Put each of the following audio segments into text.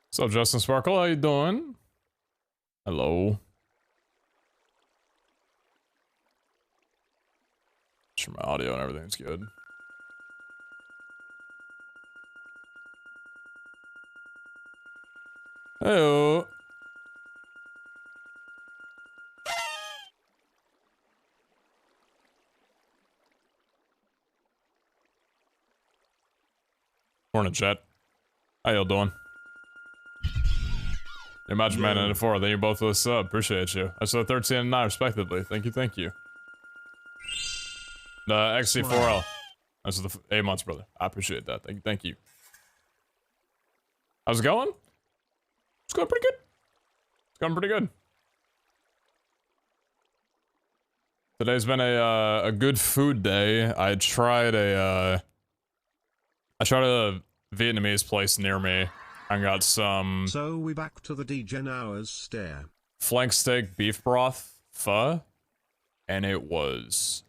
What's up, Justin Sparkle? How you doing? Hello. Sure, my audio and everything's good. Heyo. Morning, chat. How y'all doing? Imagine Man and 4, then you both with a sub. Appreciate you. I saw 13 and 9 respectively. Thank you, thank you. The XC4L. That's the 8 months, brother. I appreciate that. Thank you, thank you. How's it going? It's going pretty good. It's going pretty good. Today's been a good food day. I tried a Vietnamese place near me. I got some. So we back to the degen hours stare. Flank steak beef broth pho, and it was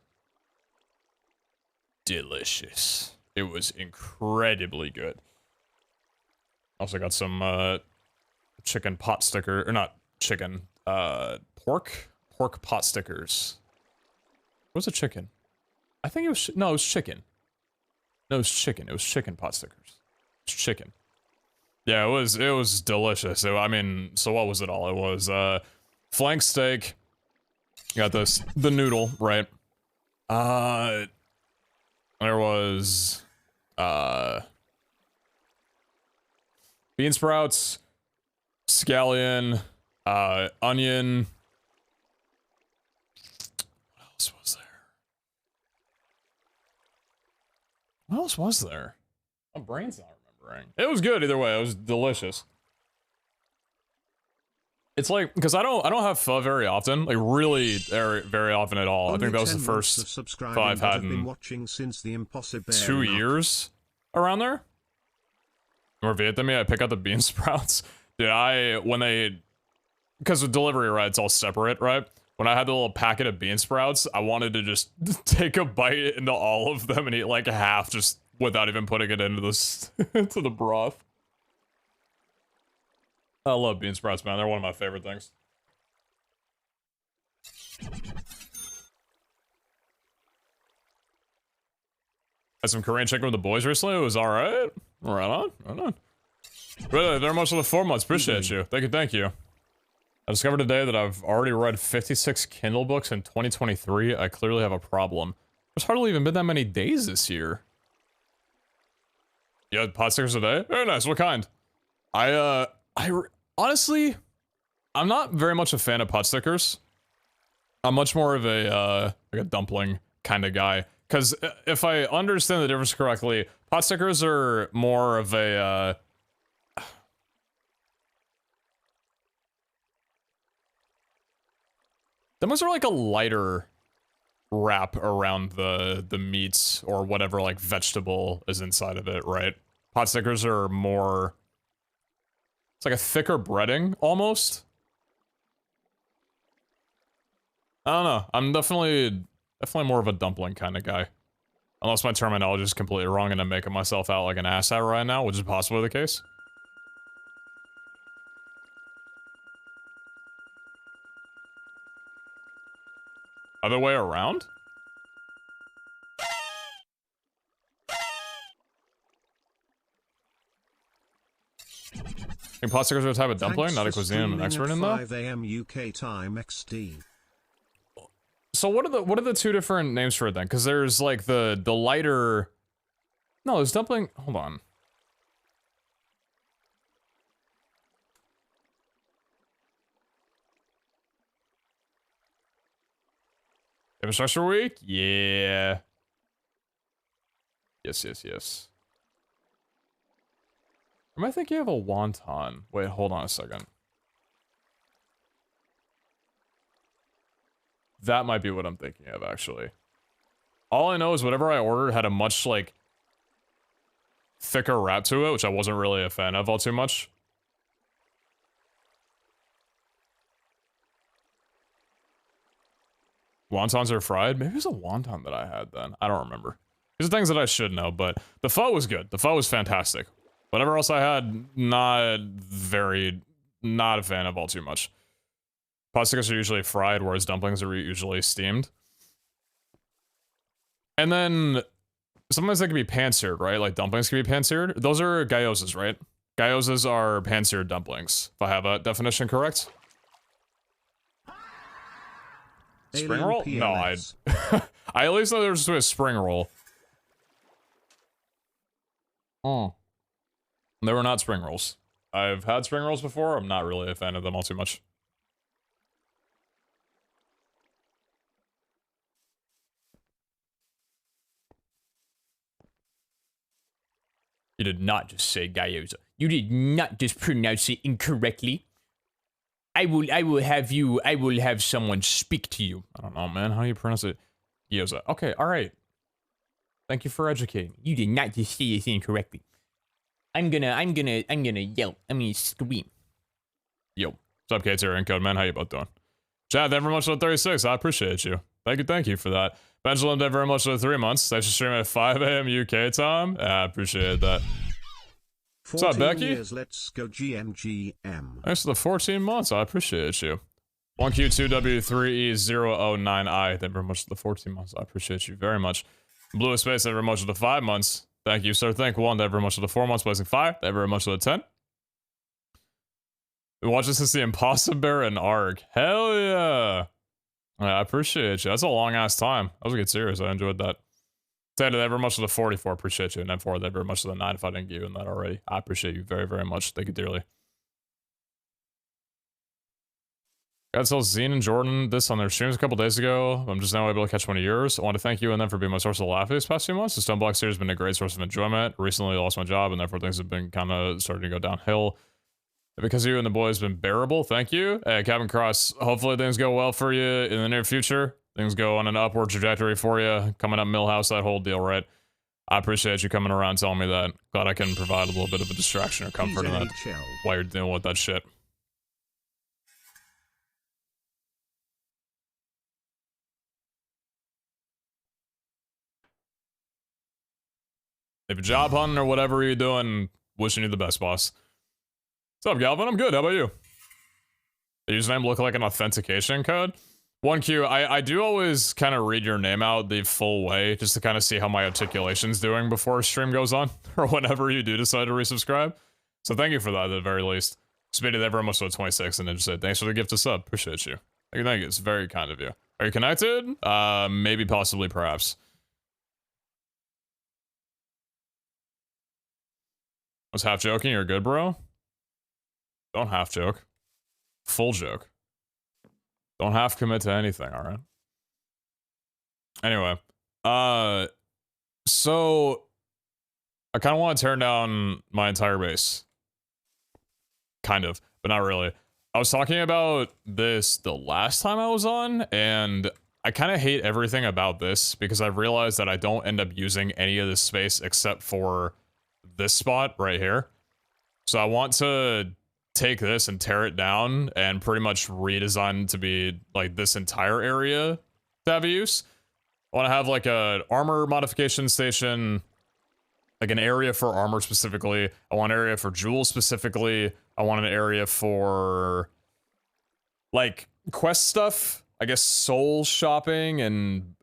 delicious. It was incredibly good. Also got some chicken pot sticker, or not chicken, pork pot stickers. What was it, chicken? I think it was no, it was chicken. No, it was chicken. It was chicken pot stickers. It's chicken. Yeah, it was delicious. I mean, so what was it all? It was flank steak. Got the noodle, right? There was bean sprouts, scallion, onion. What else was there? What else was there? My brain's not remembering. It was good either way. It was delicious. It's like, because I don't have pho very often, like really very often at all. I think that was the first pho I've had in watching since the 2 years around there. Or Vietnamese, I pick up the bean sprouts. Dude, because with delivery, right, it's all separate, right? When I had the little packet of bean sprouts, I wanted to just take a bite into all of them and eat like half just without even putting it into this into the broth. I love bean sprouts, man. They're one of my favorite things. Had some Korean chicken with the boys recently. It was alright. Right on, right on. Really, very much for the 4 months. Appreciate you. Thank you, thank you. I discovered today that I've already read 56 Kindle books in 2023. I clearly have a problem. There's hardly even been that many days this year. You had pot stickers today? Very nice. What kind? Honestly, I'm not very much a fan of pot stickers. I'm much more of a, like a dumpling kind of guy. Because if I understand the difference correctly, pot stickers are more of a, them are like a lighter wrap around the meats or whatever like vegetable is inside of it, right? Pot stickers are more, it's like a thicker breading almost. I don't know. I'm definitely more of a dumpling kind of guy. Unless my terminology is completely wrong and I'm making myself out like an ass out right now, which is possibly the case. Other way around? I think pot stickers are a type of dumpling, not a cuisine I'm an expert in though. 5 AM UK time XD. So what are the two different names for it then? Because there's like the lighter. No, there's dumpling. Hold on. Infrastructure week? Yeah. Yes. Or am I thinking of a wonton? Wait, hold on a second. That might be what I'm thinking of, actually. All I know is whatever I ordered had a much, like, thicker wrap to it, which I wasn't really a fan of all too much. Wontons are fried? Maybe it was a wonton that I had then. I don't remember. These are things that I should know, but the pho was good. The pho was fantastic. Whatever else I had, not a fan of all too much. Pot stickers are usually fried, whereas dumplings are usually steamed. And then sometimes they can be pan-seared, right? Like dumplings can be pan-seared. Those are gyozas, right? Gyozas are pan-seared dumplings, if I have a definition correct. Spring roll? No, I at least know there's a spring roll. Oh. They were not spring rolls. I've had spring rolls before. I'm not really a fan of them all too much. You did not just say gyoza. You did not just pronounce it incorrectly. I will have someone speak to you. I don't know, man. How do you pronounce it? Gyoza. Okay, alright. Thank you for educating. You did not just say it incorrectly. I'm gonna yell. I'm gonna scream. Yo. What's up, Kater and Code Man? How you both doing? Chad, thank you very much for the 36. I appreciate you. Thank you for that. Pendulum, thank you very much for the 3 months. Thanks for streaming at 5 a.m. UK time. I appreciate that. What's up, Becky? Years, let's go GMGM. Thanks for the 14 months. I appreciate you. 1Q2W3E009I. Thank you very much for the 14 months. I appreciate you very much. Blue Space, thank you very much for the 5 months. Thank you, sir. Thank one. Thank you very much for the 4 months. Blazing Fire. Thank you very much for the 10. Been watching since the Impossible Bear and Arg. Hell yeah. I appreciate you. That's a long ass time. That was a good series. I enjoyed that. Thank you very much for the 44. Appreciate you. And then 4. Thank you very much for the 9 if I didn't give you that already. I appreciate you very, very much. Thank you dearly. Got to tell Zine and Jordan this on their streams a couple days ago. I'm just now able to catch one of yours. I want to thank you and them for being my source of laugh these past few months. The Stoneblock series has been a great source of enjoyment. Recently lost my job and therefore things have been kind of starting to go downhill. Because you and the boys have been bearable, thank you. Cabin Cross, hopefully things go well for you in the near future. Things go on an upward trajectory for you. Coming up Millhouse, that whole deal, right? I appreciate you coming around telling me that. Glad I can provide a little bit of a distraction or comfort in that while you're dealing with that shit. If you're job hunting or whatever you're doing, wishing you the best, boss. What's up, Galvin? I'm good. How about you? The username look like an authentication code? 1Q, I do always kind of read your name out the full way just to kind of see how my articulation's doing before stream goes on or whenever you do decide to resubscribe. So thank you for that at the very least. Speedy that very much to 26 and then just said, thanks for the gift of sub. Appreciate you. Thank you. It's very kind of you. Are you connected? Maybe, possibly, perhaps. I was half joking. You're good, bro? Don't half joke. Full joke. Don't half commit to anything, alright? Anyway. So I kind of want to tear down my entire base. Kind of, but not really. I was talking about this the last time I was on, and I kind of hate everything about this because I've realized that I don't end up using any of this space except for this spot right here. So I want to take this and tear it down and pretty much redesign to be like this entire area to have use. I want to have like a armor modification station, like an area for armor specifically. I want an area for jewels specifically. I want an area for like quest stuff, I guess soul shopping and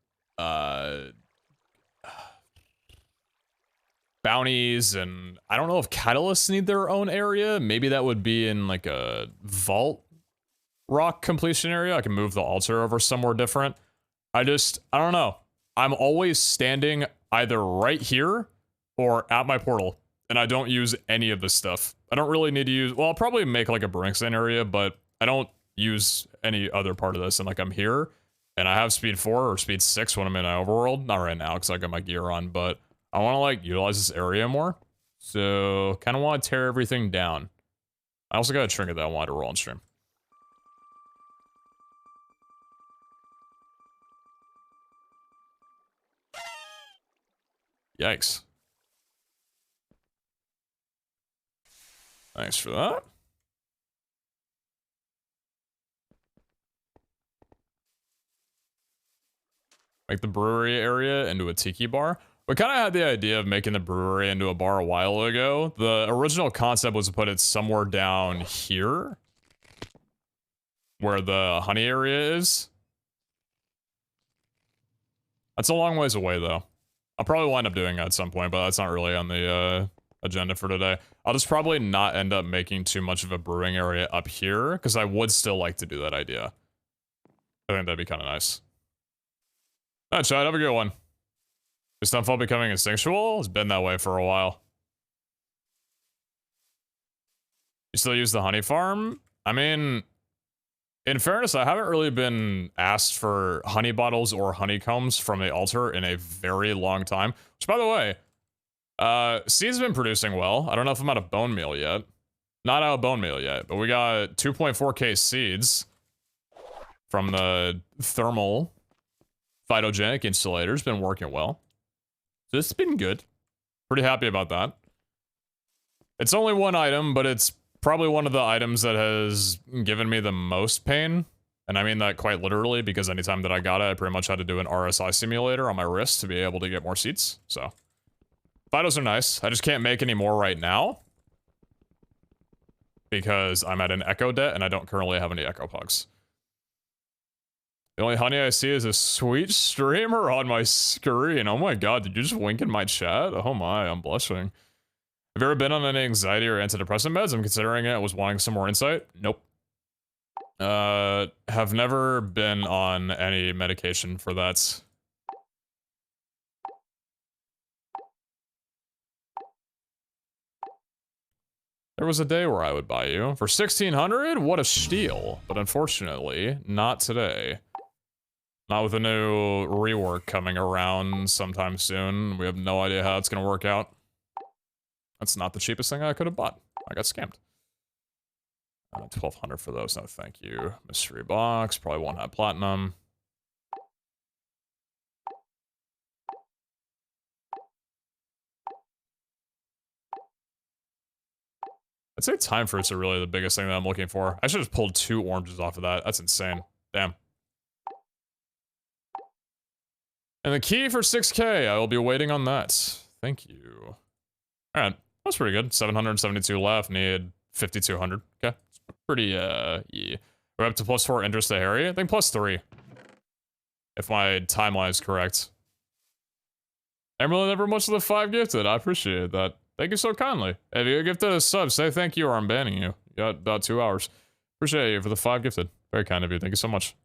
bounties, and I don't know if catalysts need their own area. Maybe that would be in like a vault rock completion area. I can move the altar over somewhere different. I don't know. I'm always standing either right here or at my portal, and I don't use any of this stuff. I don't really need to use, well, I'll probably make like a Brinkston area, but I don't use any other part of this. And like I'm here, and I have speed 4 or speed 6 when I'm in an overworld. Not right now, because I got my gear on, but I want to like utilize this area more. So kind of want to tear everything down. I also got a trinket that I wanted to roll on stream. Yikes. Thanks for that. Make the brewery area into a tiki bar. We kind of had the idea of making the brewery into a bar a while ago. The original concept was to put it somewhere down here, where the honey area is. That's a long ways away, though. I'll probably wind up doing it at some point, but that's not really on the agenda for today. I'll just probably not end up making too much of a brewing area up here, because I would still like to do that idea. I think that'd be kind of nice. Alright, Chad, have a good one. Is Stunfall becoming instinctual? It's been that way for a while. You still use the honey farm? I mean, in fairness, I haven't really been asked for honey bottles or honeycombs from the altar in a very long time. Which, by the way, seed's been producing well. I don't know if I'm out of bone meal yet. Not out of bone meal yet, but we got 2.4k seeds from the thermal phytogenic insulators. Been working well. So this has been good. Pretty happy about that. It's only one item, but it's probably one of the items that has given me the most pain. And I mean that quite literally, because anytime that I got it, I pretty much had to do an RSI simulator on my wrist to be able to get more seats. So, phytos are nice. I just can't make any more right now, because I'm at an echo debt and I don't currently have any echo pugs. The only honey I see is a sweet streamer on my screen. Oh my god, did you just wink in my chat? Oh my, I'm blushing. Have you ever been on any anxiety or antidepressant meds? I'm considering it. I was wanting some more insight. Nope. Have never been on any medication for that. There was a day where I would buy you. For 1,600? What a steal. But unfortunately, not today. Not with a new rework coming around sometime soon. We have no idea how it's going to work out. That's not the cheapest thing I could have bought. I got scammed. 1,200 for those. No, thank you. Mystery box. Probably won't have platinum. I'd say time fruits are really the biggest thing that I'm looking for. I should have pulled 2 oranges off of that. That's insane. Damn. And the key for 6k, I will be waiting on that. Thank you. Alright, that's pretty good. 772 left, need 5,200. Okay, pretty, yeah. We're up to +4 interest to Harry. I think +3. If my timeline is correct. Emerald, never much of the 5 gifted. I appreciate that. Thank you so kindly. If you gifted a sub, say thank you or I'm banning you. You got about 2 hours. Appreciate you for the 5 gifted. Very kind of you. Thank you so much.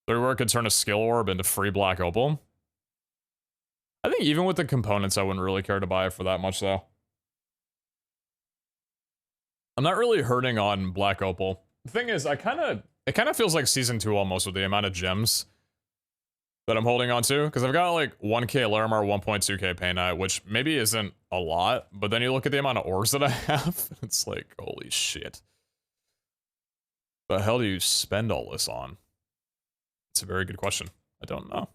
Where I could turn a skill orb into free black opal. I think even with the components, I wouldn't really care to buy it for that much, though. I'm not really hurting on black opal. The thing is, it kind of feels like season 2 almost with the amount of gems that I'm holding on to, because I've got like 1k Larimar, 1.2k Painite, which maybe isn't a lot, but then you look at the amount of ores that I have, it's like, holy shit. The hell do you spend all this on? It's a very good question. I don't know.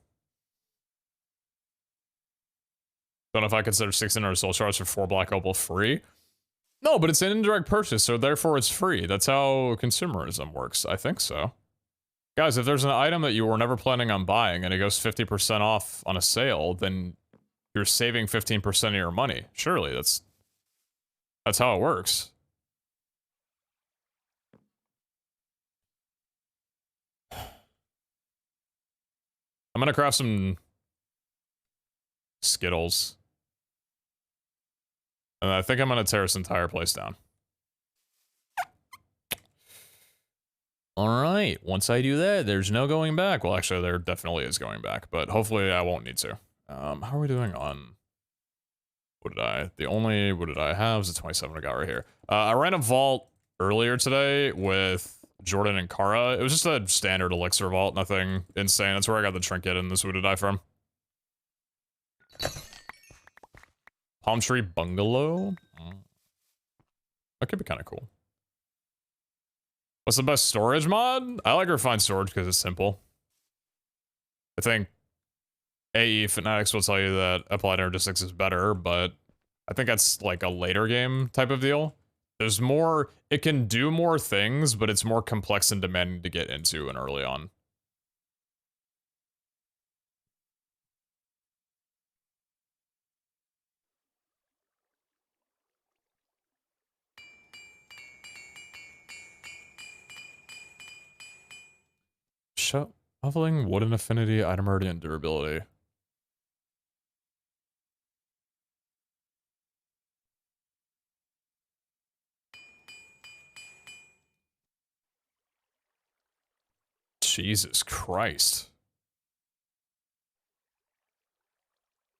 Don't know if I consider 1,600 soul shards for 4 black opal free. No, but it's an indirect purchase, so therefore it's free. That's how consumerism works. I think so. Guys, if there's an item that you were never planning on buying and it goes 50% off on a sale, then you're saving 15% of your money. Surely that's how it works. I'm gonna craft some Skittles. And I think I'm gonna tear this entire place down. Alright, once I do that, there's no going back. Well, actually, there definitely is going back, but hopefully I won't need to. How are we doing on... What did I have? Is the 27 I got right here. I ran a vault earlier today with Jordan and Kara. It was just a standard elixir vault, nothing insane. That's where I got the trinket and this would die from. Palm tree bungalow? That could be kind of cool. What's the best storage mod? I like refined storage because it's simple. I think AE Fanatics will tell you that Applied Energistics is better, but I think that's like a later game type of deal. There's more, it can do more things, but it's more complex and demanding to get into and early on. Shoveling, wooden affinity, item rarity, and durability. Jesus Christ.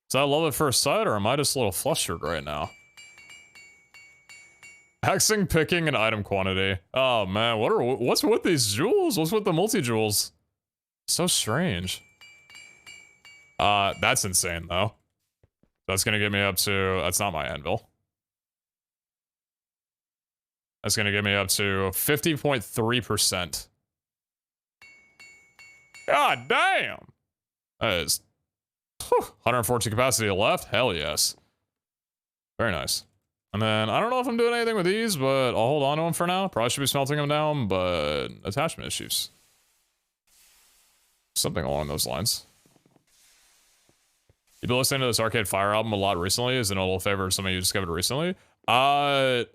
Is that love at first sight, or am I just a little flustered right now? Hexing, picking, and item quantity. Oh man, what's with these jewels? What's with the multi-jewels? So strange. That's insane though. That's gonna get me up to, that's not my anvil. That's gonna get me up to 50.3%. God damn! That is 114 capacity left. Hell yes. Very nice. And then I don't know if I'm doing anything with these, but I'll hold on to them for now. Probably should be smelting them down, but attachment issues. Something along those lines. You've been listening to this Arcade Fire album a lot recently. Is it a little favorite of something you discovered recently? I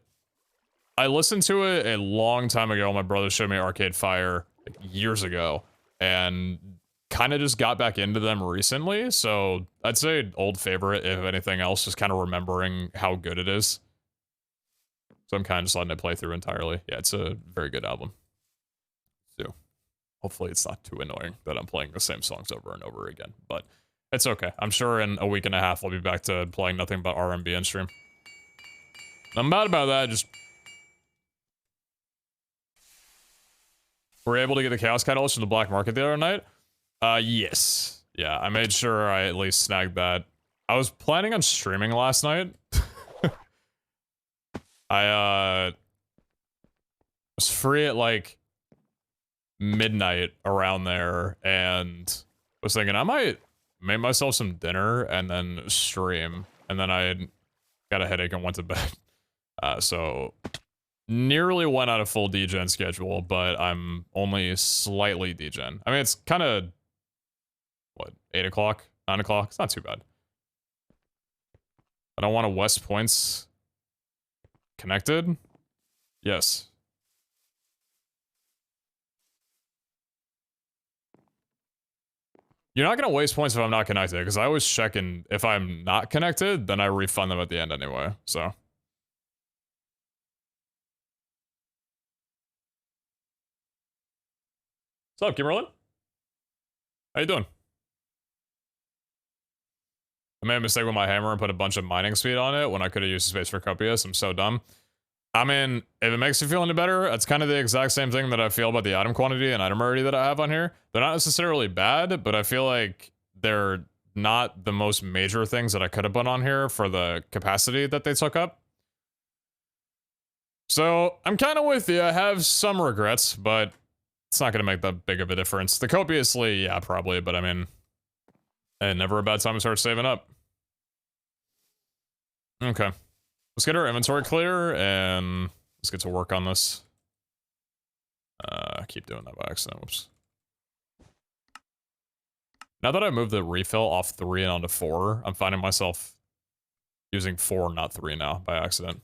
listened to it a long time ago. My brother showed me Arcade Fire like, years ago, and kind of just got back into them recently. So I'd say old favorite, if anything else, just kind of remembering how good it is. So I'm kind of just letting it play through entirely. Yeah, it's a very good album. So hopefully it's not too annoying that I'm playing the same songs over and over again, but it's okay. I'm sure in a week and a half I'll be back to playing nothing but R&B in stream. I'm mad about that. Just were you able to get the Chaos Catalyst from the black market the other night? Yes. Yeah, I made sure I at least snagged that. I was planning on streaming last night. I was free at like midnight around there and was thinking I might make myself some dinner and then stream, and then I got a headache and went to bed. So nearly went out of full degen schedule, but I'm only slightly degen. I mean, it's kind of what, 8 o'clock, 9 o'clock. It's not too bad. I don't want to West Points connected. Yes. You're not gonna waste points if I'm not connected, because I always check, and if I'm not connected, then I refund them at the end anyway, so. What's up, Kimberlin? How you doing? I made a mistake with my hammer and put a bunch of mining speed on it when I could have used the space for Copious. I'm so dumb. I mean, if it makes you feel any better, it's kind of the exact same thing that I feel about the item quantity and item rarity that I have on here. They're not necessarily bad, but I feel like they're not the most major things that I could have put on here for the capacity that they took up. So I'm kind of with you. I have some regrets, but it's not going to make that big of a difference. The copiously, yeah, probably, but I mean, never a bad time to start saving up. Okay. Let's get our inventory clear, and let's get to work on this. I keep doing that by accident, whoops. Now that I moved the refill off 3 and onto 4, I'm finding myself using 4, not 3 now, by accident.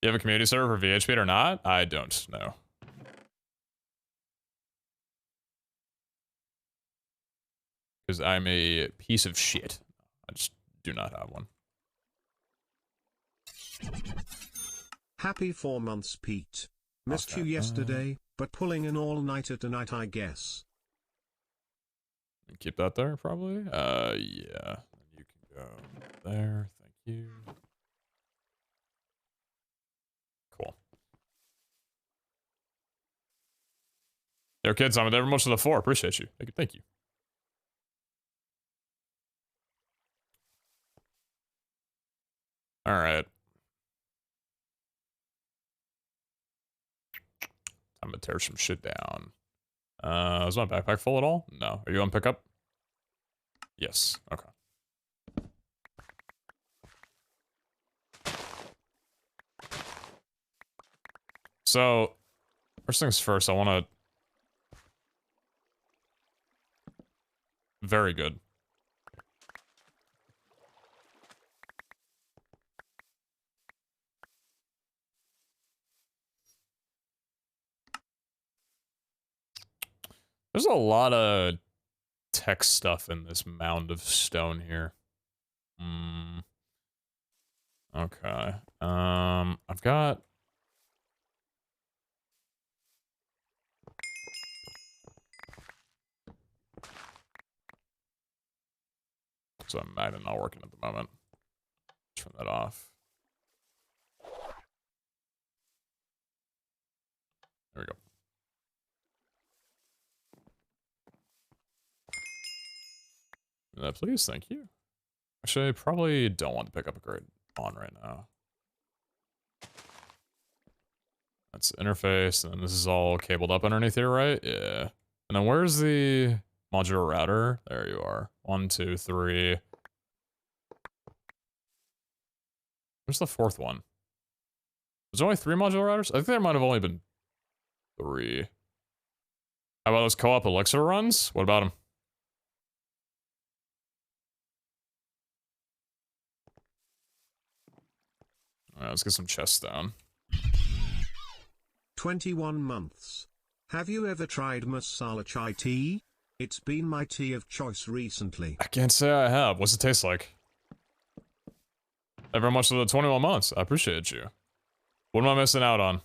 You have a community server for VHP or not? I don't know. Because I'm a piece of shit. I just do not have one. Happy 4 months, Pete. Missed you yesterday, but pulling an all-nighter tonight, I guess. Keep that there, probably. Yeah. You can go there. Thank you. Cool. Yo, kids, I'm there much of the 4. Appreciate you. Thank you. Thank you. All right. I'm gonna tear some shit down. Is my backpack full at all? No. Are you on pickup? Yes. Okay. So, first things first, I want to... Very good. There's a lot of tech stuff in this mound of stone here. Hmm. Okay. I've got... So I'm magnet not working at the moment. Turn that off. There we go. Please, thank you. Actually, I probably don't want to pick up a crate on right now. That's interface, and this is all cabled up underneath here, right? Yeah. And then where's the modular router? There you are. 1, 2, 3. Where's the fourth one? There's only 3 modular routers? I think there might have only been 3. How about those co-op elixir runs? What about them? Alright, let's get some chests down. 21 months. Have you ever tried masala chai tea? It's been my tea of choice recently. I can't say I have. What's it taste like? Thank you very much for the 21 months. I appreciate you. What am I missing out on?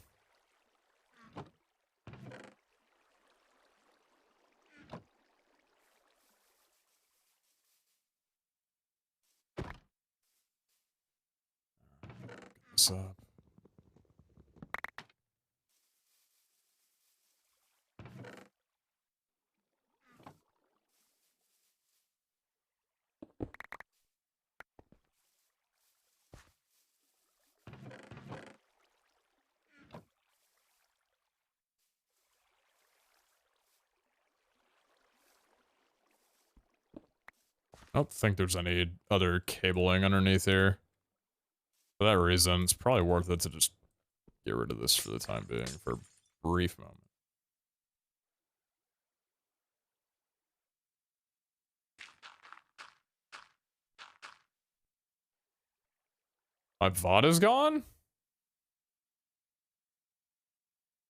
What's up? I don't think there's any other cabling underneath here. For that reason, it's probably worth it to just get rid of this for the time being, for a brief moment. My VOD is gone?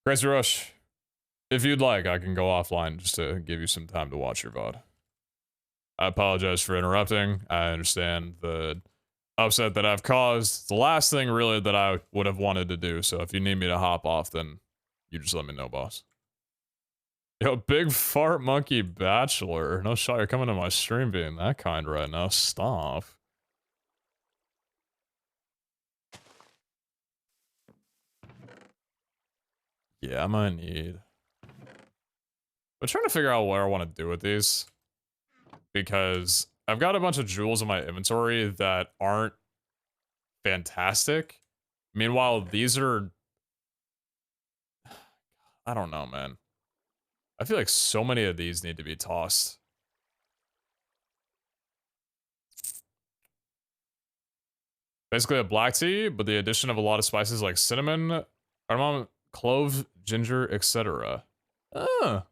Crazy Rush, if you'd like, I can go offline just to give you some time to watch your VOD. I apologize for interrupting. I understand the upset that I've caused. It's the last thing really that I would have wanted to do, so if you need me to hop off, then you just let me know, boss. Yo, Big Fart Monkey Bachelor. No shot you're coming to my stream being that kind right now. Stop. Yeah, I might need... I'm trying to figure out what I want to do with these. Because I've got a bunch of jewels in my inventory that aren't fantastic. Meanwhile, these are... I don't know, man. I feel like so many of these need to be tossed. Basically a black tea, but the addition of a lot of spices like cinnamon, cardamom, clove, ginger, etc. Ah.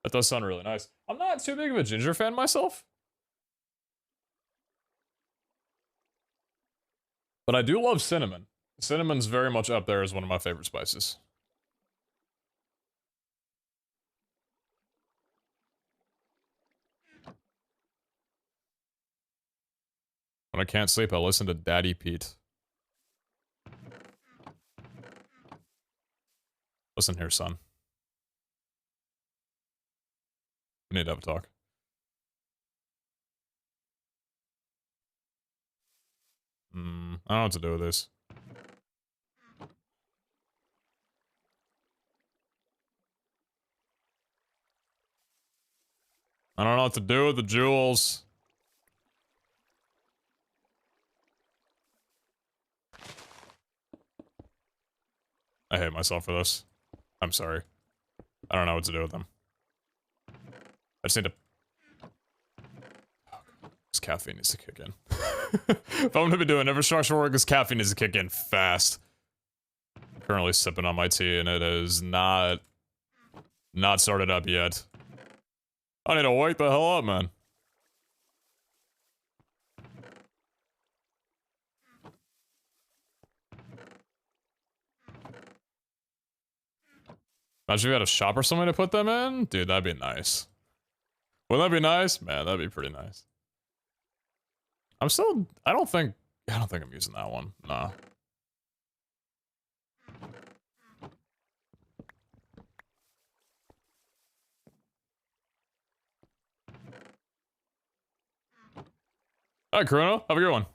That does sound really nice. I'm not too big of a ginger fan myself. But I do love cinnamon. Cinnamon's very much up there as one of my favorite spices. When I can't sleep, I listen to Daddy Pete. Listen here, son. We need to have a talk. I don't know what to do with this. I don't know what to do with the jewels. I hate myself for this. I'm sorry. I don't know what to do with them. I just need to... This caffeine needs to kick in. If I'm gonna be doing infrastructure work, this caffeine needs to kick in fast. I'm currently sipping on my tea and it is not started up yet. I need to wake the hell up, man. Imagine if you had a shop or something to put them in? Dude, that'd be nice. Wouldn't that be nice? Man, that'd be pretty nice. I don't think I'm using that one. Nah. Alright, Chrono, have a good one.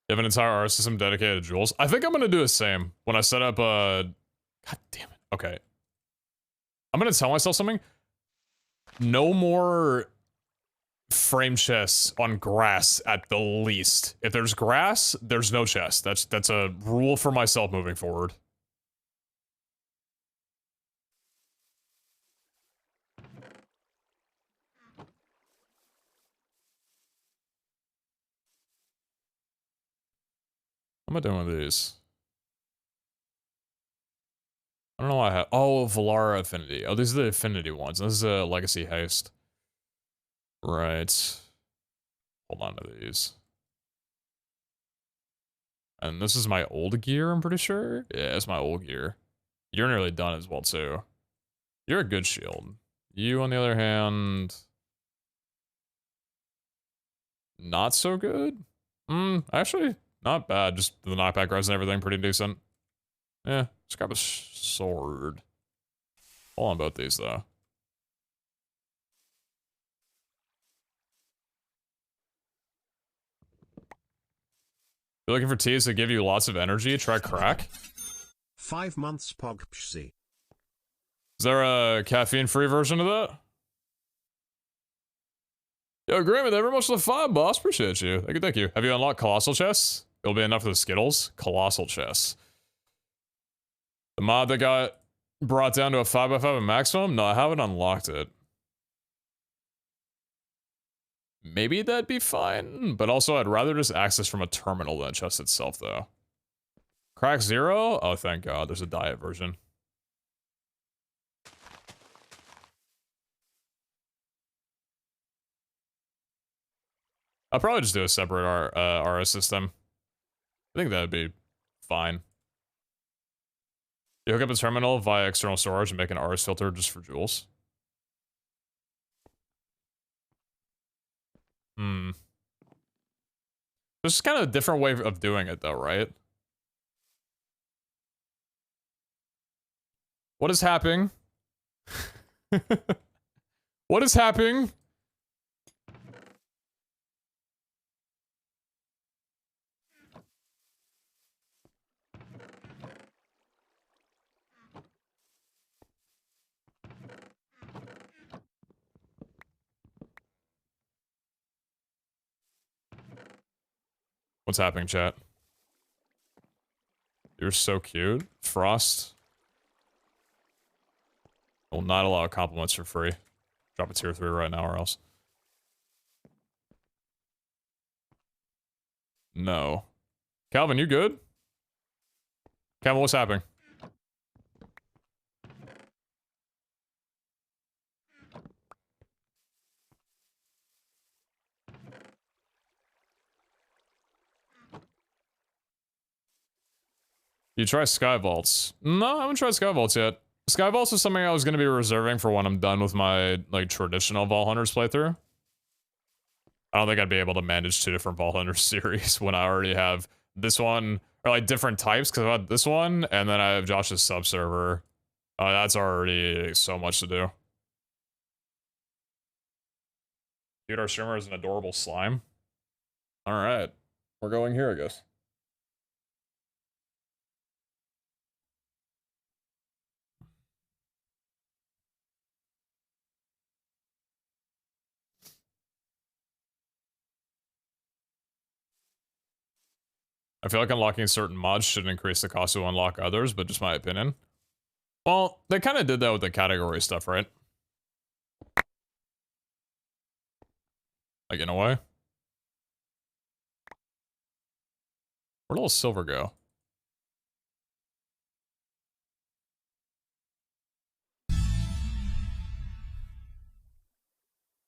You have an entire R system dedicated to jewels? I think I'm gonna do the same when I set up God damn it. Okay. I'm gonna tell myself something. No more frame chests on grass at the least. If there's grass, there's no chest. That's a rule for myself moving forward. What am I doing with these? I don't know why I have. Oh, Valara Affinity. Oh, these are the Affinity ones. This is a Legacy Haste. Right. Hold on to these. And this is my old gear, I'm pretty sure. Yeah, it's my old gear. You're nearly done as well, too. You're a good shield. You, on the other hand... Not so good? Actually, not bad. Just the knockback res and everything pretty decent. Yeah, let's grab a sword. Hold on about these, though. You're looking for teas that give you lots of energy? Try crack. 5 months pogpsy. Is there a caffeine-free version of that? Yo, Grim, very much the 5, boss. Appreciate you. Thank you, thank you. Have you unlocked Colossal Chests? It'll be enough for the Skittles. Colossal Chests. The mod that got brought down to a 5x5 at maximum? No, I haven't unlocked it. Maybe that'd be fine, but also I'd rather just access from a terminal than a chest itself, though. Crack 0? Oh, thank God, there's a diet version. I'll probably just do a separate RS system. I think that'd be fine. You hook up a terminal via external storage and make an RS filter just for jewels. This is kind of a different way of doing it, though, right? What is happening? What is happening? What's happening, chat? You're so cute. Frost. Will not allow compliments for free. Drop a tier 3 right now or else. No. Calvin, you good? Calvin, what's happening? You try Sky Vaults? No, I haven't tried Sky Vaults yet. Sky Vaults is something I was going to be reserving for when I'm done with my, like, traditional Vault Hunters playthrough. I don't think I'd be able to manage 2 different Vault Hunters series when I already have this one, or, like, different types, because I have this one, and then I have Josh's sub-server. That's already so much to do. Dude, our streamer is an adorable slime. Alright. We're going here, I guess. I feel like unlocking certain mods should increase the cost to unlock others, but just my opinion. Well, they kind of did that with the category stuff, right? Like, in a way. Where'd all silver go?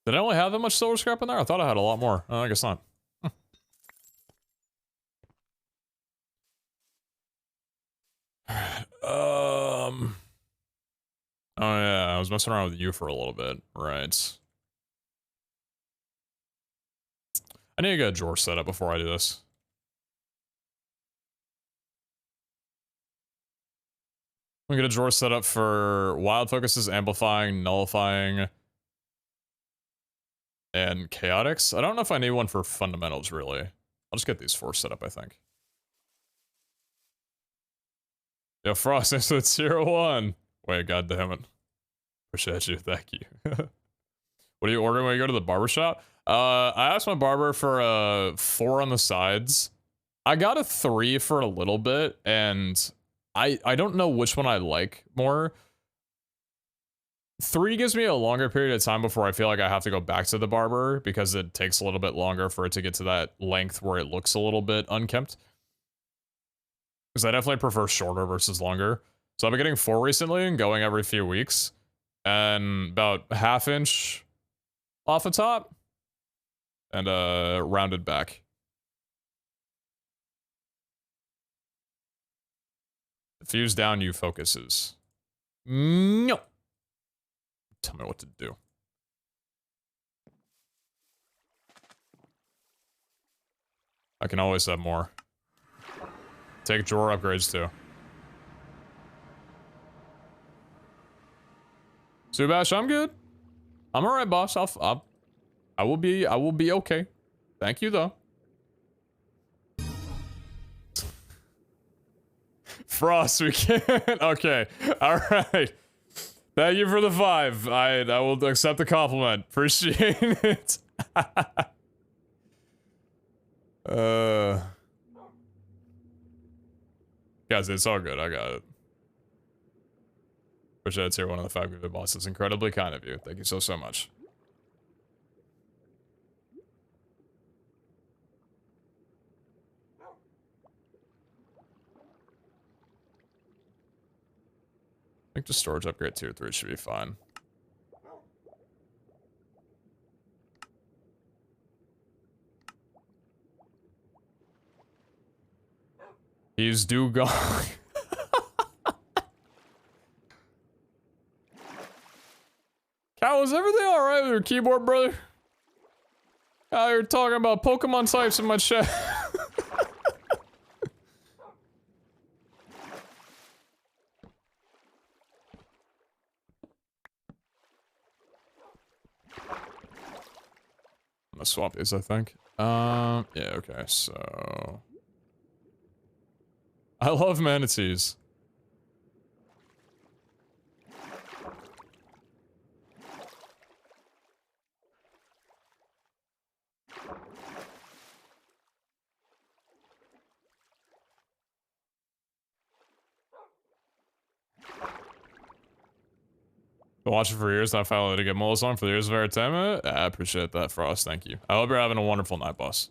Did I only have that much silver scrap in there? I thought I had a lot more. Oh, I guess not. Oh yeah, I was messing around with you for a little bit. Right. I need to get a drawer set up before I do this. I'm gonna get a drawer set up for wild focuses, amplifying, nullifying, and chaotics. I don't know if I need one for fundamentals, really. I'll just get these 4 set up, I think. Yo, Frost, it's 0-1. Wait, goddammit. Appreciate you, thank you. What do you order when you go to the barber shop? I asked my barber for a 4 on the sides. I got a 3 for a little bit, and I don't know which one I like more. 3 gives me a longer period of time before I feel like I have to go back to the barber, because it takes a little bit longer for it to get to that length where it looks a little bit unkempt. Because I definitely prefer shorter versus longer. So I've been getting 4 recently and going every few weeks. And about 1/2 inch off the top. And rounded back. Fuse down, you focuses. No. Tell me what to do. I can always have more. Take drawer upgrades too. Subash, I'm good. I'm alright, boss. I will be okay. Thank you though. Frost, we can't. Okay. Alright. Thank you for the 5. I will accept the compliment. Appreciate it. Guys, it's all good. I got it. Appreciate it's here, one of the 5 good bosses. Incredibly kind of you. Thank you so much. I think the storage upgrade tier 3 should be fine. He's Dugong. Cal, is everything alright with your keyboard, brother? You're talking about Pokemon types in my chat. I'm gonna swap these, I think. Yeah, okay, so... I love manatees. Been watching for years, and I finally to get Molas on for the years of entertainment. I appreciate that, Frost. Thank you. I hope you're having a wonderful night, boss.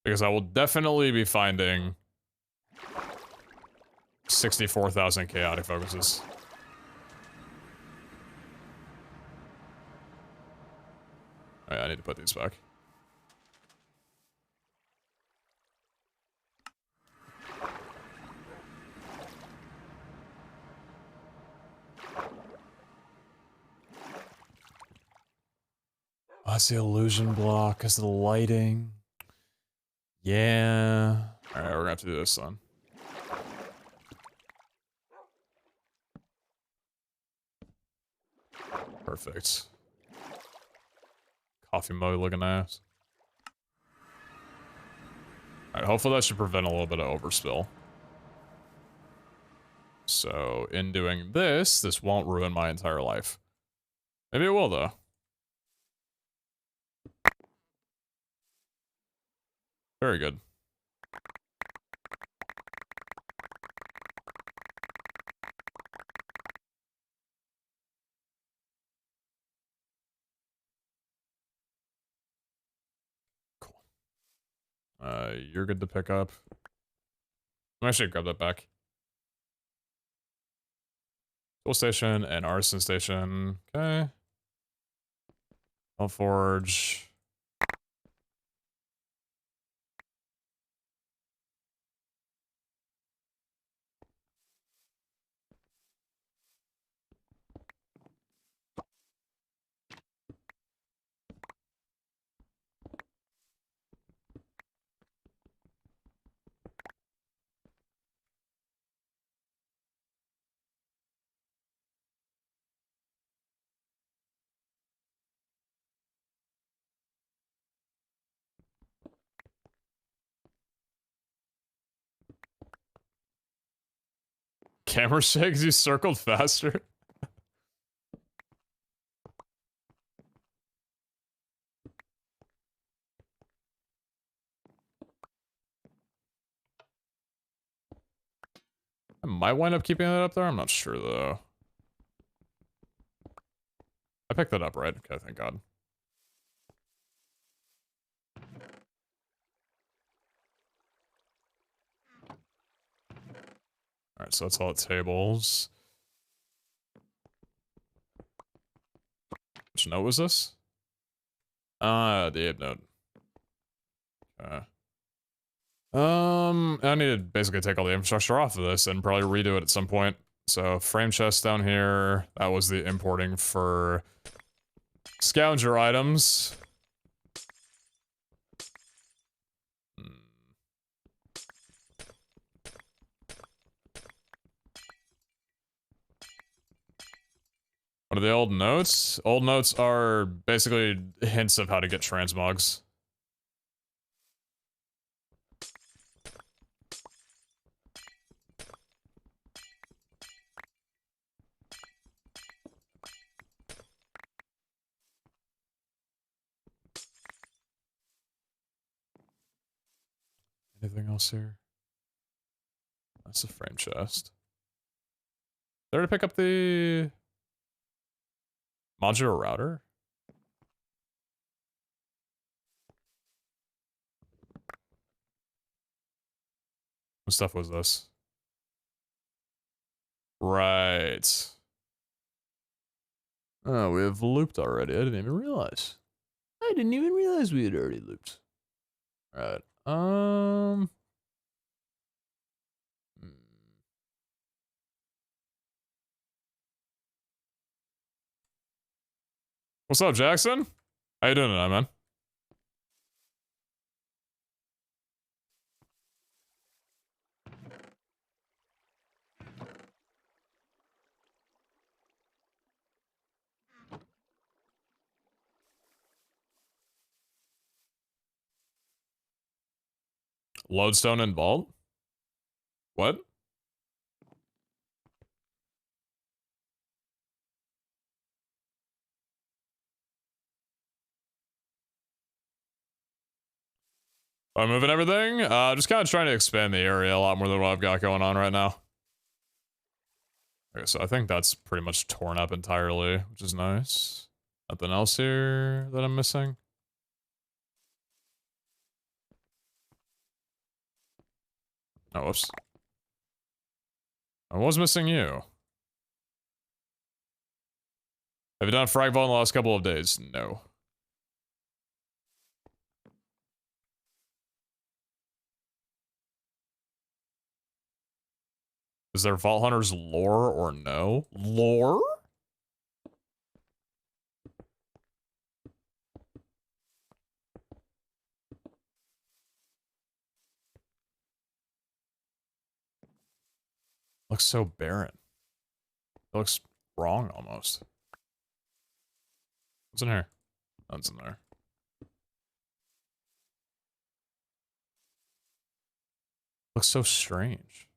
Because I will definitely be finding 64,000 chaotic focuses. Alright, I need to put these back. Oh, it's the illusion block because of the lighting. Yeah. Alright, we're gonna have to do this then. Perfect. Coffee mug looking ass. Alright, hopefully that should prevent a little bit of overspill. So, in doing this, this won't ruin my entire life. Maybe it will, though. Very good. Cool. You're good to pick up. I'm actually grab that back. Tool station and artisan station. Okay. I'll forge. Camera shakes, you circled faster. I might wind up keeping that up there. I'm not sure though. I picked that up, right? Okay, thank God. Alright, so that's all the tables. Which note was this? The ape note. Okay. I need to basically take all the infrastructure off of this and probably redo it at some point. So, frame chest down here. That was the importing for scavenger items. What are the old notes? Old notes are basically hints of how to get transmogs. Anything else here? That's a frame chest. There to pick up the modular router? What stuff was this? Right. Oh, we have looped already. I didn't even realize. I didn't even realize we had already looped. Alright. Hmm. What's up, Jackson? How you doing tonight, man? Lodestone and vault? What? I'm moving everything? Just kind of trying to expand the area a lot more than what I've got going on right now. Okay, so I think that's pretty much torn up entirely, which is nice. Nothing else here that I'm missing? Oh, whoops. I was missing you. Have you done frag vault in the last couple of days? No. Is there Vault Hunter's lore or no? Lore? Looks so barren. It looks wrong almost. What's in here? Nothing's in there. Looks so strange.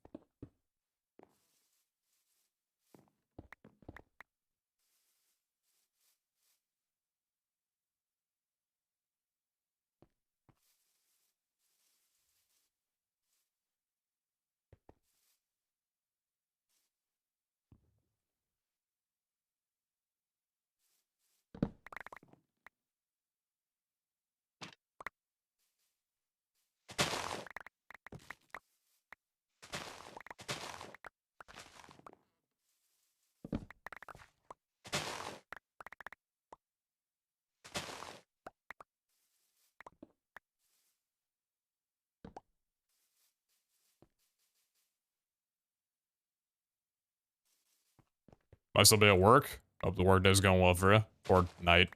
Might still be at work. Hope the work day's going well for you. Or night.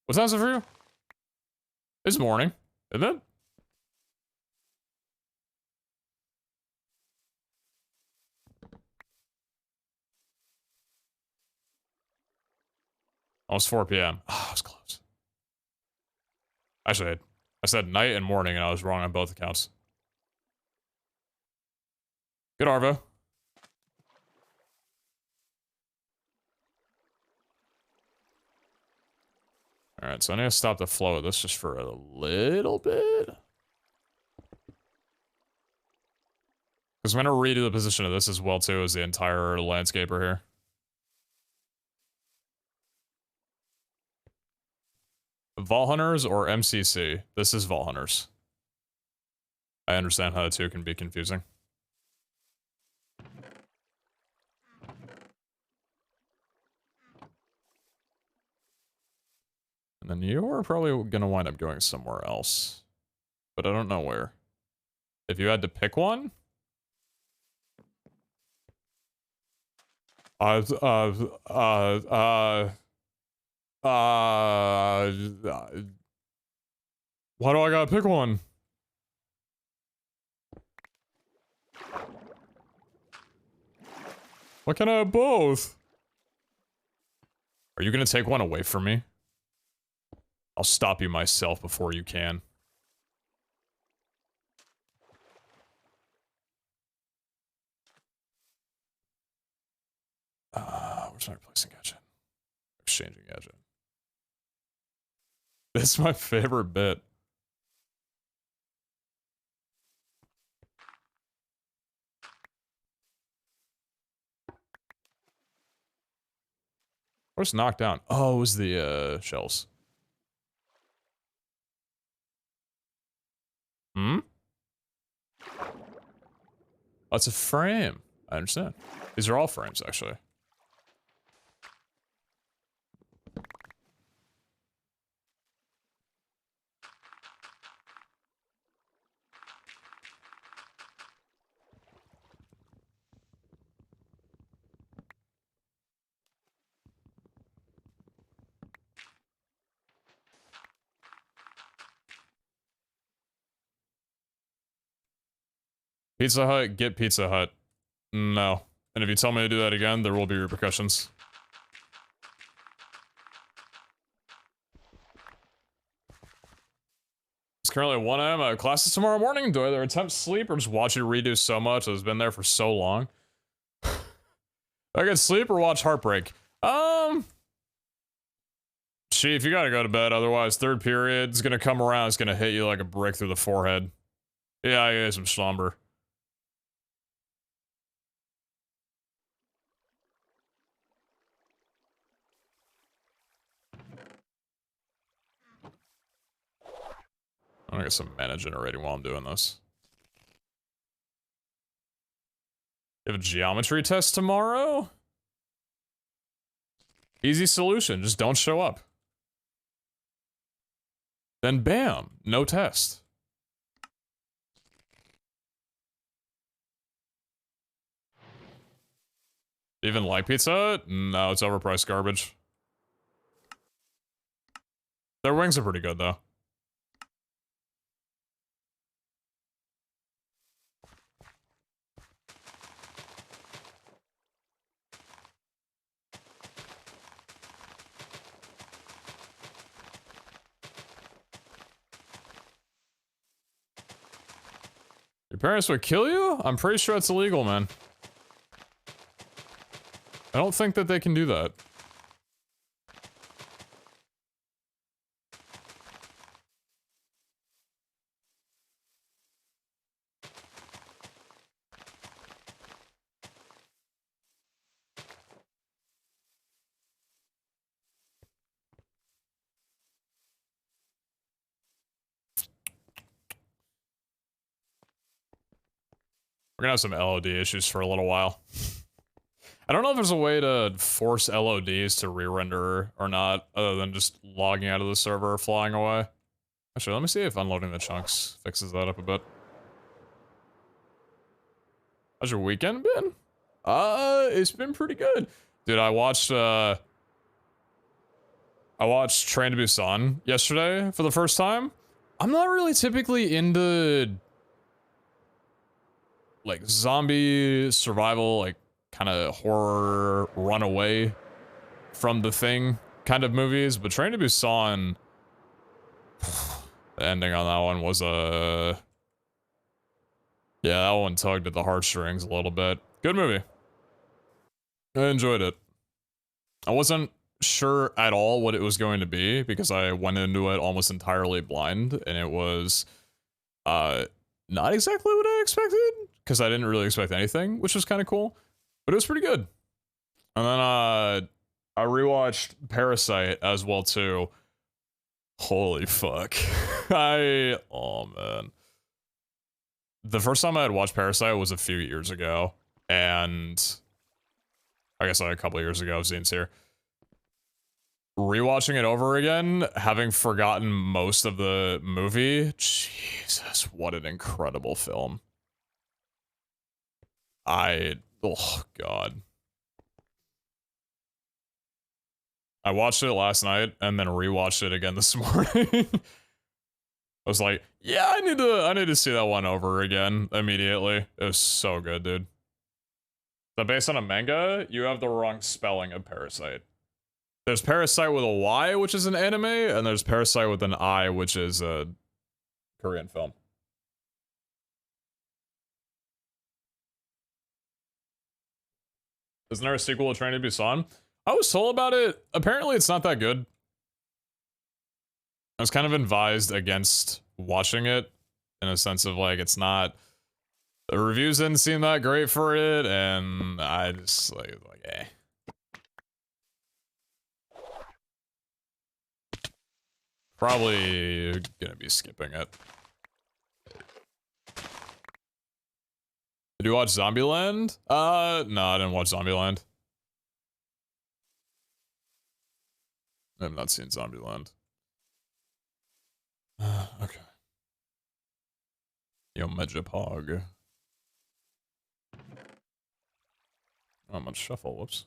What time is it for you? It's morning, isn't it? Almost 4 p.m. Oh, it was close. Actually, I said night and morning, and I was wrong on both accounts. Good Arvo. Alright, so I need to stop the flow of this just for a little bit. Because I'm going to redo the position of this as well, too, as the entire landscaper here. Vault Hunters or MCC? This is Vault Hunters. I understand how the two can be confusing. And then you're probably going to wind up going somewhere else. But I don't know where. If you had to pick one? Why do I gotta pick one? Why can't I have both? Are you gonna take one away from me? I'll stop you myself before you can. Where's my replacing gadget? Exchanging gadget. This is my favorite bit. What's knocked down? Oh, it was the shells. Hmm? That's a frame. I understand. These are all frames, actually. PeteZahHutt, get PeteZahHutt. No. And if you tell me to do that again, there will be repercussions. It's currently 1 a.m. I have classes tomorrow morning. Do I either attempt sleep or just watch it redo so much? It's been there for so long. I could sleep or watch Heartbreak. Chief, you gotta go to bed, otherwise third period's gonna come around, it's gonna hit you like a brick through the forehead. Yeah, I get some slumber. I'm gonna get some mana generating while I'm doing this. You have a geometry test tomorrow? Easy solution, just don't show up. Then bam, no test. Even like pizza? No, it's overpriced garbage. Their wings are pretty good though. Your parents would kill you? I'm pretty sure it's illegal, man. I don't think that they can do that. We're gonna have some LOD issues for a little while. I don't know if there's a way to force LODs to re-render or not, other than just logging out of the server or flying away. Actually, let me see if unloading the chunks fixes that up a bit. How's your weekend been? It's been pretty good. Dude, I watched Train to Busan yesterday for the first time. I'm not really typically into like zombie survival, like kind of horror runaway from the thing kind of movies, but Train to Busan, the ending on that one was yeah, that one tugged at the heartstrings a little bit. Good movie. I enjoyed it. I wasn't sure at all what it was going to be because I went into it almost entirely blind, and it was not exactly what I expected because I didn't really expect anything, which was kind of cool, but it was pretty good. And then I rewatched Parasite as well too. Holy fuck. Oh man. The first time I had watched Parasite was a few years ago, and I guess like a couple of years ago, Zine's here. Rewatching it over again, having forgotten most of the movie, Jesus, what an incredible film. Oh god. I watched it last night and then rewatched it again this morning. I was like, yeah, I need to see that one over again immediately. It was so good, dude. So based on a manga, you have the wrong spelling of Parasite. There's Parasite with a Y, which is an anime, and there's Parasite with an I, which is a Korean film. Isn't there a sequel to Train to Busan? I was told about it. Apparently, it's not that good. I was kind of advised against watching it in a sense of like, it's not. The reviews didn't seem that great for it, and I just like eh. Probably gonna be skipping it. Did you watch Zombieland? No, I didn't watch Zombieland. I have not seen Zombieland. Okay. Yo, Medjapog. Oh, much shuffle, whoops.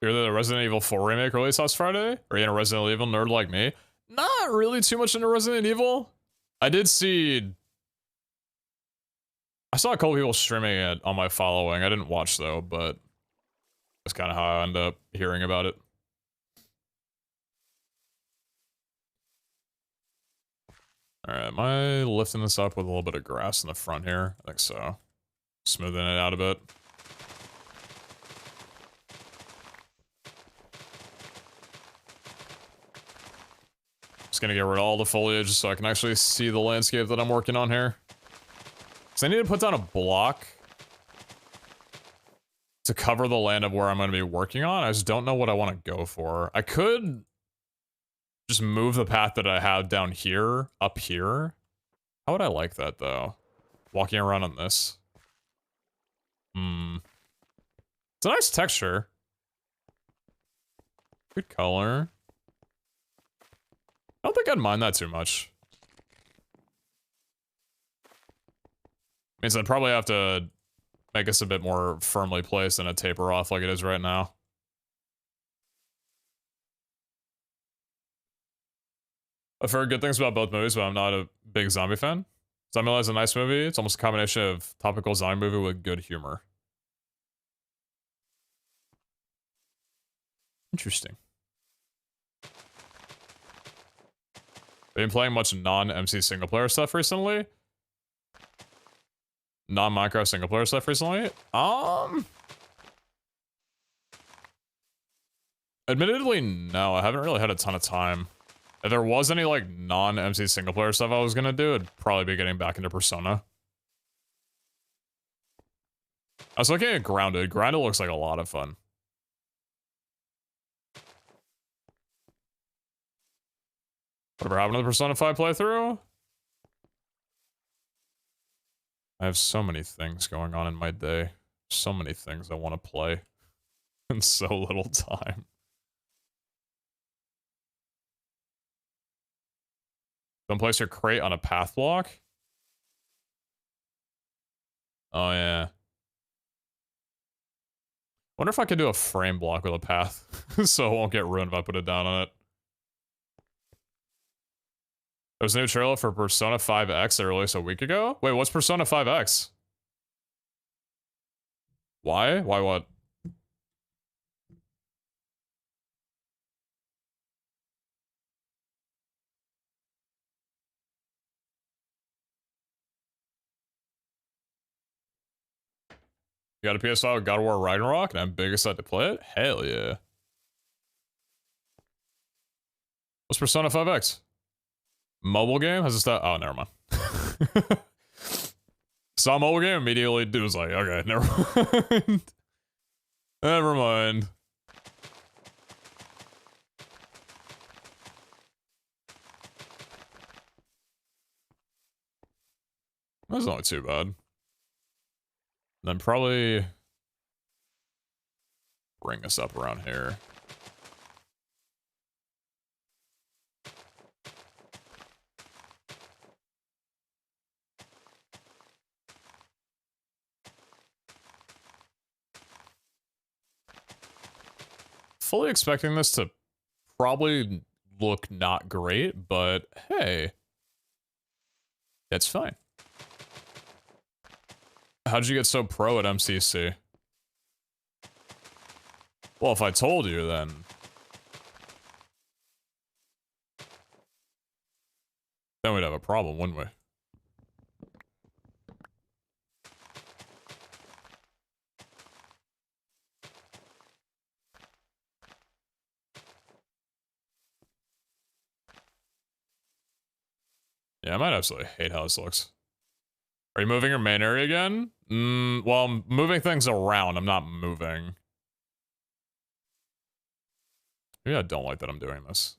You're the Resident Evil 4 remake release last Friday? Are you a Resident Evil nerd like me? Not really too much into Resident Evil. I did see... I saw a couple people streaming it on my following. I didn't watch though, but that's kind of how I ended up hearing about it. Alright, am I lifting this up with a little bit of grass in the front here? I think so. Smoothing it out a bit. Just gonna get rid of all the foliage so I can actually see the landscape that I'm working on here. So I need to put down a block to cover the land of where I'm going to be working on. I just don't know what I want to go for. I could just move the path that I have down here, up here. How would I like that, though? Walking around on this. It's a nice texture. Good color. I don't think I'd mind that too much. Means I'd probably have to make this a bit more firmly placed and a taper off like it is right now. I've heard good things about both movies, but I'm not a big zombie fan. Zombieland is a nice movie. It's almost a combination of topical zombie movie with good humor. Interesting. Been playing much non-MC single player stuff recently? Non-Minecraft single player stuff recently? Admittedly, no. I haven't really had a ton of time. If there was any, like, non-MC single player stuff I was gonna do, it'd probably be getting back into Persona. I was looking at Grounded. Grounded looks like a lot of fun. Whatever happened to the Persona 5 playthrough? I have so many things going on in my day. So many things I want to play. In so little time. Don't place your crate on a path block? Oh, yeah. Wonder if I could do a frame block with a path. So it won't get ruined if I put it down on it. There's a new trailer for Persona 5X that released a week ago? Wait, what's Persona 5X? Why? Why what? You got a PS5 with God of War Ragnarok and I'm big excited to play it? Hell yeah. What's Persona 5X? Mobile game? Has it start? Oh, never mind. Saw a mobile game, immediately dude was like, okay, never mind. Never mind. That's not too bad. Then probably bring us up around here. Fully expecting this to probably look not great, but hey, that's fine. How'd you get so pro at MCC? Well, if I told you, then... then we'd have a problem, wouldn't we? Yeah, I might absolutely hate how this looks. Are you moving your main area again? Well, I'm moving things around. I'm not moving. Maybe I don't like that I'm doing this.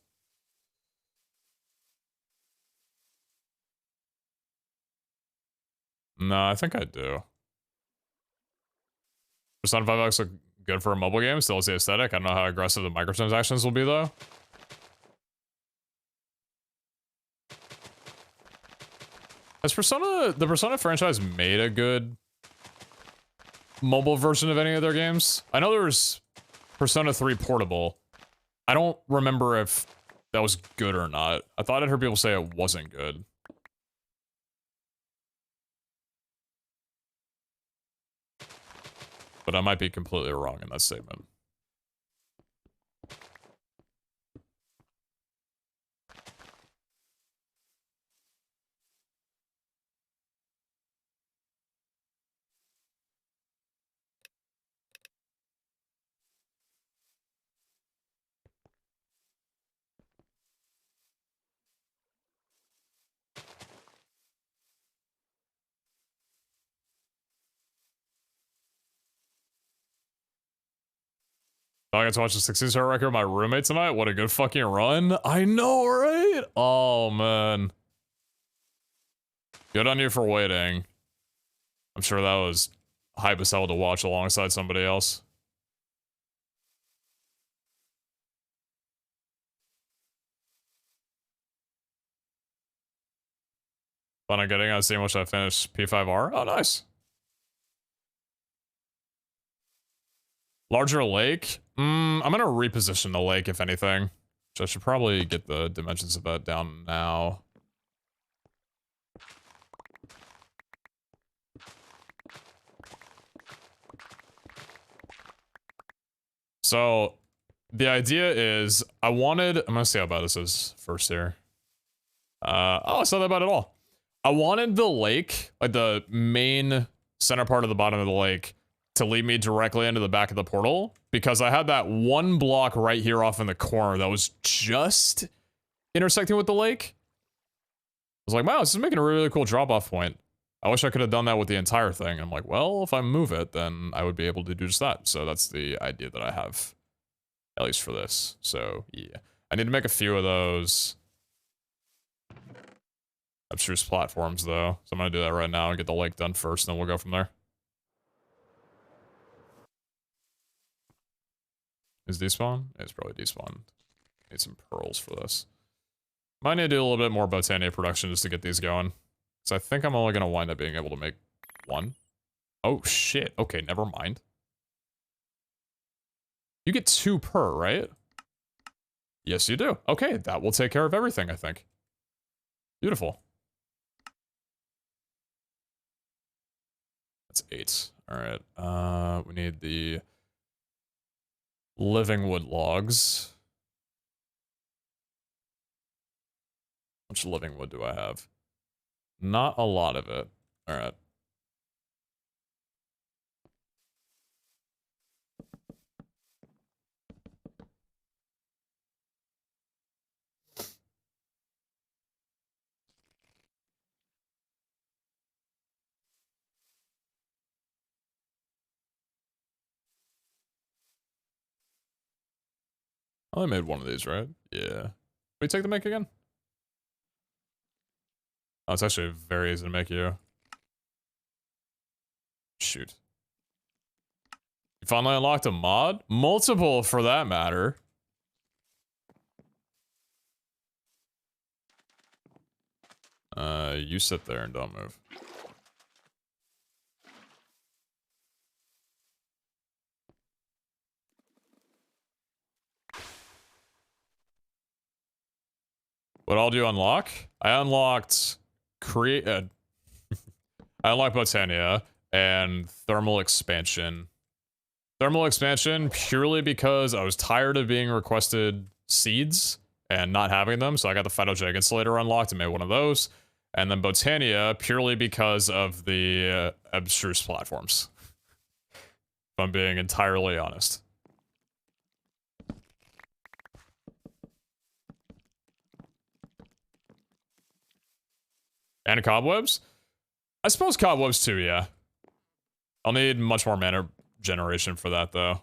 No, I think I do. Persona 5 looks good for a mobile game. Still, it's the aesthetic. I don't know how aggressive the microtransactions will be, though. Has the Persona franchise made a good mobile version of any of their games? I know there's Persona 3 Portable. I don't remember if that was good or not. I thought I'd heard people say it wasn't good. But I might be completely wrong in that statement. I got to watch the 16-star record with my roommate tonight. What a good fucking run. I know, right? Oh, man. Good on you for waiting. I'm sure that was hype as hell to watch alongside somebody else. Fun on getting on seeing which I finished P5R. Oh, nice. Larger lake? I'm gonna reposition the lake, if anything. Which I should probably get the dimensions of that down now. So, the idea is, I'm gonna see how bad this is first here. Oh, it's not that bad at all. I wanted the lake, like the main center part of the bottom of the lake, to lead me directly into the back of the portal, because I had that one block right here off in the corner that was just intersecting with the lake. I was like, wow, this is making a really cool drop-off point. I wish I could have done that with the entire thing. I'm like, well, if I move it, then I would be able to do just that. So that's the idea that I have, at least for this. So, yeah. I need to make a few of those. abstruse platforms, though. So I'm gonna do that right now and get the lake done first, and then we'll go from there. Is despawn? It's probably despawn. Need some pearls for this. Might need to do a little bit more Botania production just to get these going. So I think I'm only gonna wind up being able to make one. Oh shit. Okay, never mind. You get 2 per, right? Yes, you do. Okay, that will take care of everything, I think. Beautiful. That's 8. Alright, we need the living wood logs. How much living wood do I have? Not a lot of it. Alright. I only made one of these, right? Yeah. We take the make again? Oh, it's actually very easy to make you. Shoot. You finally unlocked a mod? Multiple, for that matter. You sit there and don't move. What all do you unlock? I unlocked I unlocked Botania and thermal expansion. Thermal expansion purely because I was tired of being requested seeds and not having them, so I got the Phytogenic Insulator unlocked and made one of those. And then Botania purely because of the abstruse platforms. If I'm being entirely honest. And cobwebs? I suppose cobwebs too, yeah. I'll need much more mana generation for that, though.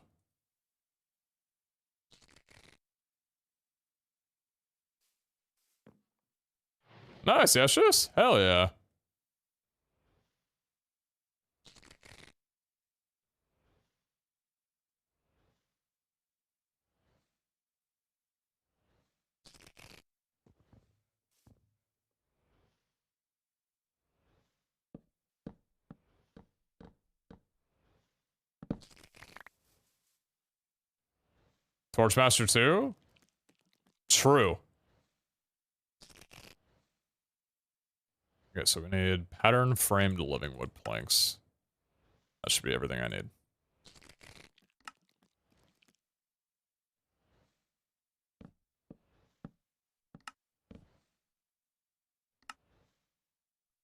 Nice, Ashes. Hell yeah. Torchmaster 2? True. Okay, so we need pattern framed living wood planks. That should be everything I need.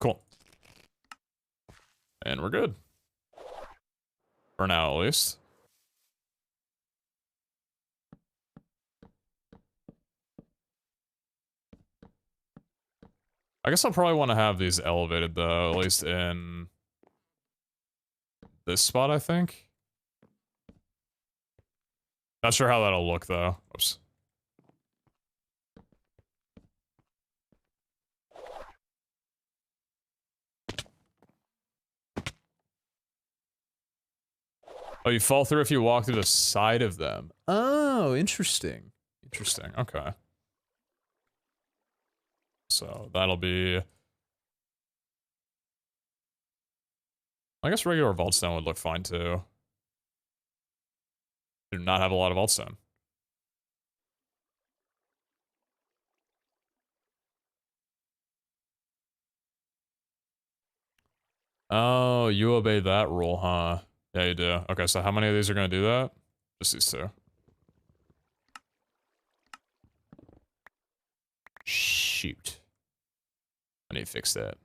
Cool. And we're good. For now, at least. I guess I'll probably want to have these elevated, though, at least in this spot, I think. Not sure how that'll look, though. Oops. Oh, you fall through if you walk through the side of them. Oh, interesting. Interesting, okay. So, that'll be... I guess regular vaultstone would look fine, too. Do not have a lot of vaultstone. Oh, you obey that rule, huh? Yeah, you do. Okay, so how many of these are gonna do that? Just these 2. Shoot. I need to fix that.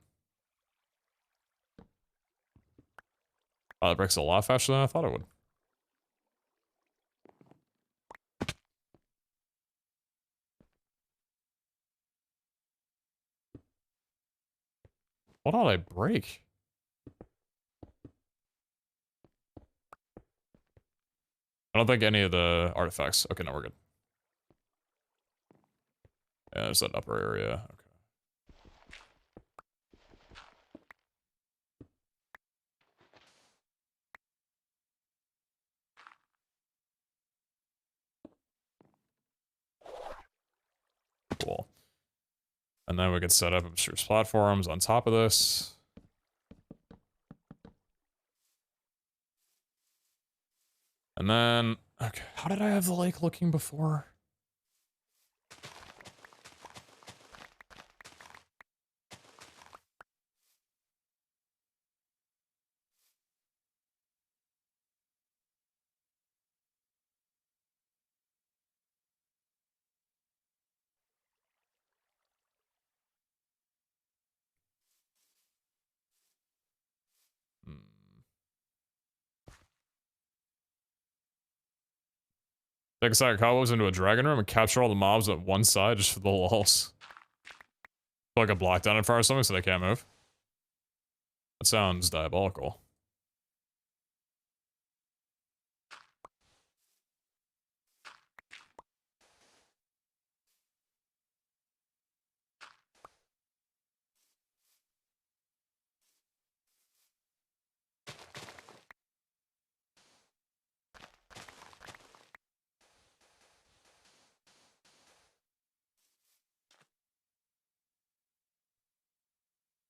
Oh, that breaks a lot faster than I thought it would. What did I break? I don't think any of the artifacts. Okay, no, we're good. Yeah, there's that upper area. Okay. And then we can set up upstairs platforms on top of this. And then, okay, how did I have the lake looking before? Hmm. Take a stack of cobwebs into a dragon room and capture all the mobs at one side just for the lulz. Put like a block down in front or something so they can't move. That sounds diabolical.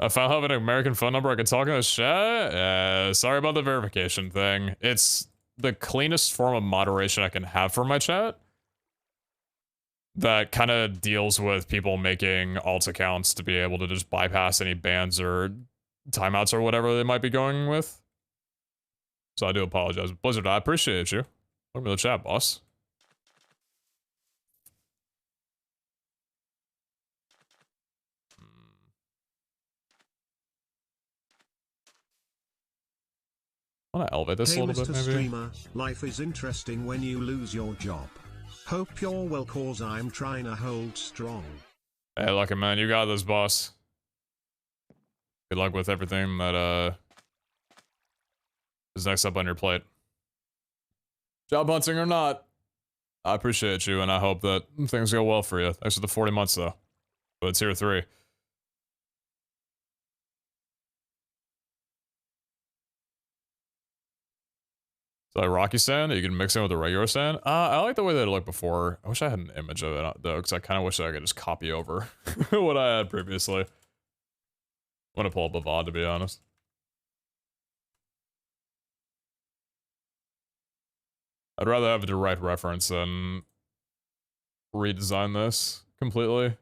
I found have an American phone number I can talk in the chat. Sorry about the verification thing. It's the cleanest form of moderation I can have for my chat. That kind of deals with people making alt accounts to be able to just bypass any bans or timeouts or whatever they might be going with. So I do apologize. Blizzard, I appreciate you. Welcome to the chat, boss. I want to elevate this Hey a little Mr. bit, maybe. Streamer, life is interesting when you lose your job. Hope you're well cause I'm trying to hold strong. Hey, Lucky Man, you got this, boss. Good luck with everything that, is next up on your plate. Job hunting or not, I appreciate you, and I hope that things go well for you. Thanks for the 40 months, though. But it's tier 3. Is that Rocky sand? You can mix in with the regular sand? I like the way that it looked before. I wish I had an image of it, though, because I kind of wish I could just copy over what I had previously. I'm gonna pull up a VOD, to be honest. I'd rather have a direct reference than redesign this completely.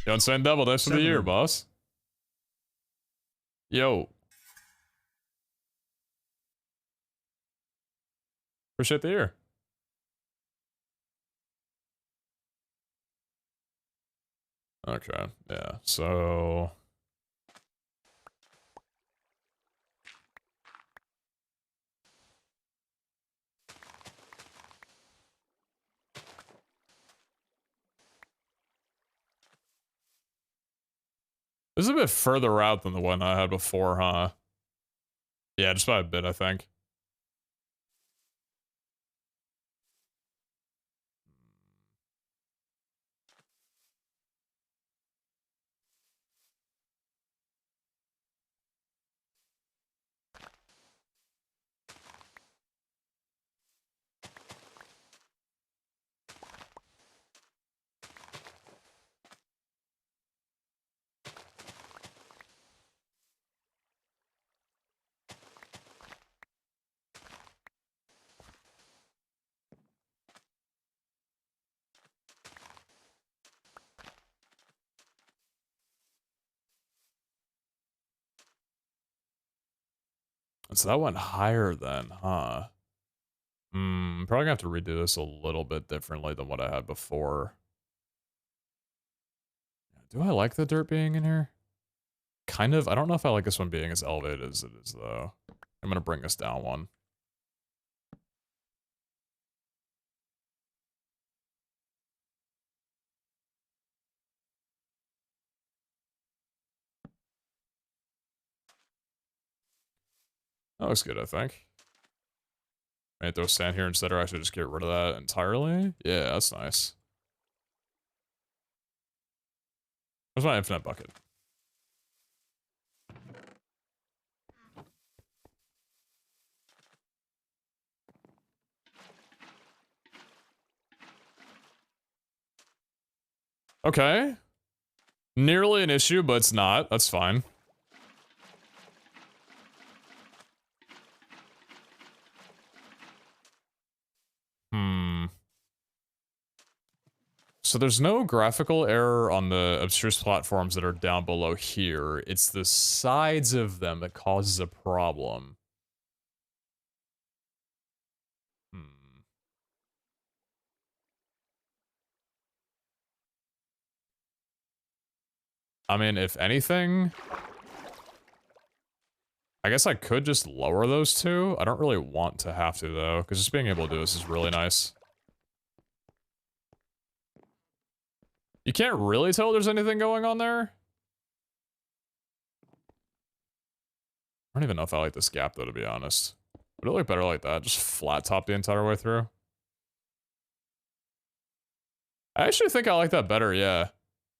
Yo, Insane Devil, thanks for the year, boss. Yo. Appreciate the year. Okay, yeah, so... This is a bit further out than the one I had before, huh? Yeah, just by a bit, I think. So that went higher then, huh? Probably gonna have to redo this a little bit differently than what I had before. Do I like the dirt being in here? Kind of. I don't know if I like this one being as elevated as it is, though. I'm gonna bring this down one. That looks good, I think. Maybe throw sand here instead, or I should just get rid of that entirely? Yeah, that's nice. Where's my infinite bucket? Okay. Nearly an issue, but it's not. That's fine. Hmm. So there's no graphical error on the abstruse platforms that are down below here. It's the sides of them that causes a problem. Hmm. I mean, if anything, I guess I could just lower those two. I don't really want to have to, though, because just being able to do this is really nice. You can't really tell there's anything going on there. I don't even know if I like this gap, though, to be honest. Would it look better like that? Just flat top the entire way through? I actually think I like that better, yeah.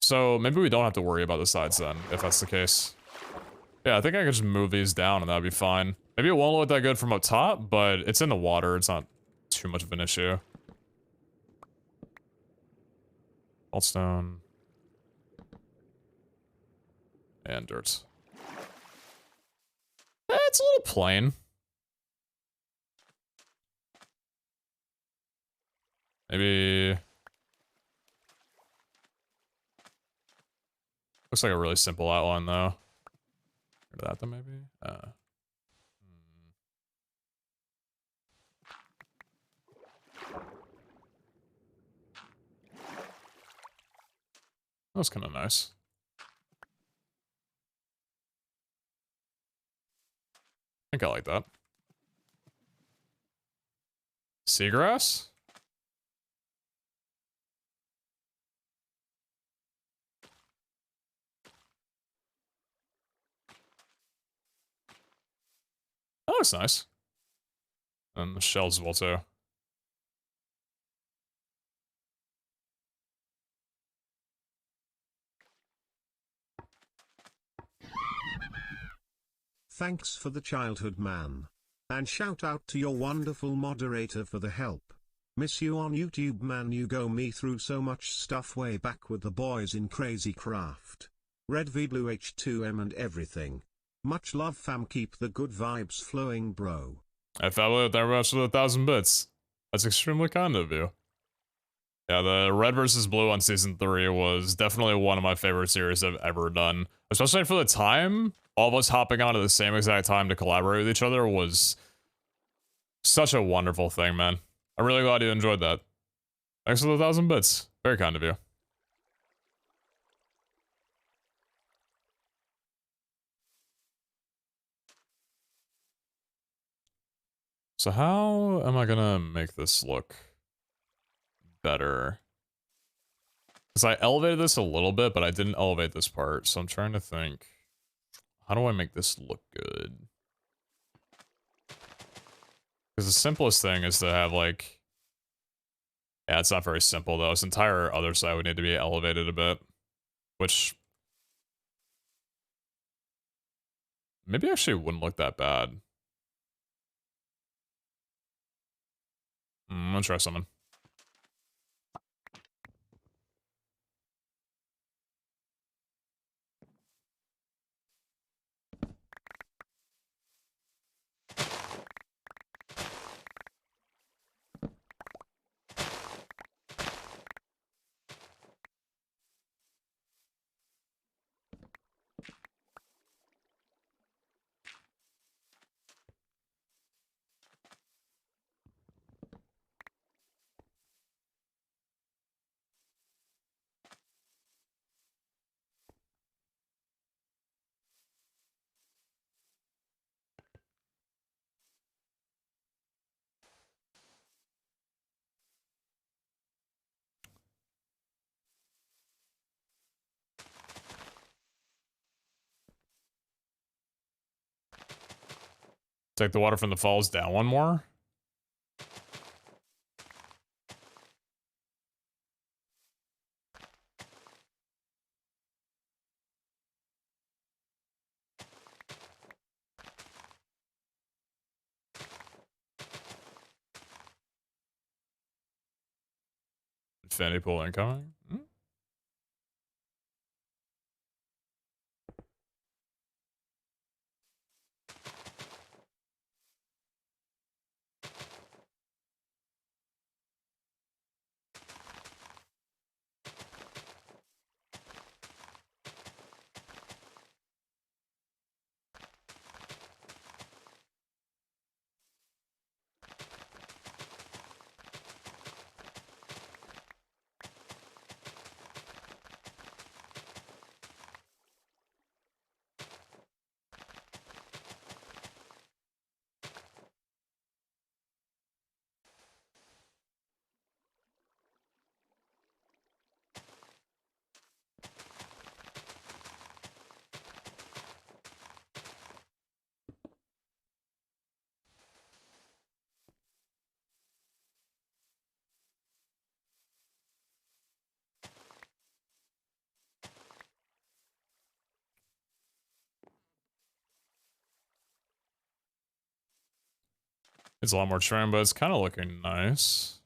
So maybe we don't have to worry about the sides then, if that's the case. Yeah, I think I could just move these down and that'd be fine. Maybe it won't look that good from up top, but it's in the water. It's not too much of an issue. Altstone. And dirt. It's a little plain. Maybe... Looks like a really simple outline, though. Rid of that, then, maybe? That was kind of nice. I think I like that. Seagrass? That looks nice. And the shells as well, too. Thanks for the childhood, man. And shout out to your wonderful moderator for the help. Miss you on YouTube, man. You go me through so much stuff way back with the boys in Crazy Craft. Red V Blue H2M and everything. Much love, fam. Keep the good vibes flowing, bro. I thought it very much for the 1,000 bits. That's extremely kind of you. Yeah, the Red versus Blue on Season 3 was definitely one of my favorite series I've ever done. Especially for the time, all of us hopping on at the same exact time to collaborate with each other was such a wonderful thing, man. I'm really glad you enjoyed that. Thanks for the 1,000 bits. Very kind of you. So how am I gonna make this look better? Because I elevated this a little bit, but I didn't elevate this part, so I'm trying to think, how do I make this look good? Because the simplest thing is to have, like... Yeah, it's not very simple, though. This entire other side would need to be elevated a bit. Which... maybe actually wouldn't look that bad. I'm gonna try something. Take the water from the falls down one more. Infinity pool incoming. It's a lot more trim, but it's kind of looking nice.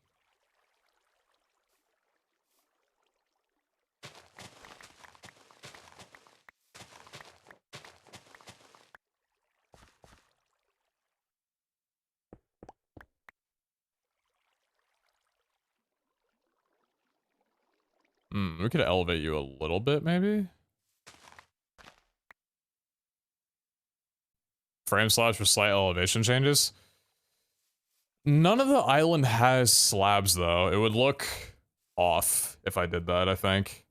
We could elevate you a little bit, maybe? Frame slabs for slight elevation changes? None of the island has slabs, though. It would look off if I did that, I think.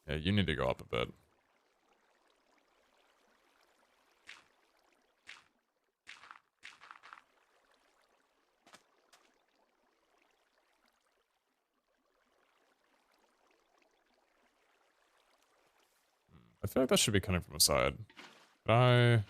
Yeah, you need to go up a bit. I feel like that should be coming from the side. Could I...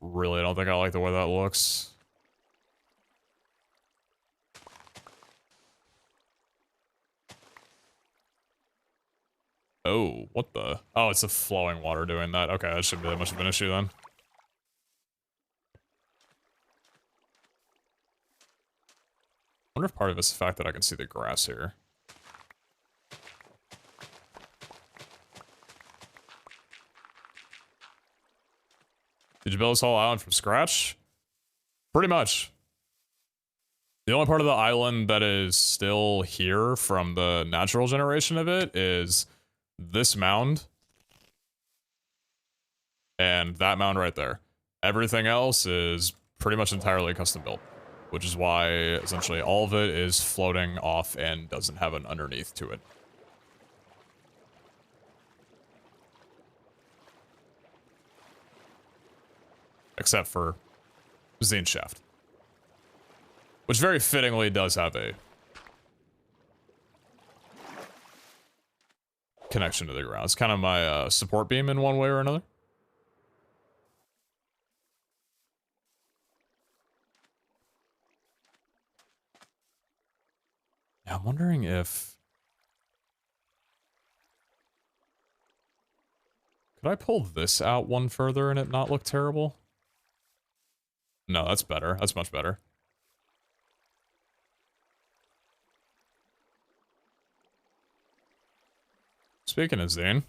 Really, I don't think I like the way that looks. Oh, what the? Oh, it's the flowing water doing that. Okay, that shouldn't be that much of an issue then. I wonder if part of it's the fact that I can see the grass here. Did you build this whole island from scratch? Pretty much. The only part of the island that is still here from the natural generation of it is this mound and that mound right there. Everything else is pretty much entirely custom built, which is why essentially all of it is floating off and doesn't have an underneath to it. Except for Zane Shaft, which very fittingly does have a connection to the ground. It's kind of my support beam in one way or another. Yeah, I'm wondering if... Could I pull this out one further and it not look terrible? No, that's better. That's much better. Speaking of Zane.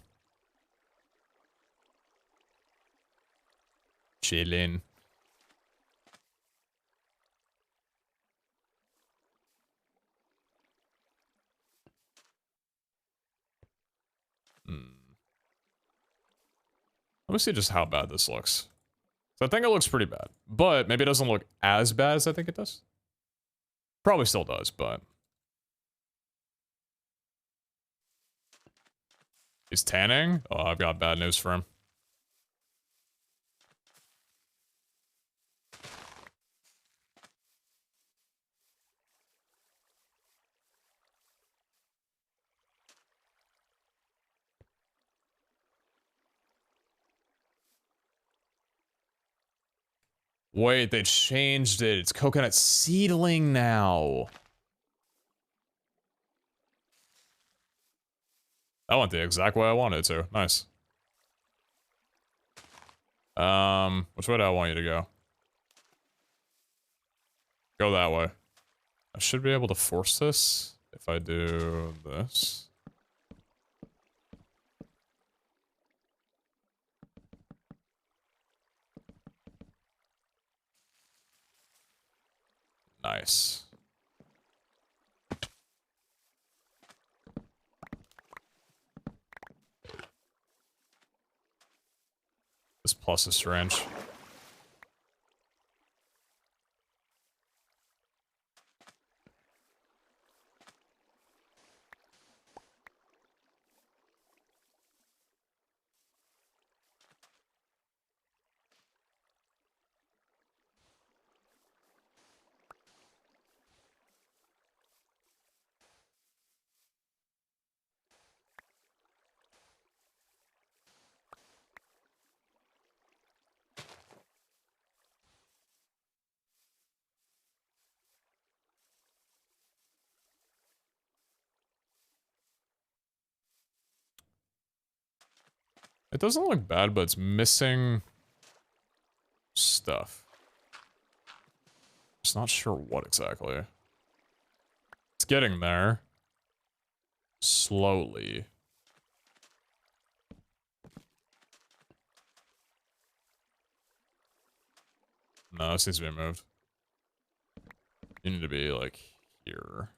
Chillin'. Let me see just how bad this looks. So I think it looks pretty bad. But maybe it doesn't look as bad as I think it does. Probably still does, but... He's tanning? Oh, I've got bad news for him. Wait, they changed it. It's coconut seedling now. That went the exact way I wanted it to. Nice. Which way do I want you to go? Go that way. I should be able to force this if I do this. Nice. This plus is strange. It doesn't look bad, but it's missing stuff. Just not sure what exactly. It's getting there. Slowly. No, this needs to be moved. You need to be, like, here.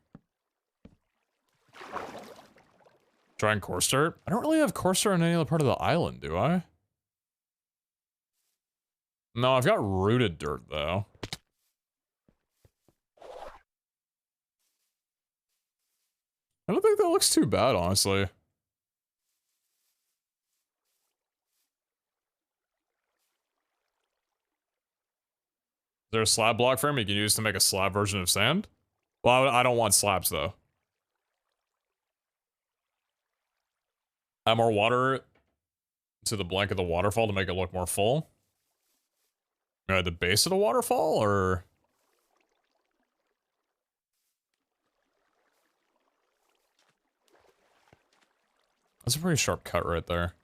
Trying coarse dirt? I don't really have coarse dirt on any other part of the island, do I? No, I've got rooted dirt, though. I don't think that looks too bad, honestly. Is there a slab block frame you can use to make a slab version of sand? Well, I don't want slabs, though. Add more water to the blank of the waterfall to make it look more full. At the base of the waterfall, or... That's a pretty sharp cut right there.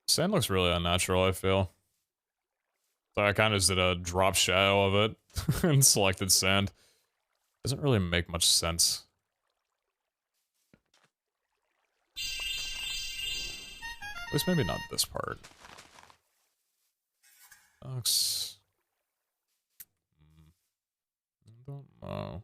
Sand looks really unnatural, I feel. So I kind of just did a drop shadow of it and selected sand. Doesn't really make much sense. At least maybe not this part. Looks... I don't know.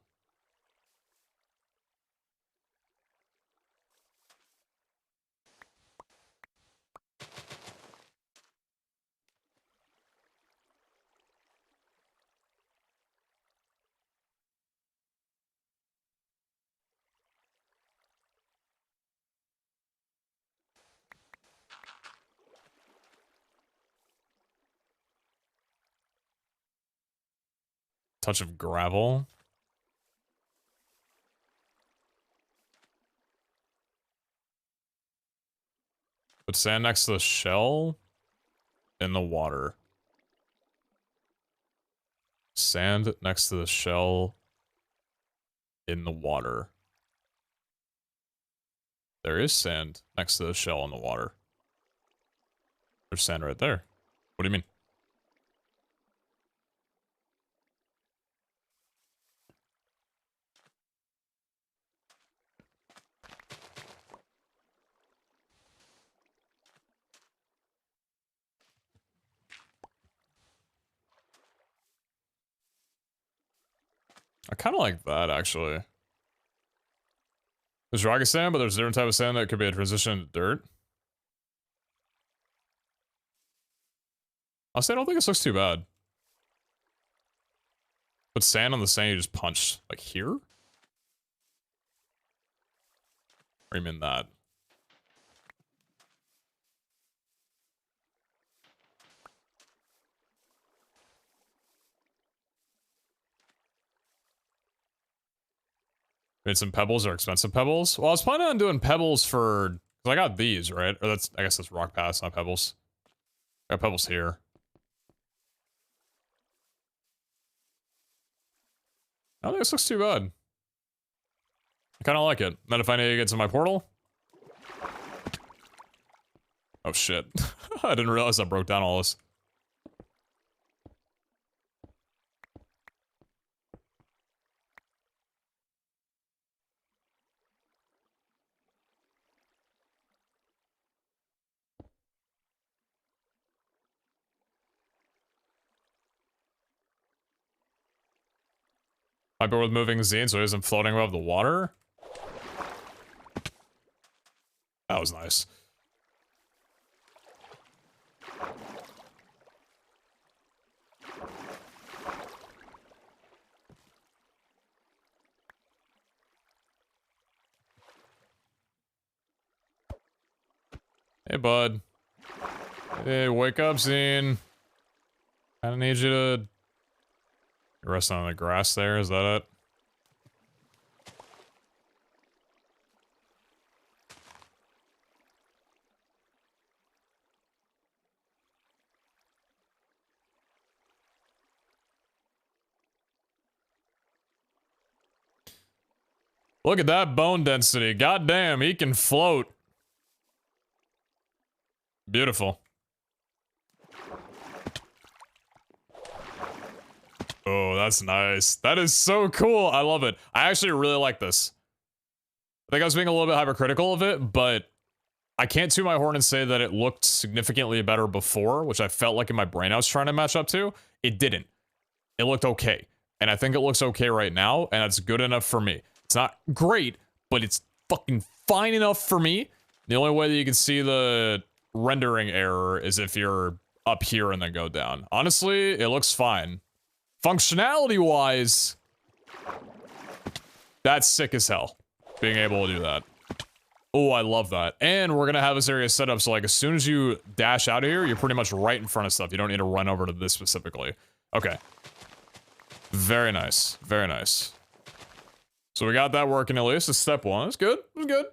Touch of gravel. Put sand next to the shell in the water. Sand next to the shell in the water. There is sand next to the shell in the water. There's sand right there. What do you mean? I kind of like that, actually. There's rocket sand, but there's a different type of sand that could be a transition to dirt. Honestly, I don't think this looks too bad. Put sand on the sand you just punched. Like here? Or you mean that? Made some pebbles or expensive pebbles? Well, I was planning on doing pebbles for... Because I got these, right? Or that's... I guess that's rock pass, not pebbles. I got pebbles here. I don't think this looks too bad. I kind of like it. Then if I need to get to my portal... Oh shit. I didn't realize I broke down all this. Might be worth moving Zine so he isn't floating above the water. That was nice. Hey, bud. Hey, wake up, Zine. Kinda need you to... You're resting on the grass there, is that it? Look at that bone density. God damn, he can float. Beautiful. Oh, that's nice. That is so cool. I love it. I actually really like this. I think I was being a little bit hypercritical of it, but I can't toot my horn and say that it looked significantly better before, which I felt like in my brain I was trying to match up to. It didn't. It looked okay. And I think it looks okay right now, and it's good enough for me. It's not great, but it's fucking fine enough for me. The only way that you can see the rendering error is if you're up here and then go down. Honestly, it looks fine. Functionality-wise, that's sick as hell, being able to do that. Oh, I love that. And we're gonna have this area set up so like as soon as you dash out of here, you're pretty much right in front of stuff. You don't need to run over to this specifically. Okay. Very nice. Very nice. So we got that working at least. It's step one. It's good. It's good.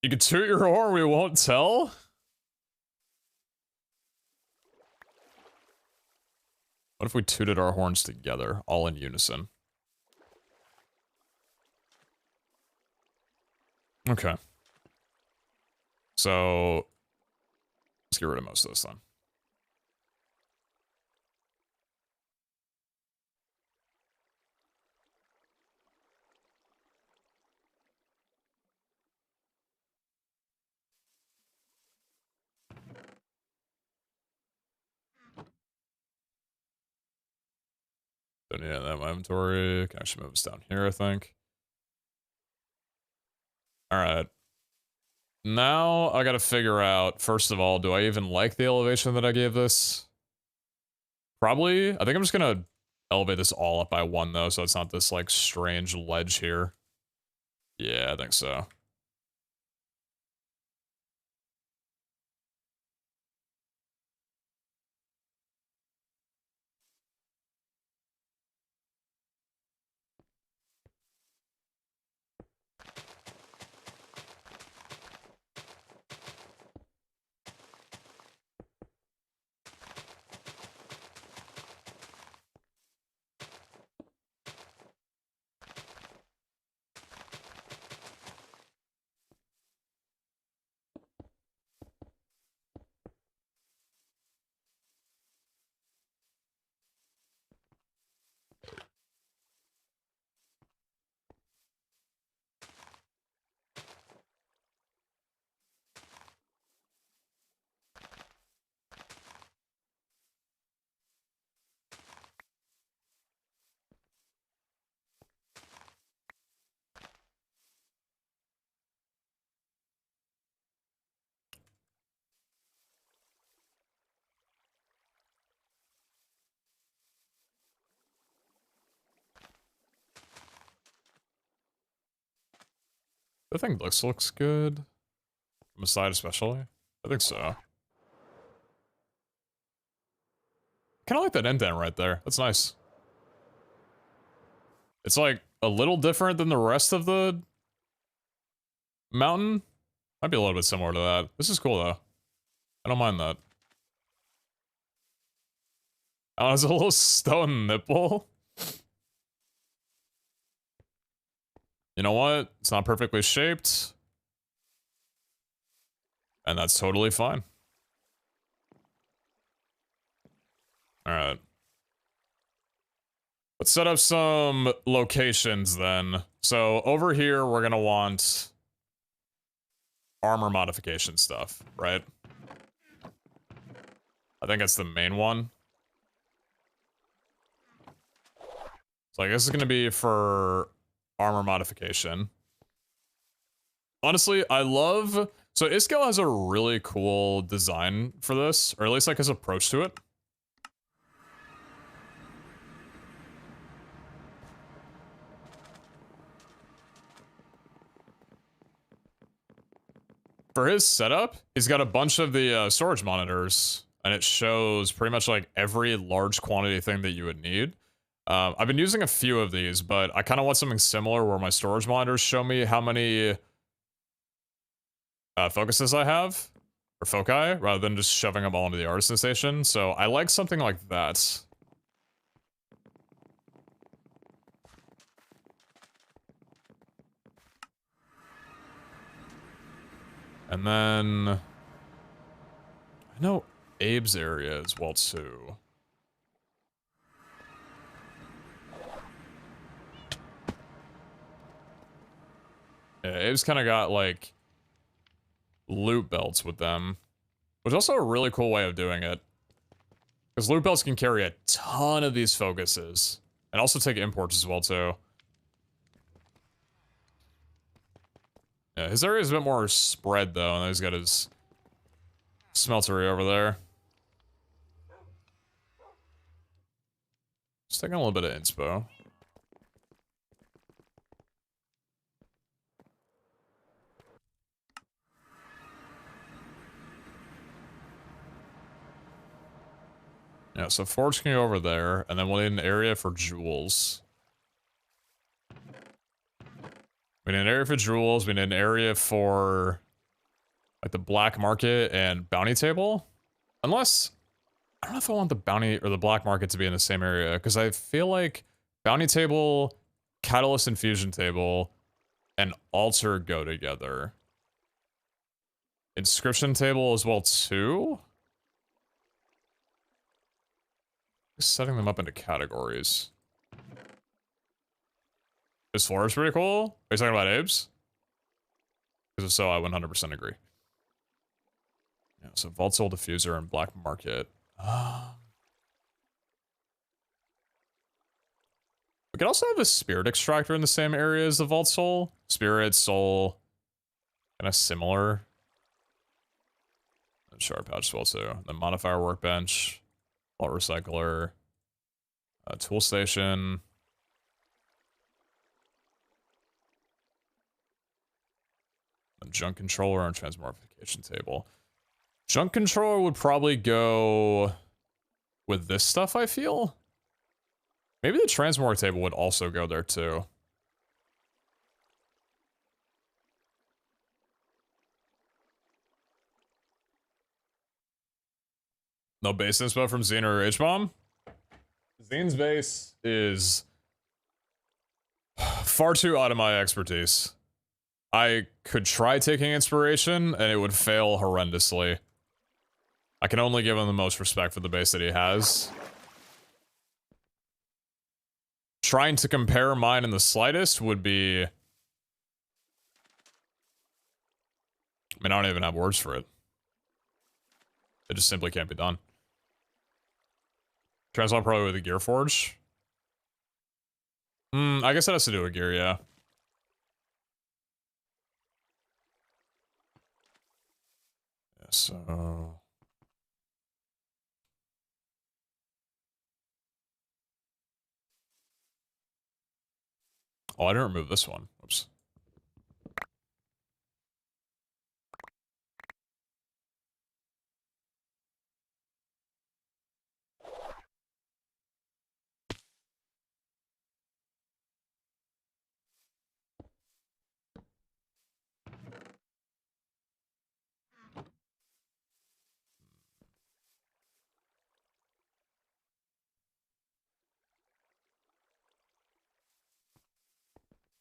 You can toot your horn, we won't tell? What if we tooted our horns together, all in unison? Okay. So, let's get rid of most of this then. Don't need that in my inventory. Can actually move this down here, I think. Alright. Now, I gotta figure out, first of all, do I even like the elevation that I gave this? Probably. I think I'm just gonna elevate this all up by one, though, so it's not this, like, strange ledge here. Yeah, I think so. I think this looks good. From the side especially. I think so. Kinda like that indent right there. That's nice. It's like a little different than the rest of the mountain. Might be a little bit similar to that. This is cool though. I don't mind that. Oh, it's a little stone nipple. You know what? It's not perfectly shaped. And that's totally fine. Alright. Let's set up some locations then. So over here, we're gonna want armor modification stuff, right? I think that's the main one. So I guess it's gonna be for armor modification. Honestly, I love... So Iskall has a really cool design for this, or at least like his approach to it. for his setup, he's got a bunch of the storage monitors, and it shows pretty much like every large quantity thing that you would need. I've been using a few of these, but I kind of want something similar where my storage monitors show me how many focuses I have, or foci, rather than just shoving them all into the artisan station. So I like something like that. And then I know Abe's area as well too. Yeah, Abe's kind of got like loot belts with them, which is also a really cool way of doing it. Because loot belts can carry a ton of these focuses, and also take imports as well too. Yeah, his area is a bit more spread though, and he's got his smeltery over there. Just taking a little bit of inspo. Yeah, so Forge can go over there, and then we'll need an area for jewels. We need an area for jewels, we need an area for like the black market and bounty table. Unless, I don't know if I want the bounty or the black market to be in the same area, because I feel like bounty table, catalyst infusion table, and altar go together. Inscription table as well too? Just setting them up into categories. This floor is pretty cool. Are you talking about Abe's? Because if so, I 100% agree. Yeah, so Vault Soul Diffuser and Black Market. We could also have a Spirit Extractor in the same area as the Vault Soul. Spirit, Soul, kind of similar. And Shard Pouch as well too. The Modifier Workbench, Vault Recycler, Tool Station. Junk Controller and Transmorphication Table. Junk Controller would probably go with this stuff, I feel. Maybe the Transmorph Table would also go there too. No base inspo from Zine or H-Bomb? Zine's base is far too out of my expertise. I could try taking inspiration, and it would fail horrendously. I can only give him the most respect for the base that he has. Trying to compare mine in the slightest would be... I mean, I don't even have words for it. It just simply can't be done. Translate probably with a Gear Forge. I guess that has to do with gear, yeah. So... Oh, I didn't remove this one. Oops.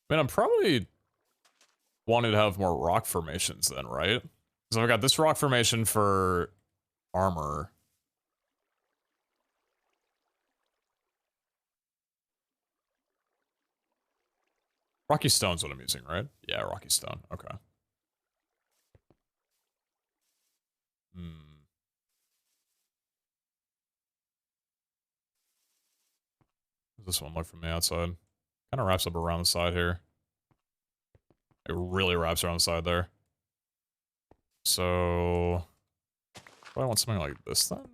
I mean, I'm probably wanting to have more rock formations then, right? So I've got this rock formation for armor. Rocky Stone's what I'm using, right? Yeah, Rocky Stone. Okay. Does this one look from the outside? Kind of wraps up around the side here. It really wraps around the side there. So... do I want something like this then?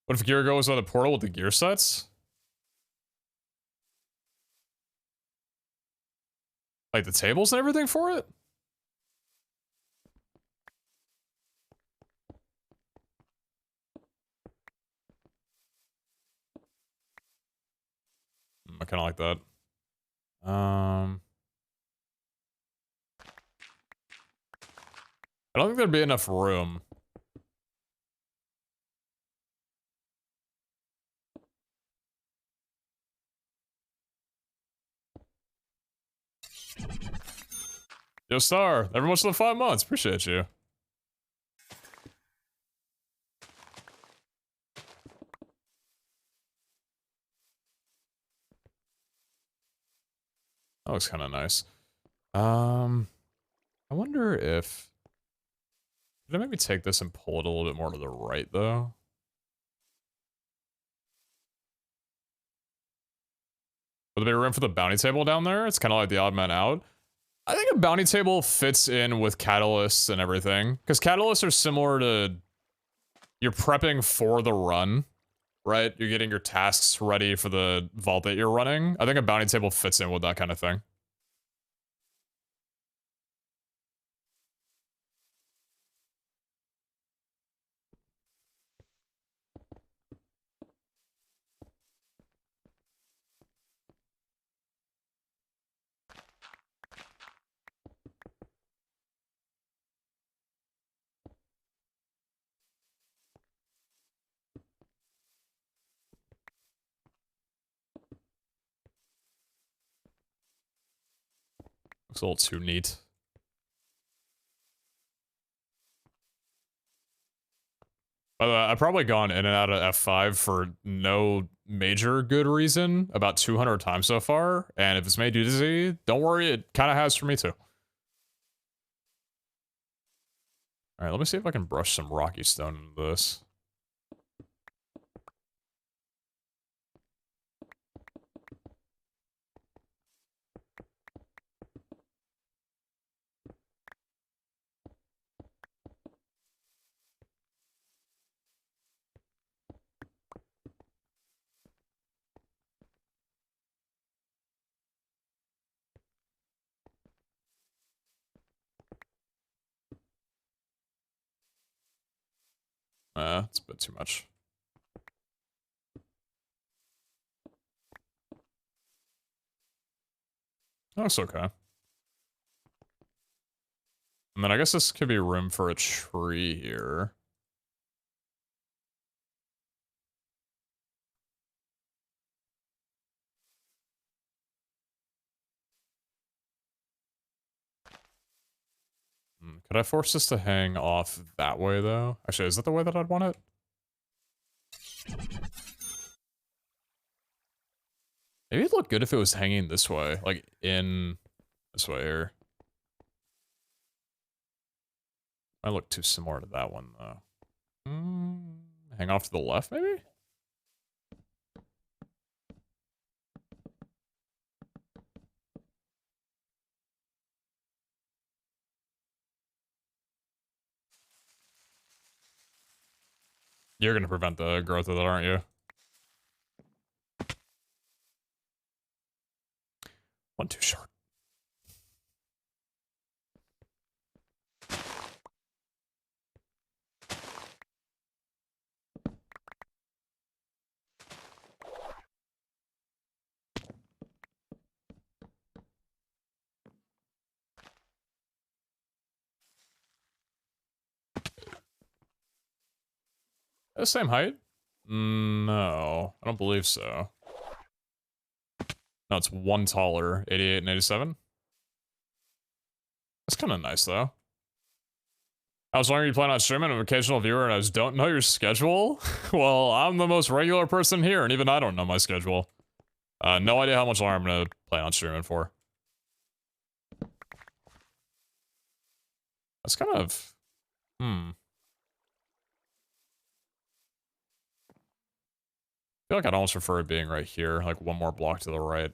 What if gear goes on the portal with the gear sets? Like the tables and everything for it? I kind of like that. I don't think there'd be enough room. Yo, Star, never much for the 5 months. Appreciate you. That looks kind of nice. I wonder if... Could I maybe take this and pull it a little bit more to the right, though? Would there be room for the bounty table down there? It's kind of like the odd man out. I think a bounty table fits in with catalysts and everything. Because catalysts are similar to... You're prepping for the run, right? You're getting your tasks ready for the vault that you're running. I think a bounty table fits in with that kind of thing. Looks a little too neat. By the way, I've probably gone in and out of F5 for no major good reason about 200 times so far, and if it's made you dizzy, don't worry, it kind of has for me too. Alright, let me see if I can brush some rocky stone into this. It's a bit too much. That looks okay. And then I guess this could be room for a tree here. Could I force this to hang off that way, though? Actually, is that the way that I'd want it? Maybe it'd look good if it was hanging this way, like in this way here. Might look too similar to that one, though. Hang off to the left, maybe? You're gonna prevent the growth of that, aren't you? One too short. The same height? No, I don't believe so. No, it's one taller, 88 and 87. That's kind of nice, though. How long are you planning on streaming? I'm an occasional viewer and I just don't know your schedule? Well, I'm the most regular person here, and even I don't know my schedule. No idea how much longer I'm gonna plan on streaming for. That's kind of... I feel like I'd almost prefer it being right here, like one more block to the right.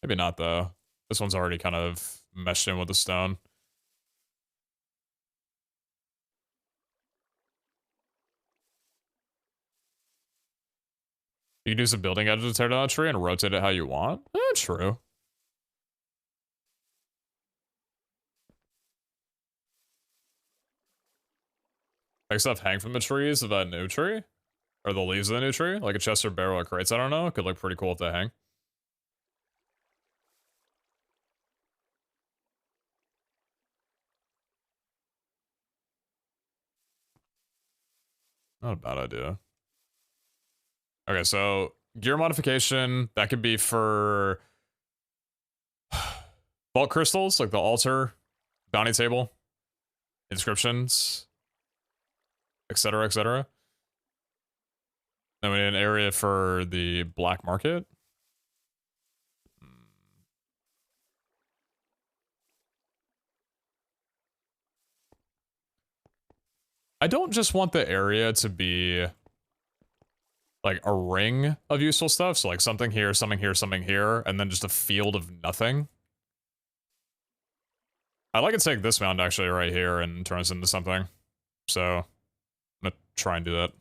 Maybe not, though. This one's already kind of meshed in with the stone. You can use a building edge to tear down a tree and rotate it how you want. True. Make stuff hang from the trees of that new tree? Or the leaves of the new tree? Like a chest or barrel or crates, I don't know. Could look pretty cool if they hang. Not a bad idea. Okay, so gear modification, that could be for vault crystals, like the altar, bounty table, inscriptions, etc., etc. Then we need an area for the black market. I don't just want the area to be like a ring of useful stuff. So like something here, something here, something here, and then just a field of nothing. I'd like to take this mound actually right here and turn this into something. So I'm gonna try and do that.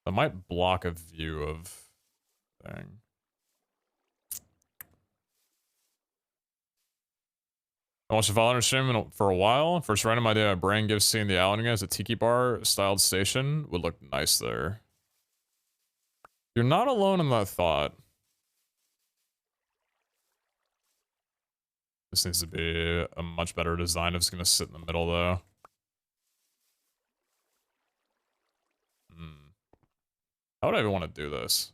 That might block a view of thing. I watched a Valorant stream for a while. First random idea my brain gives seeing the outing as a tiki bar styled station would look nice there. You're not alone in that thought. This needs to be a much better design if it's gonna sit in the middle though. How would I even want to do this?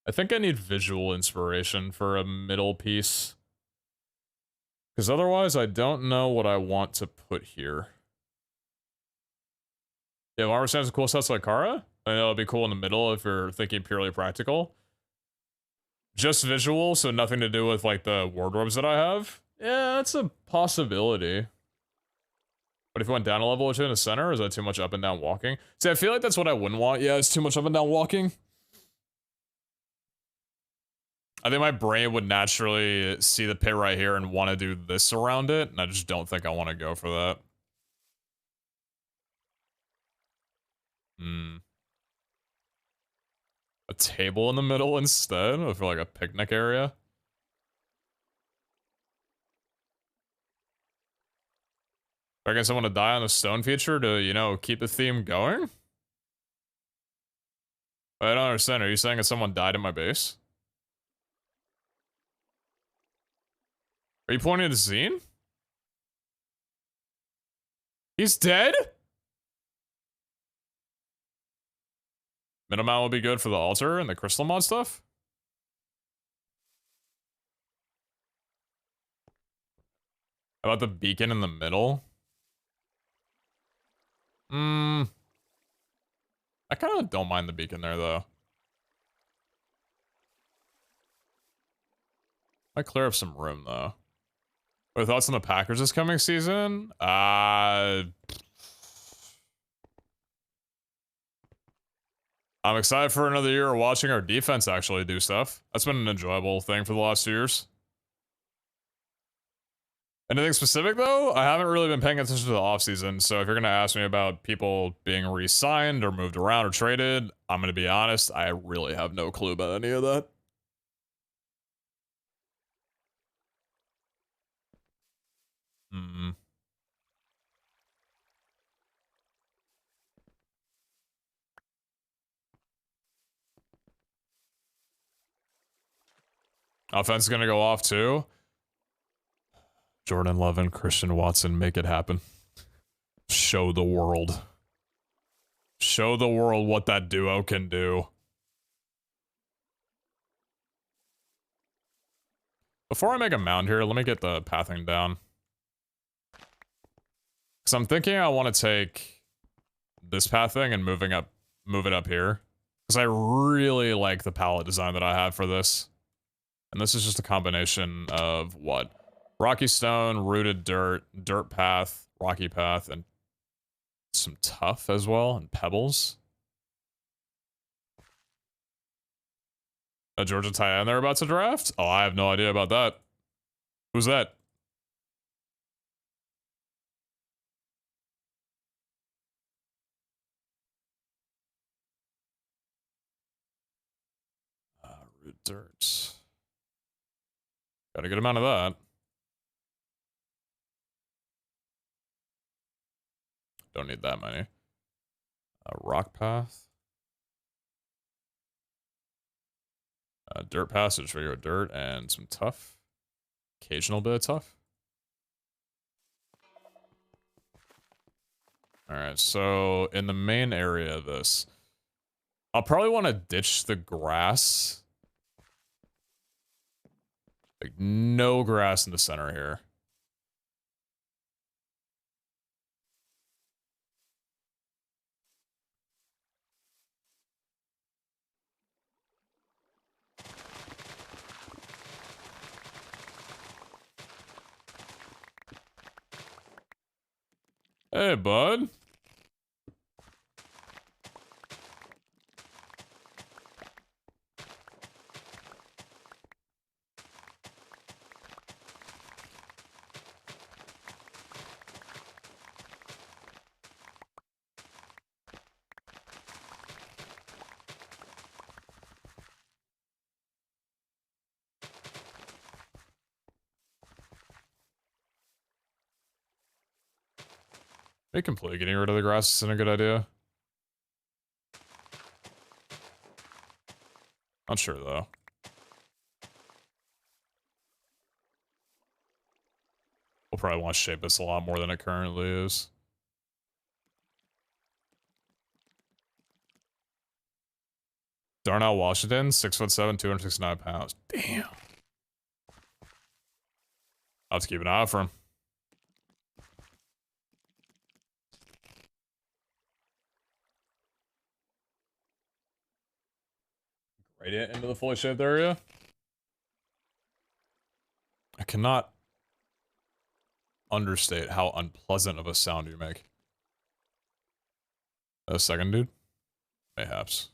I think I need visual inspiration for a middle piece. Because otherwise, I don't know what I want to put here. Yeah, armor stands and cool sets like Kara? I know it'd be cool in the middle if you're thinking purely practical. Just visual, so nothing to do with like the wardrobes that I have? Yeah, that's a possibility. But if you went down a level or two in the center, is that too much up and down walking? See, I feel like that's what I wouldn't want. Yeah, it's too much up and down walking. I think my brain would naturally see the pit right here and want to do this around it, and I just don't think I want to go for that. A table in the middle instead, for like a picnic area. I guess I want to die on the stone feature to, you know, keep the theme going? I don't understand. Are you saying that someone died in my base? Are you pointing at the scene? He's dead? Minimount will be good for the altar and the crystal mod stuff? How about the beacon in the middle? I kind of don't mind the beacon there, though. Might clear up some room, though. What thoughts on the Packers this coming season? I'm excited for another year of watching our defense actually do stuff. That's been an enjoyable thing for the last 2 years. Anything specific, though? I haven't really been paying attention to the offseason, so if you're going to ask me about people being re-signed or moved around or traded, I'm going to be honest, I really have no clue about any of that. Offense is going to go off, too. Jordan Love and Christian Watson, make it happen. Show the world. Show the world what that duo can do. Before I make a mound here, let me get the pathing down. Because I'm thinking I want to take this pathing and move it up here. Because I really like the palette design that I have for this. And this is just a combination of what? Rocky stone, rooted dirt, dirt path, rocky path, and some tuff as well, and pebbles. A Georgia tight end they're about to draft? Oh, I have no idea about that. Who's that? Root dirt. Got a good amount of that. Don't need that many. Rock path. Dirt passage, regular dirt, and some tuff. Occasional bit of tuff. Alright, so in the main area of this, I'll probably want to ditch the grass. Like, no grass in the center here. Hey, bud. Maybe completely getting rid of the grass isn't a good idea. Not sure, though. We'll probably want to shape this a lot more than it currently is. Darnell Washington, 6'7", 269 pounds. Damn. I'll have to keep an eye out for him. Gradient into the fully shaped area. I cannot understate how unpleasant of a sound you make. A second, dude? Mayhaps.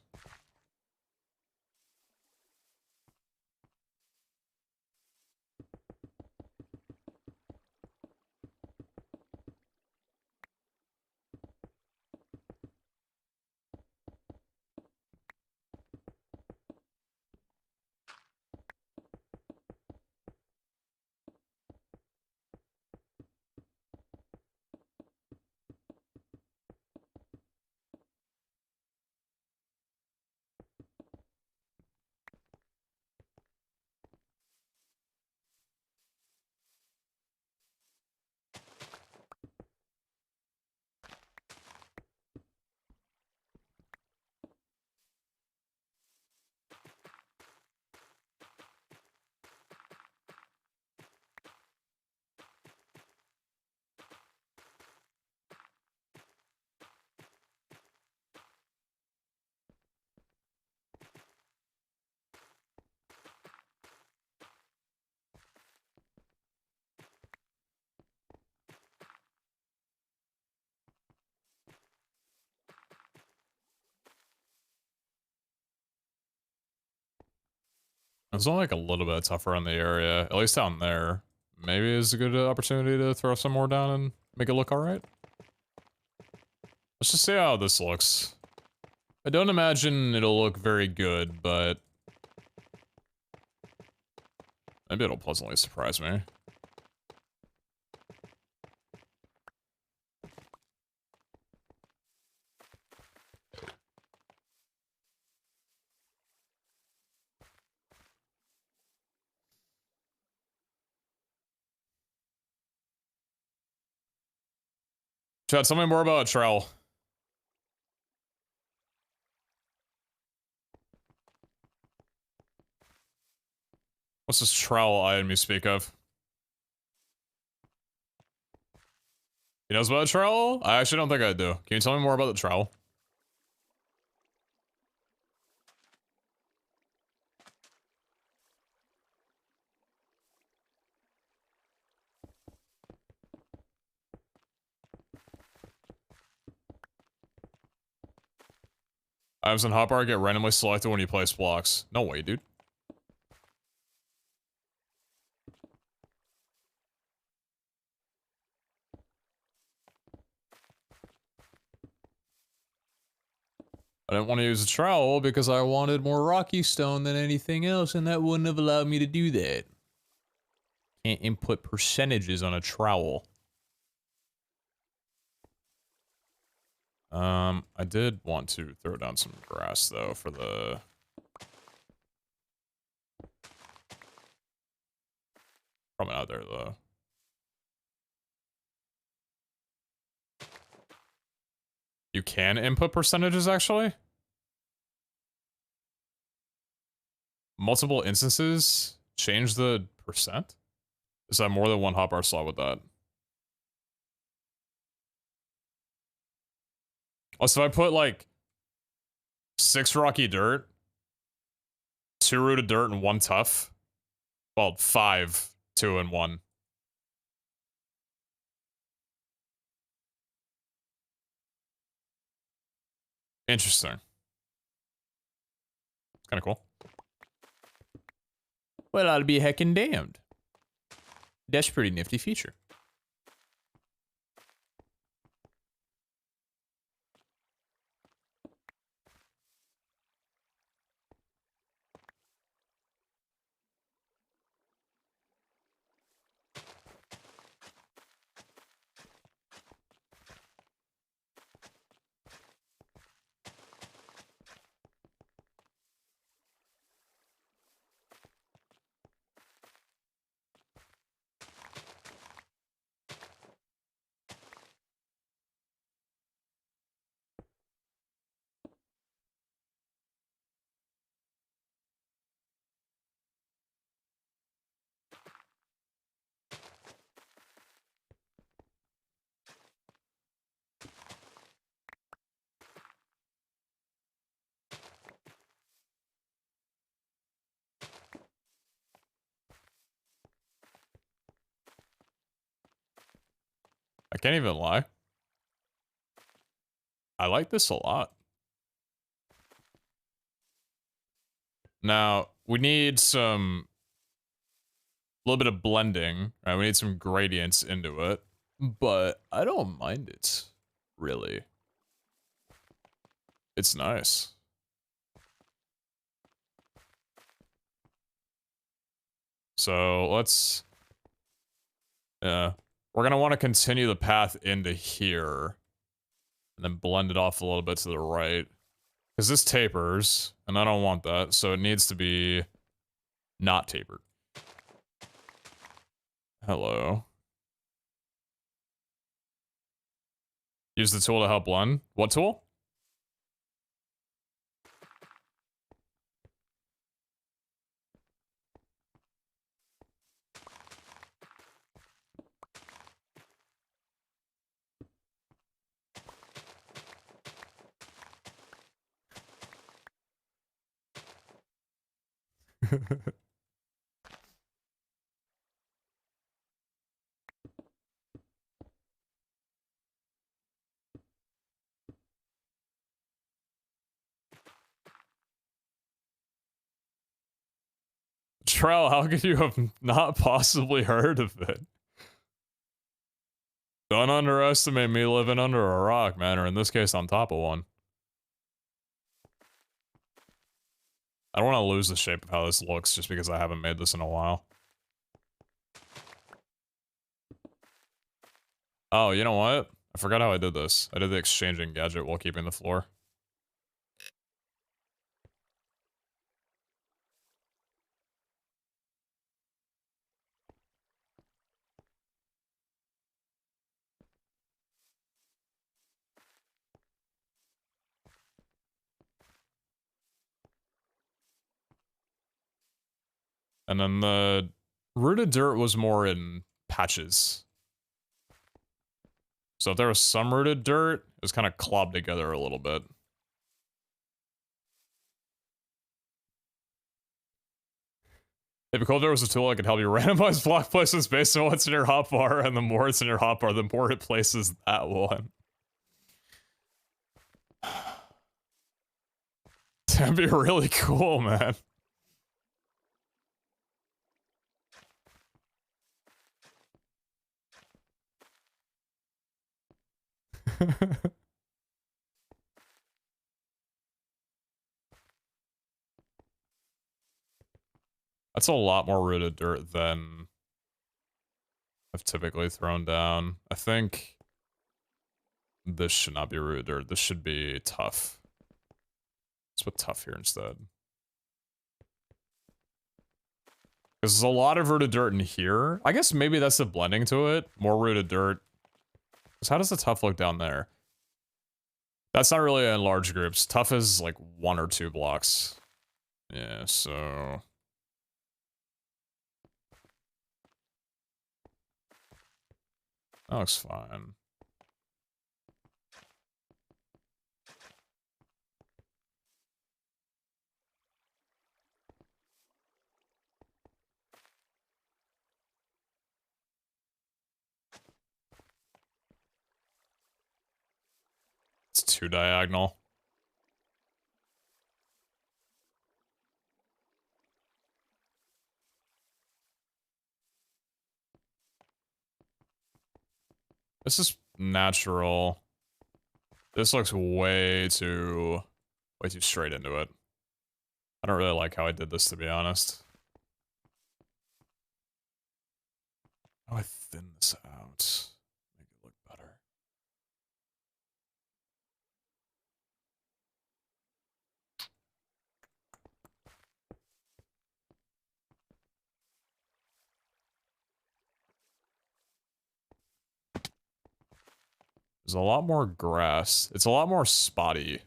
It's only like a little bit tougher on the area, at least down there. Maybe it's a good opportunity to throw some more down and make it look alright. Let's just see how this looks. I don't imagine it'll look very good, but maybe it'll pleasantly surprise me. Chad, tell me more about Trell. What's this trowel item you speak of? He knows about a trowel? I actually don't think I do. Can you tell me more about the trowel? Items in hotbar get randomly selected when you place blocks. No way, dude. I didn't want to use a trowel because I wanted more rocky stone than anything else, and that wouldn't have allowed me to do that. Can't input percentages on a trowel. I did want to throw down some grass, though, for the... Probably not there, though. You can input percentages, actually? Multiple instances? Change the percent? Is that more than one hotbar slot with that? Oh, so if I put, like, 6 rocky dirt, 2 rooted dirt, and 1 tough? Well, 5, 2, and 1. Interesting. Kind of cool. Well, I'll be heckin' damned. That's a pretty nifty feature. I can't even lie. I like this a lot. Now, we need some... a little bit of blending, right? We need some gradients into it. But I don't mind it, really. It's nice. So, let's... yeah. We're gonna want to continue the path into here. And then blend it off a little bit to the right. Because this tapers, and I don't want that, so it needs to be not tapered. Hello. Use the tool to help blend. What tool? Trell, how could you have not possibly heard of it? Don't underestimate me living under a rock, man, or in this case, on top of one. I don't want to lose the shape of how this looks just because I haven't made this in a while. Oh, you know what? I forgot how I did this. I did the exchanging gadget while keeping the floor. And then the rooted dirt was more in patches. So if there was some rooted dirt, it was kind of clobbed together a little bit. It'd be cool if there was a tool that could help you randomize block placements based on what's in your hotbar, and the more it's in your hotbar, the more it places that one. That'd be really cool, man. That's a lot more rooted dirt than I've typically thrown down. I think this should not be rooted dirt. This should be tough. Let's put tough here instead. Because there's a lot of rooted dirt in here. I guess maybe that's the blending to it. More rooted dirt. Because how does the tough look down there? That's not really in large groups. Tough is like 1 or 2 blocks. Yeah, so... that looks fine. It's too diagonal. This is natural. This looks way too straight into it. I don't really like how I did this, to be honest. How do I thin this out? Make it look better. There's a lot more grass. It's a lot more spotty.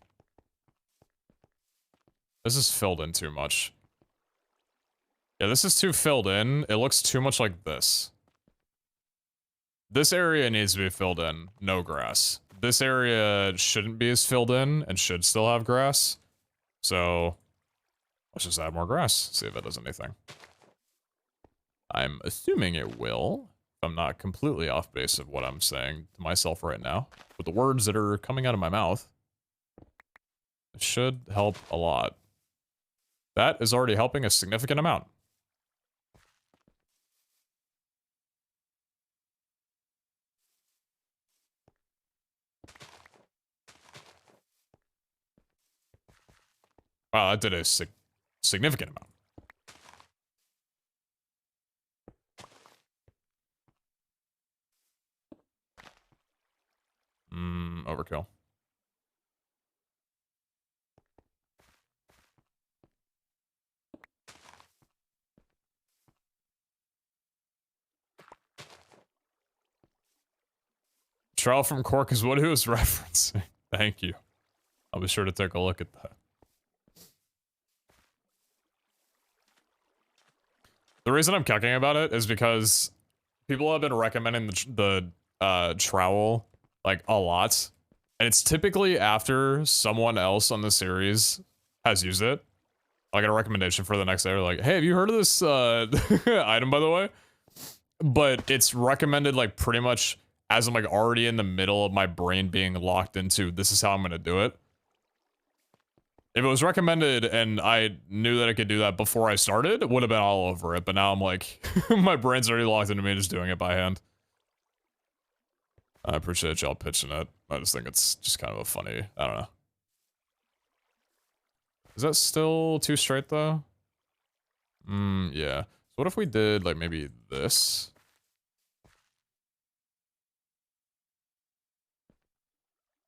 This is filled in too much. Yeah, this is too filled in. It looks too much like this. This area needs to be filled in. No grass. This area shouldn't be as filled in and should still have grass. So, let's just add more grass. See if it does anything. I'm assuming it will. If I'm not completely off base of what I'm saying to myself right now. With the words that are coming out of my mouth. It should help a lot. That is already helping a significant amount. Wow, that did a significant amount. Overkill. Trial from Cork is what he was referencing. Thank you. I'll be sure to take a look at that. The reason I'm kicking about it is because people have been recommending the trowel like a lot, and it's typically after someone else on the series has used it. I get a recommendation for the next day. Like, hey, have you heard of this item, by the way? But it's recommended like pretty much as I'm like already in the middle of my brain being locked into this is how I'm gonna do it. If it was recommended and I knew that I could do that before I started, it would have been all over it. But now I'm like, my brain's already locked into me just doing it by hand. I appreciate y'all pitching it. I just think it's just kind of a funny, I don't know. Is that still too straight though? Yeah. So what if we did like maybe this?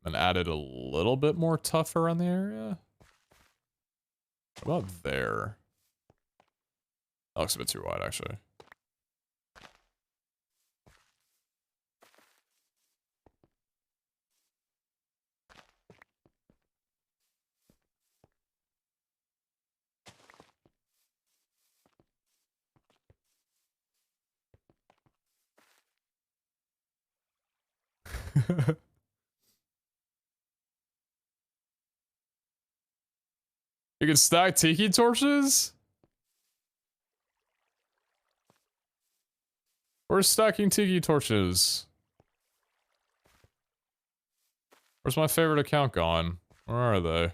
And added a little bit more tough around the area? What about there? That looks a bit too wide, actually. You can stack tiki torches? We're stacking tiki torches. Where's my favorite account gone? Where are they?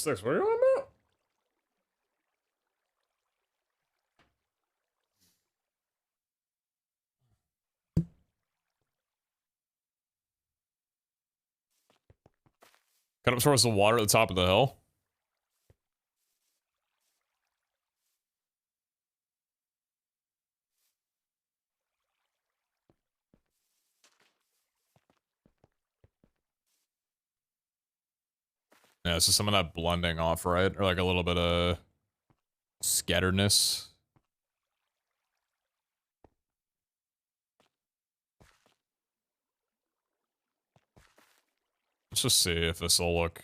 sticks. What are you on about? Cut up towards the water at the top of the hill. Yeah, so some of that blending off, right? Or like a little bit of scatteredness. Let's just see if this will look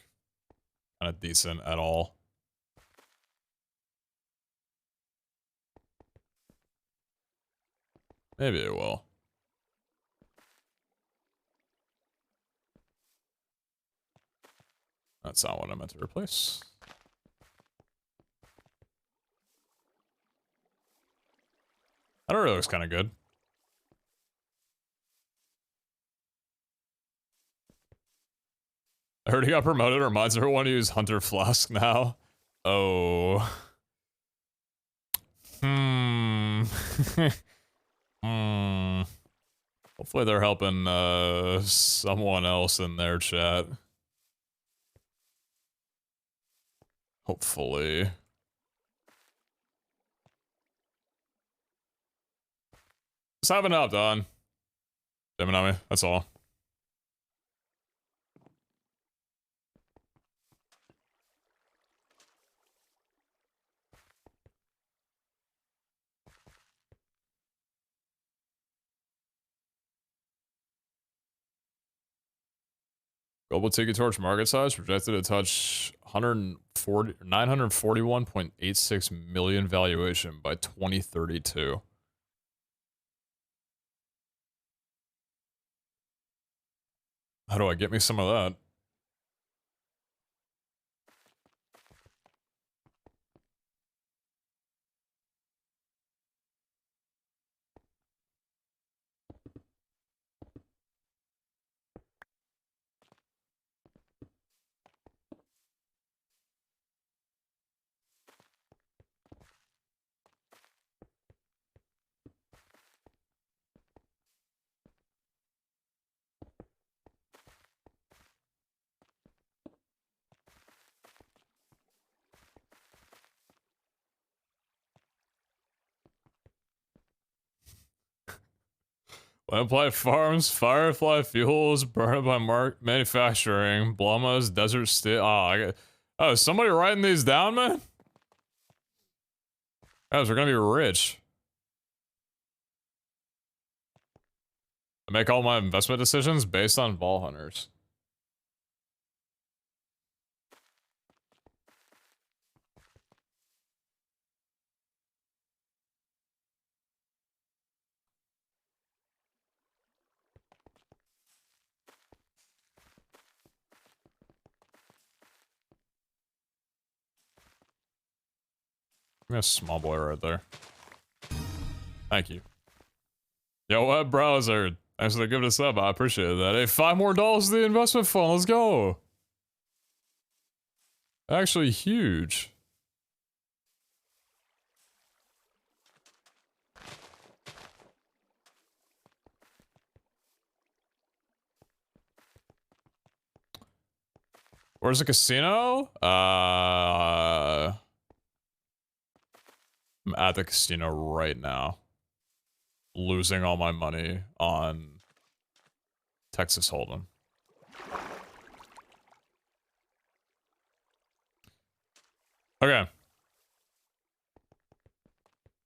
kind of decent at all. Maybe it will. That's not what I meant to replace. That already looks kind of good. I heard he got promoted. Reminds everyone to use Hunter Flask now. Oh. Hmm. Hmm. Hopefully they're helping someone else in their chat. Hopefully. Just have enough, Don. Demonami, that's all. Global Tiki Torch market size projected to touch 941.86 million valuation by 2032. How do I get me some of that? Lamplight Farms, Firefly Fuels, burned by manufacturing, Blama's Desert Steel. Oh, is somebody writing these down, man? Guys, we're gonna be rich. I make all my investment decisions based on ball hunters. Give me a small boy right there. Thank you. Yo, web browser. Thanks for giving us up. I appreciate that. Hey, $5 more to the investment fund. Let's go. Actually, huge. Where's the casino? I'm at the casino right now. Losing all my money on Texas Hold'em. Okay.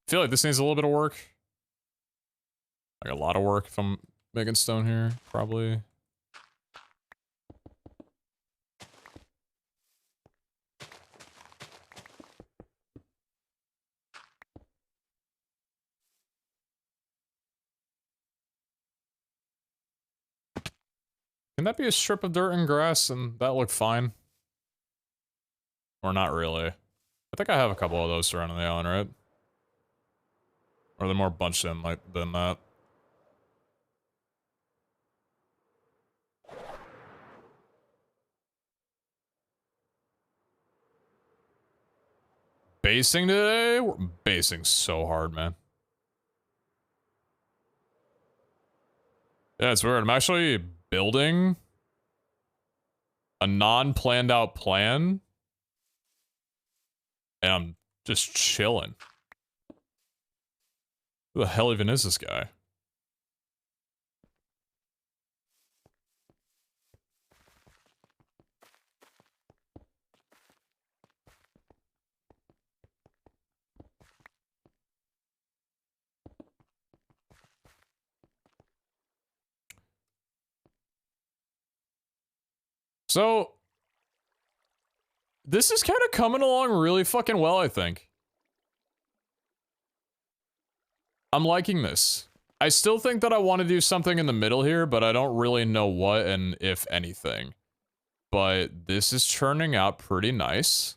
Feel like this needs a little bit of work. Like a lot of work if I'm making stone here, probably. Can that be a strip of dirt and grass and that look fine? Or not really? I think I have a couple of those surrounding the island, right? Or they're more bunched in like than that. basing today? We're basing so hard, man. Yeah, it's weird. I'm actually building a non-planned out plan. And I'm just chilling. Who the hell even is this guy? So, this is kind of coming along really fucking well, I think. I'm liking this. I still think that I want to do something in the middle here, but I don't really know what and if anything. But this is churning out pretty nice.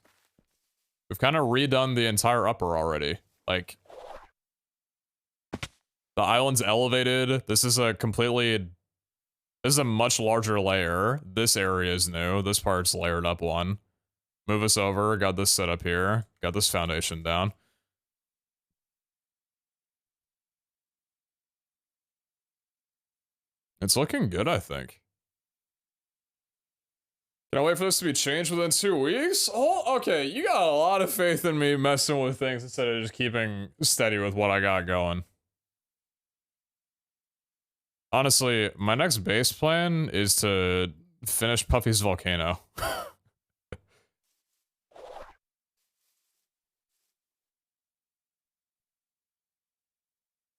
We've kind of redone the entire upper already. Like, the island's elevated. This is a much larger layer. This area is new. This part's layered up one. Move us over. Got this set up here. Got this foundation down. It's looking good, I think. Can I wait for this to be changed within 2 weeks? Oh, okay. You got a lot of faith in me messing with things instead of just keeping steady with what I got going. Honestly, my next base plan is to finish Puffy's volcano.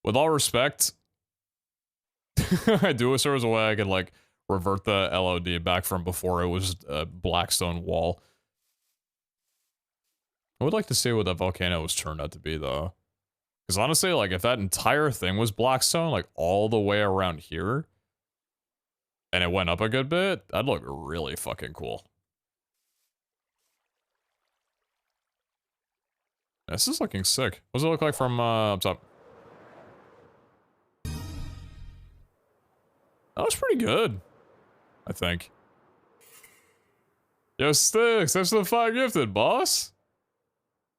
With all respect, I do wish there was a way I could, like, revert the LOD back from before it was a blackstone wall. I would like to see what that volcano was turned out to be, though. Because honestly, like, if that entire thing was blackstone, like, all the way around here, and it went up a good bit, that'd look really fucking cool. This is looking sick. What does it look like from, up top? That was pretty good, I think. Yo, Sticks, thanks for the 5 gifted, boss.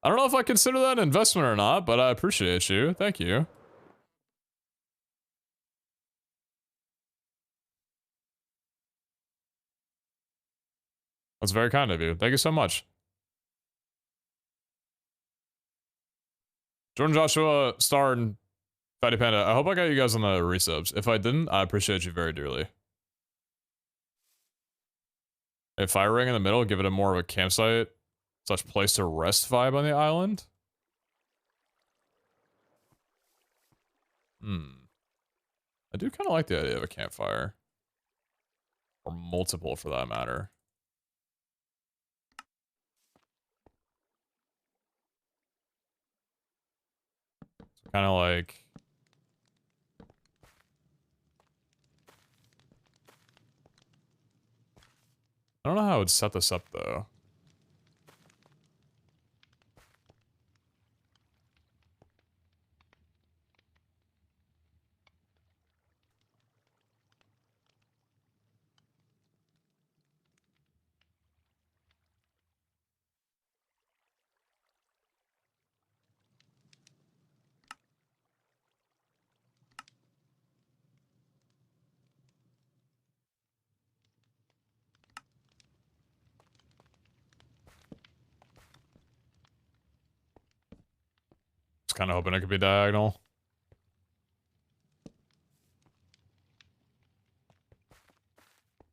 I don't know if I consider that an investment or not, but I appreciate you. Thank you. That's very kind of you. Thank you so much. Jordan Joshua, Star, and Fatty Panda, I hope I got you guys on the resubs. If I didn't, I appreciate you very dearly. A fire ring in the middle, give it a more of a campsite / place to rest vibe on the island. I do kind of like the idea of a campfire. Or multiple, for that matter. Kind of like... I don't know how I would set this up, though. Just kind of hoping it could be diagonal.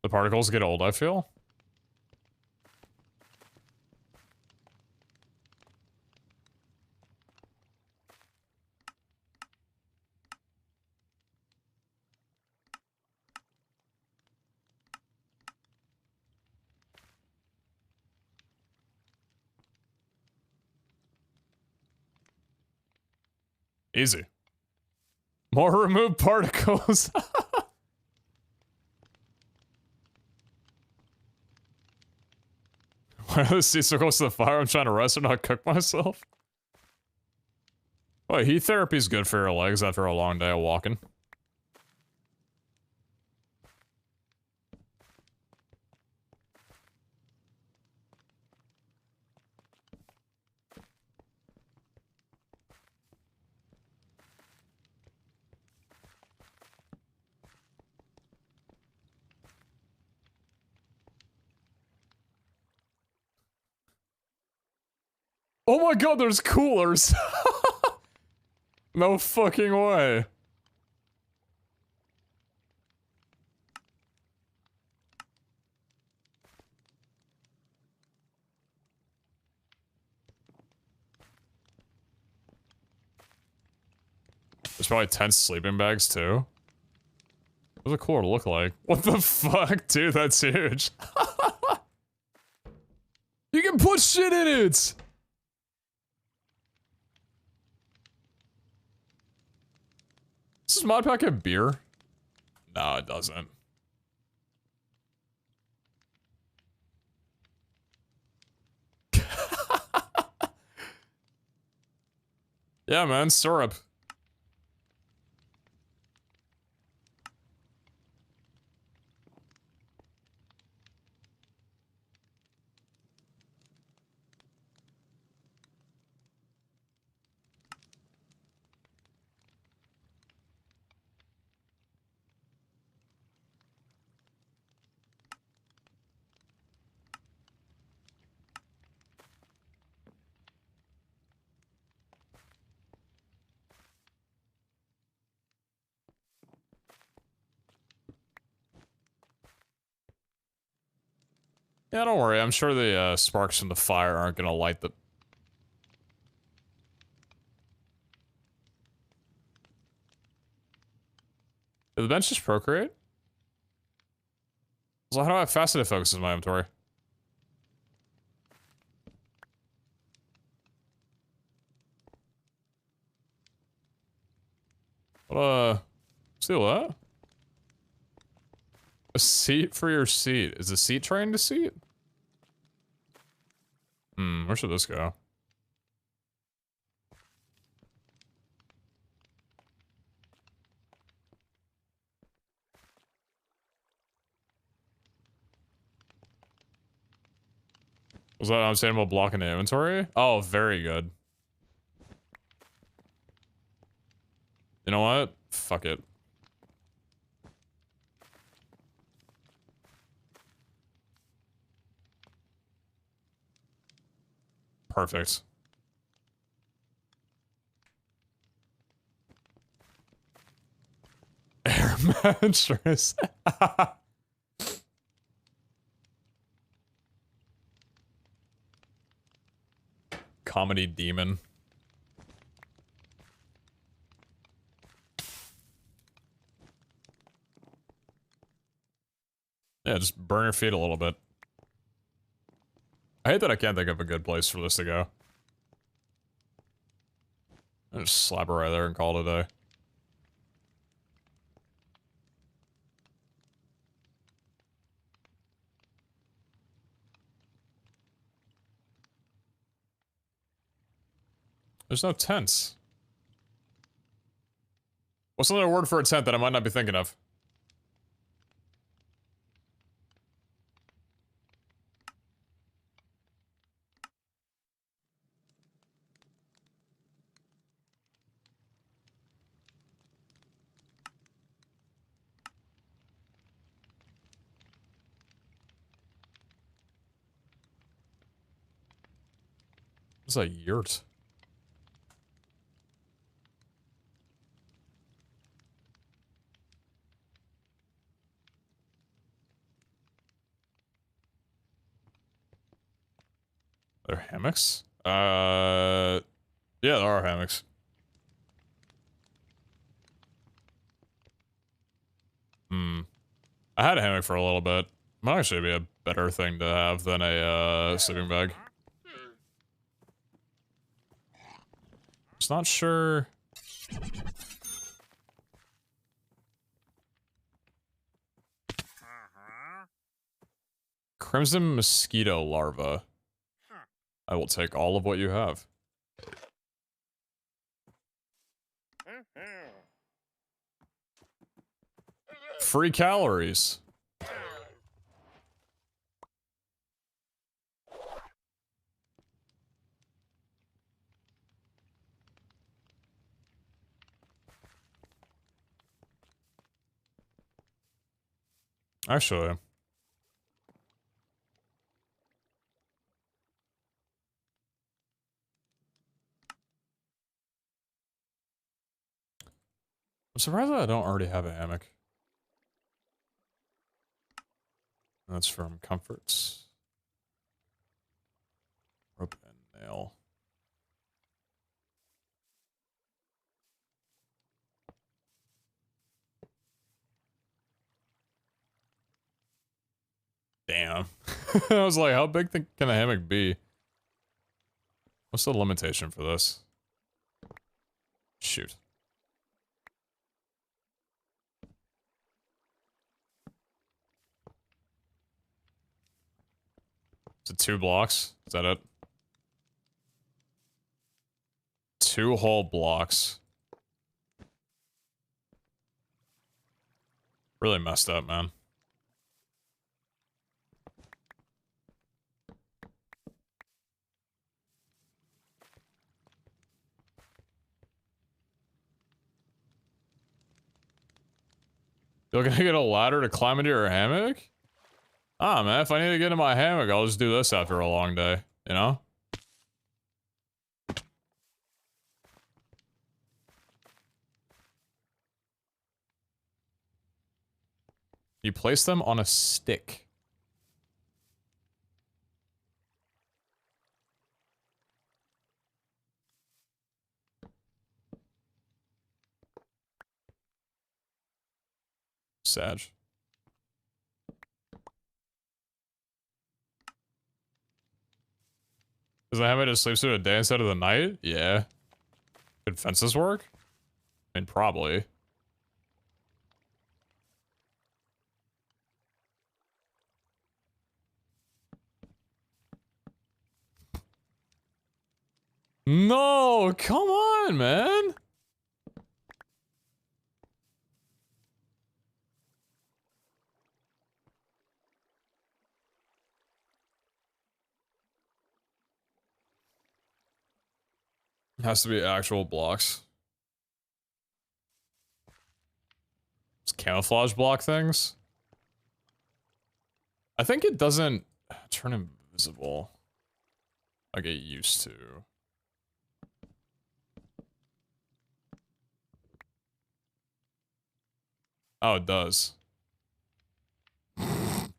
The particles get old, I feel. Easy. More removed particles. Why are the seats so close to the fire? I'm trying to rest and not cook myself. Oh, heat therapy is good for your legs after a long day of walking. Oh my god, there's coolers! No fucking way. There's probably 10 sleeping bags too. What does a cooler look like? What the fuck? Dude, that's huge. You can put shit in it! Does this mod pack have beer? No, it doesn't. Yeah, man, syrup. Yeah, don't worry. I'm sure the sparks from the fire aren't gonna light the... Did the bench just procreate? So how do I have faceted focus in my inventory? What, steal that? A seat for your seat. Is the seat trained to seat? Where should this go? Was that an unsustainable block in the inventory? Oh, very good. You know what? Fuck it. Perfect. Air mattress. Comedy demon. Yeah, just burn your feet a little bit. I hate that I can't think of a good place for this to go. I just slap it right there and call it a day. There's no tents. What's another word for a tent that I might not be thinking of? It's a yurt. Are there hammocks? Yeah, there are hammocks. I had a hammock for a little bit. Might actually be a better thing to have than a, sleeping bag. Just not sure. Crimson mosquito larva. I will take all of what you have. Free calories. Actually. I'm surprised that I don't already have a hammock. That's from Comforts. Rope and nail. Damn. I was like, how big can a hammock be? What's the limitation for this? Shoot. Is it 2 blocks? Is that it? 2 whole blocks. Really messed up, man. You're gonna get a ladder to climb into your hammock? Ah, man, if I need to get in my hammock, I'll just do this after a long day, you know? You place them on a stick. Sag. Does the hammock just sleeps through the day instead of the night? Yeah. Could fences work? I mean, probably. No, come on, man. It has to be actual blocks. It's camouflage block things. I think it doesn't turn invisible like it used to. Oh, it does. Hold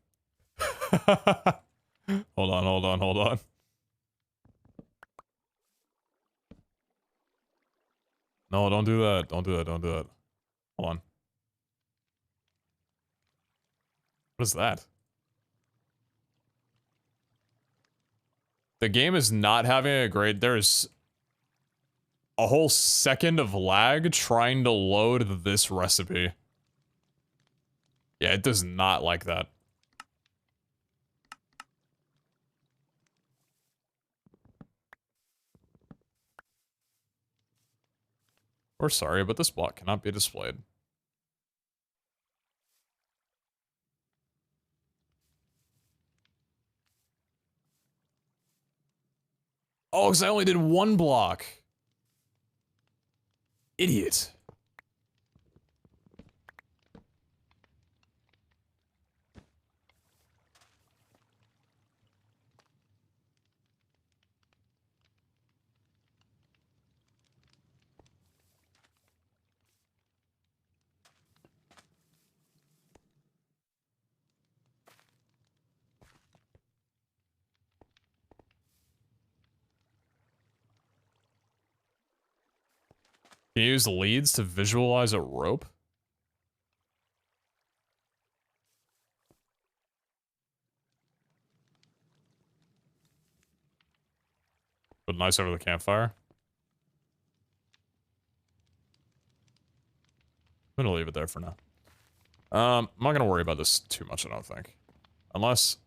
on, hold on, hold on. No, don't do that. Don't do that. Don't do that. Hold on. What is that? The game is not having a great... There's a whole second of lag trying to load this recipe. Yeah, it does not like that. We're sorry, but this block cannot be displayed. Oh, because I only did 1 block. Idiot. Can you use leads to visualize a rope? Put nice over the campfire. I'm gonna leave it there for now. I'm not gonna worry about this too much, I don't think. Unless...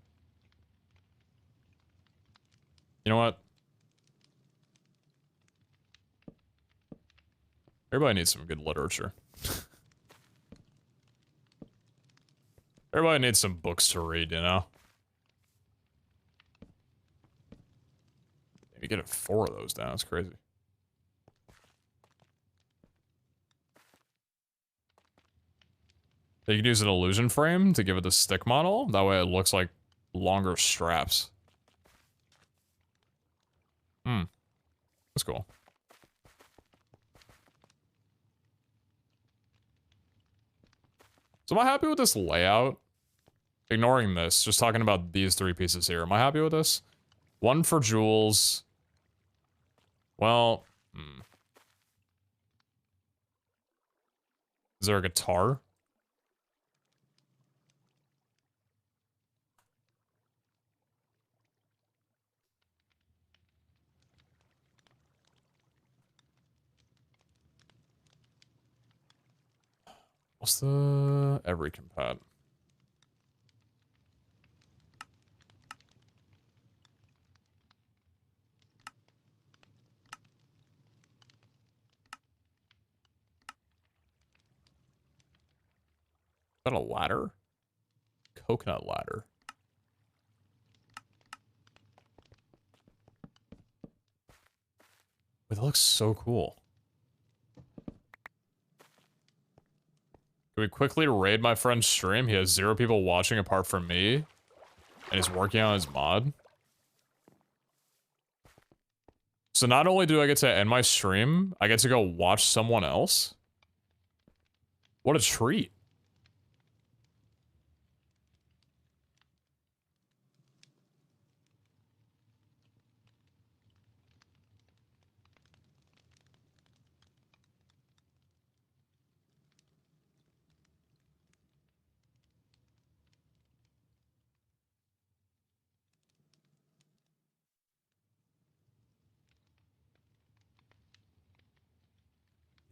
You know what? Everybody needs some good literature. Everybody needs some books to read, you know? You get 4 of those down, that's crazy. You could use an illusion frame to give it the stick model. That way it looks like longer straps. Hmm. That's cool. So am I happy with this layout? Ignoring this, just talking about these 3 pieces here. Am I happy with this? 1 for jewels. Well, Is there a guitar? What's the every compat? Is that a ladder? Coconut ladder. Wait, that looks so cool. Can we quickly raid my friend's stream? He has 0 people watching apart from me. And he's working on his mod. So not only do I get to end my stream, I get to go watch someone else. What a treat.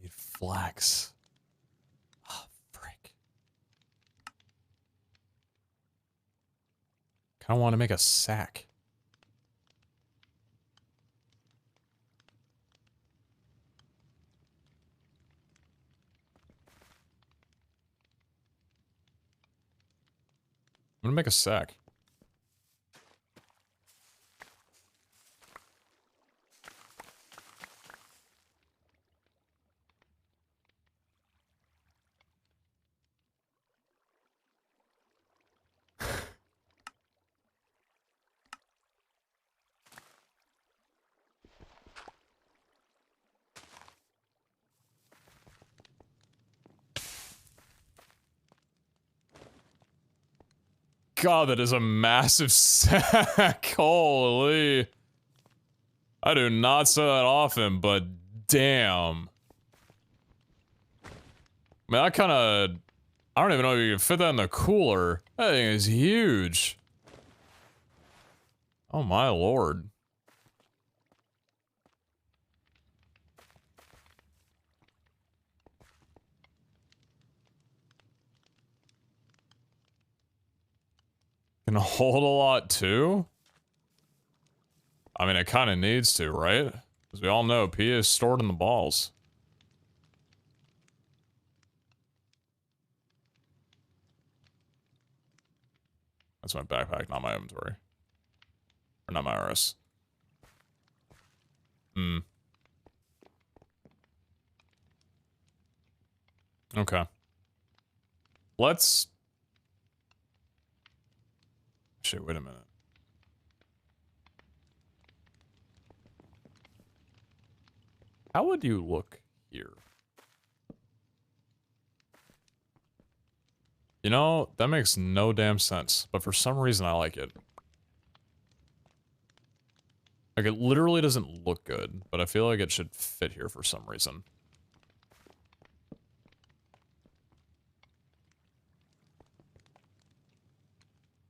Need flax. Oh, frick. Kinda want to make a sack. I'm gonna make a sack. God, that is a massive sack. Holy. I do not say that often, but damn. Man, I kinda... I don't even know if you can fit that in the cooler. That thing is huge. Oh my lord. Can hold a lot too? I mean, it kind of needs to, right? As we all know, P is stored in the balls. That's my backpack, not my inventory. Or not my RS. Okay. Let's... Shit, wait a minute. How would you look here? You know, that makes no damn sense, but for some reason I like it. Like, it literally doesn't look good, but I feel like it should fit here for some reason.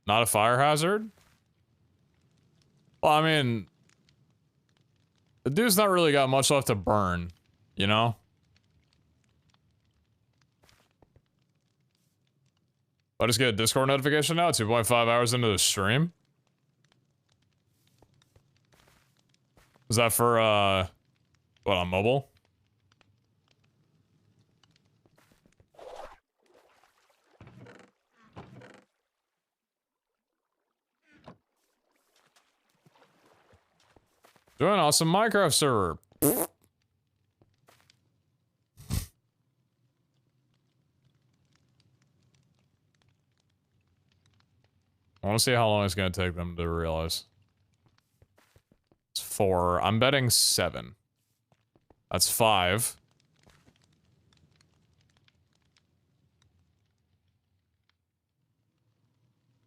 Not a fire hazard? Well, I mean... The dude's not really got much left to burn, you know? I just get a Discord notification now, 2.5 hours into the stream. Is that for, what, on mobile? Doing an awesome Minecraft server. I want to see how long it's going to take them to realize. It's 4. I'm betting 7. That's 5.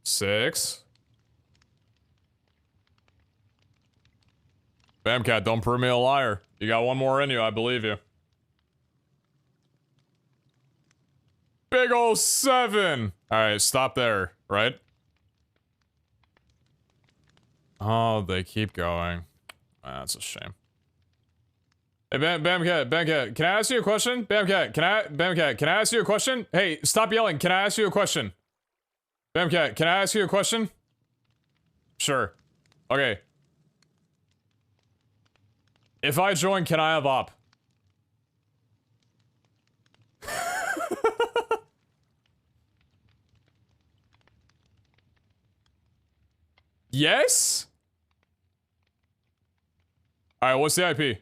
6. Bamcat, don't prove me a liar. You got one more in you, I believe you. Big ol' 7! Alright, stop there, right? Oh, they keep going. That's a shame. Hey, Bamcat, can I ask you a question? Bamcat, can I ask you a question? Hey, stop yelling, can I ask you a question? Bamcat, can I ask you a question? Sure. Okay. If I join, can I have op? Yes? Alright, what's the IP?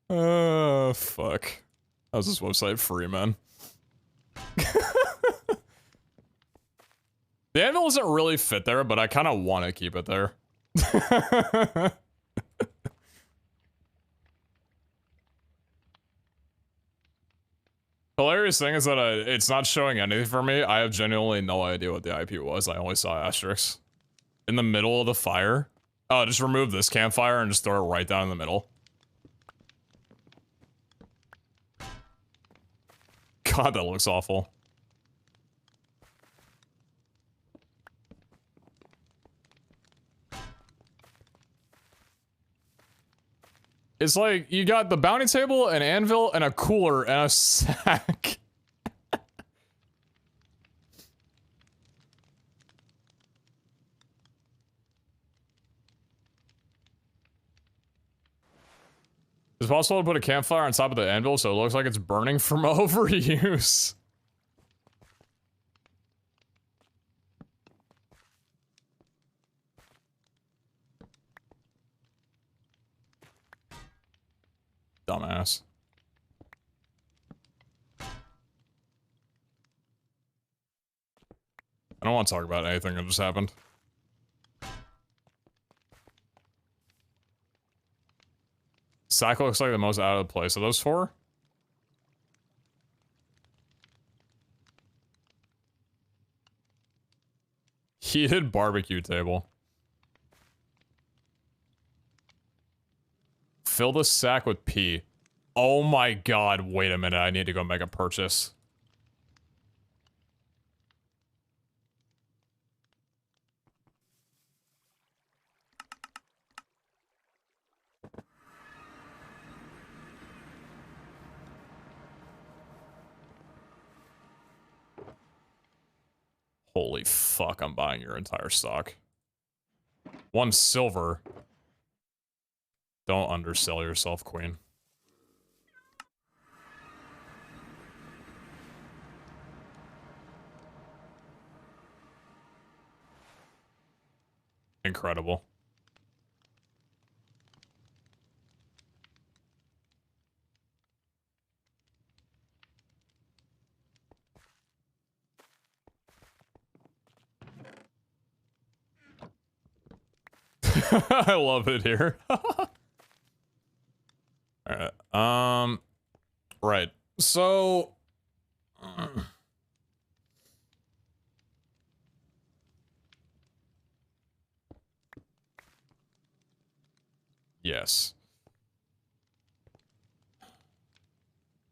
Oh, fuck. How's this website free, man? The anvil doesn't really fit there, but I kind of want to keep it there. Hilarious thing is that it's not showing anything for me. I have genuinely no idea what the IP was. I only saw asterisks. In the middle of the fire. Oh, just remove this campfire and just throw it right down in the middle. God, that looks awful. It's like, you got the bounty table, an anvil, and a cooler, and a sack. It's possible to put a campfire on top of the anvil so it looks like it's burning from overuse. Dumbass. I don't want to talk about anything that just happened. Sack looks like the most out of place of those 4. Heated barbecue table. Fill the sack with pee. Oh my god, wait a minute, I need to go make a purchase. Holy fuck, I'm buying your entire stock. 1 silver. Don't undersell yourself, queen. Incredible. I love it here. Alright, right. So... yes.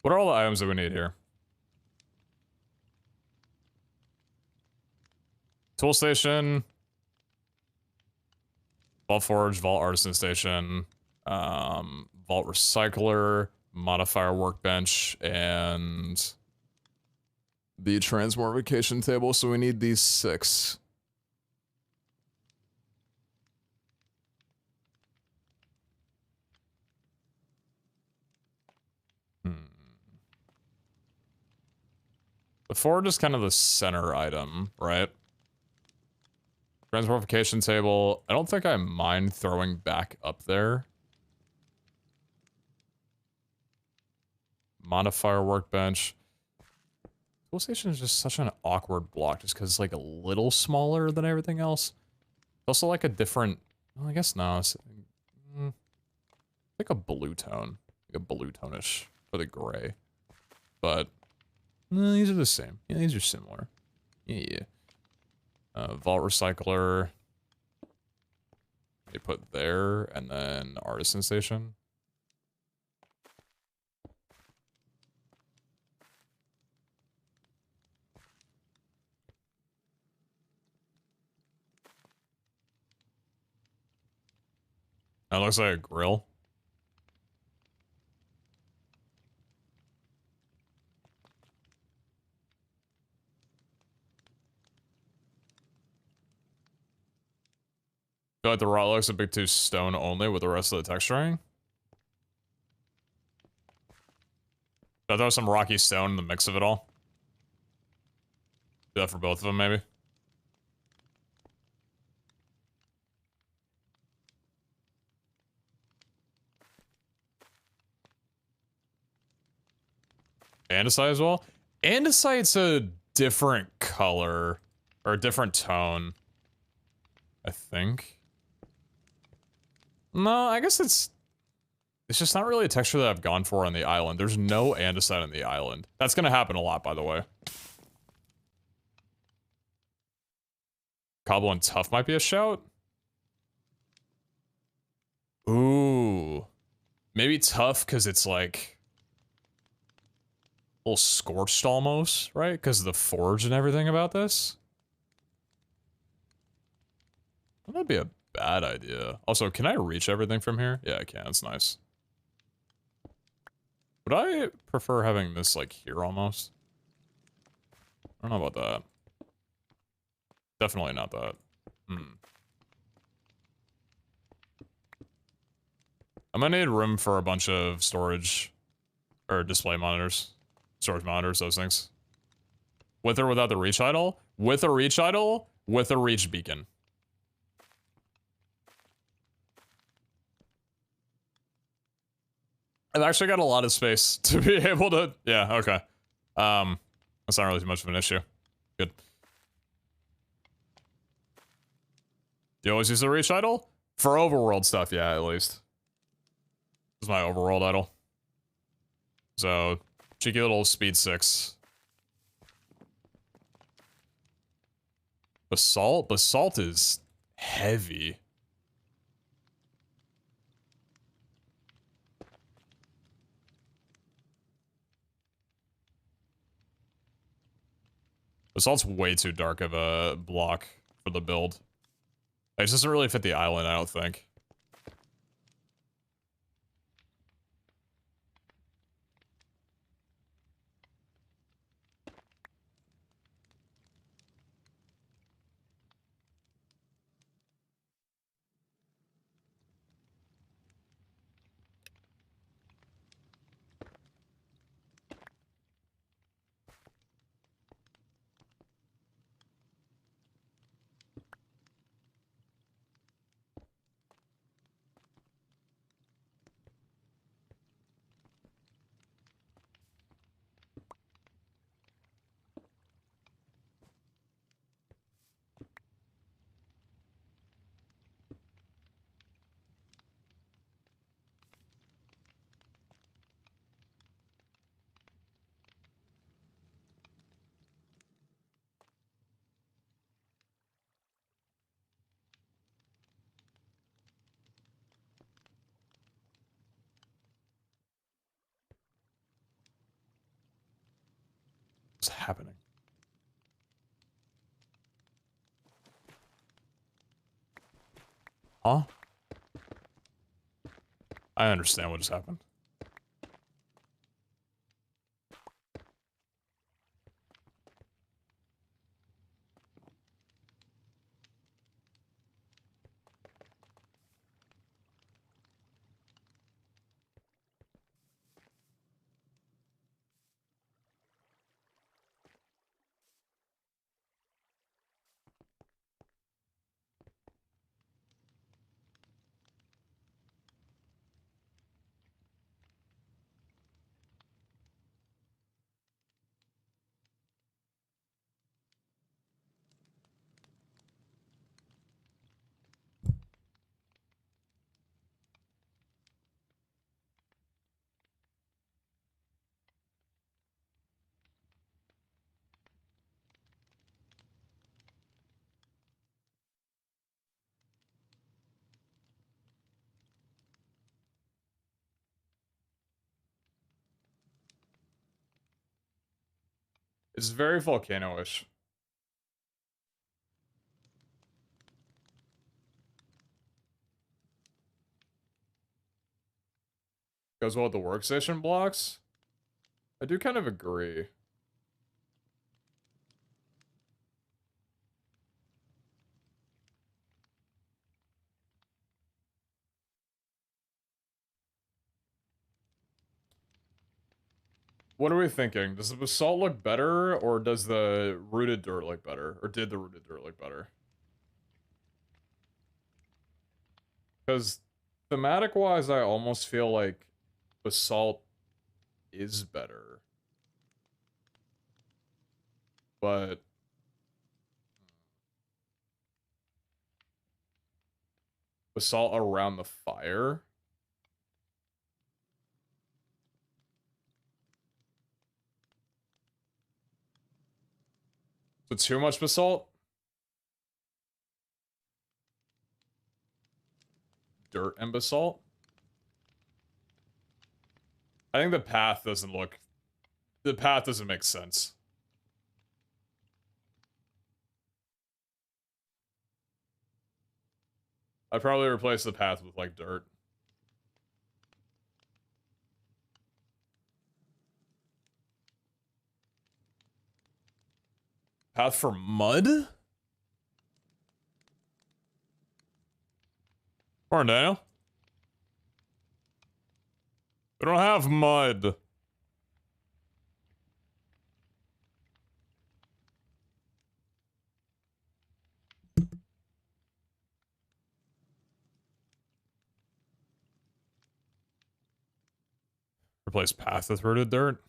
What are all the items that we need here? Tool station... Vault Forge, Vault Artisan Station, Vault Recycler, Modifier Workbench, and the Transmogrification Table, so we need these 6. The Forge is kind of the center item, right? Transmogrification table. I don't think I mind throwing back up there. Modifier workbench. Tool station is just such an awkward block just because it's like a little smaller than everything else. It's also like a different, well, I guess no, it's like a blue tone. Like a blue tonish for the gray. But no, these are the same. Yeah, these are similar. Yeah. Vault recycler. They put there, and then artisan station. That looks like a grill. I feel like the raw looks a bit too stone only with the rest of the texturing. Should I throw some rocky stone in the mix of it all? Do that for both of them, maybe? Andesite as well? Andesite's a different color. Or a different tone. I think. No, I guess it's just not really a texture that I've gone for on the island. There's no andesite on the island. That's gonna happen a lot, by the way. Cobble and tough might be a shout. Ooh. Maybe tough because it's like a little scorched almost, right? Because of the forge and everything about this. Well, that'd be a bad idea. Also, can I reach everything from here? Yeah, I can. It's nice. Would I prefer having this like here almost? I don't know about that. Definitely not that. I'm gonna need room for a bunch of storage or display monitors. Storage monitors, those things. With or without the reach idle? With a reach idle, with a reach beacon. I've actually got a lot of space to be able to, yeah, okay. That's not really too much of an issue. Good. Do you always use the reach idle? For overworld stuff, yeah, at least. This is my overworld idle. So, cheeky little speed 6. Basalt? Basalt is heavy. Basalt's way too dark of a block for the build. It just doesn't really fit the island, I don't think. What's happening? Huh? I understand what just happened. It's very volcano-ish. Goes well with the workstation blocks? I do kind of agree. What are we thinking? Does the basalt look better, or does the rooted dirt look better? Or did the rooted dirt look better? Because thematic-wise, I almost feel like basalt is better. But basalt around the fire? So too much basalt? Dirt and basalt? I think the path doesn't look... The path doesn't make sense. I'd probably replace the path with, like, dirt. Path for mud? Come on, Daniel. We don't have mud. Replace path with rooted dirt.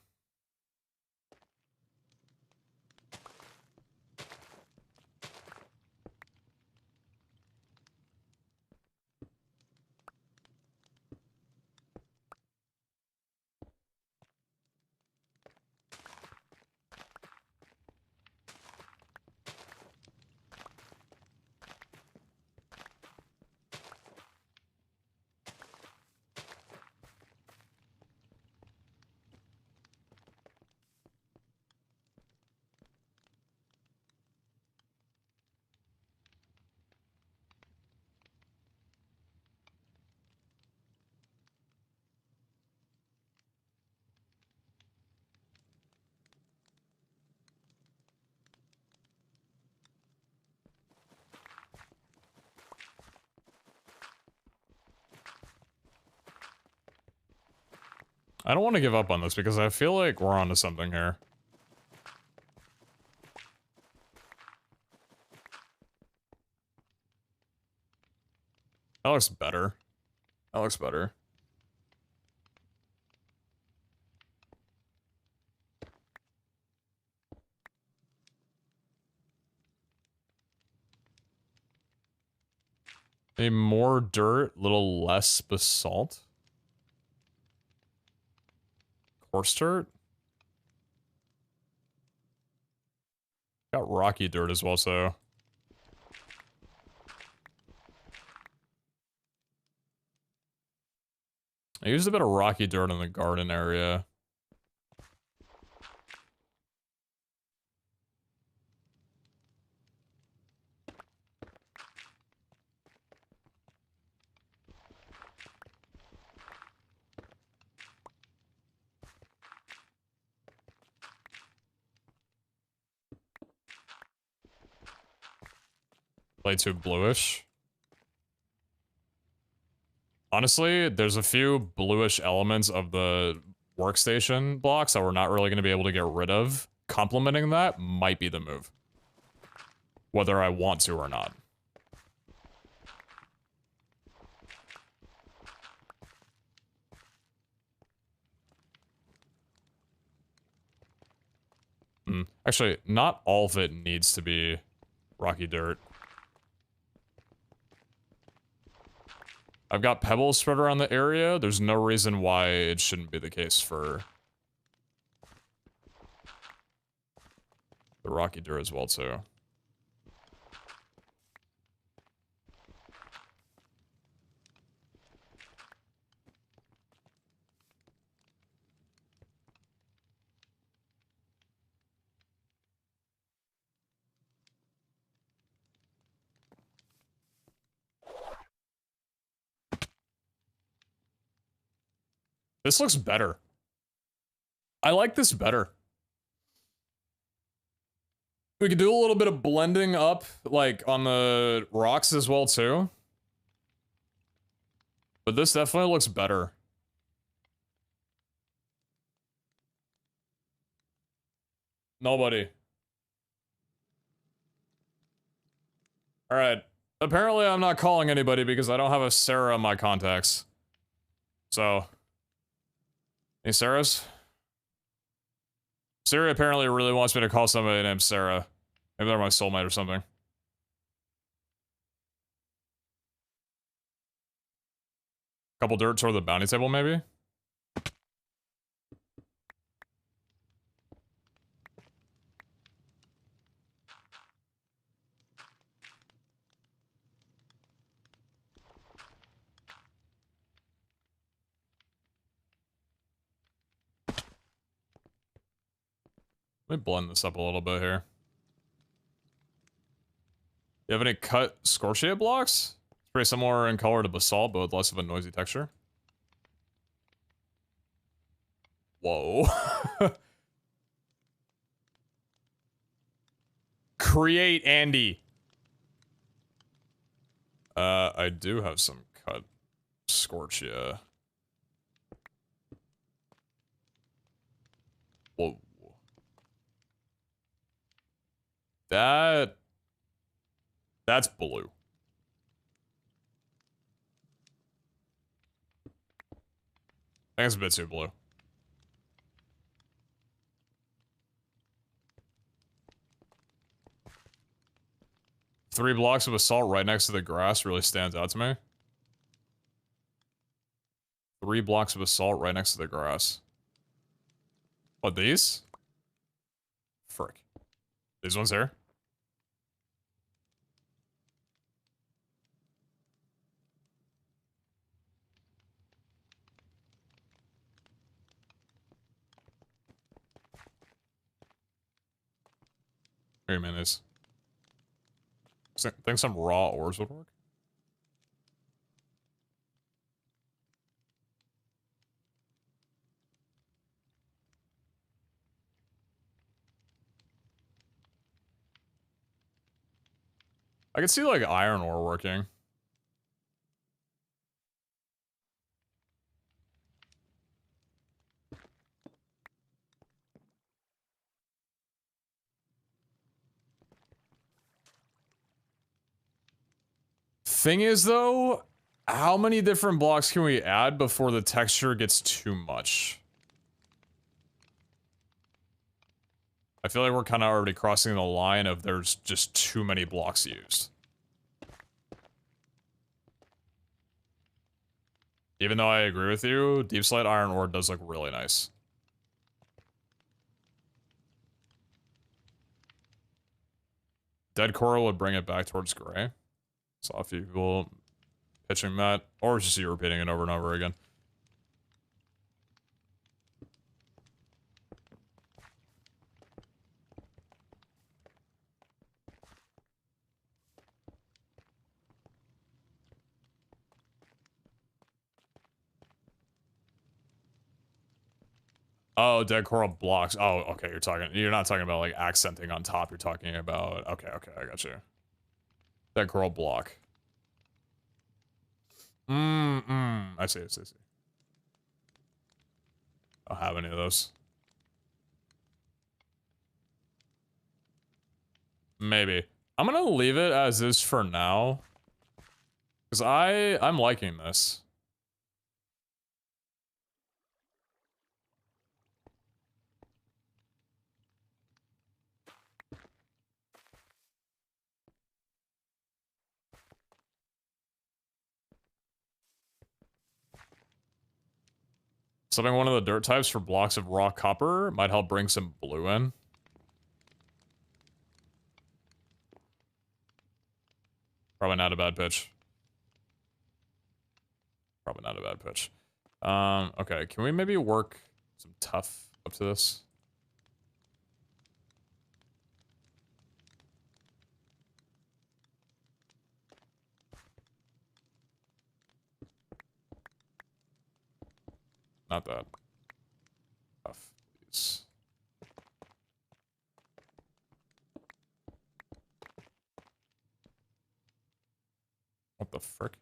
I don't want to give up on this because I feel like we're onto something here. That looks better. That looks better. A more dirt, little less basalt. Coarse dirt? Got rocky dirt as well, so... I used a bit of rocky dirt in the garden area. Play too bluish. Honestly, there's a few bluish elements of the workstation blocks that we're not really going to be able to get rid of. Complementing that might be the move. Whether I want to or not. Actually, not all of it needs to be rocky dirt. I've got pebbles spread around the area. There's no reason why it shouldn't be the case for the rocky dirt as well, too. This looks better. I like this better. We could do a little bit of blending up, like, on the rocks as well, too. But this definitely looks better. Nobody. Alright. Apparently I'm not calling anybody because I don't have a Sarah in my contacts. So. Any Sarahs? Siri apparently really wants me to call somebody named Sarah. Maybe they're my soulmate or something. Couple dirt toward the bounty table, maybe? Let me blend this up a little bit here. You have any cut scorchate blocks? It's pretty similar in color to basalt, but with less of a noisy texture. Whoa. Create Andy. I do have some cut scorchia. Whoa. That's blue. I think it's a bit too blue. Three blocks of basalt right next to the grass really stands out to me. 3 blocks of basalt right next to the grass. What, these? Frick. These ones here? Here, man, these. Think some raw ores would work? I could see, like, iron ore working. Thing is, though, how many different blocks can we add before the texture gets too much? I feel like we're kind of already crossing the line of there's just too many blocks used. Even though I agree with you, deep slate iron ore does look really nice. Dead coral would bring it back towards gray. Saw a few people pitching that, or just you repeating it over and over again. Oh, dead coral blocks. Oh, okay, you're not talking about, like, accenting on top, you're talking about, okay, I got you. Dead coral block. I see. I don't have any of those. Maybe. I'm gonna leave it as is for now. Because I'm liking this. Subbing one of the dirt types for blocks of raw copper might help bring some blue in. Probably not a bad pitch. Okay, can we maybe work some tough up to this? Not that. Stuff, please. What the frick?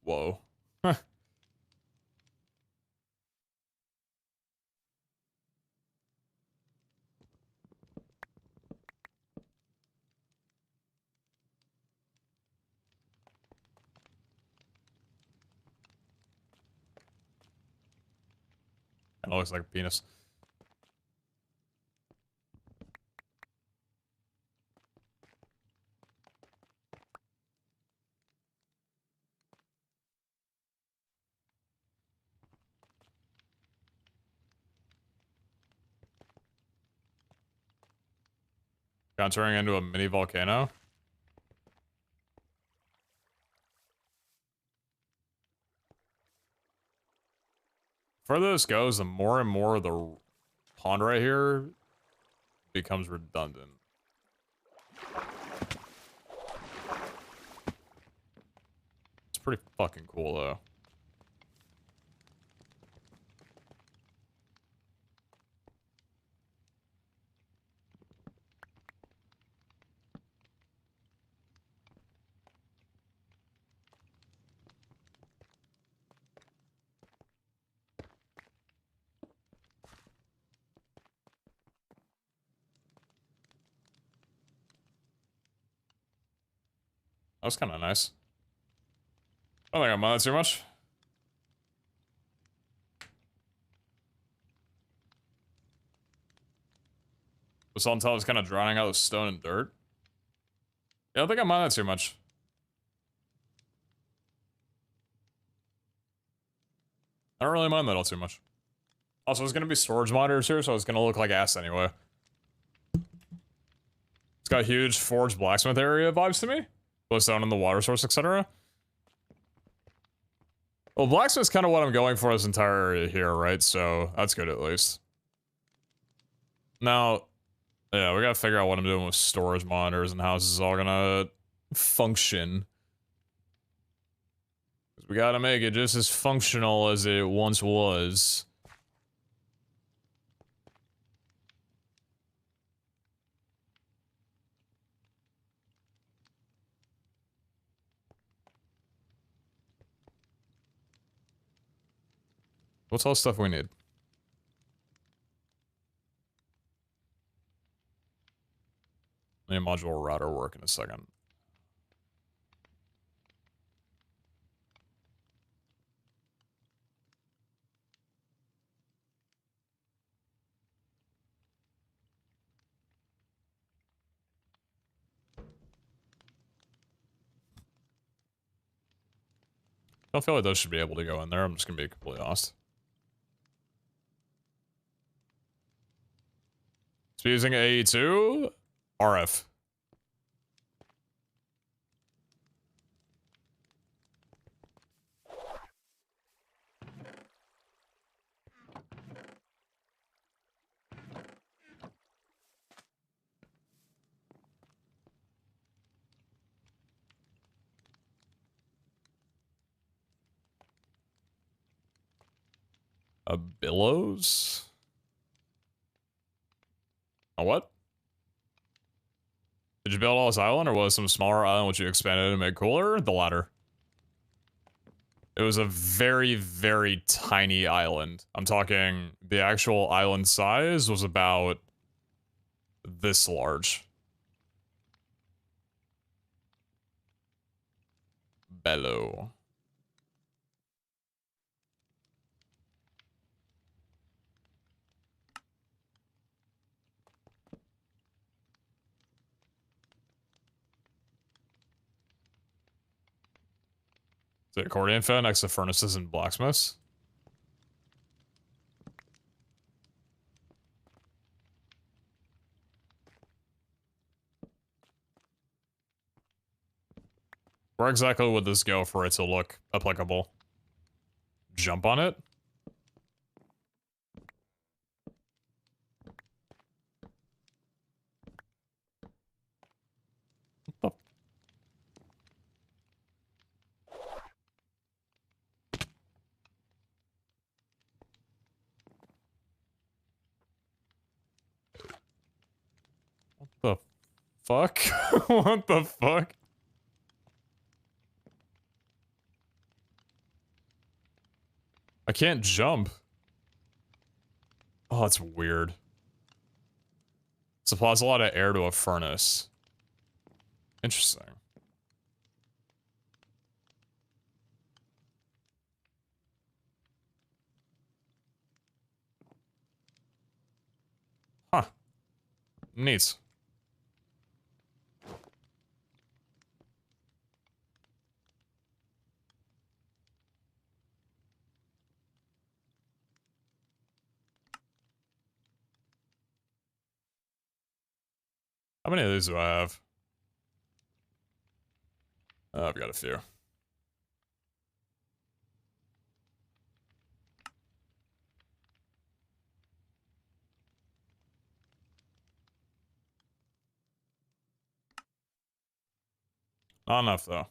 Whoa. Kinda looks like a penis. Turning into a mini volcano. The further this goes, the more and more the pond right here becomes redundant. It's pretty fucking cool, though. That was kind of nice. I don't think I mind too much. The salt and tell is kind of drying out the stone and dirt. Yeah, I don't think I mind that too much. I don't really mind that all too much. Also, there's gonna be storage monitors here, so it's gonna look like ass anyway. It's got a huge forged blacksmith area vibes to me. Goes down in the water source, etc. Well, blacksmith's kind of what I'm going for this entire area here, right? So that's good at least. Now, yeah, we gotta figure out what I'm doing with storage monitors and how this is all gonna function. We gotta make it just as functional as it once was. What's all the stuff we need? Need a modular router work in a second. I feel like those should be able to go in there. I'm just gonna be completely honest. So using AE2, RF. A billows? A what? Did you build all this island, or was some smaller island which you expanded and made cooler? The latter. It was a very, very tiny island. I'm talking the actual island size was about this large. Bellow. The accordion fan next to furnaces and blacksmiths. Where exactly would this go for it to look applicable? Jump on it? What the fuck? What the fuck? I can't jump. Oh, that's weird. Supplies a lot of air to a furnace. Interesting. Huh. Neat. How many of these do I have? I've got a few. Not enough, though.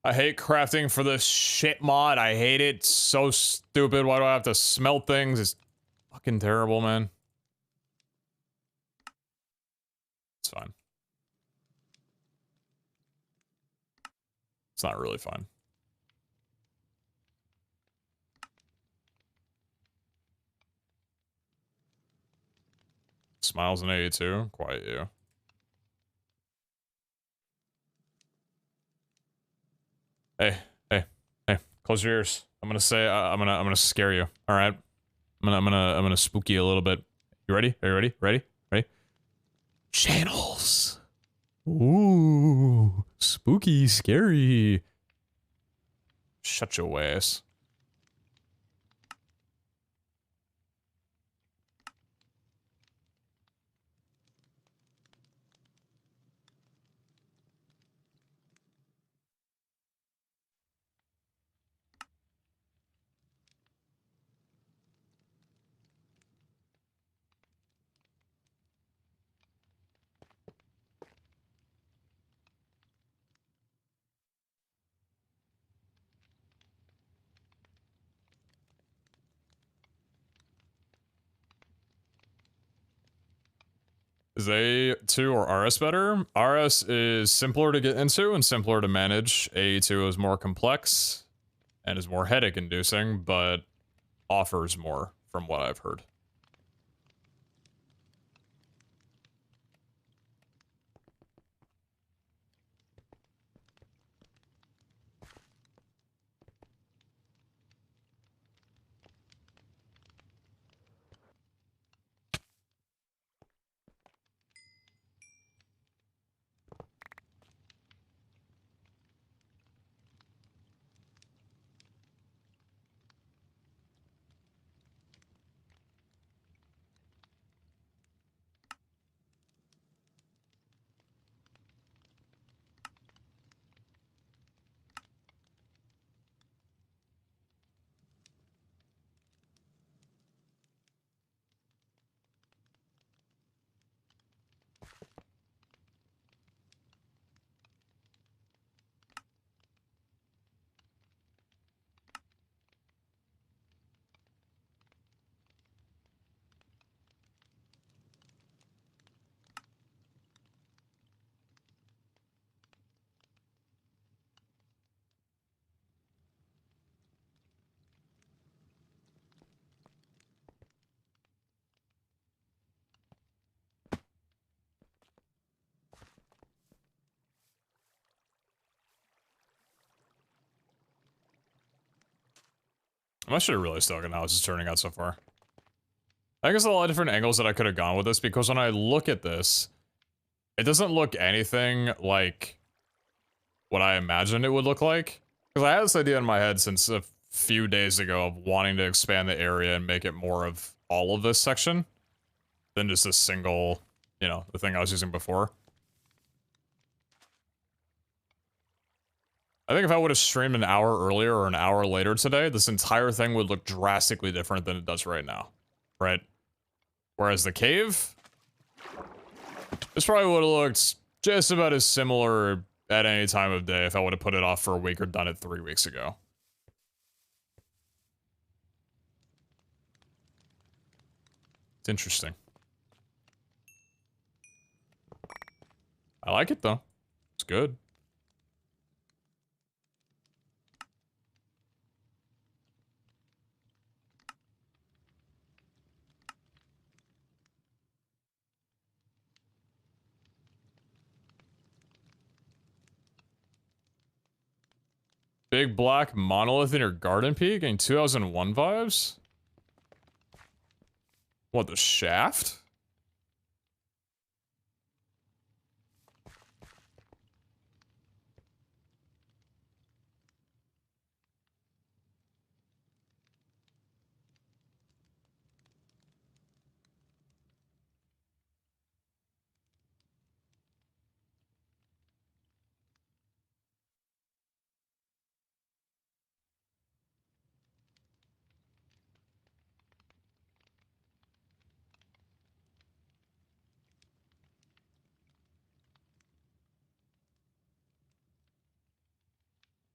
I hate crafting for this shit mod. I hate it. It's so stupid. Why do I have to smelt things? It's fucking terrible, man. It's fine. It's not really fine. Smiles and 82. Quiet you. Hey, hey, hey! Close your ears. I'm gonna say. I'm gonna scare you. All right. I'm gonna spook you a little bit. You ready? Are you ready? Ready? Ready? Channels. Ooh, spooky, scary. Shut your ass. Is A2 or RS better? RS is simpler to get into and simpler to manage. A2 is more complex and is more headache inducing, but offers more from what I've heard. I'm actually really stoked on how this is turning out so far. I think there's a lot of different angles that I could have gone with this, because when I look at this, it doesn't look anything like what I imagined it would look like. Because I had this idea in my head since a few days ago of wanting to expand the area and make it more of all of this section than just a single, you know, the thing I was using before. I think if I would have streamed an hour earlier or an hour later today, this entire thing would look drastically different than it does right now, right? Whereas the cave, this probably would have looked just about as similar at any time of day if I would have put it off for a week or done it 3 weeks ago. It's interesting. I like it though. It's good. Big black monolith in your garden peak, getting 2001 vibes? What, the shaft?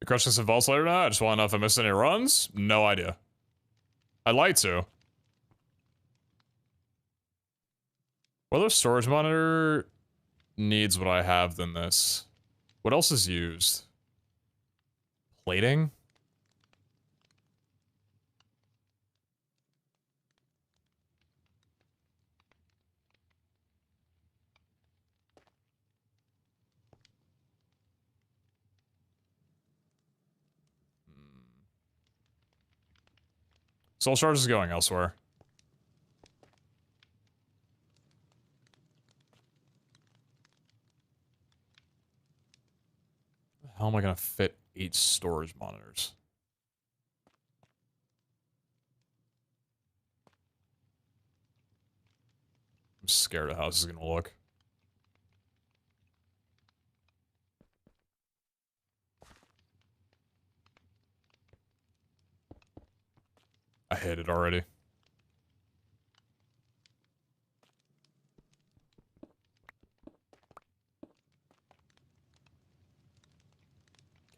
You crushing some vaults later now? I just want to know if I missed any runs? No idea. I'd like to. What other storage monitor needs what I have than this? What else is used? Plating? Soul Charge is going elsewhere. How am I gonna fit 8 storage monitors? I'm scared of how this is gonna look. I hate it already.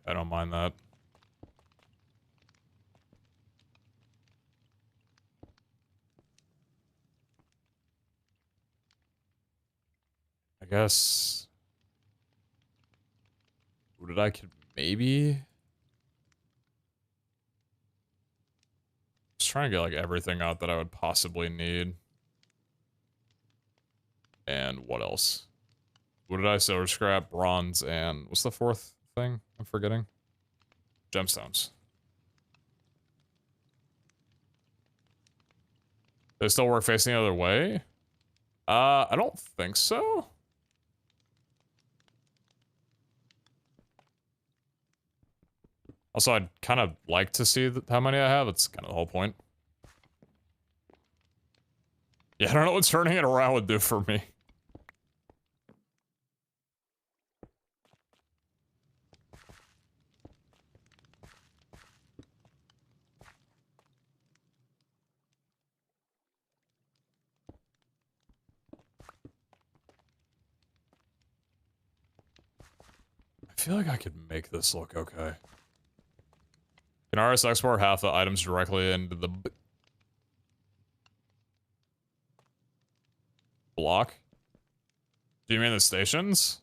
I don't mind that. I guess... What I could maybe... Just trying to get like everything out that I would possibly need. And what else? What did I say? Scrap, bronze, and what's the fourth thing I'm forgetting? Gemstones. They still work facing the other way? I don't think so. Also, I'd kind of like to see how many I have. It's kind of the whole point. Yeah, I don't know what turning it around would do for me. I feel like I could make this look okay. Can RS export half the items directly into the block? Do you mean the stations?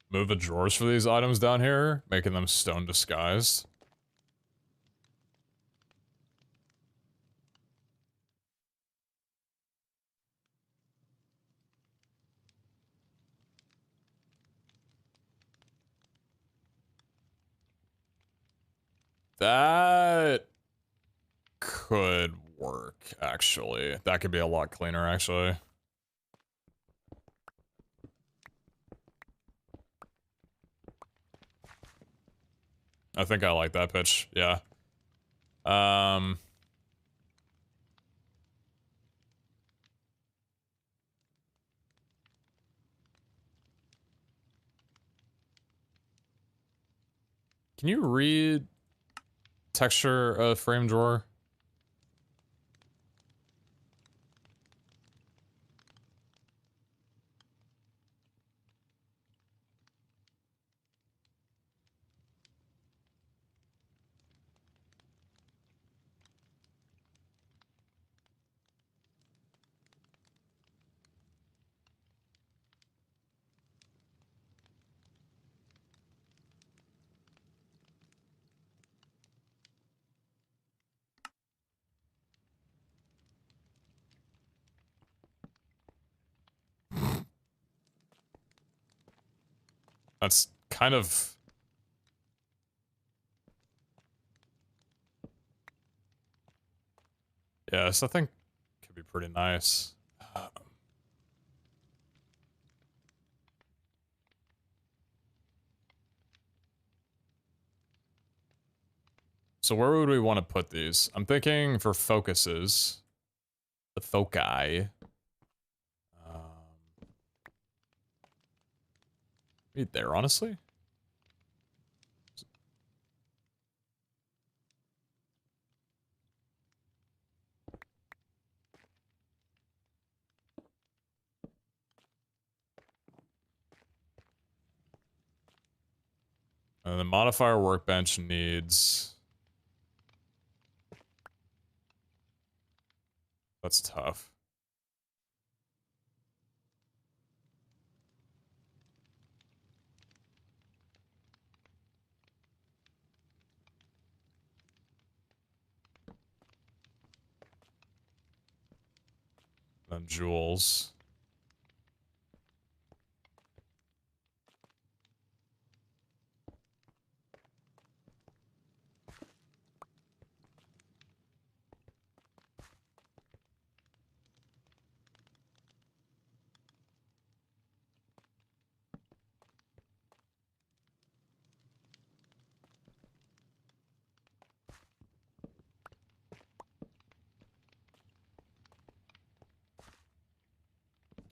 Move the drawers for these items down here, making them stone disguised. That could work, actually. That could be a lot cleaner, actually. I think I like that pitch, yeah. Can you read texture of frame drawer? That's kind of... Yes, I think could be pretty nice. So where would we want to put these? I'm thinking for focuses, the foci. Maybe there, honestly? And the modifier workbench needs... That's tough. Then jewels.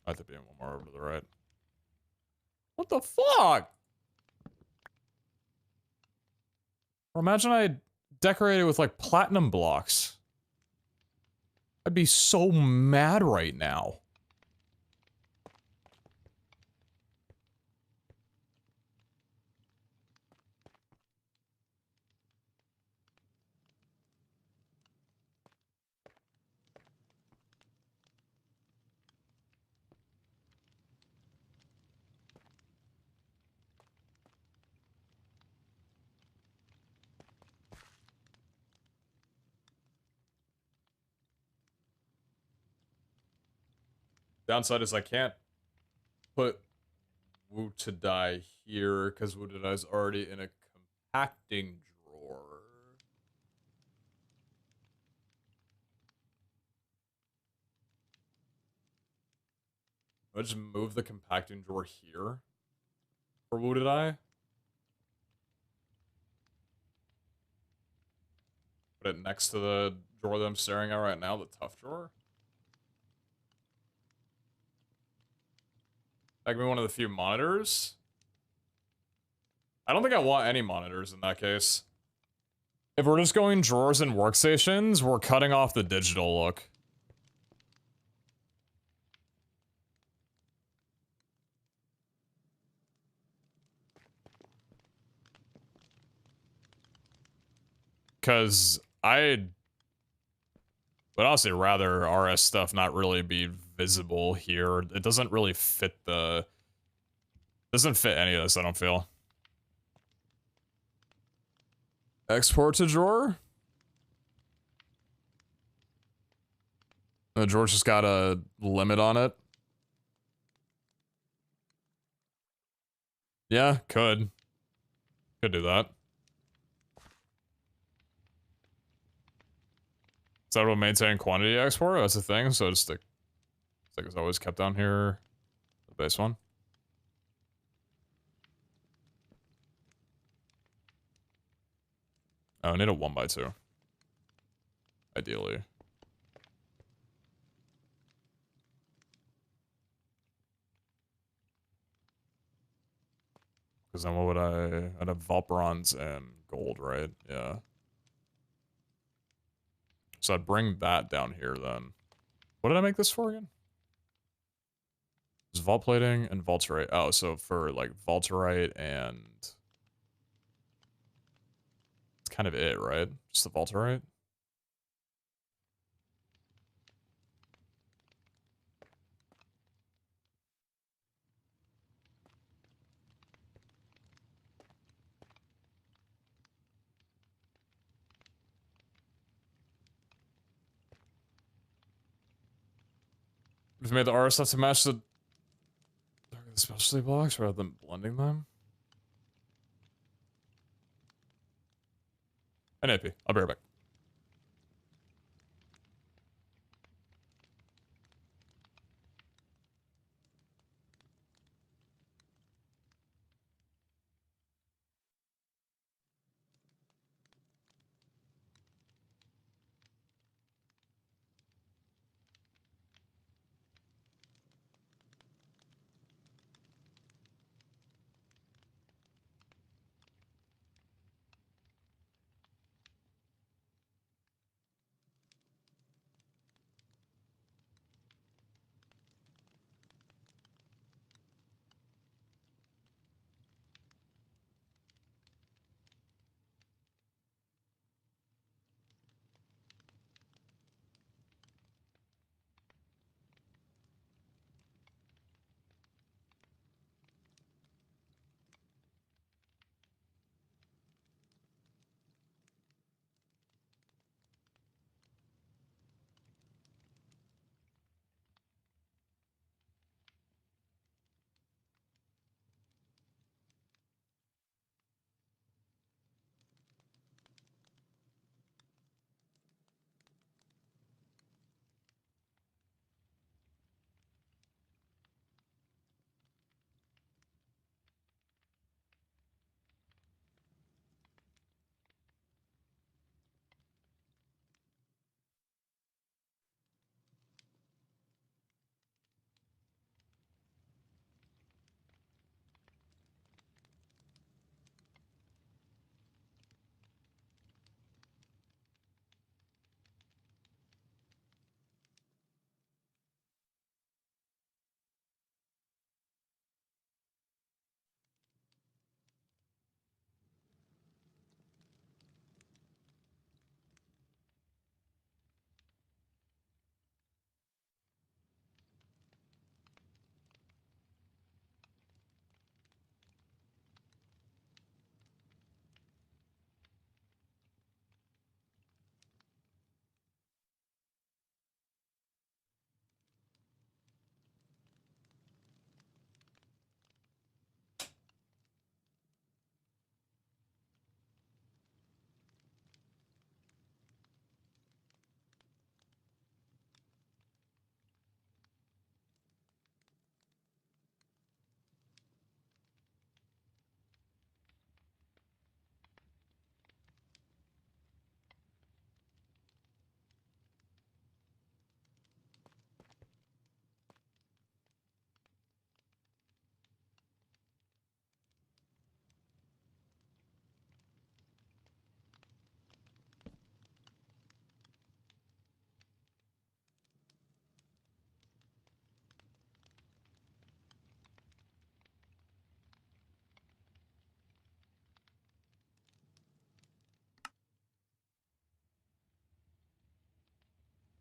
I have to be in one more over to the right. What the fuck? Or imagine I decorated with like platinum blocks. I'd be so mad right now. Downside is I can't put Wu to die here because Wu to die is already in a compacting drawer. I'll just move the compacting drawer here for Wu to die. Put it next to the drawer that I'm staring at right now, the tough drawer. That could be one of the few monitors. I don't think I want any monitors in that case. If we're just going drawers and workstations, we're cutting off the digital look. Because I would honestly rather RS stuff not really be visible here. It doesn't really fit the... Doesn't fit any of this, I don't feel. Export to drawer? The drawer's just got a limit on it. Yeah, could. Could do that. that what maintain quantity export? That's the thing. So just the like it's always kept down here, the base one. Oh, I need a 1x2. Ideally. Because then what would I'd have vault bronze and gold, right? Yeah. So I'd bring that down here then. What did I make this for again? It's vault plating and vaulterite. Oh, so for like vaulterite and it's kind of it, right? Just the vaulterite. We've made the R stuff to match the specialty blocks rather than blending them. An AP. I'll be right back.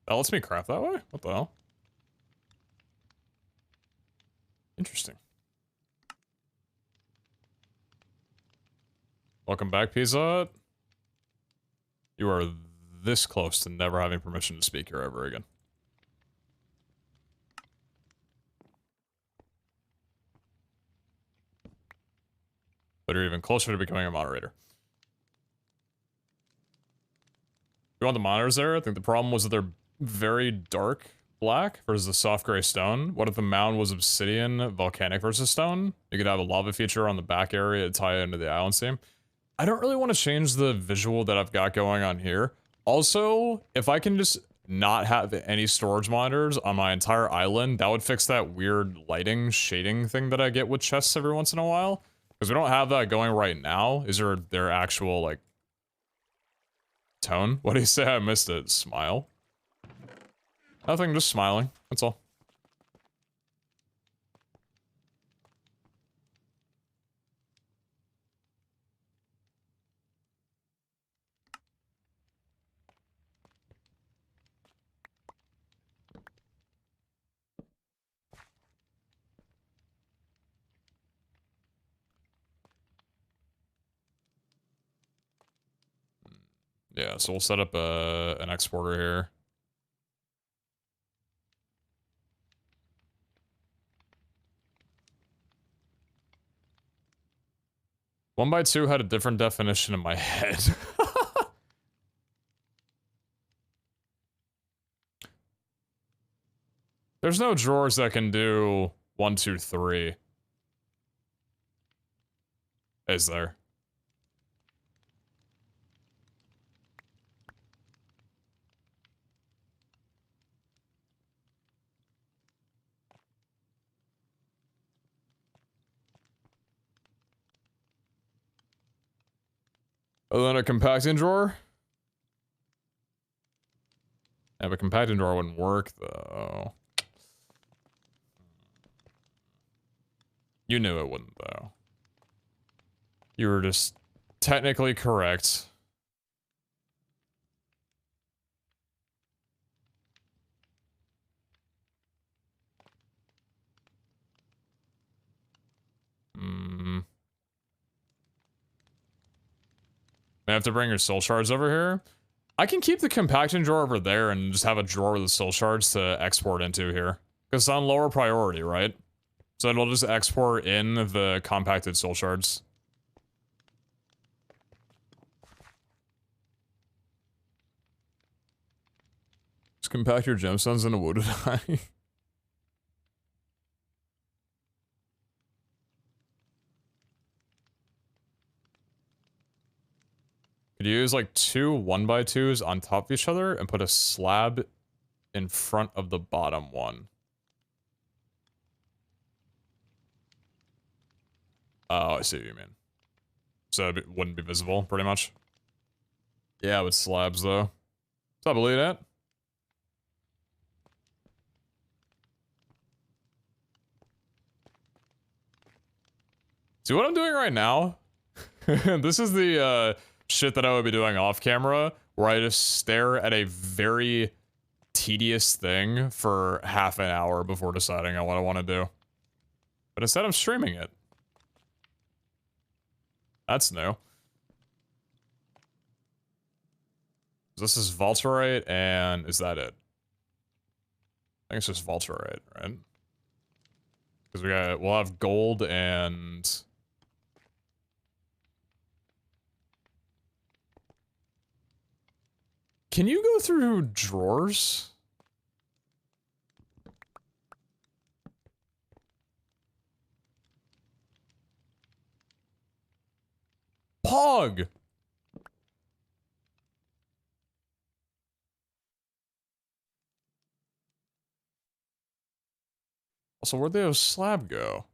That lets me craft that way? What the hell? Interesting. Welcome back, PeteZahHutt. You are this close to never having permission to speak here ever again. But you're even closer to becoming a moderator. We want the monitors there. I think the problem was that they're very dark black versus the soft gray stone. What if the mound was obsidian, volcanic versus stone? You could have a lava feature on the back area to tie into the island theme. I don't really want to change the visual that I've got going on here. Also, if I can just not have any storage monitors on my entire island, that would fix that weird lighting shading thing that I get with chests every once in a while. Because we don't have that going right now. Is there their actual, like, tone? What do you say? I missed it. Smile. Nothing, just smiling. That's all. Yeah, so we'll set up an exporter here. One by two had a different definition in my head. There's no drawers that can do 1, 2, 3. Is there? Other than a compacting drawer? Yeah, but compacting drawer wouldn't work, though. You knew it wouldn't, though. You were just technically correct. I have to bring your soul shards over here. I can keep the compacting drawer over there and just have a drawer with the soul shards to export into here. Because it's on lower priority, right? So it'll just export in the compacted soul shards. Just compact your gemstones into wood. Could use like 2 1x2s on top of each other and put a slab in front of the bottom one. Oh, I see what you mean. So it wouldn't be visible, pretty much. Yeah, with slabs though. So I believe that. See what I'm doing right now? This is the shit that I would be doing off camera, where I just stare at a very tedious thing for half an hour before deciding on what I want to do. But instead I'm streaming it. That's new. This is Vaulterite, and is that it? I think it's just Vaulterite, right? Because we'll have gold and... Can you go through drawers? Pog! Also, where'd the slab go?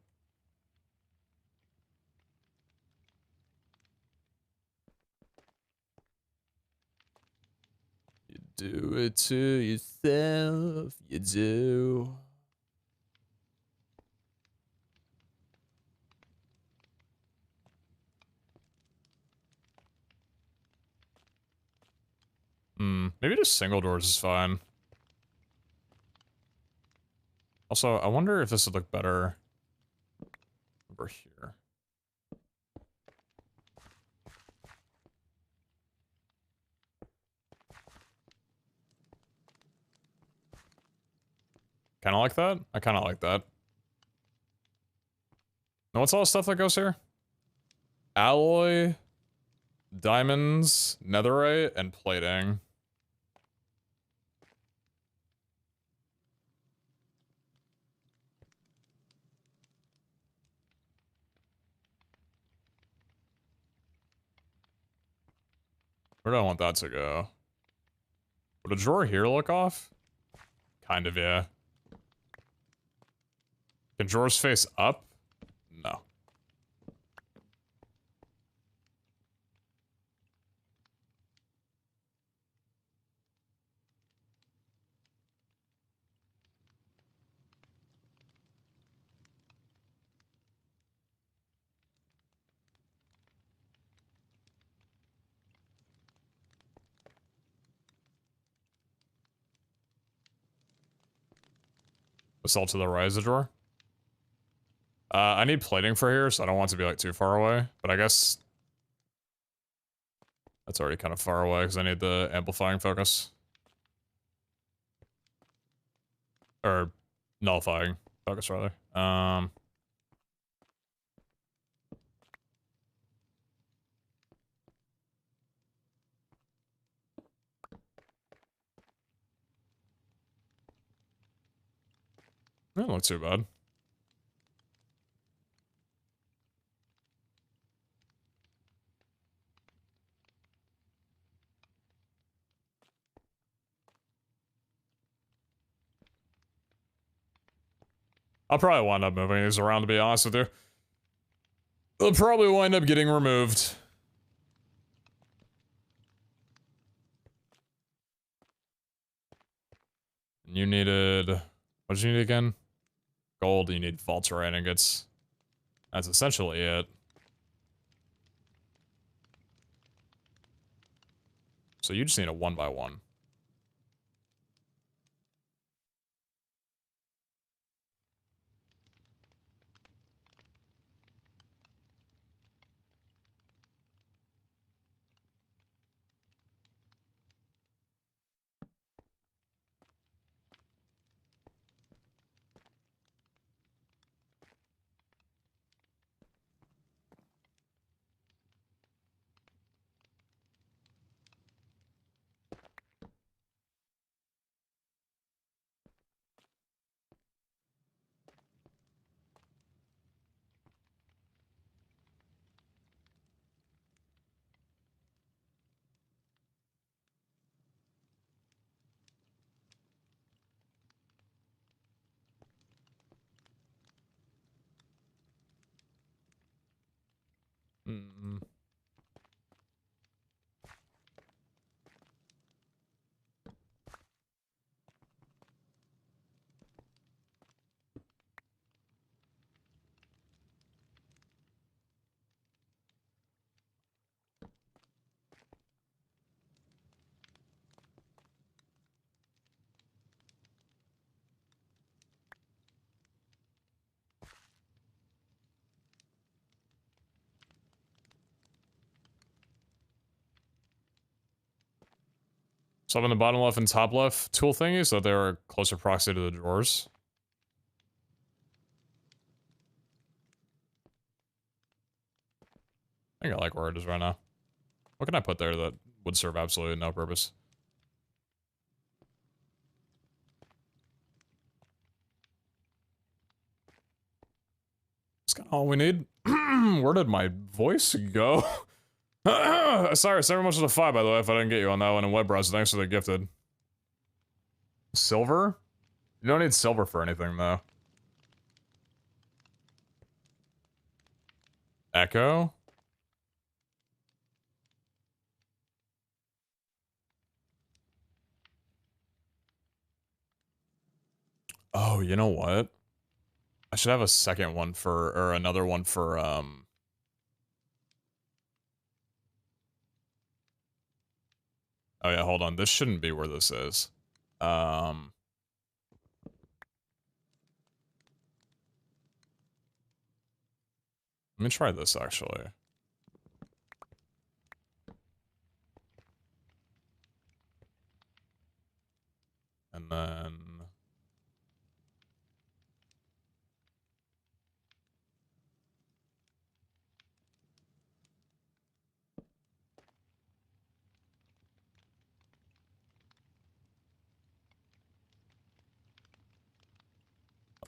You do it to yourself, you do. Maybe just single doors is fine. Also, I wonder if this would look better over here. Kind of like that? I kind of like that. Now, what's all the stuff that goes here? Alloy, diamonds, netherite, and plating. Where do I want that to go? Would a drawer here look off? Kind of, yeah. Can drawers face up? No. Assault to the right is a drawer. I need plating for here, so I don't want it to be like too far away. But I guess that's already kind of far away because I need the amplifying focus. Or nullifying focus, rather. Doesn't look too bad. I'll probably wind up moving these around, to be honest with you. They'll probably wind up getting removed. You needed... What did you need again? Gold, you need vault terrain ingots. That's essentially it. So you just need a 1x1. Mm. So up in the bottom left and top left tool thingies, so they're closer proximity to the drawers. I think I like where it is right now. What can I put there that would serve absolutely no purpose? That's kind of all we need. Where did my voice go? Sorry, very much for the 5, by the way, if I didn't get you on that one in web browser. Thanks for the gifted. Silver? You don't need silver for anything, though. Echo? Oh, you know what? I should have a second one for, or another one for, Oh yeah, hold on. This shouldn't be where this is. Let me try this, actually. And then...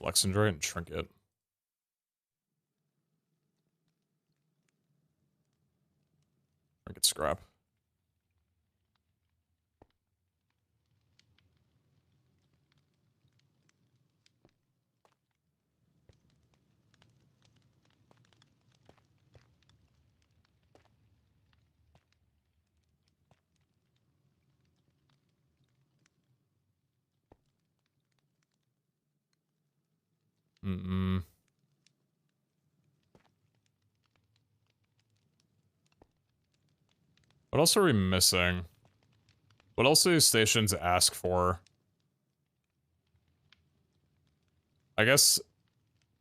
Alexandrite and Trinket. Trinket scrap. Mm-mm. What else are we missing? What else do these stations ask for? I guess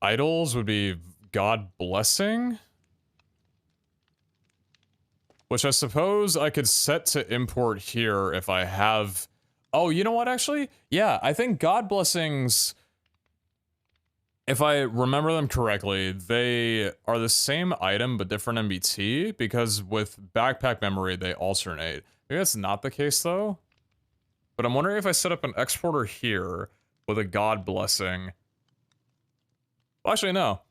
idols would be God blessing? Which I suppose I could set to import here if I have... Oh, you know what, actually? Yeah, I think God blessings... If I remember them correctly, they are the same item but different MBT, because with backpack memory, they alternate. Maybe that's not the case, though. But I'm wondering if I set up an exporter here with a God blessing. Well, actually, no.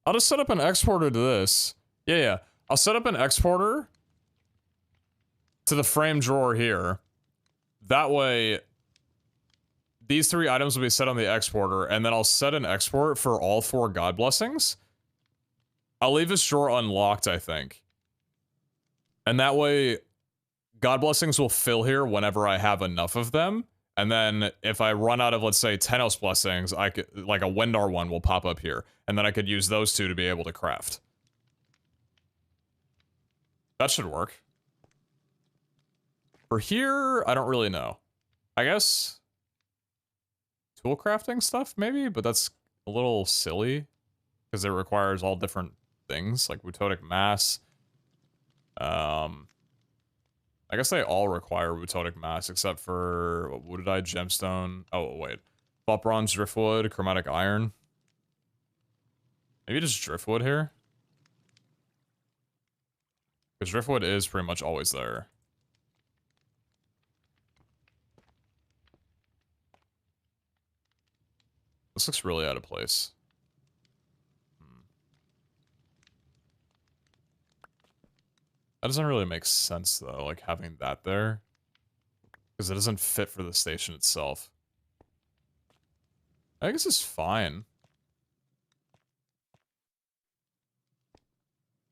I'll just set up an exporter to this. Yeah. I'll set up an exporter to the frame drawer here. That way, these 3 items will be set on the exporter, and then I'll set an export for all 4 God blessings. I'll leave this drawer unlocked, I think. And that way, God blessings will fill here whenever I have enough of them. And then if I run out of, let's say, Tenos blessings, I could, like a Wendar one will pop up here. And then I could use those 2 to be able to craft. That should work. For here, I don't really know. I guess tool crafting stuff, maybe? But that's a little silly. Because it requires all different things, like Wutotic Mass. I guess they all require Wutotic Mass, except for, what did I, Gemstone? Oh, wait. Thought Bronze, Driftwood, Chromatic Iron. Maybe just Driftwood here? Because Driftwood is pretty much always there. This looks really out of place. That doesn't really make sense, though, like, having that there. Because it doesn't fit for the station itself. I think this is fine.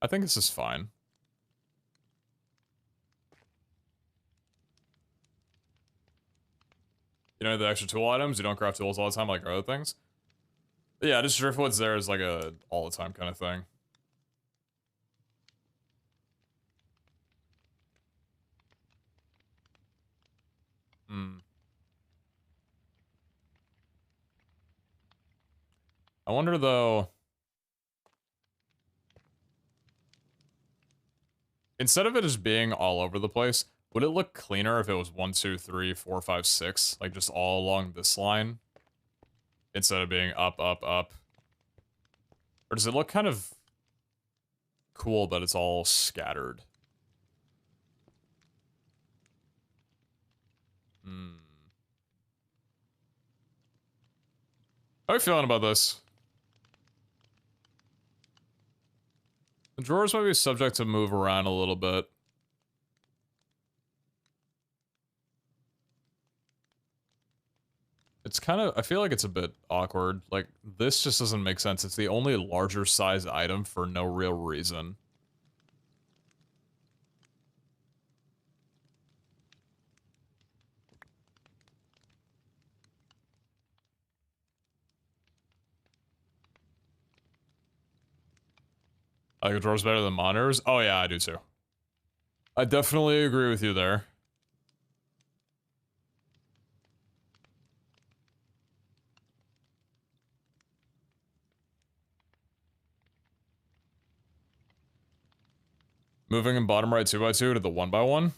I think this is fine. You know, the extra tool items, you don't craft tools all the time like other things. But yeah, just Driftwood's there is like a all-the-time kind of thing. I wonder, though... Instead of it just being all over the place, would it look cleaner if it was 1, 2, 3, 4, 5, 6? Like, just all along this line? Instead of being up, up, up? Or does it look kind of cool that it's all scattered? How are you feeling about this? The drawers might be subject to move around a little bit. It's kind of, I feel like it's a bit awkward. Like, this just doesn't make sense. It's the only larger size item for no real reason. I think the drawers better than monitors? Oh yeah, I do too. I definitely agree with you there. Moving in bottom right 2x2 to the 1x1.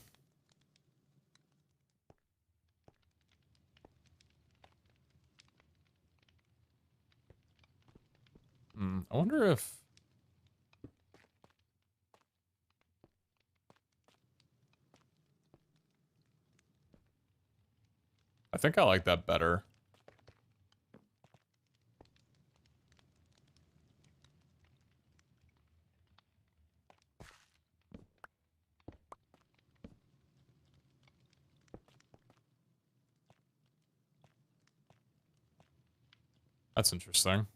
I wonder if... I think I like that better. That's interesting.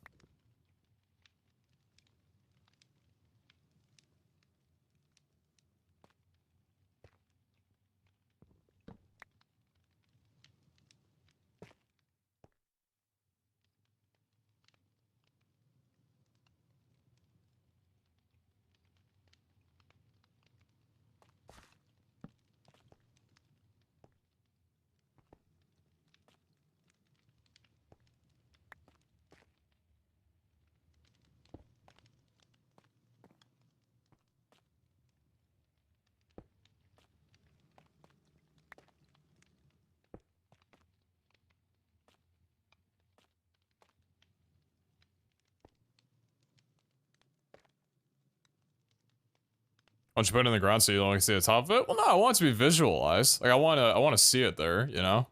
Once you put it in the ground so you only see the top of it? Well, no, I want it to be visualized. Like, I wanna see it there, you know?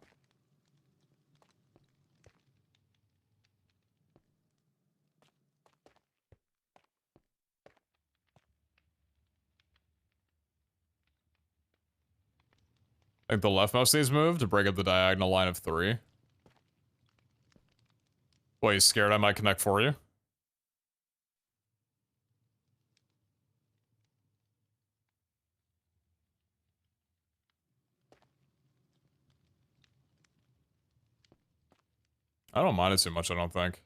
I think the leftmost needs moved to break up the diagonal line of 3. What, you scared I might connect for you? I don't mind it too much, I don't think.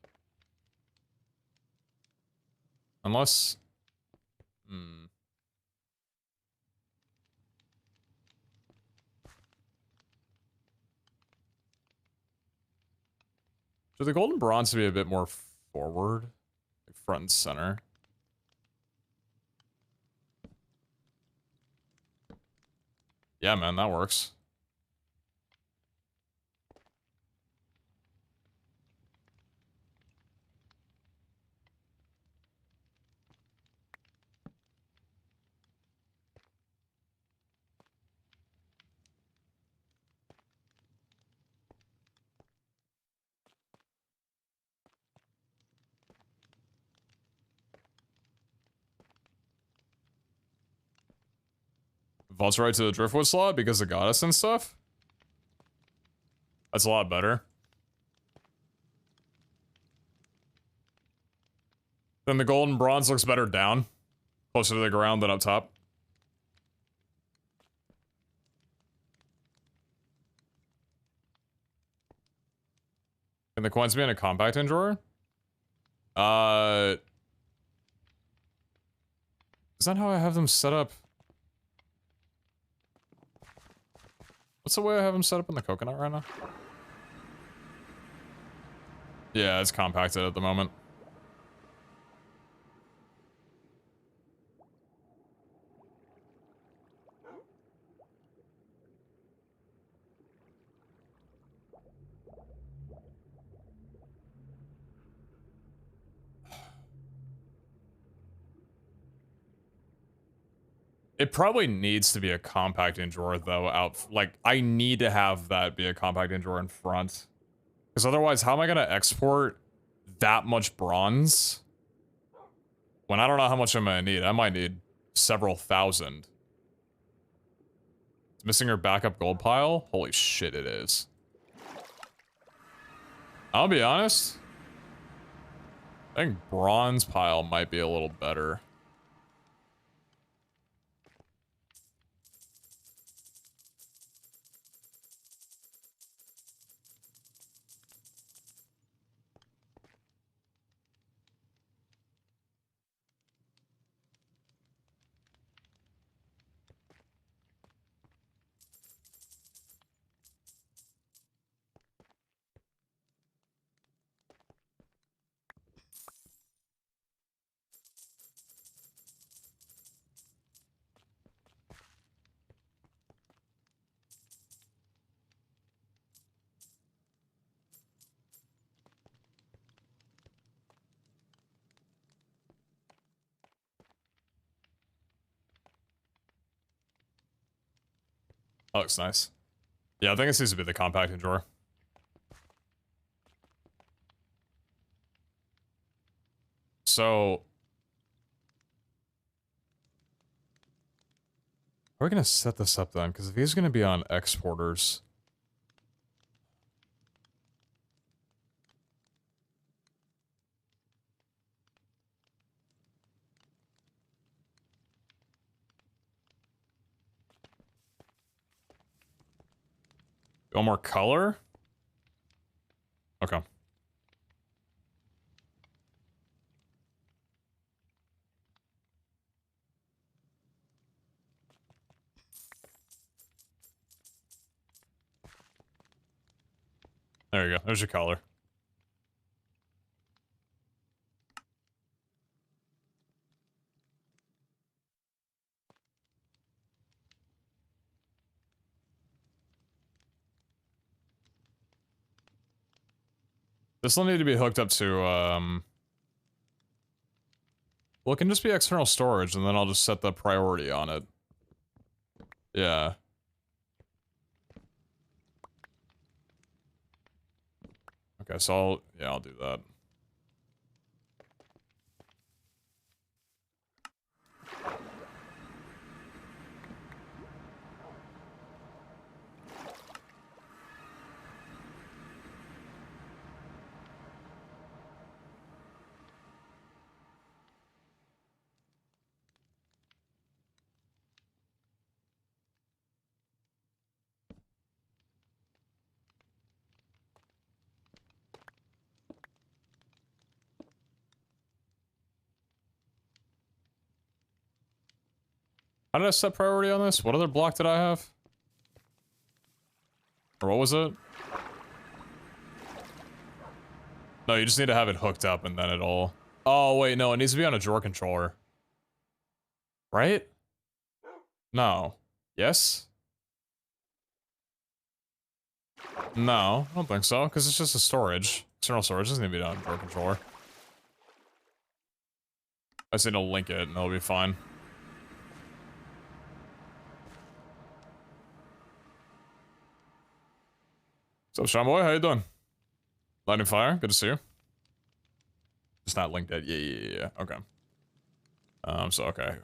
Unless... Hmm. Should the golden bronze be a bit more forward? Like front and center? Yeah, man, that works. Vaults right to the driftwood slot because of goddess and stuff? That's a lot better. Then the gold and bronze looks better down. Closer to the ground than up top. Can the coins be in a compact in drawer? Is that how I have them set up? What's the way I have them set up in the coconut right now? Yeah, it's compacted at the moment. It probably needs to be a compact in drawer though. Like I need to have that be a compact in drawer in front, because otherwise, how am I gonna export that much bronze when I don't know how much I'm gonna need? I might need several thousand. It's missing her backup gold pile. Holy shit, it is. I'll be honest. I think bronze pile might be a little better. That looks nice. Yeah, I think it needs to be the compacting drawer. So... how are we gonna set this up then? Because if he's gonna be on exporters... One more color? Okay. There you go. There's your color. This will need to be hooked up to, Well, it can just be external storage, and then I'll just set the priority on it. Yeah. Okay, so I'll do that. How did I set priority on this? What other block did I have? Or what was it? No, you just need to have it hooked up and then it'll... Oh, wait, no, it needs to be on a drawer controller. Right? No. Yes? No, I don't think so, because it's just a storage. External storage doesn't need to be on a drawer controller. I just need to link it and it'll be fine. What's up, Shamboy? How you doing? Lightning Fire, good to see you. It's not linked yet. Yeah. Okay. So okay.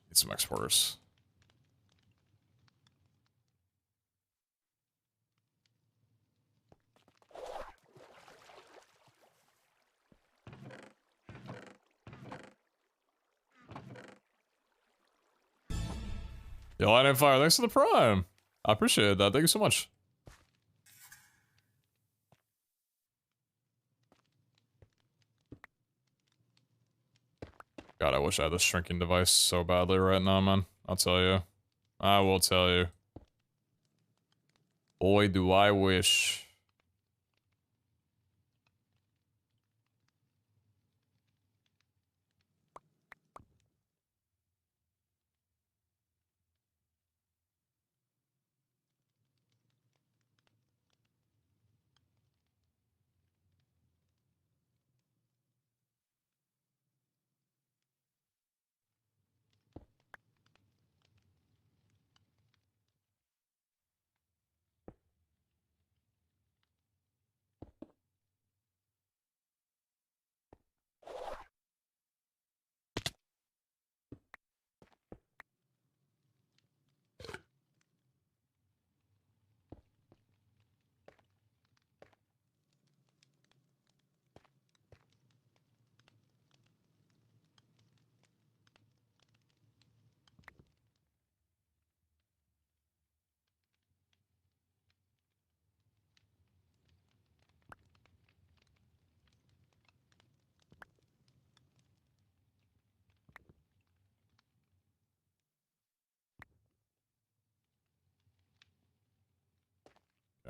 Need some exporters. Yeah, Lightning Fire, thanks for the prime. I appreciate that. Thank you so much. God, I wish I had this shrinking device so badly right now, man. I'll tell you. I will tell you. Boy, do I wish.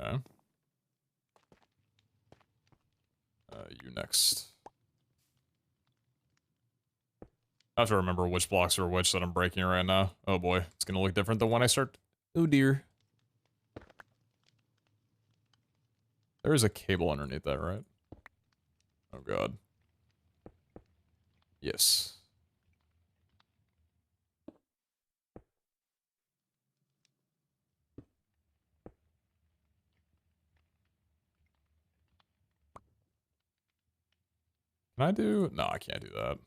Okay. You next. I have to remember which blocks are which that I'm breaking right now. Oh boy, it's gonna look different than when I start. Oh dear. There is a cable underneath that, right? Oh god. Yes. Can I do? No, I can't do that.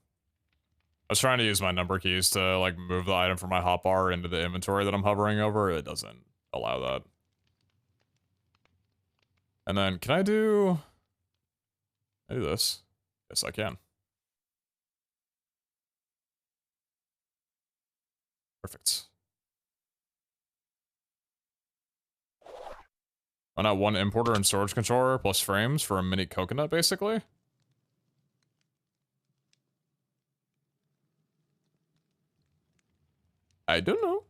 I was trying to use my number keys to like move the item from my hotbar into the inventory that I'm hovering over. It doesn't allow that. And then can I do this? Yes, I can. Perfect. Run out one importer and storage controller plus frames for a mini coconut, basically. I don't know.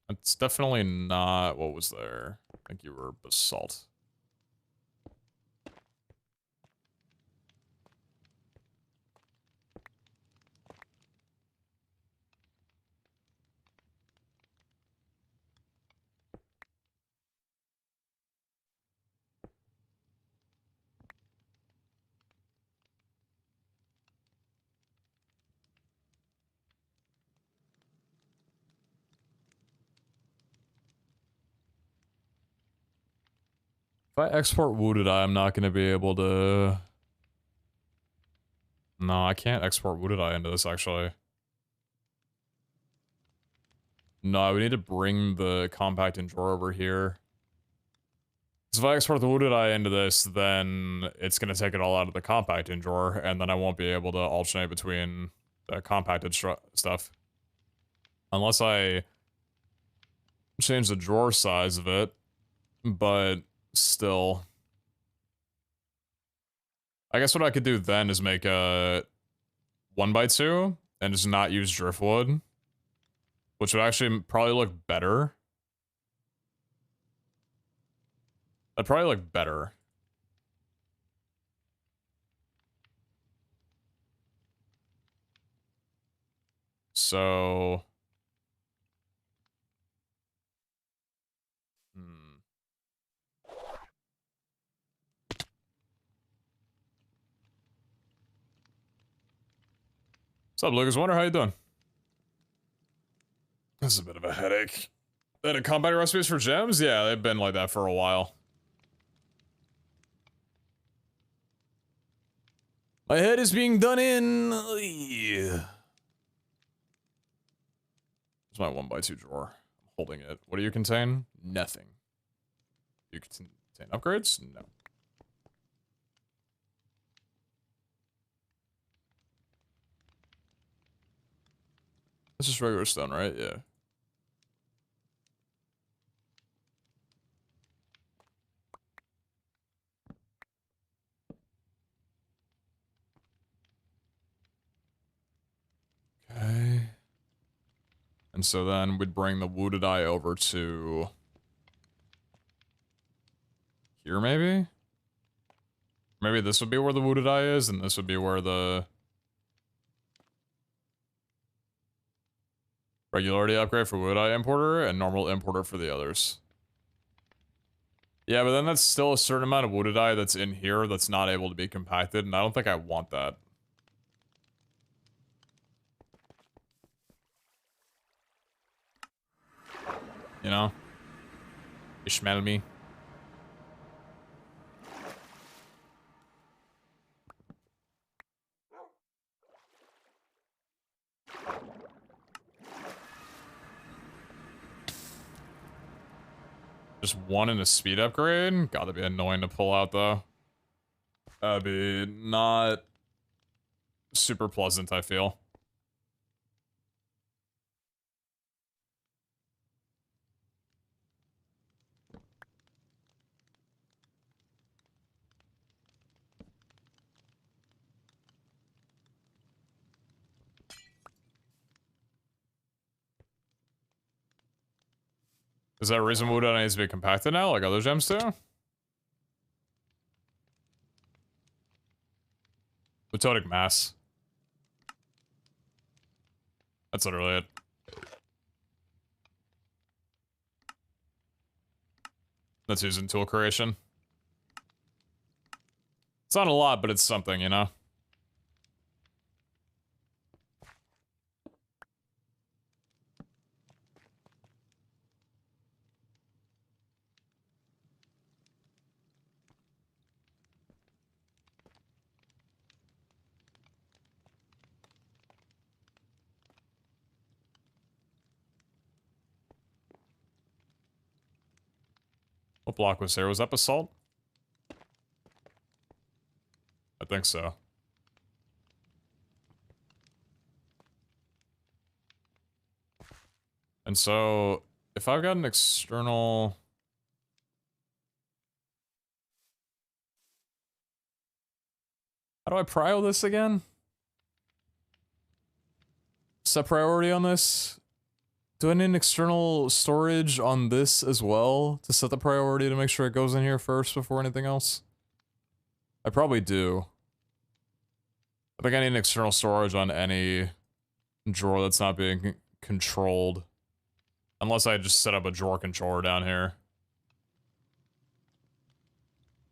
It's definitely not what was there. I think you were basalt. If I export wounded eye, I'm not going to be able to... No, I can't export wounded eye into this, actually. No, we need to bring the compact and drawer over here. Because if I export the wounded eye into this, then it's going to take it all out of the compact in drawer, and then I won't be able to alternate between the compacted stuff. Unless I change the drawer size of it, but still. I guess what I could do then is make a 1x2 and just not use driftwood, which would actually probably look better. That'd probably look better. So... What's up, Lucas Wonder? How you doing? This is a bit of a headache. The combat recipes for gems? Yeah, they've been like that for a while. My head is being done in. Where's my 1x2 drawer? I'm holding it. What do you contain? Nothing. Do you contain upgrades? No. This is regular stone, right? Yeah. Okay. And so then we'd bring the wounded eye over to... here, maybe? Maybe this would be where the wounded eye is, and this would be where the... regularity upgrade for wounded eye importer, and normal importer for the others. Yeah, but then that's still a certain amount of wounded eye that's in here that's not able to be compacted, and I don't think I want that. You know? You smell me? Just one in a speed upgrade? Gotta be annoying to pull out, though. That'd be not super pleasant, I feel. Is that a reason wood needs to be compacted now, like other gems do? Plutonic mass. That's literally it. That's used in tool creation. It's not a lot, but it's something, you know? What block was there? Was that basalt? I think so. And so, if I've got an external... How do I prio this again? Set priority on this? Do I need an external storage on this as well to set the priority to make sure it goes in here first before anything else? I probably do. I think I need an external storage on any drawer that's not being controlled. Unless I just set up a drawer controller down here.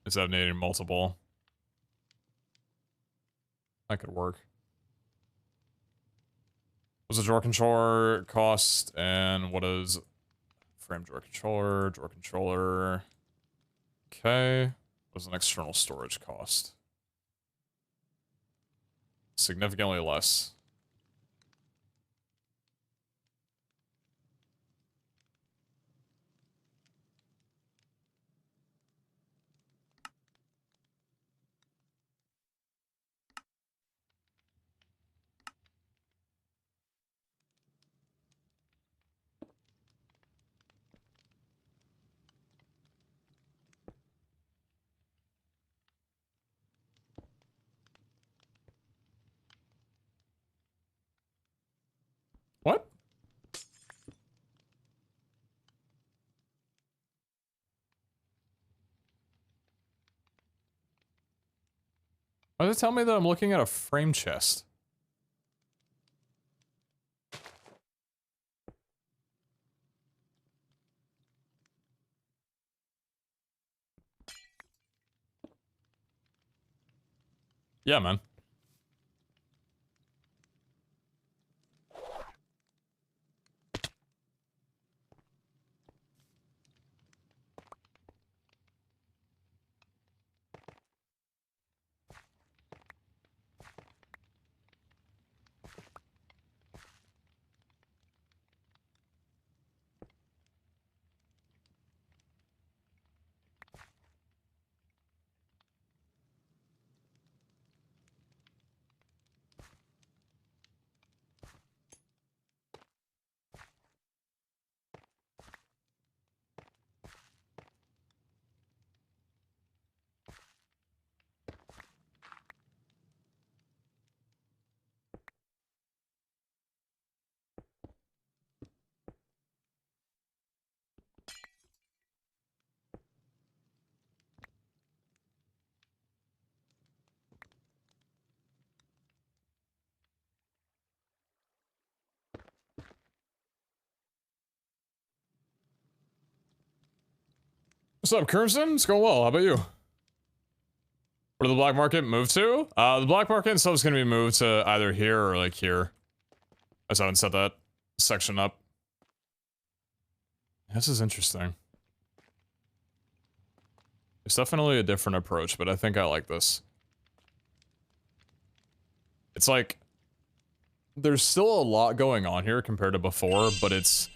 Instead of needing multiple. That could work. What's a drawer controller cost, and what is frame drawer controller? Okay. What does an external storage cost? Significantly less. What? Why does it tell me that I'm looking at a frame chest? Yeah, man. What's up, Crimson? It's going well. How about you? Where did the black market move to? The black market stuff is going to be moved to either here or like here. I just haven't set that section up. This is interesting. It's definitely a different approach, but I think I like this. It's like there's still a lot going on here compared to before, but it's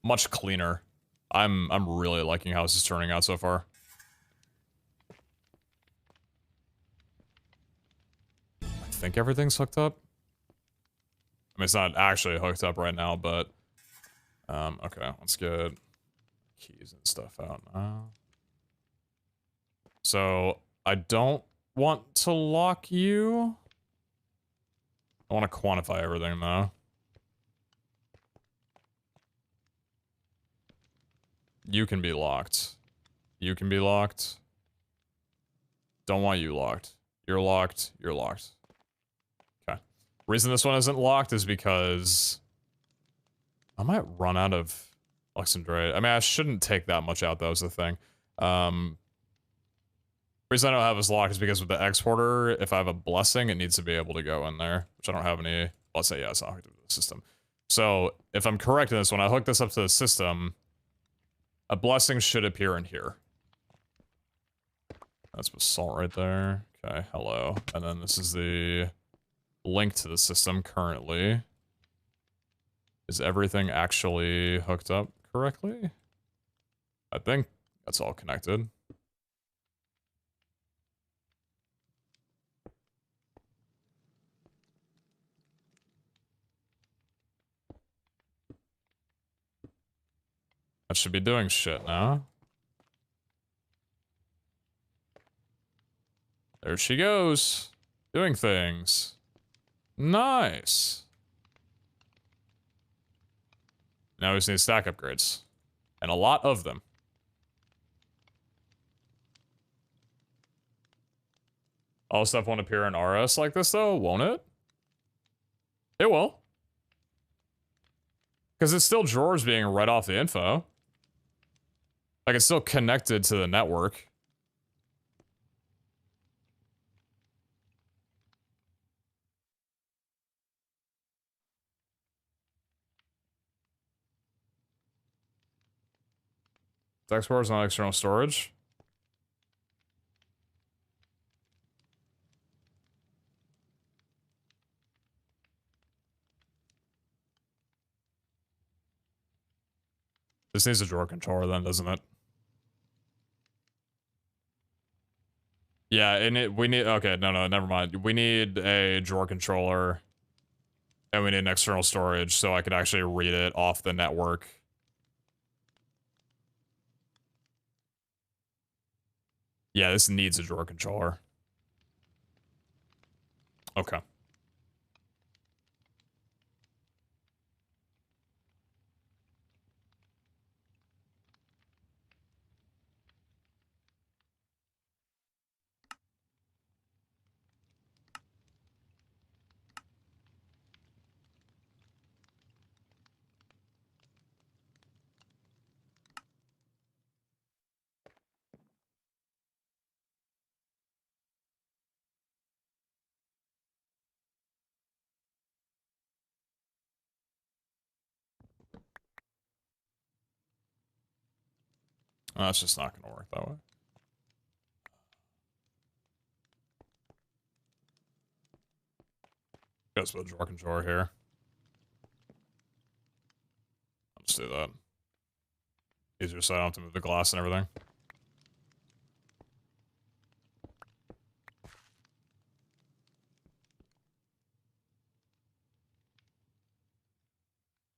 much cleaner. I'm really liking how this is turning out so far. I think everything's hooked up. I mean, it's not actually hooked up right now, but okay, let's get keys and stuff out now. So I don't want to lock you. I want to quantify everything though. You can be locked. You can be locked. Don't want you locked. You're locked. You're locked. Okay. Reason this one isn't locked is because I might run out of Luxandray. I mean, I shouldn't take that much out, though, is the thing. Reason I don't have this locked is because with the exporter, if I have a blessing, it needs to be able to go in there, which I don't have any. Let's say, yeah, it's not hooked up to the system. So, if I'm correct in this, when I hook this up to the system, a blessing should appear in here. That's basalt right there. Okay, hello. And then this is the link to the system currently. Is everything actually hooked up correctly? I think that's all connected. That should be doing shit now. There she goes. Doing things. Nice. Now we just need stack upgrades. And a lot of them. All stuff won't appear in RS like this though, won't it? It will. Because it's still drawers being read off the info. Like, it's still connected to the network. The export is not external storage. This needs a drawer controller then, doesn't it? Yeah, and we need, okay, no, never mind. We need a drawer controller, and we need an external storage so I can actually read it off the network. Yeah, this needs a drawer controller. Okay. Oh, that's just not gonna work that way. Let's put a drawer controller here. I'll just do that. Easier so I don't have to move the glass and everything.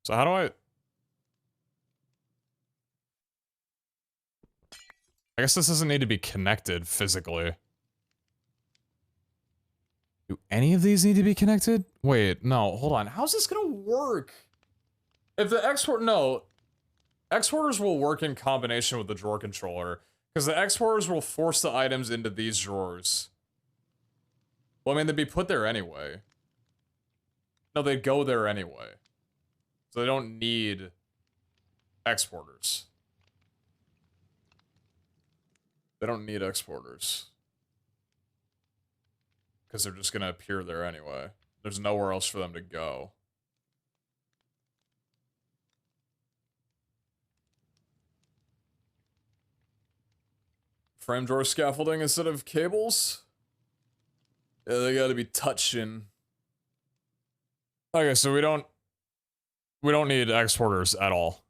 So how do I guess this doesn't need to be connected physically. Do any of these need to be connected? Wait, no, hold on. How's this gonna work? If the no, exporters will work in combination with the drawer controller, because the exporters will force the items into these drawers. Well, I mean, they'd be put there anyway. No, they'd go there anyway. So they don't need exporters. They don't need exporters. Because they're just going to appear there anyway. There's nowhere else for them to go. Frame drawer scaffolding instead of cables? Yeah, they gotta be touching. Okay, so we don't need exporters at all.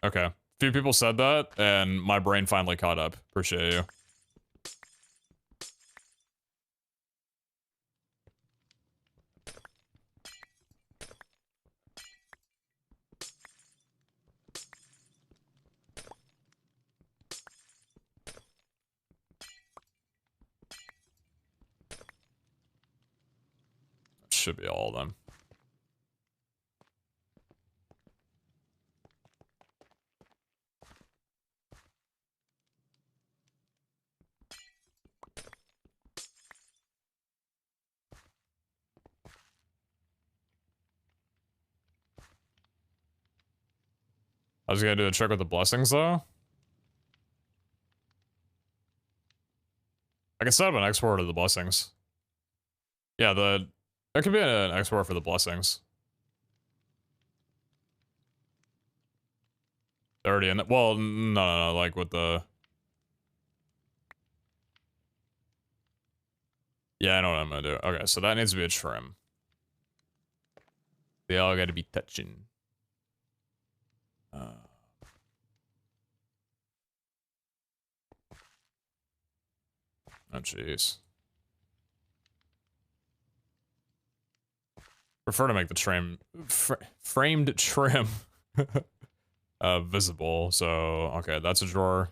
Okay. Few people said that, and my brain finally caught up. Appreciate you. Should be all of them. I was gonna do a trick with the blessings, though. I can set up an export of the blessings. Yeah, there could be an export for the blessings. They're already in it. Well, no, like with the... Yeah, I know what I'm gonna do. Okay, so that needs to be a trim. They all gotta be touching. Oh, jeez. Prefer to make the trim... framed trim visible, so... Okay, that's a drawer.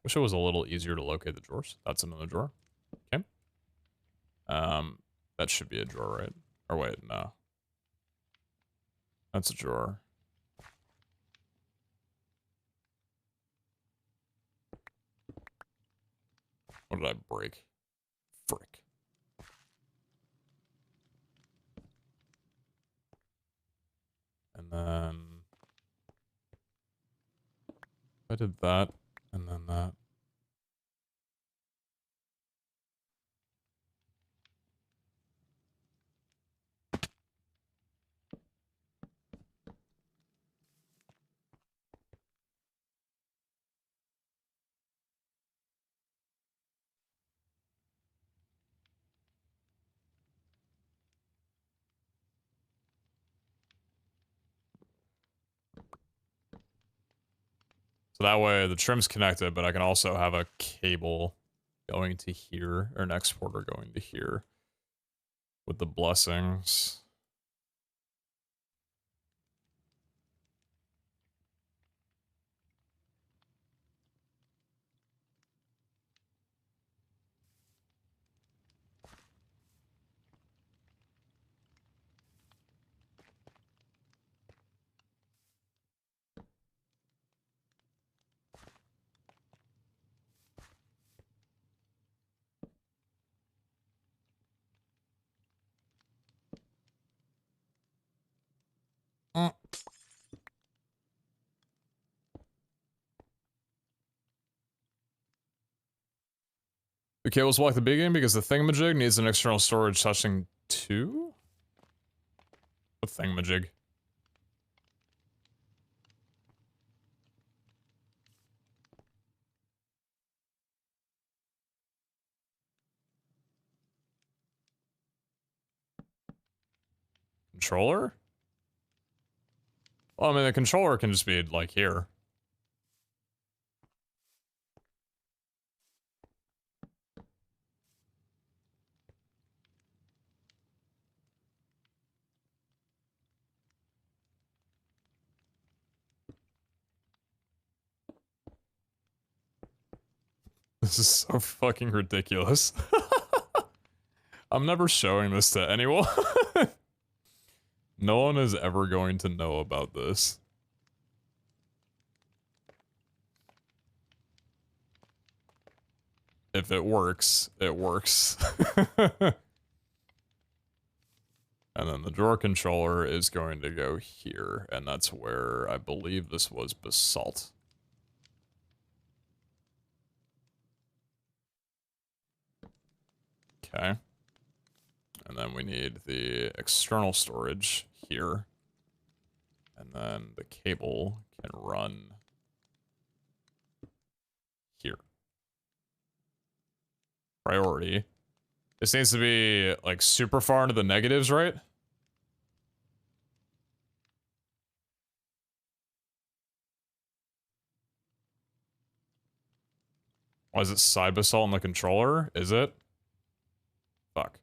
Wish it was a little easier to locate the drawers. That's another drawer. Okay. That should be a drawer, right? Or wait, no. That's a drawer. What did I break? Frick. And then... I did that, and then that. So that way the trim's connected, but I can also have a cable going to here, or an exporter going to here with the blessings. Mm. The cables block the beginning because the thingamajig needs an external storage touching 2? What thingamajig? Controller? Well, I mean, the controller can just be, like, here. This is so fucking ridiculous. I'm never showing this to anyone. No one is ever going to know about this. If it works, it works. And then the drawer controller is going to go here, and that's where I believe this was basalt. Okay. And then we need the external storage here. And then the cable can run here. Priority. This needs to be, like, super far into the negatives, right? Why is it side basalt on the controller? Is it? Fuck.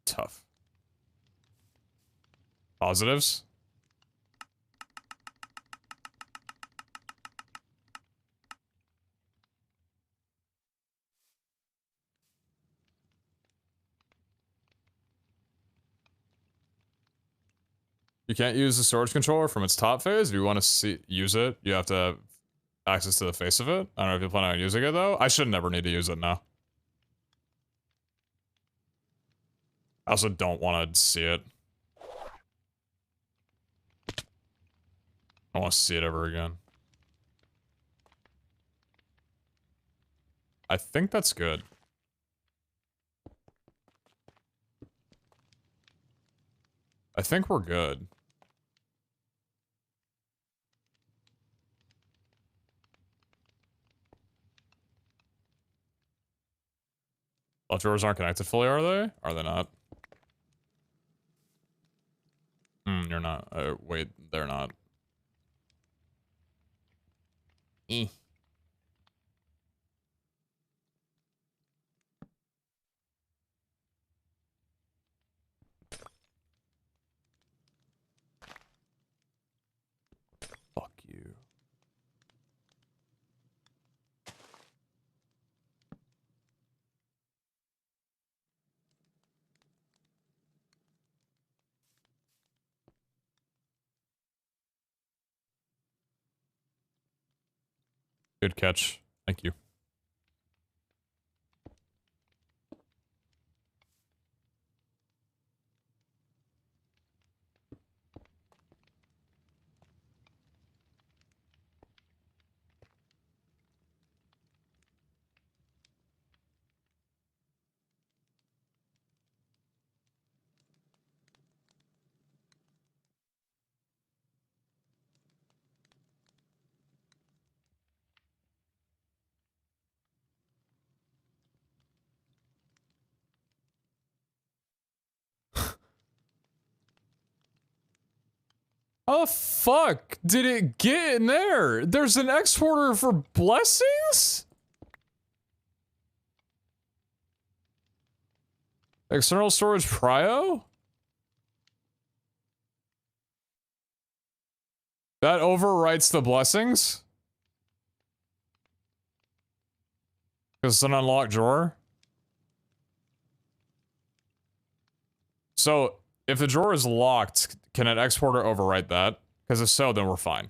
Tough. Positives? You can't use the storage controller from its top phase. If you want to use it, you have to have access to the face of it. I don't know if you plan on using it, though. I should never need to use it now. I also don't want to see it. I don't want to see it ever again. I think that's good. I think we're good. Left drawers aren't connected fully, are they? Are they not? You're not. Wait, they're not. Eh. Fuck you. Good catch. Thank you. How the fuck did it get in there? There's an exporter for blessings? External storage prio? That overwrites the blessings? Because it's an unlocked drawer? So, if the drawer is locked, can an exporter overwrite that? Because if so, then we're fine.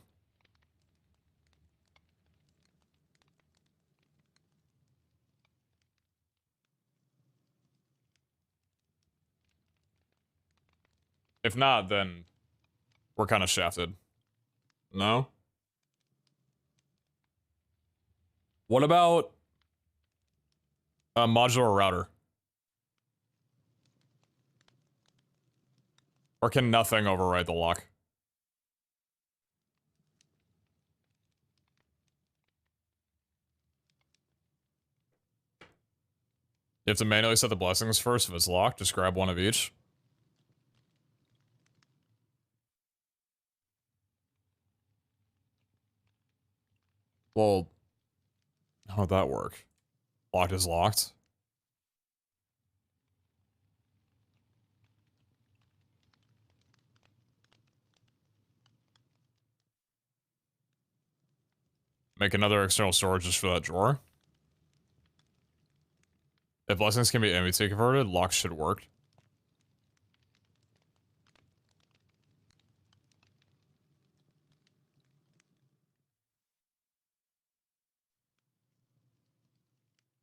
If not, then we're kind of shafted. No? What about a modular router? Or can nothing override the lock? You have to manually set the blessings first. If it's locked, just grab one of each. Well, how'd that work? Locked is locked. Make another external storage just for that drawer. If blessings can be MBT converted, locks should work.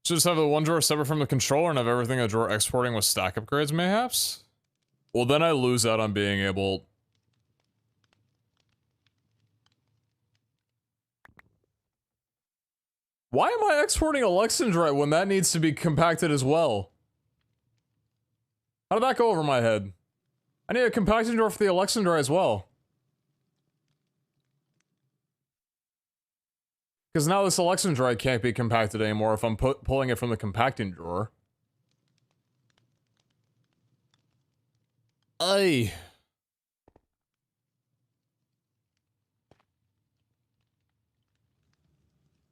Should just have the one drawer separate from the controller and have everything in the drawer exporting with stack upgrades, mayhaps? Well, then I lose out on being able... Why am I exporting Alexandrite when that needs to be compacted as well? How did that go over my head? I need a compacting drawer for the Alexandrite as well. Because now this Alexandrite can't be compacted anymore if I'm pulling it from the compacting drawer. Aye.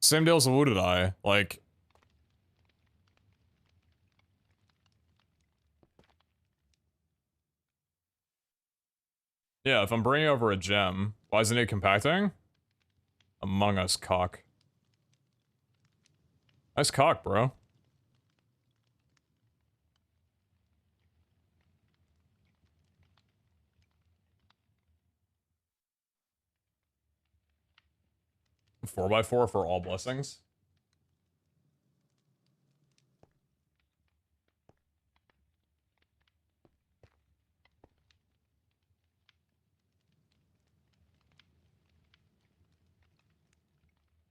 Same deal as the Wounded Eye. Like... Yeah, if I'm bringing over a gem, why isn't it compacting? Among Us cock. Nice cock, bro. Four by four for all blessings.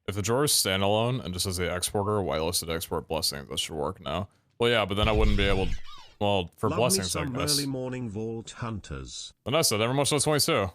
If the drawer is standalone and just has the exporter, whitelisted export blessings, that should work now. Well, yeah, but then I wouldn't be able to, well, for Love blessings, me I some guess. early morning vault hunters. Vanessa, never much less 22.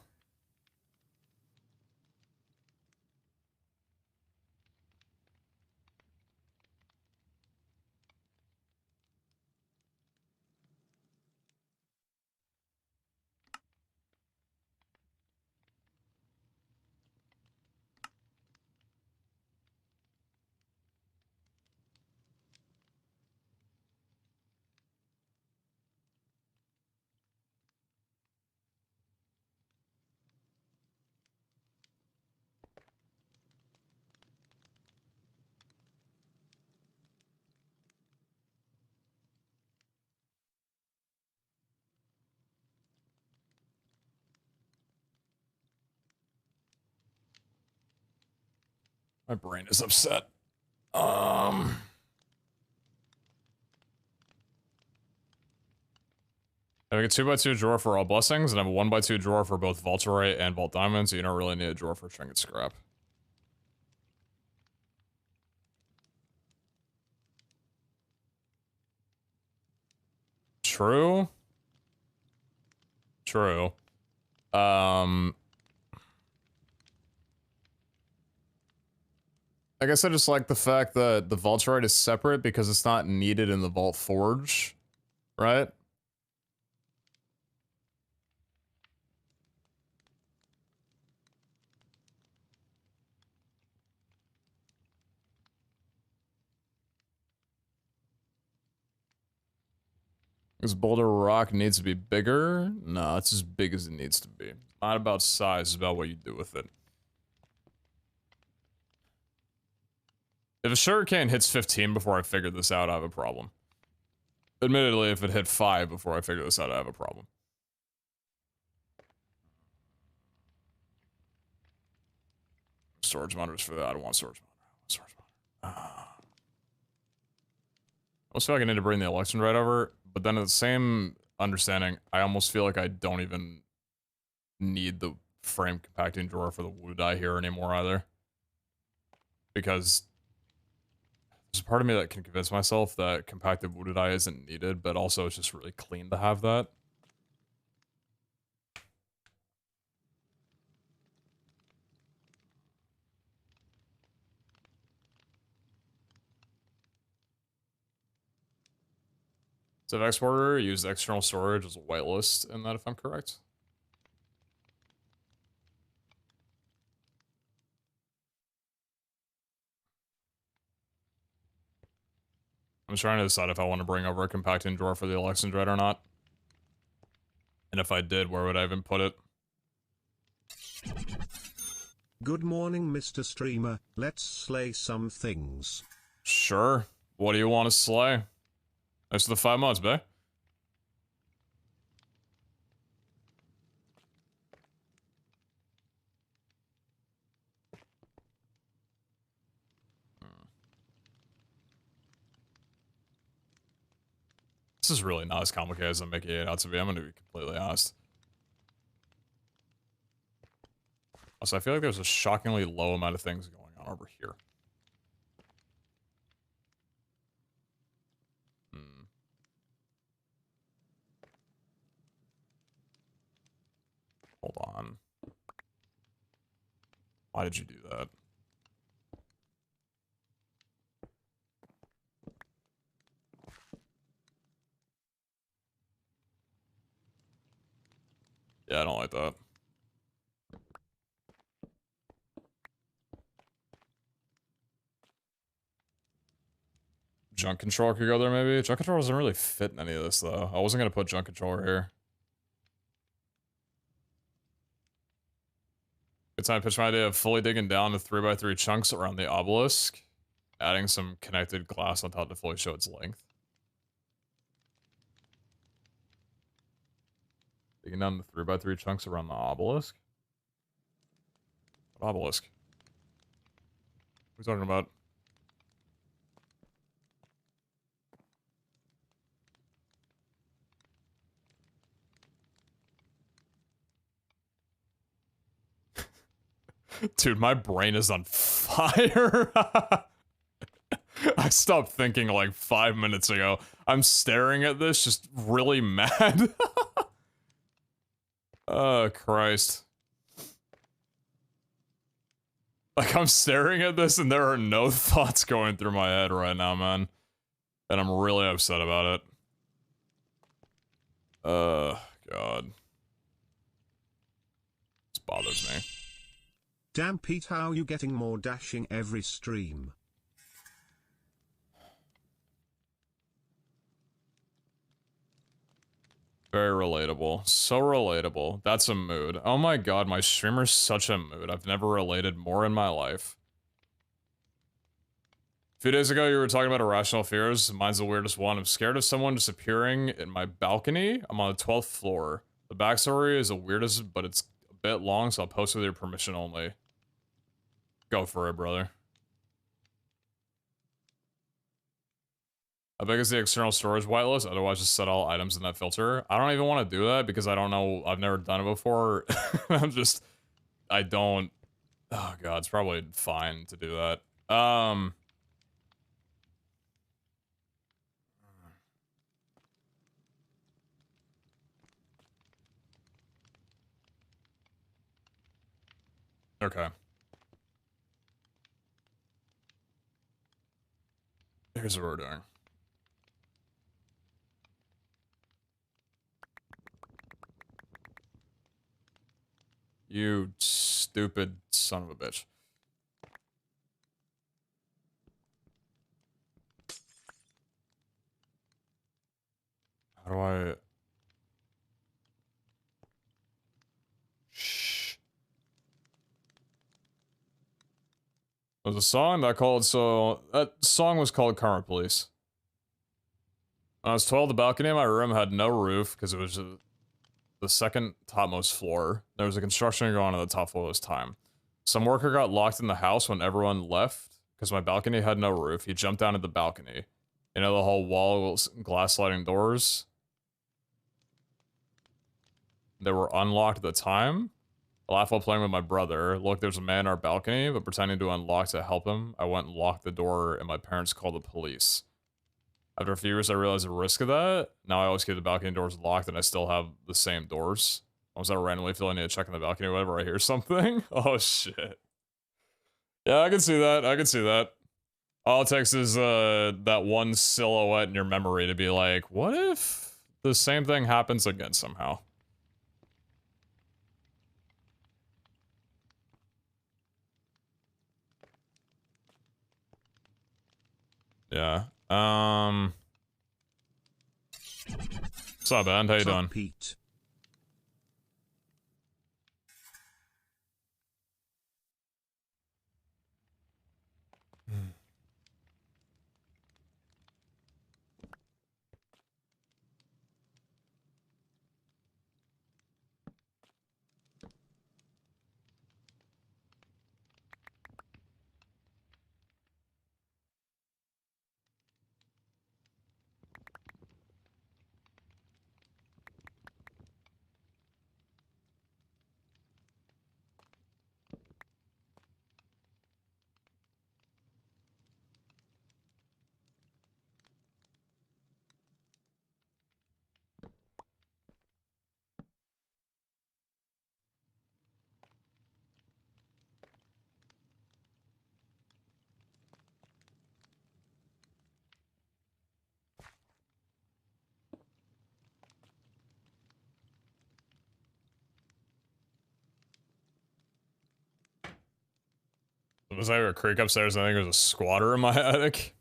My brain is upset. I have a 2x2 drawer for all blessings, and I have a 1x2 drawer for both Vaulterite and Vault Diamonds, so you don't really need a drawer for trinket scrap. True. True. I guess I just like the fact that the Vaulterite is separate because it's not needed in the Vault Forge, right? This boulder rock needs to be bigger? No, it's as big as it needs to be. Not about size, it's about what you do with it. If a sugarcane hits 15 before I figure this out, I have a problem. Admittedly, if it hit 5 before I figure this out, I have a problem. Storage monitors for that. I don't want storage monitor. I want storage monitor. I almost feel like I need to bring the election right over, but then at the same understanding, I almost feel like I don't even need the frame compacting drawer for the Wu die here anymore either. Because there's a part of me that can convince myself that compacted Wu die isn't needed, but also it's just really clean to have that. So exporter used external storage as a whitelist in that, if I'm correct. I'm trying to decide if I want to bring over a compacting drawer for the election dread or not. And if I did, where would I even put it? Good morning, Mr. Streamer. Let's slay some things. Sure. What do you want to slay? Thanks for the 5 months, bae. This is really not as complicated as I'm making it out to be. I'm gonna be completely honest. Also, I feel like there's a shockingly low amount of things going on over here. Hold on. Why did you do that? Yeah, I don't like that. Junk controller could go there, maybe? Junk controller doesn't really fit in any of this, though. I wasn't gonna put junk controller here. Good time to pitch my idea of fully digging down the 3x3 chunks around the obelisk, adding some connected glass on top to fully show its length. Digging down the 3x3 chunks around the obelisk? What obelisk? What are you talking about? Dude, my brain is on fire. I stopped thinking like 5 minutes ago. I'm staring at this, just really mad. Oh, Christ. Like, I'm staring at this and there are no thoughts going through my head right now, man. And I'm really upset about it. God. This bothers me. Damn Pete, how you getting more dashing every stream? Very relatable. So relatable. That's a mood. Oh my god, my streamer's such a mood. I've never related more in my life. A few days ago, you were talking about irrational fears. Mine's the weirdest one. I'm scared of someone disappearing in my balcony. I'm on the 12th floor. The backstory is the weirdest, but it's a bit long, so I'll post with your permission only. Go for it, brother. How big is the external storage whitelist? Otherwise, just set all items in that filter. I don't even want to do that because I don't know. I've never done it before. I don't. Oh god, it's probably fine to do that. Okay. Here's what we're doing. You stupid son of a bitch. How do I... Shh. There's a song that called, so... That song was called Karma Police. When I was 12, the balcony in my room had no roof, because it was the second topmost floor. There was a construction going on at the top floor this time. Some worker got locked in the house when everyone left, because my balcony had no roof. He jumped down at the balcony. You know the whole wall glass sliding doors? They were unlocked at the time. I laughed while playing with my brother. Look, there's a man in our balcony, but pretending to unlock to help him, I went and locked the door, and my parents called the police. After a few years, I realized the risk of that. Now I always keep the balcony doors locked, and I still have the same doors. I was randomly feeling I need to check on the balcony whenever I hear something. Oh, shit. Yeah, I can see that. I can see that. All it takes is that one silhouette in your memory to be like, what if the same thing happens again somehow? Yeah. What's up, Ben? How you doing? Pete. Was I a creek upstairs? I think there's a squatter in my attic.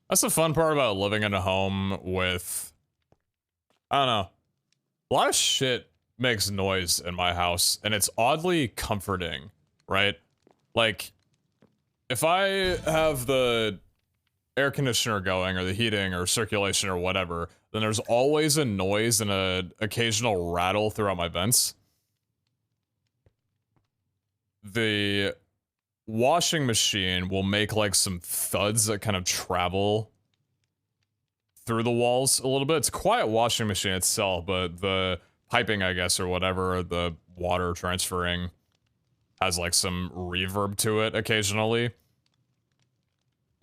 That's the fun part about living in a home with... I don't know. A lot of shit makes noise in my house, and it's oddly comforting, right? Like, if I have the air conditioner going, or the heating, or circulation, or whatever, then there's always a noise and an occasional rattle throughout my vents. The washing machine will make like some thuds that kind of travel through the walls a little bit. It's a quiet washing machine itself, but the piping, I guess, or whatever, the water transferring has like some reverb to it occasionally.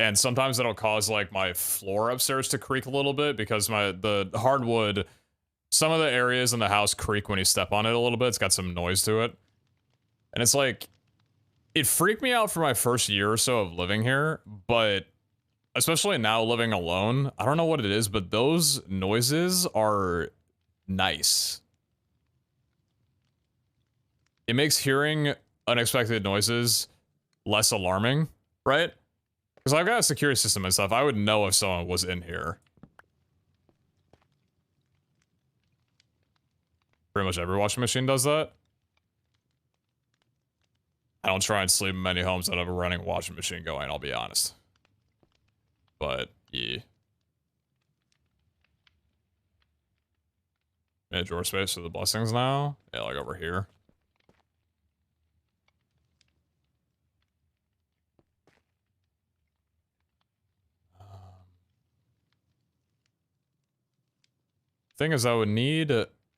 And sometimes it'll cause like my floor upstairs to creak a little bit because the hardwood, some of the areas in the house creak when you step on it a little bit. It's got some noise to it. And it's like, it freaked me out for my first year or so of living here, but especially now living alone, I don't know what it is, but those noises are nice. It makes hearing unexpected noises less alarming, right? Because I've got a security system and stuff. I would know if someone was in here. Pretty much every washing machine does that. I don't try and sleep in many homes that have a running washing machine going, I'll be honest. But, yeah. Made drawer space for the blessings now. Yeah, like over here. Thing is, I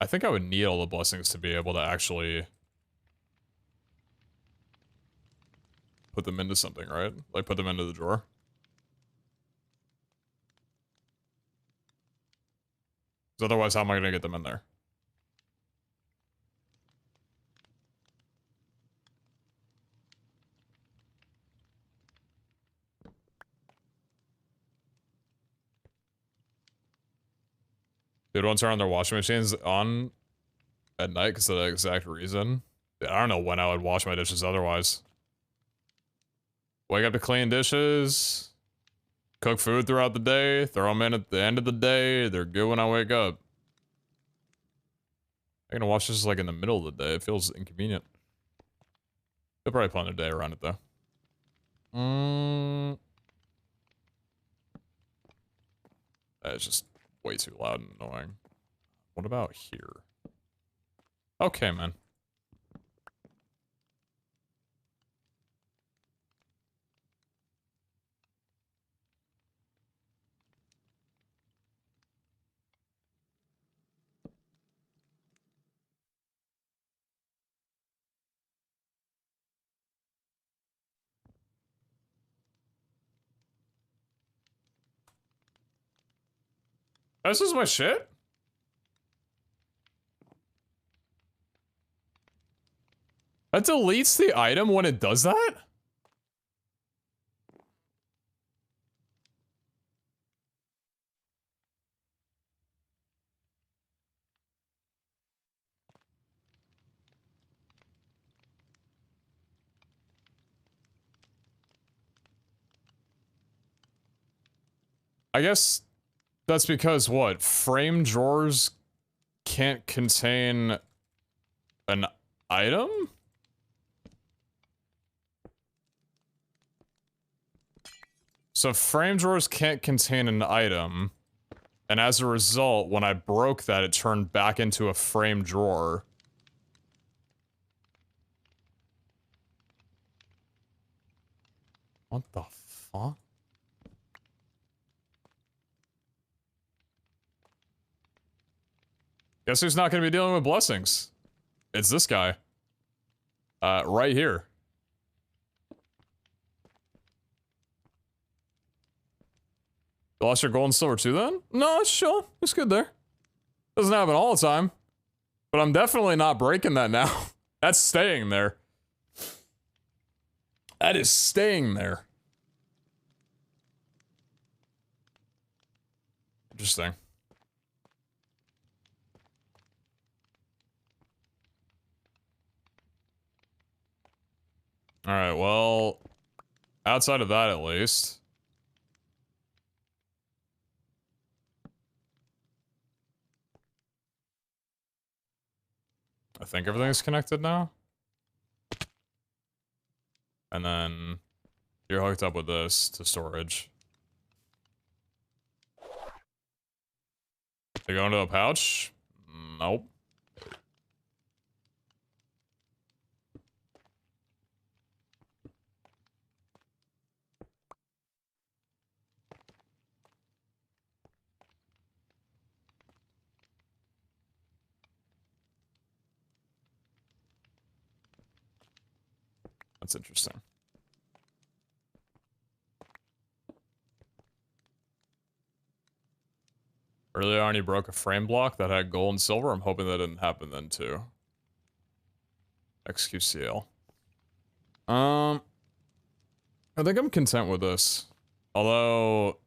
think I would need all the blessings to be able to actually put them into something, right? Like, put them into the drawer. Because otherwise, how am I going to get them in there? Dude, don't turn on their washing machines on at night because of that exact reason. I don't know when I would wash my dishes otherwise. Wake up to clean dishes. Cook food throughout the day, throw them in at the end of the day. They're good when I wake up. I'm gonna watch this like in the middle of the day. It feels inconvenient. They'll probably plan their day around it though. That is just way too loud and annoying. What about here? Okay, man. This is my shit? That deletes the item when it does that? I guess that's because what? Frame drawers can't contain an item? So frame drawers can't contain an item, and as a result, when I broke that, it turned back into a frame drawer. What the fuck? Guess who's not gonna be dealing with blessings? It's this guy. Right here. You lost your gold and silver too then? No, it's chill. It's good there. Doesn't happen all the time. But I'm definitely not breaking that now. That's staying there. That is staying there. Interesting. Alright, well, outside of that at least. I think everything's connected now. And then you're hooked up with this to storage. They go into a pouch? Nope. That's interesting. Earlier on, he broke a frame block that had gold and silver. I'm hoping that didn't happen then too. XQCL. I think I'm content with this. Although...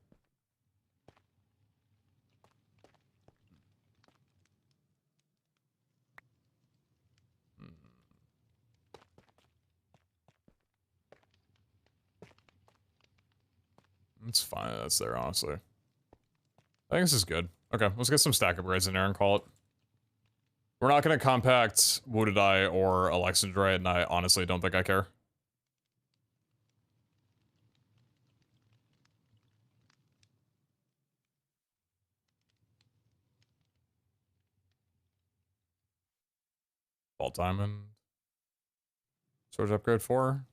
It's fine, that's there, honestly. I think this is good. Okay, let's get some stack upgrades in there and call it. We're not gonna compact Wounded Eye or Alexandrite, and I honestly don't think I care. Vault Diamond. Storage upgrade 4.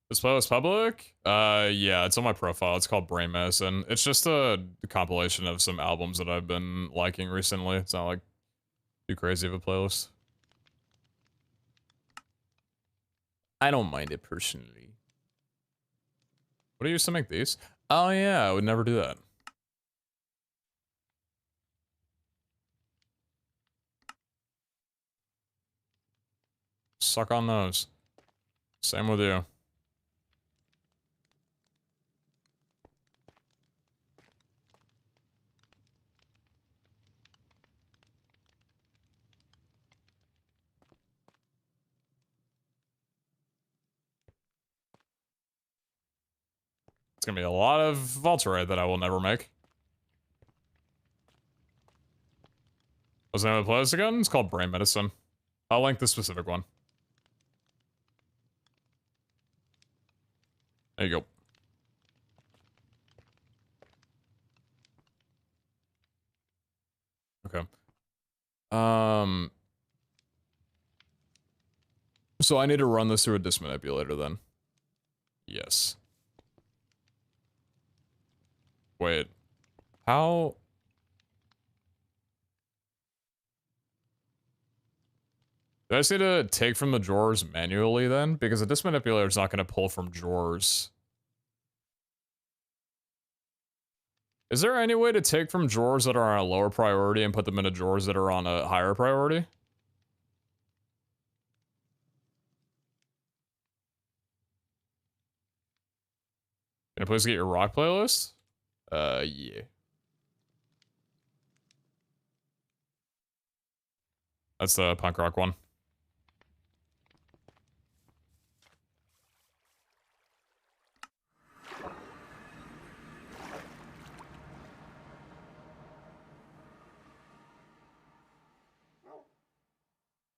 This playlist public? Yeah, it's on my profile. It's called Brain Medicine. It's just a compilation of some albums that I've been liking recently. It's not like too crazy of a playlist. I don't mind it personally. What do you used to make these? Oh yeah, I would never do that. Suck on those. Same with you. It's gonna be a lot of Valtorite that I will never make. What's the name of the playlist again? It's called Brain Medicine. I'll link the specific one. There you go. Okay. So I need to run this through a disk manipulator then. Yes. Wait. How? Do I just need to take from the drawers manually then? Because a disk manipulator is not going to pull from drawers. Is there any way to take from drawers that are on a lower priority and put them into drawers that are on a higher priority? Can I please get your rock playlist? Yeah. That's the punk rock one.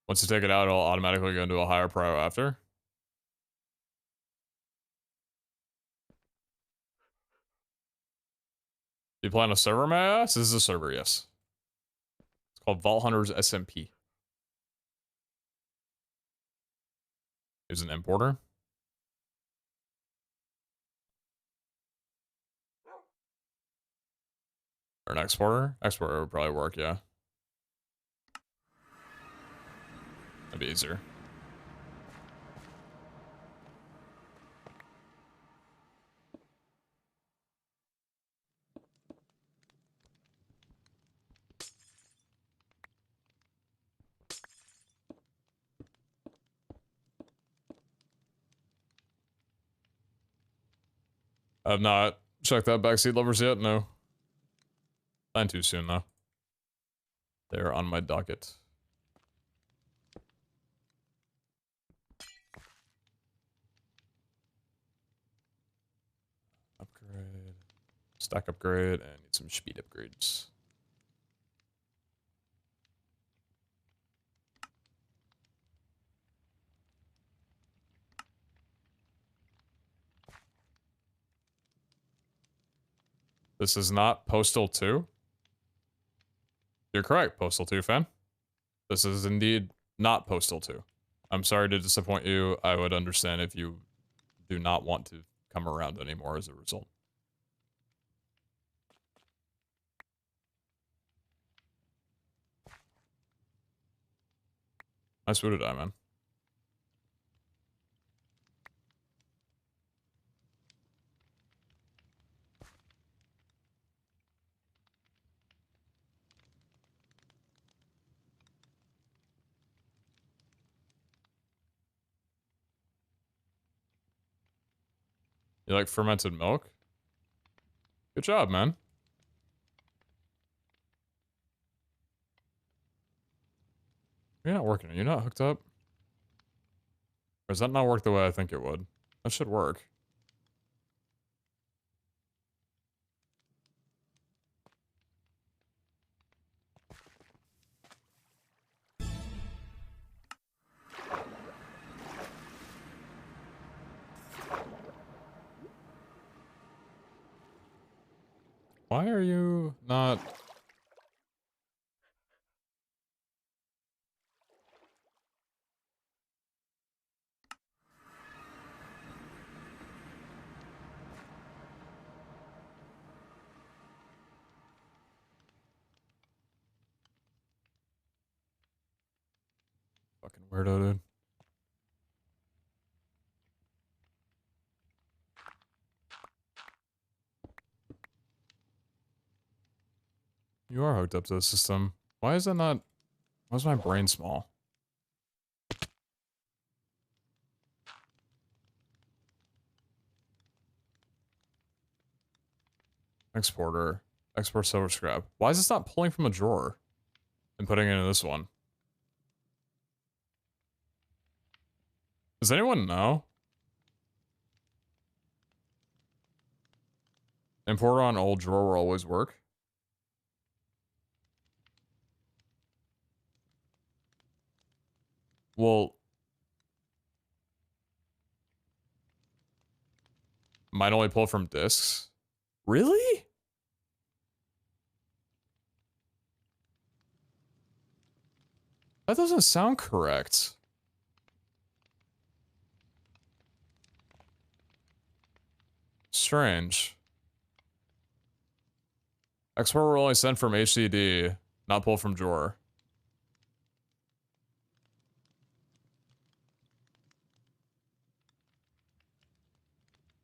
Once you take it out, it'll automatically go into a higher prio after. You play on a server, may I ask? This is a server, yes. It's called Vault Hunters SMP. Is an importer. Or an exporter? Exporter would probably work, yeah. That'd be easier. I've not checked out backseat lovers yet, no. Plan too soon, though. They're on my docket. Upgrade. Stack upgrade, and need some speed upgrades. This is not Postal 2. You're correct, Postal 2 fan. This is indeed not Postal 2. I'm sorry to disappoint you. I would understand if you do not want to come around anymore as a result. Nice food to die, man. You like fermented milk? Good job, man. You're not working. You're not hooked up? Or does that not work the way I think it would? That should work. Why are you not... Fucking weirdo, dude. You are hooked up to the system. Why is that not... Why is my brain small? Exporter. Export silver scrap. Why is this not pulling from a drawer? And putting it into this one? Does anyone know? Importer on old drawer will always work. Well, might only pull from disks. Really? That doesn't sound correct. Strange. Export will only send from HDD, not pull from drawer.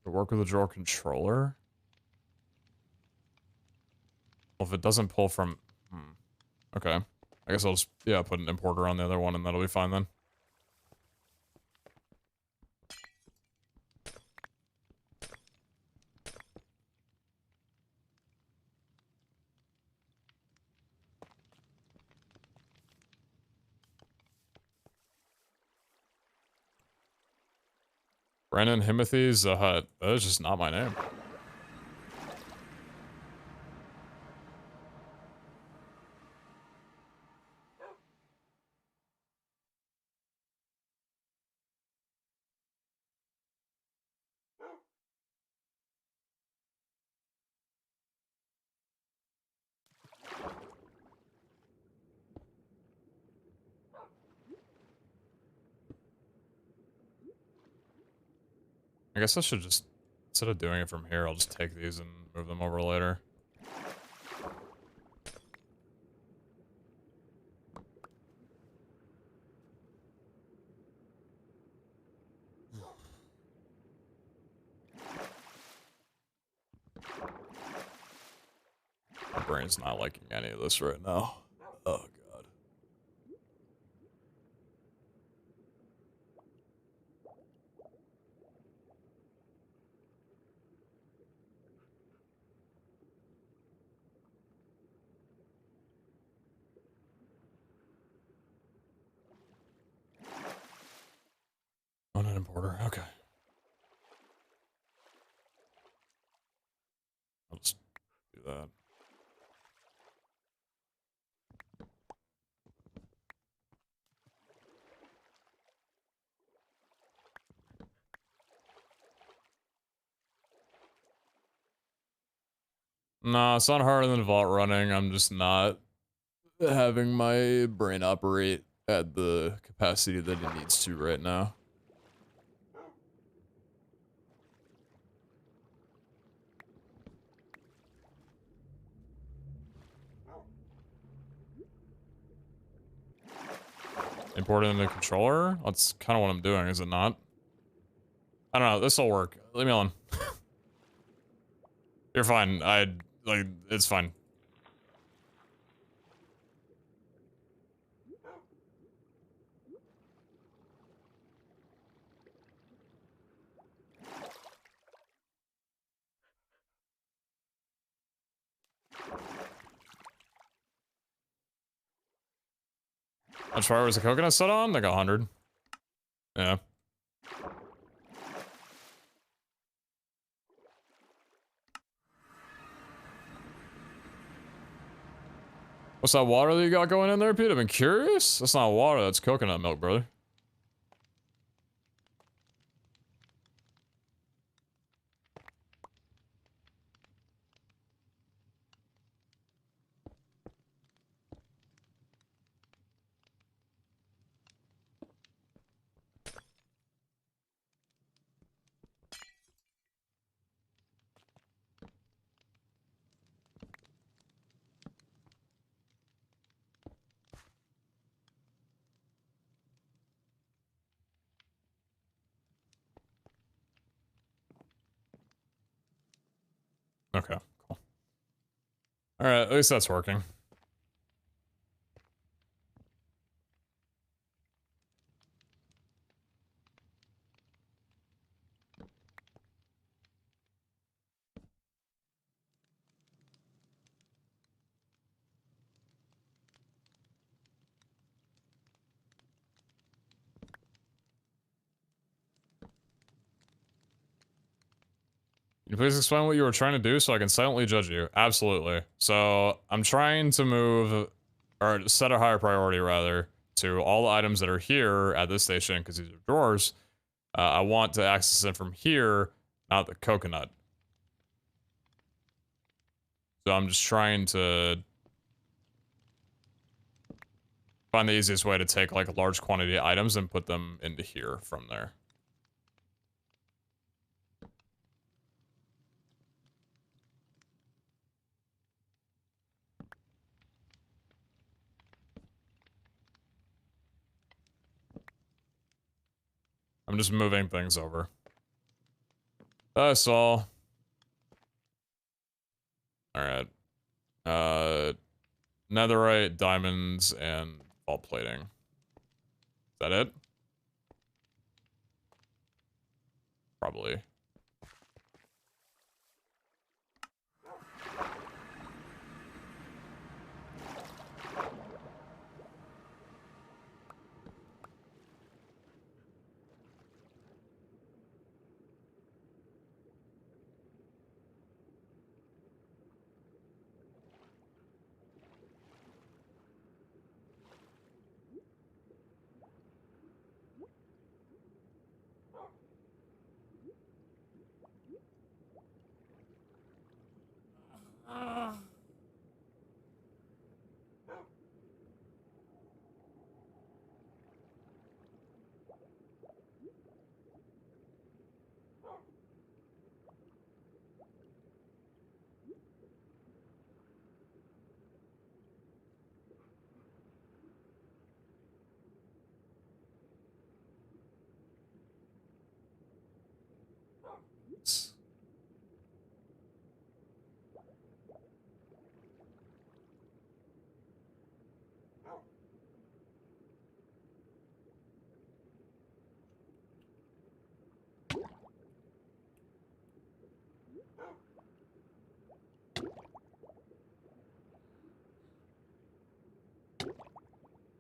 To work with the drawer controller? Well, if it doesn't pull from... Okay. I guess I'll just, yeah, put an importer on the other one and that'll be fine then. Brandon PeteZahHutt. That is just not my name. I guess I should just, instead of doing it from here, I'll just take these and move them over later. My brain's not liking any of this right now. Oh, God. On an importer. Okay. I'll just do that. Nah, it's not harder than Vault running. I'm just not having my brain operate at the capacity that it needs to right now. Import it in the controller? That's kind of what I'm doing, is it not? I don't know, this'll work. Leave me alone. You're fine. Like, it's fine. How much fire was the coconut set on? Like 100. Yeah. What's that water that you got going in there, Pete? I've been curious. That's not water, that's coconut milk, brother. Okay, cool. Alright, at least that's working. you please explain what you were trying to do so I can silently judge you? Absolutely. So, I'm trying to move, or set a higher priority, rather, to all the items that are here at this station, because these are drawers. I want to access them from here, not the coconut. So I'm just trying to find the easiest way to take, like, a large quantity of items and put them into here from there. I'm just moving things over. That's all. Alright. Netherite, diamonds, and vault plating. Is that it? Probably.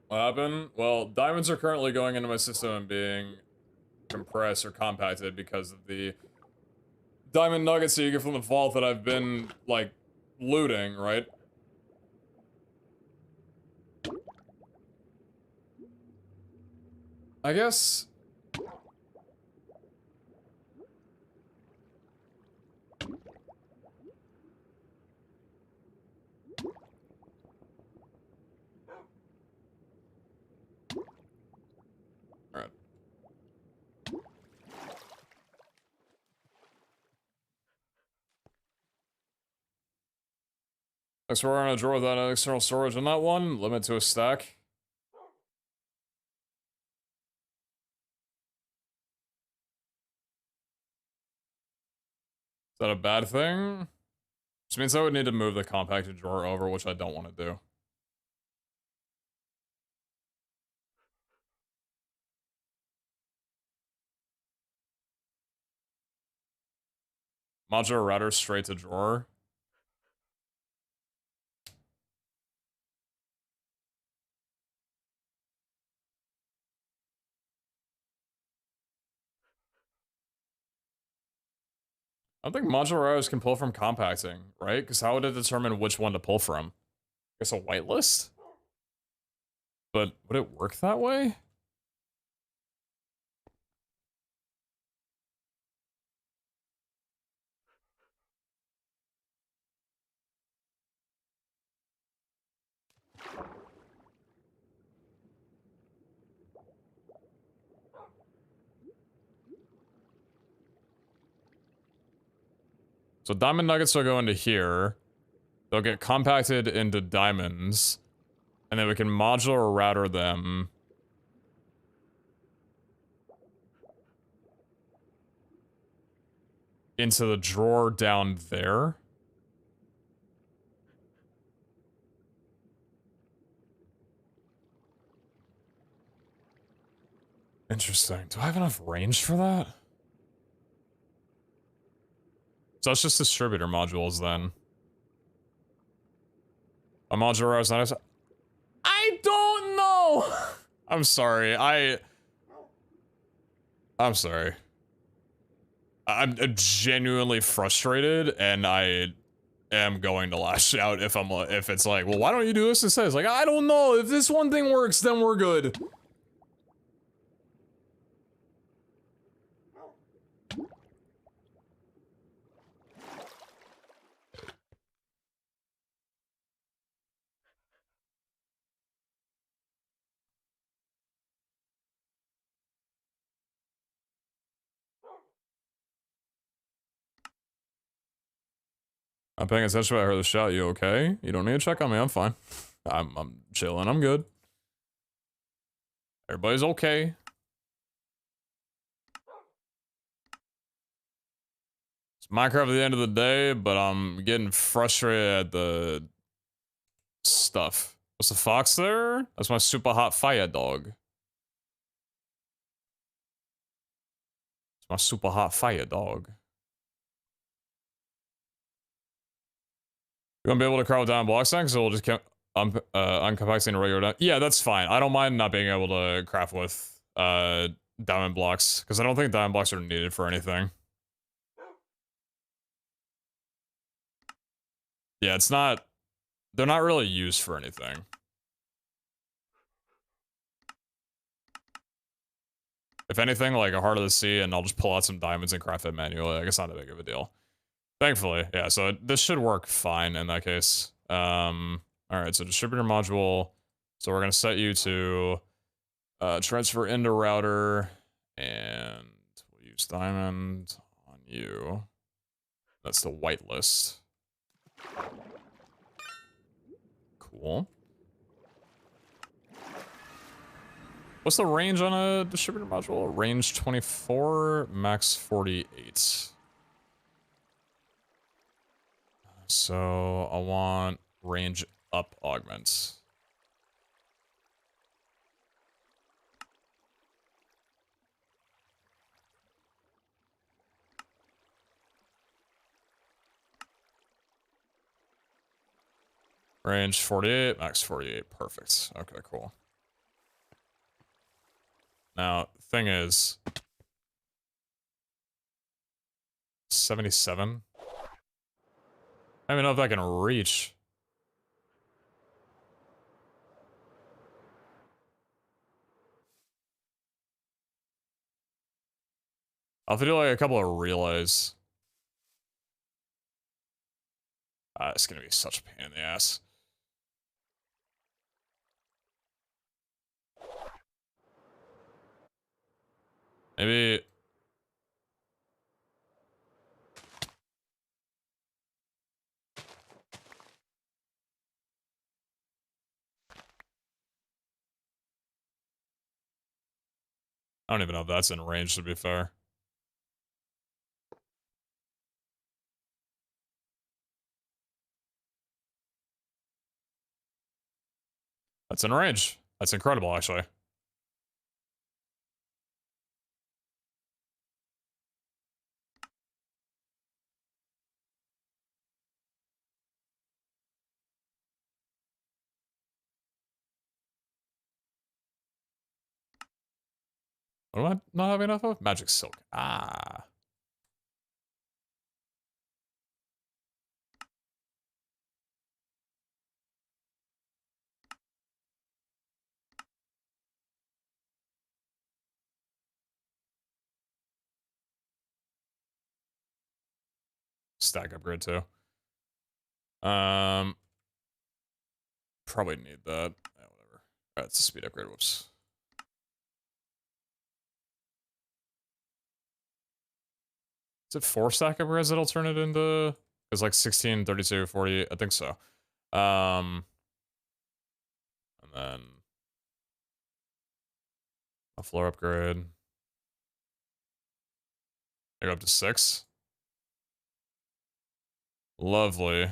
What happened? Well, diamonds are currently going into my system and being compressed or compacted because of the diamond nuggets that you get from the vault that I've been, like, looting, right? I guess... Alright. Next, we're gonna drawer without an external storage on that one. Limit to a stack. Is that a bad thing? Which means I would need to move the compacted drawer over, which I don't want to do. Modular router straight to drawer. I don't think modular routers can pull from compacting, right? Because how would it determine which one to pull from? I guess a whitelist? But would it work that way? So diamond nuggets will go into here. They'll get compacted into diamonds. And then we can modular router them. Into the drawer down there. Interesting. Do I have enough range for that? So it's just distributor modules then. A modular is not. I don't know. I'm sorry. I'm sorry. I'm genuinely frustrated, and I am going to lash out if it's like, well, why don't you do this instead? It's like, I don't know. If this one thing works, then we're good. I'm paying attention when I heard the shot. You okay? You don't need to check on me. I'm fine. I'm chilling. I'm good. Everybody's okay. It's Minecraft at the end of the day, but I'm getting frustrated at the stuff. What's the fox there? That's my super hot fire dog. It's my super hot fire dog. You gonna be able to crawl down blocks then? Because it'll just keep uncompacting regular down. Yeah, that's fine. I don't mind not being able to craft with diamond blocks, because I don't think diamond blocks are needed for anything. Yeah, it's not... They're not really used for anything. If anything, like a Heart of the Sea, and I'll just pull out some diamonds and craft it manually. Like, it's not that big of a deal. Thankfully, yeah, so this should work fine in that case. Alright, so distributor module. So we're gonna set you to transfer into router, and we'll use diamond on you. That's the whitelist. Cool. What's the range on a distributor module? Range 24, max 48. So I want range up augments. Range 48, max 48. Perfect. Okay, cool. Now, thing is... 77? I don't even know if I can reach. I'll have to do like a couple of relays. It's gonna be such a pain in the ass. Maybe... I don't even know if that's in range, to be fair. That's in range. That's incredible, actually. What am I not having enough of? Magic silk. Ah. Stack upgrade too. Probably need that. Yeah, whatever. Alright, it's a speed upgrade. Whoops. Is it 4 stack upgrades that'll turn it into? It's like 16, 32, 40. I think so. And then a floor upgrade. I go up to 6. Lovely.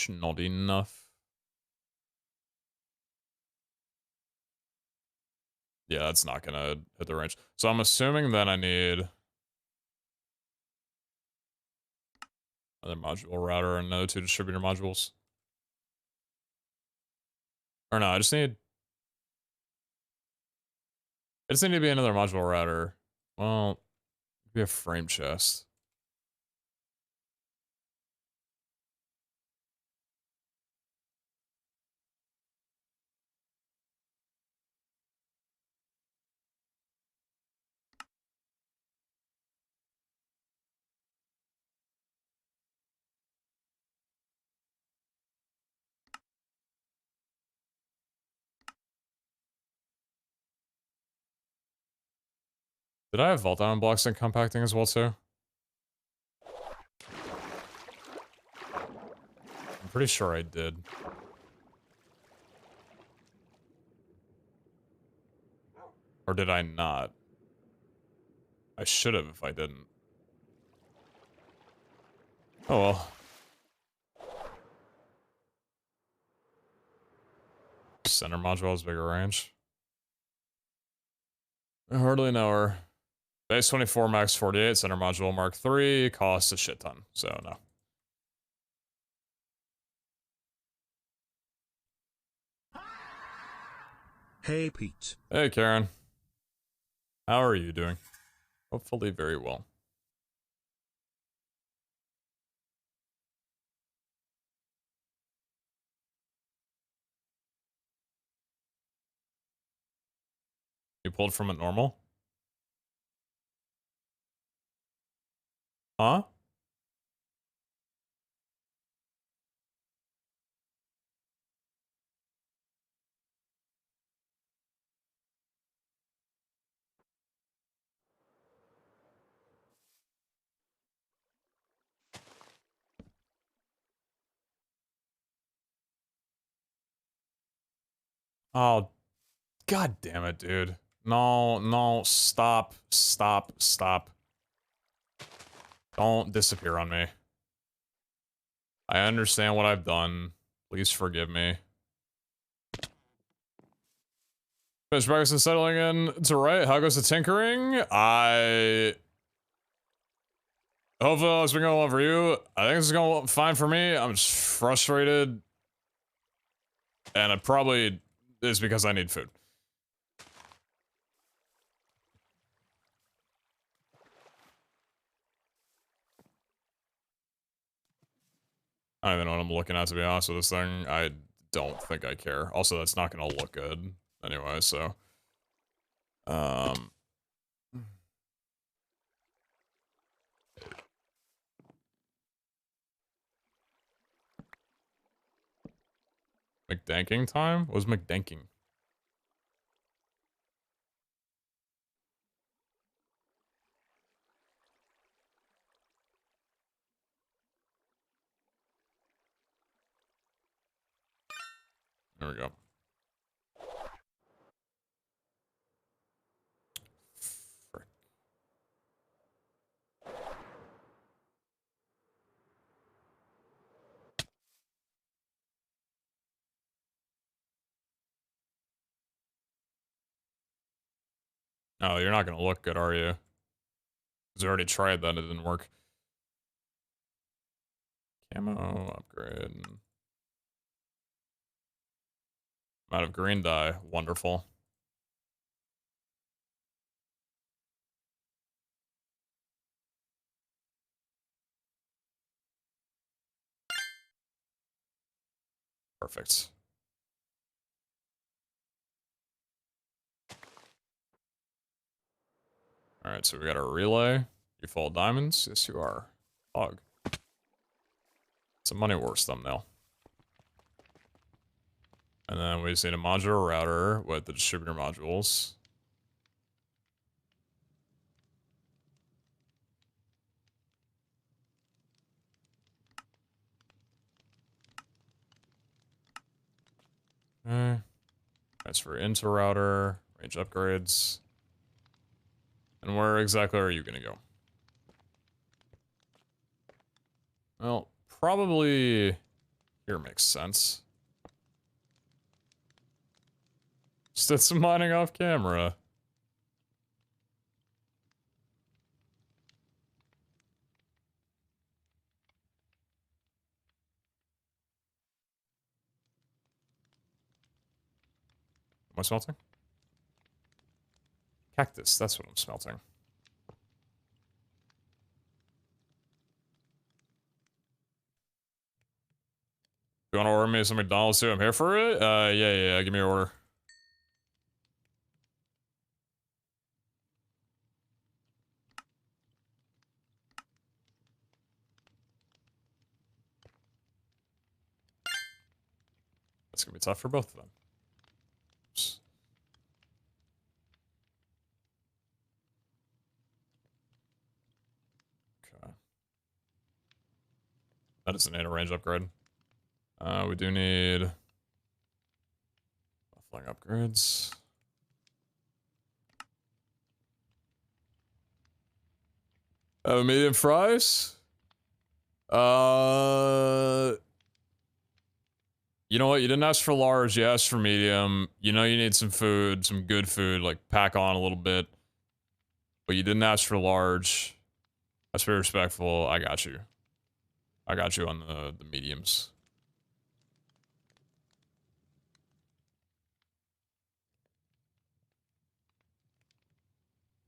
Not enough. Yeah, that's not gonna hit the range. So I'm assuming that I need Another module router and another 2 distributor modules. Or no, I just need to be another module router. Well, be a frame chest. Did I have vault down blocks and compacting as well too? I'm pretty sure I did. Or did I not? I should have if I didn't. Oh well. Center module has bigger range. I hardly know her. Base 24, max 48, center module Mark 3, costs a shit ton, so no. Hey Pete. Hey Karen. How are you doing? Hopefully very well. You pulled from it normal? Huh? Oh, god damn it, dude. No, no, stop, stop, stop. Don't disappear on me. I understand what I've done. Please forgive me. Finish practice and settling in to right. How goes the tinkering? Hopefully it's been going well for you. I think it's going fine for me. I'm just frustrated. And it probably is because I need food. I don't even know what I'm looking at, to be honest with this thing. I don't think I care. Also, that's not gonna look good anyway, so. McDanking time? What was McDanking? There we go. Frick. Oh, you're not gonna look good, are you? Because I already tried that and it didn't work. Camo upgrade. I'm out of green dye. Wonderful. Perfect. Alright, so we got our relay. You full of diamonds? Yes, you are. Hog. It's a money worse thumbnail. And then we just need a modular router with the distributor modules. Okay. Transfer into router. Range upgrades. And where exactly are you gonna go? Well, probably here makes sense. Just did some mining off camera. am I smelting? Cactus, that's what I'm smelting. You want to order me some McDonald's too? I'm here for it? Yeah, give me your order. That's gonna be tough for both of them. Oops. Okay. That is an 8 range upgrade. We do need flying upgrades. Medium fries? You know what? You didn't ask for large, you asked for medium. You know you need some food, some good food, like pack on a little bit. But you didn't ask for large. That's very respectful. I got you. I got you on the mediums.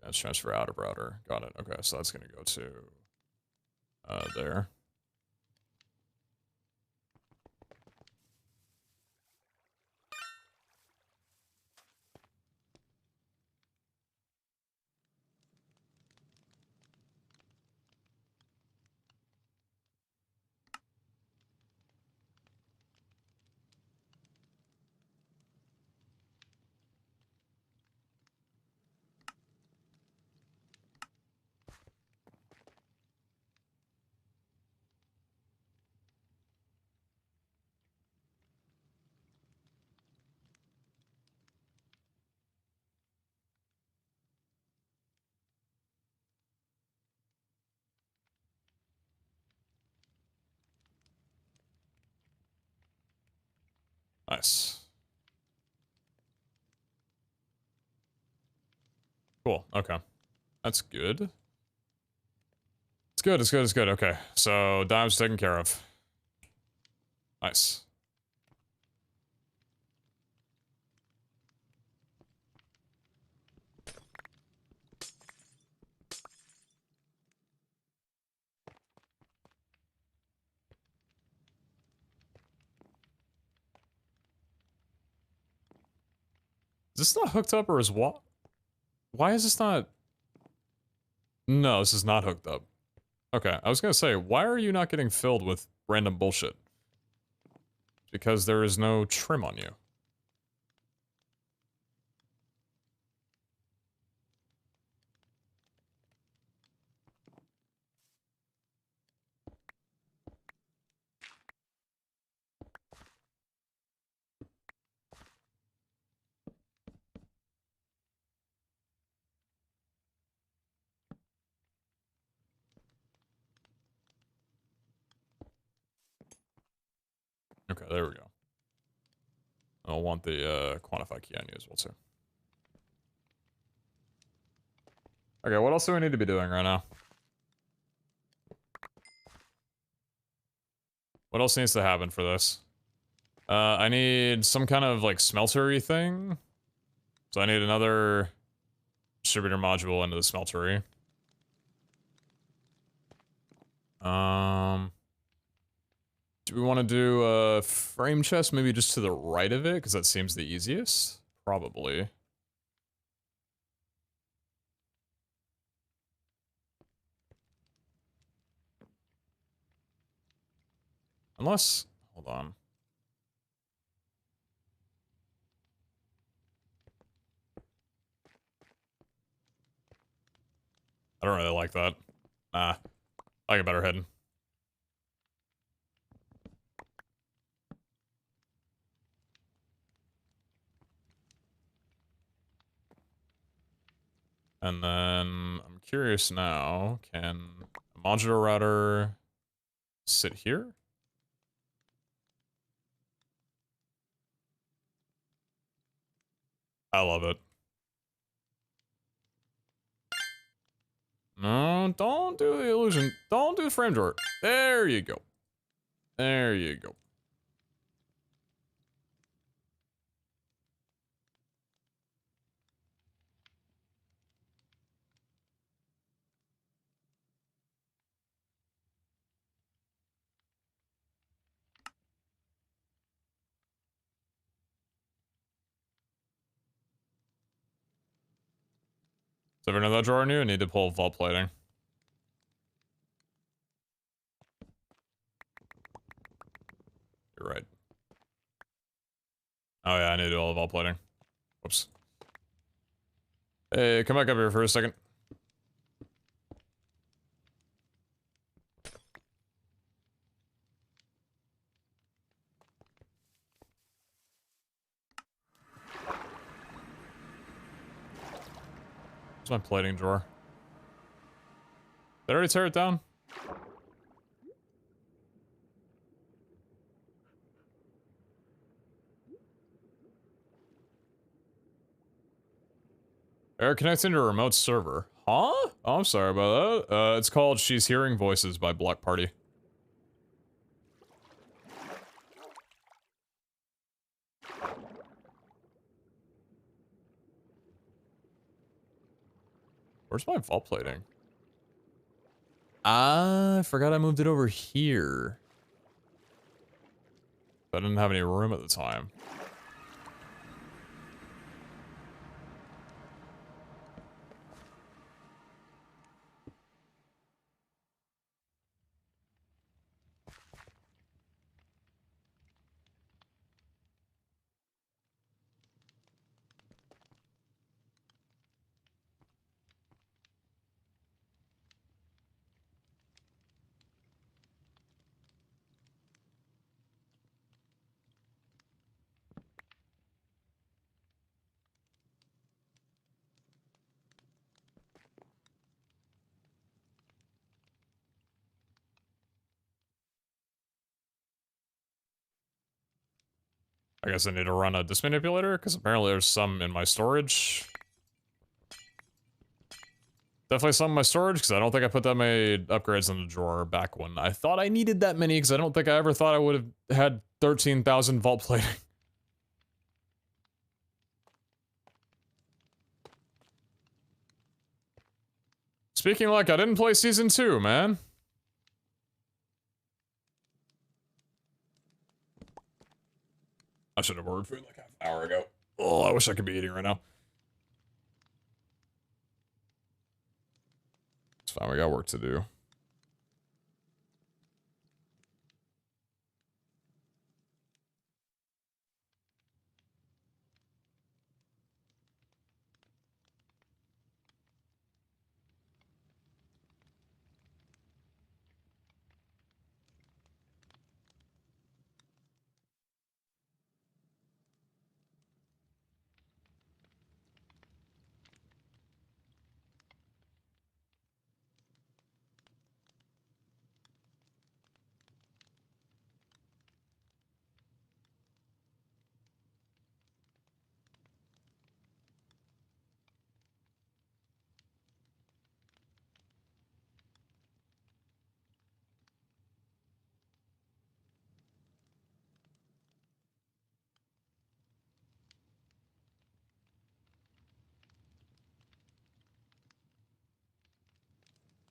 That's transfer out of router. Got it. Okay, so that's gonna go to there. Nice. Cool. Okay. That's good. It's good, it's good, it's good. Okay. So dime's taken care of. Nice. Is this not hooked up or is what? Why is this not? No, this is not hooked up. Okay, I was gonna say, why are you not getting filled with random bullshit? Because there is no trim on you. Okay, there we go. I'll want the quantify key on you as well too. Okay, what else do we need to be doing right now? What else needs to happen for this? I need some kind of like smeltery thing. So I need another distributor module into the smeltery. Do we want to do a frame chest maybe just to the right of it? Because that seems the easiest? Probably. Unless... Hold on. I don't really like that. I like a better head. And then I'm curious now, can a modular router sit here? I love it. No, don't do the illusion. Don't do the frame drawer. There you go. There you go. there another drawer in you? I need to pull vault plating. You're right. Oh yeah, I need to do all the vault plating. Whoops. Hey, come back up here for a second. Where's my plating drawer? Did I already tear it down? Error connecting to a remote server. Huh? Oh, I'm sorry about that. It's called She's Hearing Voices by Block Party. Where's my vault plating? Ah, I forgot I moved it over here. I didn't have any room at the time. I guess I need to run a disk manipulator, because apparently there's some in my storage. Definitely some in my storage, because I don't think I put that many upgrades in the drawer back when I thought I needed that many, because I don't think I ever thought I would have had 13,000 vault plating. Speaking like I didn't play Season 2, man. I should have ordered food like half an hour ago. Oh, I wish I could be eating right now. It's fine, we got work to do.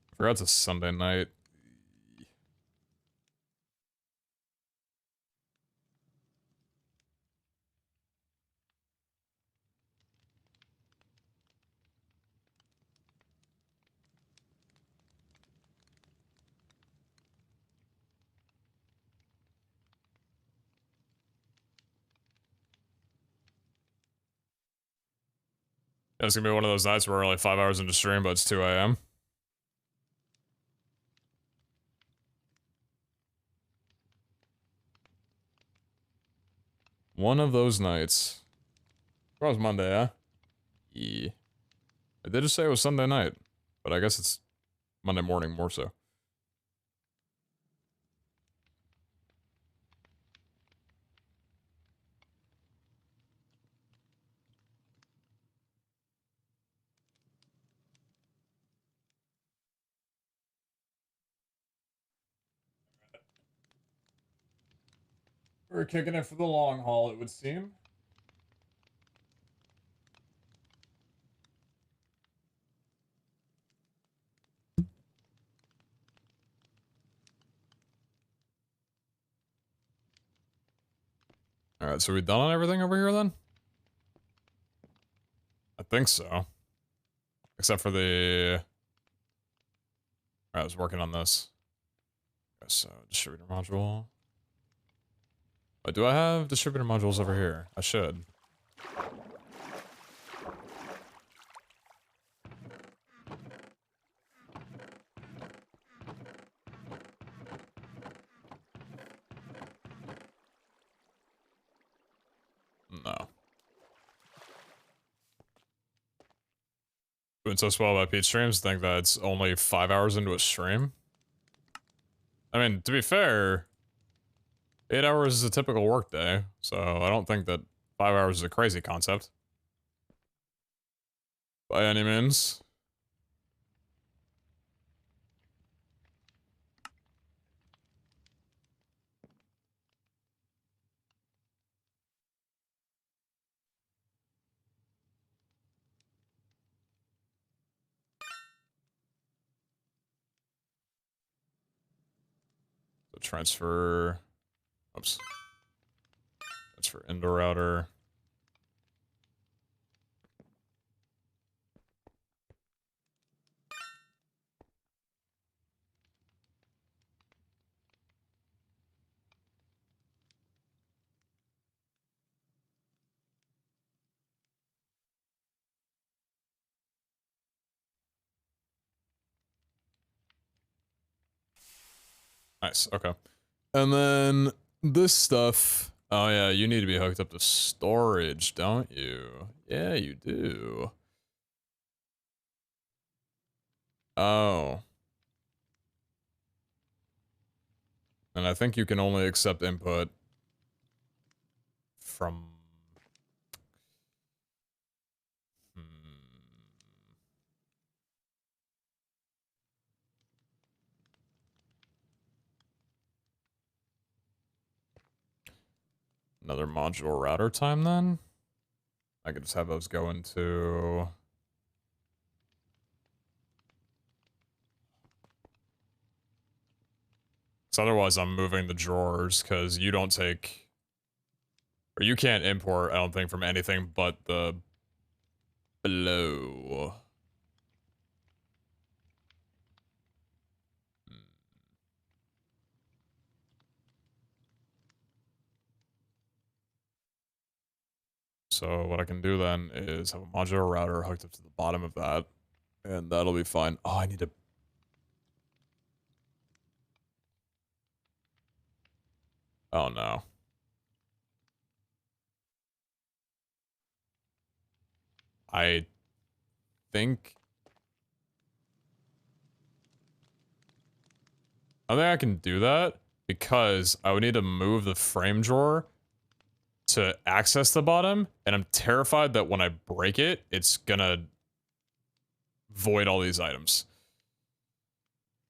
I forgot it's a Sunday night. Yeah, it's gonna be one of those nights where we're only 5 hours into stream, but it's 2 a.m. One of those nights. It was Monday, huh? Yeah. I did just say it was Sunday night, but I guess it's Monday morning more so. We're kicking it for the long haul, it would seem. Alright, so we done on everything over here then? I think so. Except for the... I was working on this. Okay, so, distributor module. Oh, do I have distributor modules over here? I should. No. Doing so swell by Pete streams, think that it's only 5 hours into a stream? I mean, to be fair, 8 hours is a typical work day, so I don't think that 5 hours is a crazy concept. By any means. So transfer... Oops. Transfer indoor router. Nice, okay. And then this stuff... Oh yeah, you need to be hooked up to storage, don't you? Yeah, you do. Oh. And I think you can only accept input from... Another module router time then? I could just have those go into... So otherwise I'm moving the drawers, because you don't take... Or you can't import, I don't think, from anything but the... below. So what I can do then is have a modular router hooked up to the bottom of that, and that'll be fine. Oh, I need to... Oh no. I think... I think I can do that, because I would need to move the frame drawer to access the bottom, and I'm terrified that when I break it, it's gonna void all these items.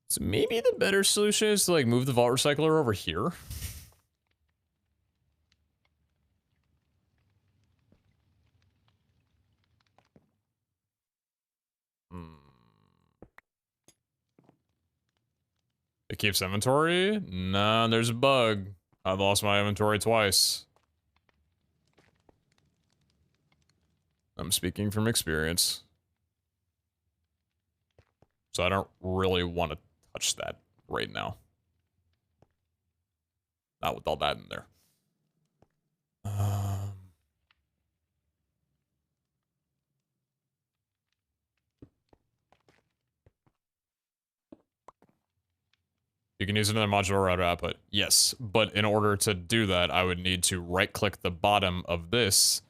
So maybe the better solution is to like move the vault recycler over here. It keeps inventory? Nah, there's a bug. I've lost my inventory twice. I'm speaking from experience. So I don't really want to touch that right now. Not with all that in there. You can use another modular router output. Yes, but in order to do that, I would need to right-click the bottom of this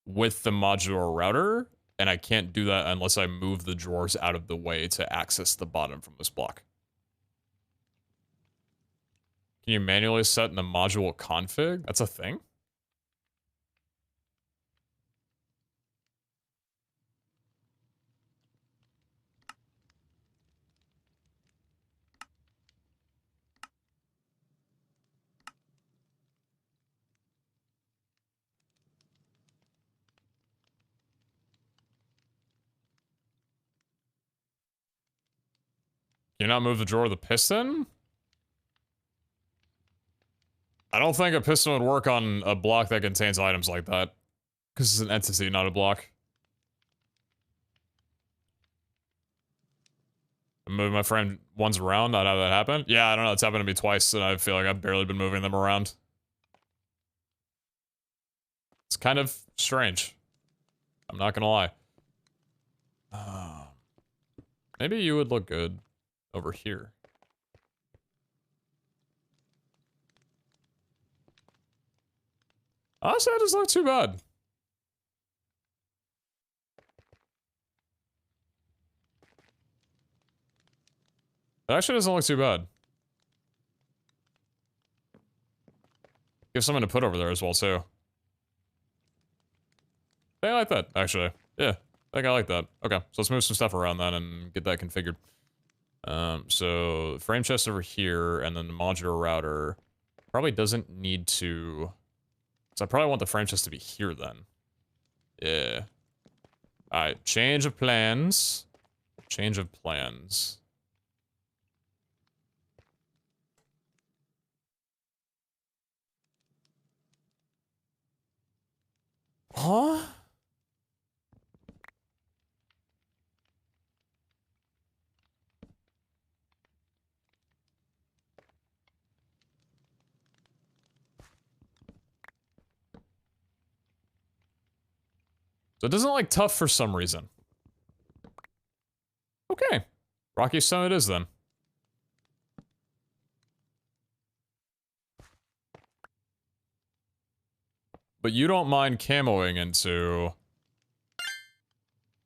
with the modular router, and I can't do that unless I move the drawers out of the way to access the bottom from this block. Can you manually set in the module config? That's a thing? Can you not move the drawer of the piston? I don't think a piston would work on a block that contains items like that. Because it's an entity, not a block. Move my frame ones around, not have that happen? Yeah, I don't know. It's happened to me twice, and I feel like I've barely been moving them around. It's kind of strange. I'm not gonna lie. Maybe you would look good over here. Honestly, that doesn't look too bad. It actually doesn't look too bad. Give something to put over there as well, too. I like that, actually. Yeah, I think I like that. Okay, so let's move some stuff around then and get that configured. So frame chest over here, and then the modular router probably doesn't need to. So I probably want the frame chest to be here then. Yeah. All right, change of plans. Change of plans. Huh? So it doesn't like tough for some reason. Okay. Rocky Stone it is then. But you don't mind camoing into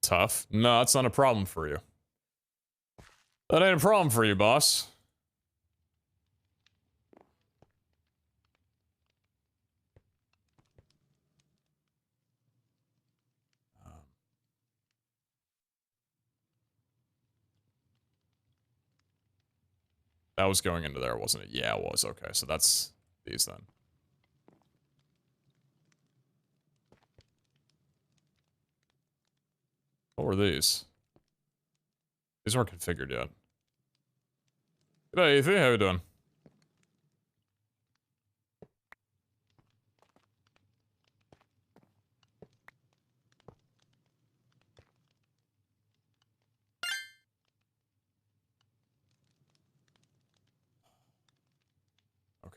tough? No, that's not a problem for you. That ain't a problem for you, boss. That was going into there, wasn't it? Yeah, it was. Okay, so that's these then. What were these? These weren't configured yet. Hey, Ethan, how you doing?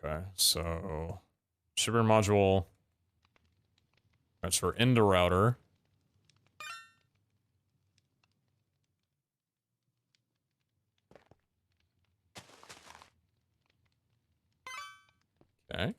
Okay, so shipper module. Transfer into router. Okay.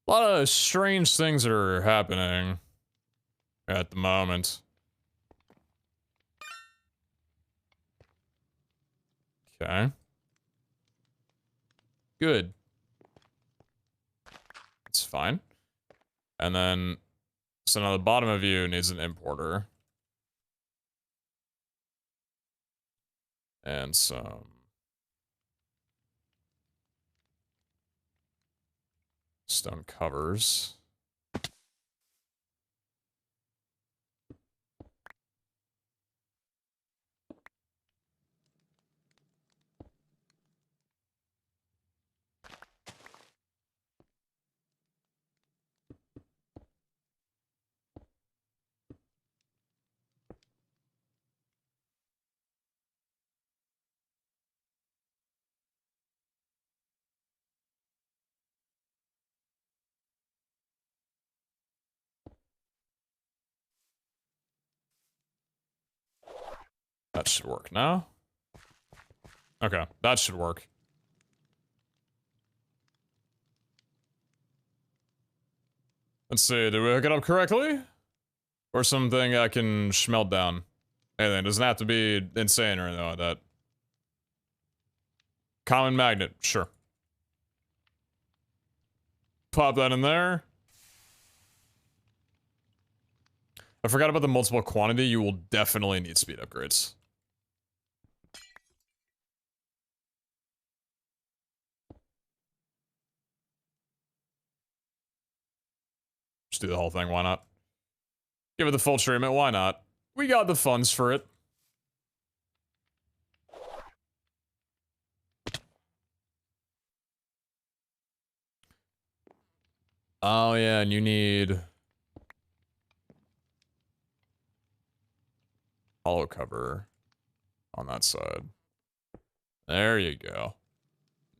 A lot of strange things are happening at the moment. Okay. Good. It's fine. And then, so now the bottom of you needs an importer. And some stone covers. That should work now. Okay, that should work. Let's see, did we hook it up correctly? Or something I can smelt down? Anything, it doesn't have to be insane or anything like that. Common magnet, sure. Pop that in there. I forgot about the multiple quantity. You will definitely need speed upgrades. Just do the whole thing, why not? Give it the full treatment, why not? We got the funds for it. Oh yeah, and you need hollow cover on that side. There you go.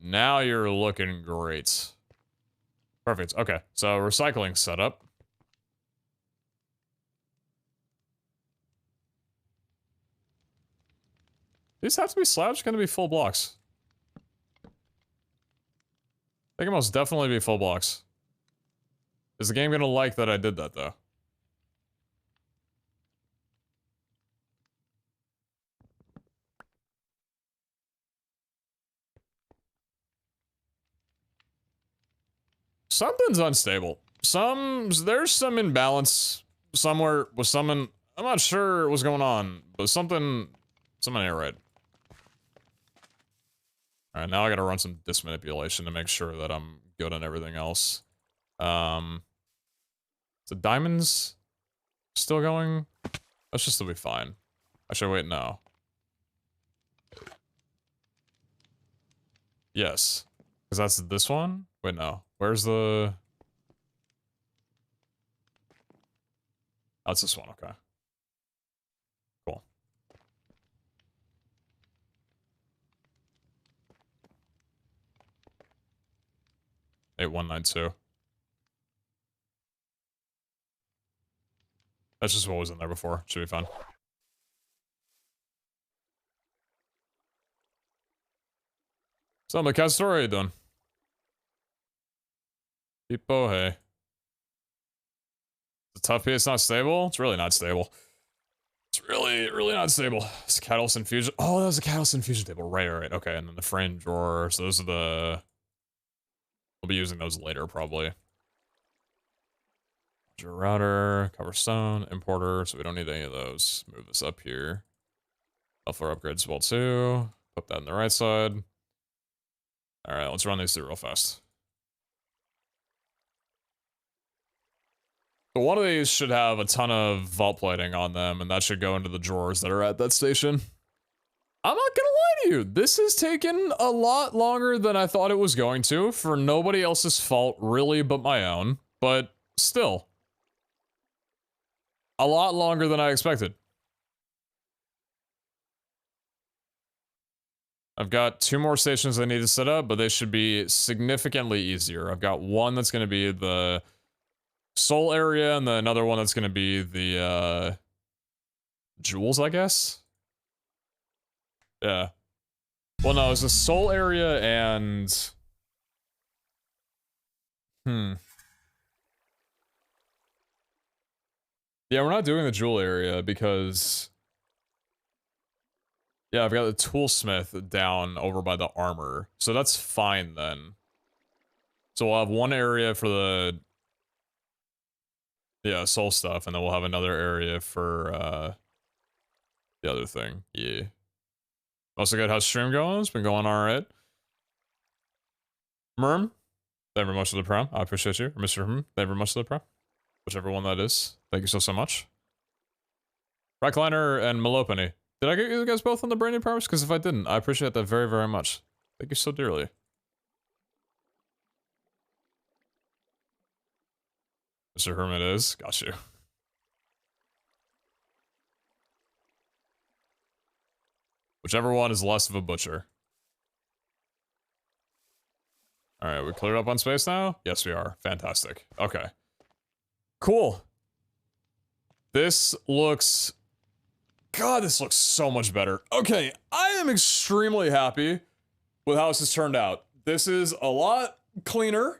Now you're looking great. Perfect. Okay, so recycling setup. These have to be slabs, gonna be full blocks. They can most definitely be full blocks. Is the game gonna like that I did that though? Something's unstable. There's some imbalance somewhere with someone. I'm not sure what's going on, but something ain't right. Alright, now I gotta run some disk manipulation to make sure that I'm good on everything else. So diamonds still going? That should still be fine. Actually, wait, no. Yes. Because that's this one? Wait, no. Where's the... That's this one, okay. Cool. $8192. That's just what was in there before. Should be fine. So, Macau story done. People, hey. The tough piece not stable? It's really not stable. It's really not stable. It's catalyst infusion. Oh, that was a catalyst infusion table. Right. Okay, and then the frame drawer. So those are the... We'll be using those later, probably. Router, cover stone, importer, so we don't need any of those. Move this up here. Software upgrades as well, too. Put that on the right side. Alright, let's run these through real fast. So one of these should have a ton of vault plating on them, and that should go into the drawers that are at that station. I'm not gonna lie to you, this has taken a lot longer than I thought it was going to, for nobody else's fault, really, but my own. But still. A lot longer than I expected. I've got 2 more stations I need to set up, but they should be significantly easier. I've got one that's going to be the soul area, and then another one that's going to be the, jewels, I guess? Yeah. Well, no, it's the soul area and... Yeah, we're not doing the jewel area because... Yeah, I've got the toolsmith down over by the armor. So that's fine then. So we'll have one area for the... Yeah, soul stuff, and then we'll have another area for, the other thing. Yeah. Also good, how's stream going? It's been going alright. Merm, thank you very much for the prime. I appreciate you. Or Mr. Thank you very much for the prime. Whichever one that is. Thank you so much. Rackliner and Melopony. Did I get you guys both on the brand new powers? Because if I didn't, I appreciate that very, very much. Thank you so dearly. Mr. Hermit is. Got you. Whichever one is less of a butcher. Alright, we cleared up on space now? Yes, we are. Fantastic. Okay. Cool. This looks... God, this looks so much better. Okay, I am extremely happy with how this has turned out. This is a lot cleaner.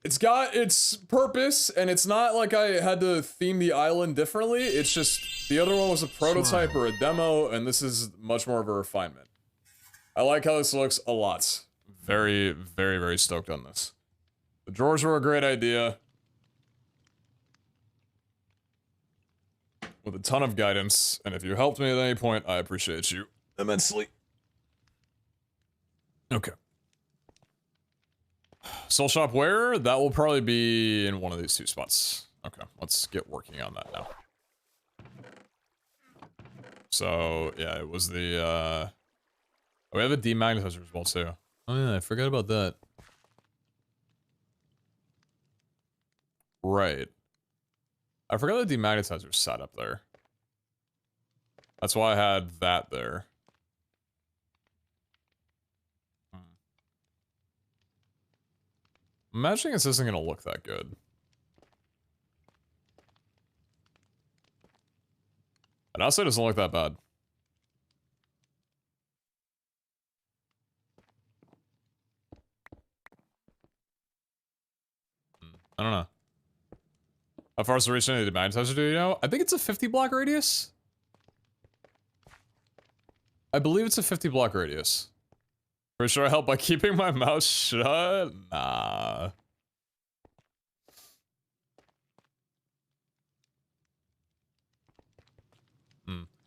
It's got its purpose, and it's not like I had to theme the island differently. It's just, the other one was a prototype or a demo, and this is much more of a refinement. I like how this looks a lot. Very, very, very stoked on this. The drawers were a great idea. with a ton of guidance, and if you helped me at any point, I appreciate you immensely. Okay. Soul Shop where? That will probably be in one of these two spots. Okay, let's get working on that now. So, yeah, it was the, oh, we have a demagnetizer as well, too. Oh yeah, I forgot about that. Right. I forgot the demagnetizer sat up there. That's why I had that there. I'm imagining this isn't gonna look that good. And honestly, it doesn't look that bad. I don't know. How far is the reach into the demagnetizer, do you know? I think it's a 50 block radius. I believe it's a 50 block radius. Pretty sure I help by keeping my mouth shut? Nah.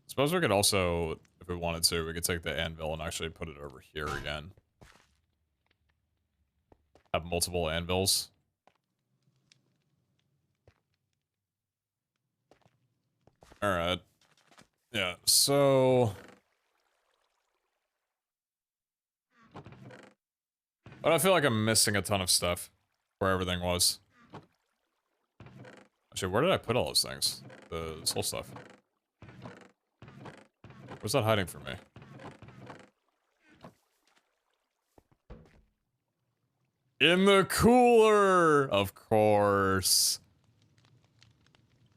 Suppose we could also, if we wanted to, we could take the anvil and actually put it over here again. Have multiple anvils. Alright. Yeah, so... But I feel like I'm missing a ton of stuff where everything was. Actually, where did I put all those things? The soul stuff. Where's that hiding from me? In the cooler! Of course.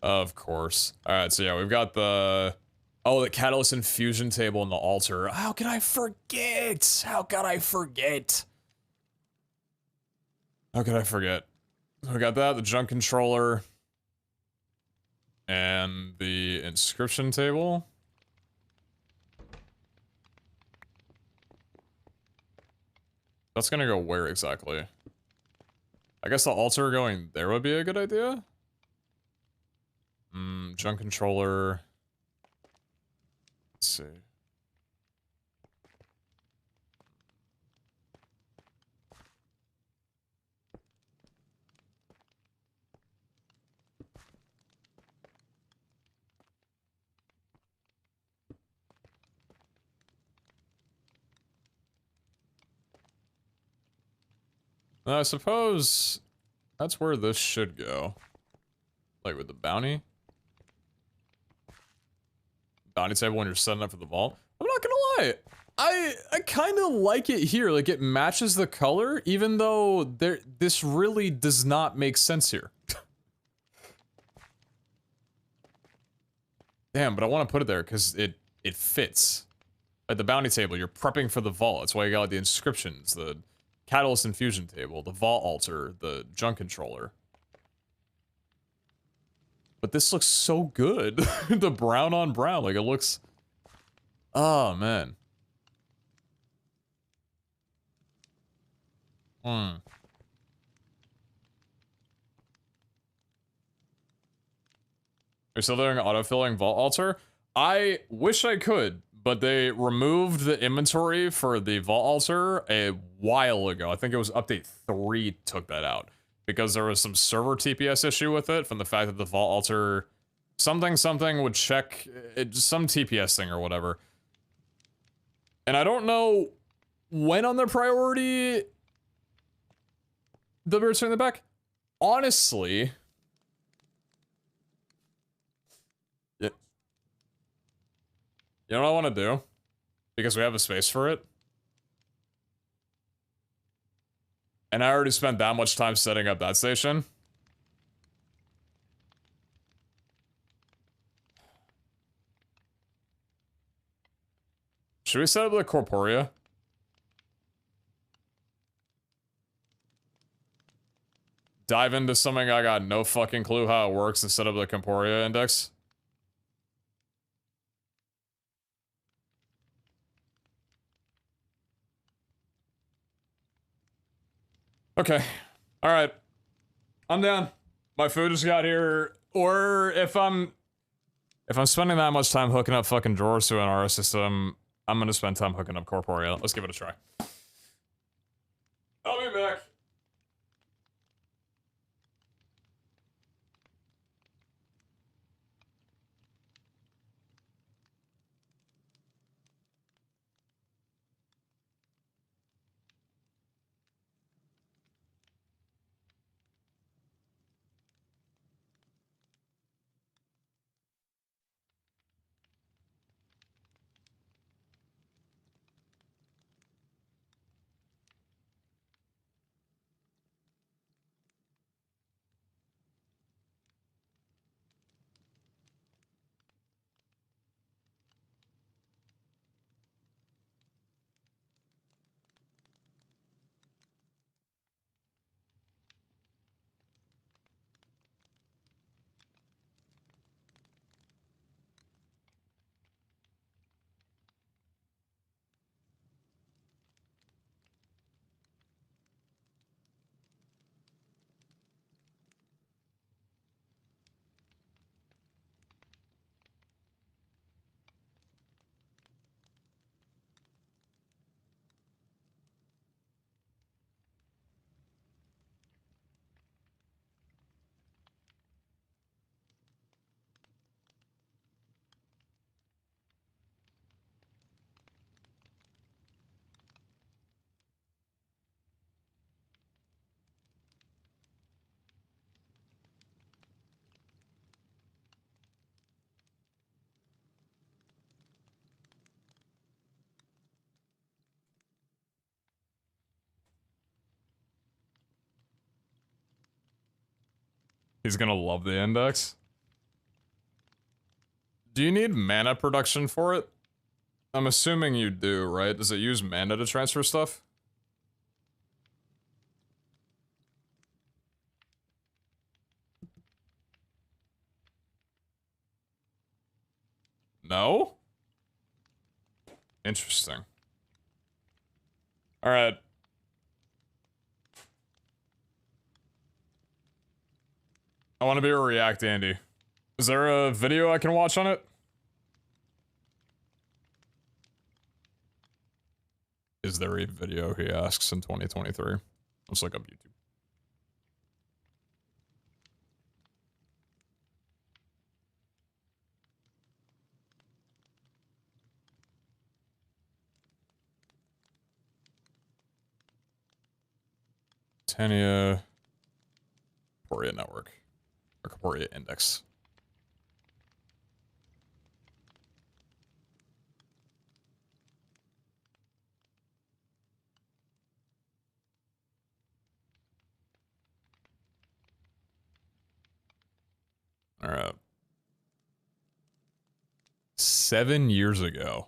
Of course. Alright, so yeah, we've got the... Oh, the catalyst infusion table and the altar. How could I forget? How could I forget? How could I forget? We got that, the junk controller. And the inscription table. That's gonna go where exactly? I guess the altar going there would be a good idea? Junk controller. Let's see. I suppose that's where this should go. Like with the bounty. Bounty table when you're setting up for the vault. I'm not gonna lie. I kind of like it here. Like it matches the color, even though this really does not make sense here. Damn, but I want to put it there because it fits. At the bounty table, you're prepping for the vault. That's why you got like, the inscriptions, the catalyst infusion table, the vault altar, the junk controller. But this looks so good. The brown on brown, like it looks... Oh, man. Are you still doing autofilling vault altar? I wish I could, but they removed the inventory for the vault altar a while ago. I think it was update 3 took that out. Because there was some server TPS issue with it from the fact that the vault altar something would check some TPS thing or whatever. And I don't know when on their priority they'll be returning it back. Honestly, yeah. You know what I want to do? Because we have a space for it. And I already spent that much time setting up that station. Should we set up the Corporea? Dive into something I got no fucking clue how it works and set up the Corporea index? Okay. If I'm spending that much time hooking up fucking drawers to an RS system, I'm gonna spend time hooking up Corporeal. Let's give it a try. I'll be back. He's gonna love the index. Do you need mana production for it? I'm assuming you do, right? Does it use mana to transfer stuff? No? Interesting. Alright. I want to be a React Andy. Is there a video I can watch on it? Is there a video, he asks, in 2023? Let's look up YouTube. Tania Corporea Network. Or Corporea Index. Alright. 7 years ago.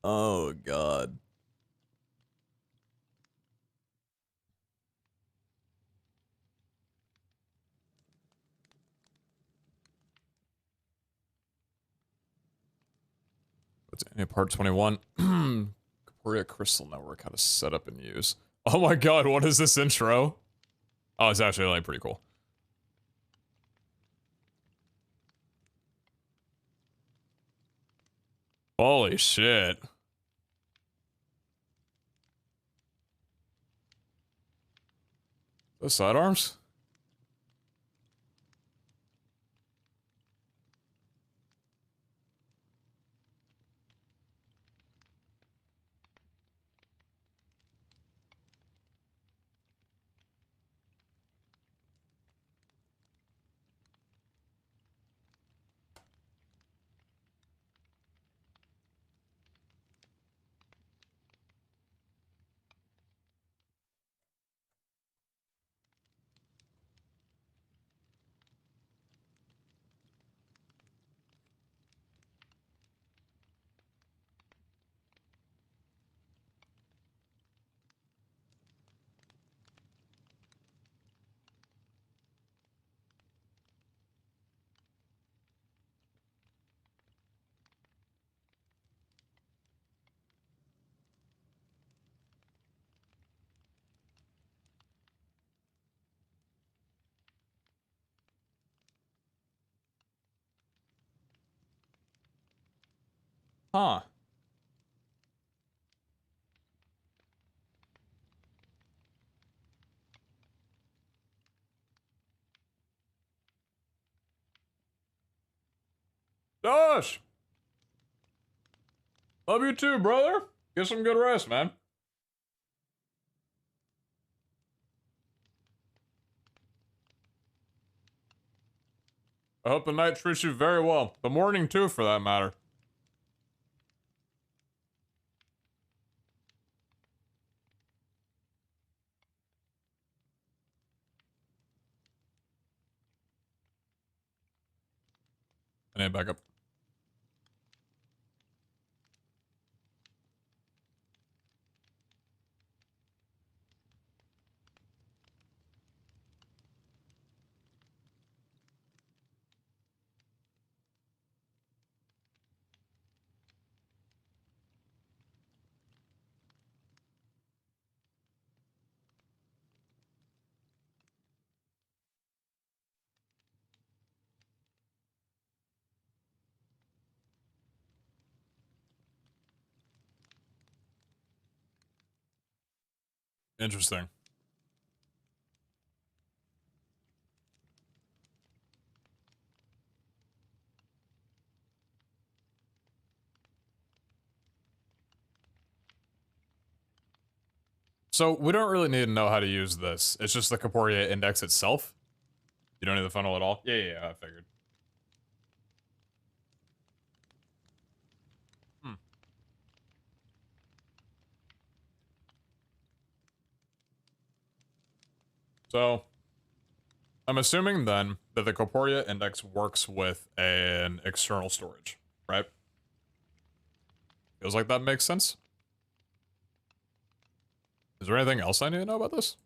Oh, God. What's in part 21? Corporea Crystal Network, how to set up and use. Oh my god, what is this intro? Oh, it's actually like pretty cool. Holy shit. Those sidearms? Huh. Josh! Love you too, brother. Get some good rest, man. I hope the night treats you very well. The morning too, for that matter. I need backup. Interesting. So we don't really need to know how to use this. It's just the Corporea index itself. You don't need the funnel at all? Yeah, I figured. Hmm. So, I'm assuming then that the Corporea index works with an external storage, right? Feels like that makes sense. Is there anything else I need to know about this?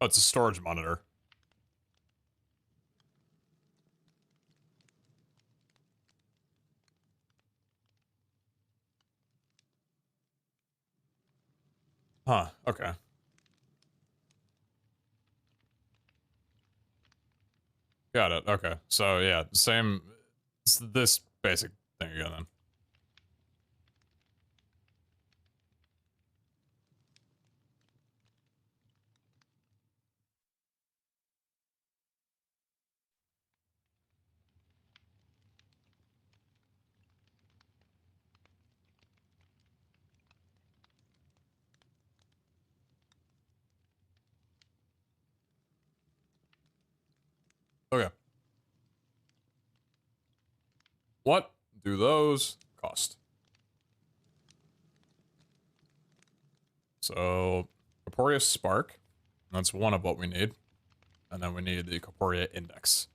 Oh, it's a storage monitor. Huh, okay. Got it, okay. So, yeah, same... It's this basic thing again, then. Okay. What do those cost? So, Corporeal Spark. That's one of what we need. And then we need the Corporea Index.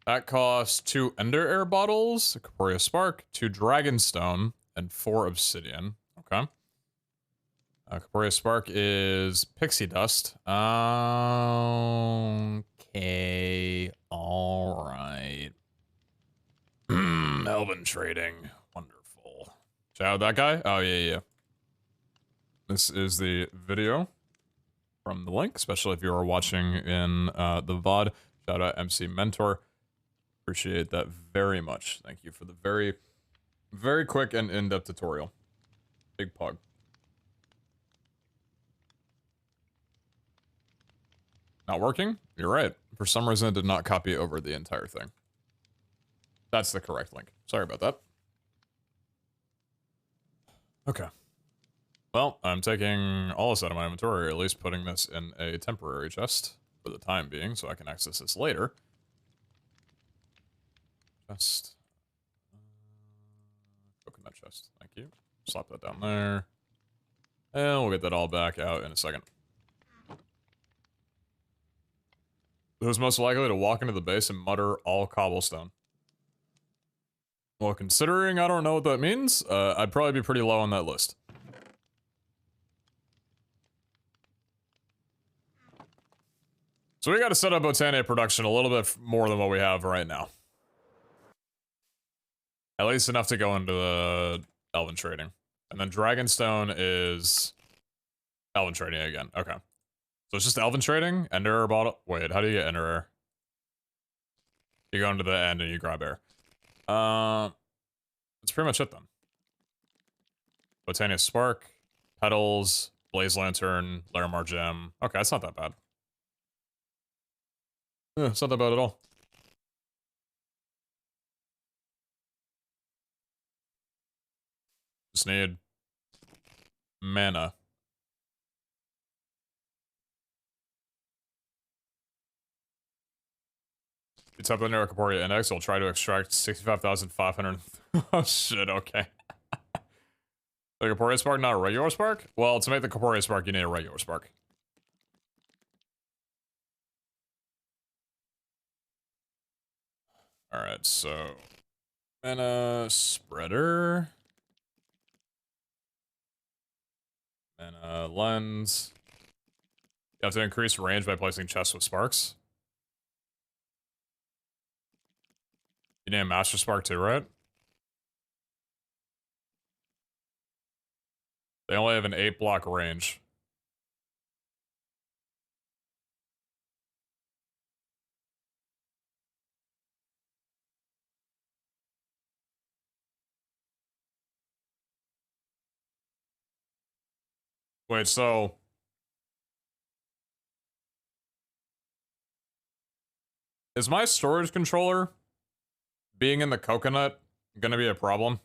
That costs 2 Ender Air bottles, a Corporea Spark, 2 Dragonstone, and 4 Obsidian. Okay. Corporea Spark is Pixie Dust. Okay. Alright. Melvin Trading. Wonderful. Shout out that guy? Oh, yeah. This is the video from the link, especially if you are watching in the VOD. Shout out MC Mentor. Appreciate that very much. Thank you for the very, very quick and in-depth tutorial. Big pug. Not working? You're right. For some reason, it did not copy over the entire thing. That's the correct link. Sorry about that. Okay. Well, I'm taking all this out of my inventory, or at least putting this in a temporary chest for the time being, so I can access this later. Chest. Coconut chest. Thank you. Slap that down there. And we'll get that all back out in a second. Who's most likely to walk into the base and mutter all cobblestone? Well, considering I don't know what that means, I'd probably be pretty low on that list. So we gotta set up Botania production a little bit more than what we have right now. At least enough to go into the Elven trading. And then Dragonstone is Elven trading again. Okay. So it's just Elven trading, Ender bottle. Wait, how do you get Ender Air? You go into the end and you grab air. That's pretty much it then. Botania Spark, Petals, Blaze Lantern, Larimar Gem. Okay, that's not that bad. Yeah, it's not that bad at all. Just need mana. It's up under Corporea Index. I'll try to extract 65,500. Oh shit, okay. The Corporea Spark, not a regular spark? Well, to make the Corporea Spark, you need a regular spark. Alright, so... Mana Spreader. Mana Lens. You have to increase range by placing chests with sparks. You need a Master Spark too, right? They only have an 8-block range. Wait, so... Is my storage controller being in the coconut gonna be a problem?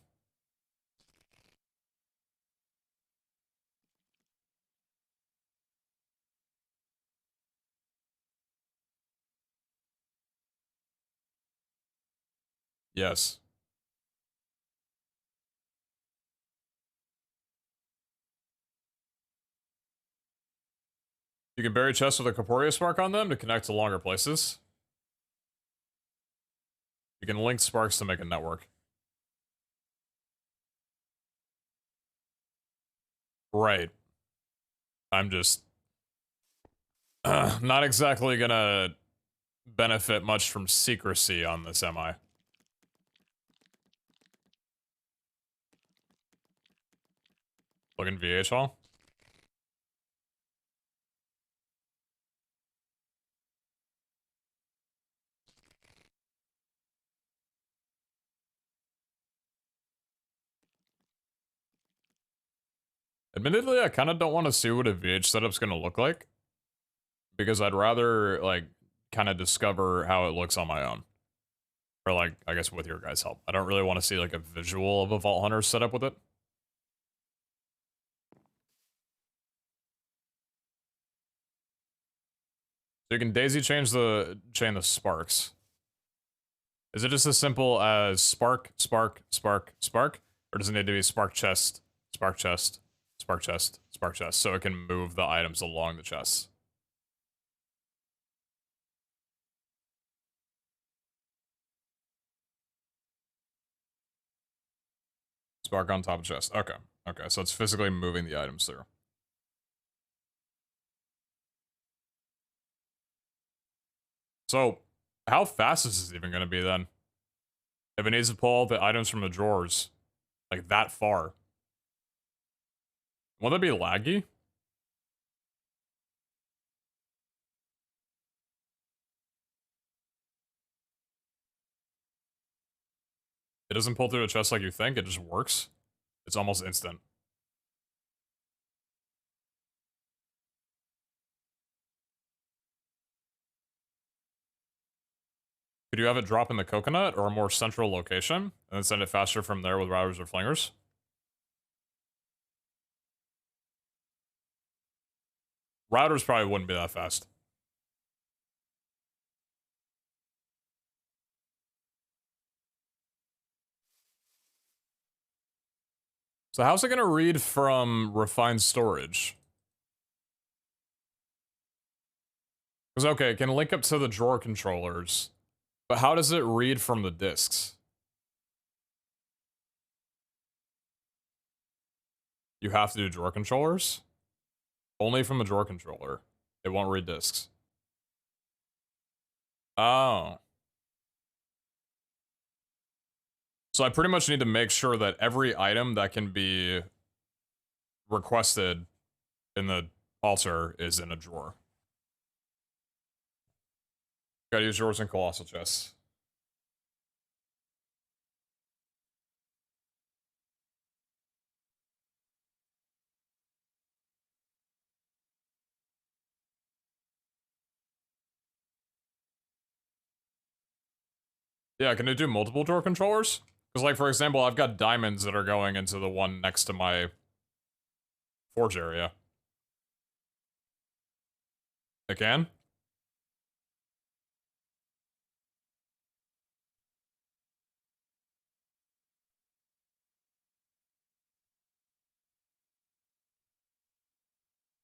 Yes. You can bury chests with a Corporeal Spark on them to connect to longer places. You can link sparks to make a network. Right. I'm just... not exactly gonna benefit much from secrecy on this, am I? Look in VH Hall. Admittedly, I kind of don't want to see what a VH setup's gonna look like. Because I'd rather, like, kind of discover how it looks on my own. Or, like, I guess with your guys' help. I don't really want to see, like, a visual of a Vault Hunter setup with it. So you can daisy chain the sparks. Is it just as simple as spark, spark, spark, spark? Or does it need to be spark chest, spark chest, spark chest, spark chest, so it can move the items along the chests? Spark on top of chest. Okay. Okay, so it's physically moving the items through. So, how fast is this even going to be then? If it needs to pull all the items from the drawers, like that far. Will that be laggy? It doesn't pull through the chest like you think, it just works. It's almost instant. Could you have it drop in the coconut or a more central location, and then send it faster from there with routers or flingers? Routers probably wouldn't be that fast. So how's it gonna read from refined storage? Because, okay, it can link up to the drawer controllers, but how does it read from the disks? You have to do drawer controllers? Only from a drawer controller. It won't read disks. Oh. So I pretty much need to make sure that every item that can be requested in the altar is in a drawer. Gotta use drawers in colossal chests. Yeah, can it do multiple drawer controllers? Because, like, for example, I've got diamonds that are going into the one next to my forge area. It can?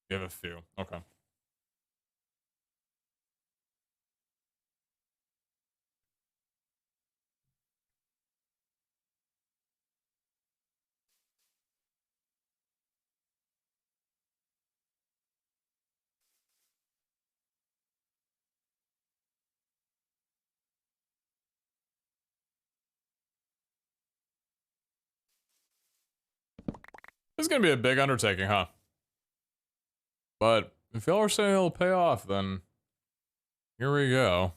You have a few. Okay. This is gonna be a big undertaking, huh? But if y'all are saying it'll pay off, then here we go.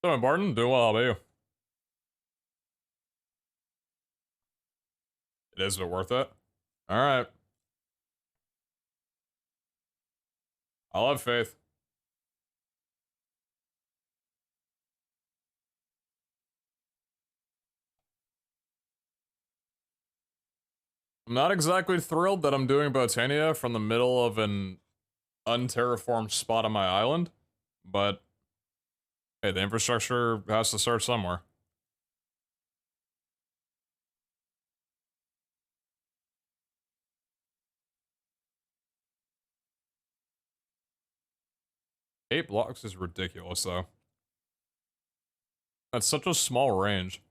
So, Barton, doing well, how about you? It is, but worth it? Alright. I'll have faith. I'm not exactly thrilled that I'm doing Botania from the middle of an unterraformed spot on my island, but hey, the infrastructure has to start somewhere. Eight blocks is ridiculous, though. That's such a small range.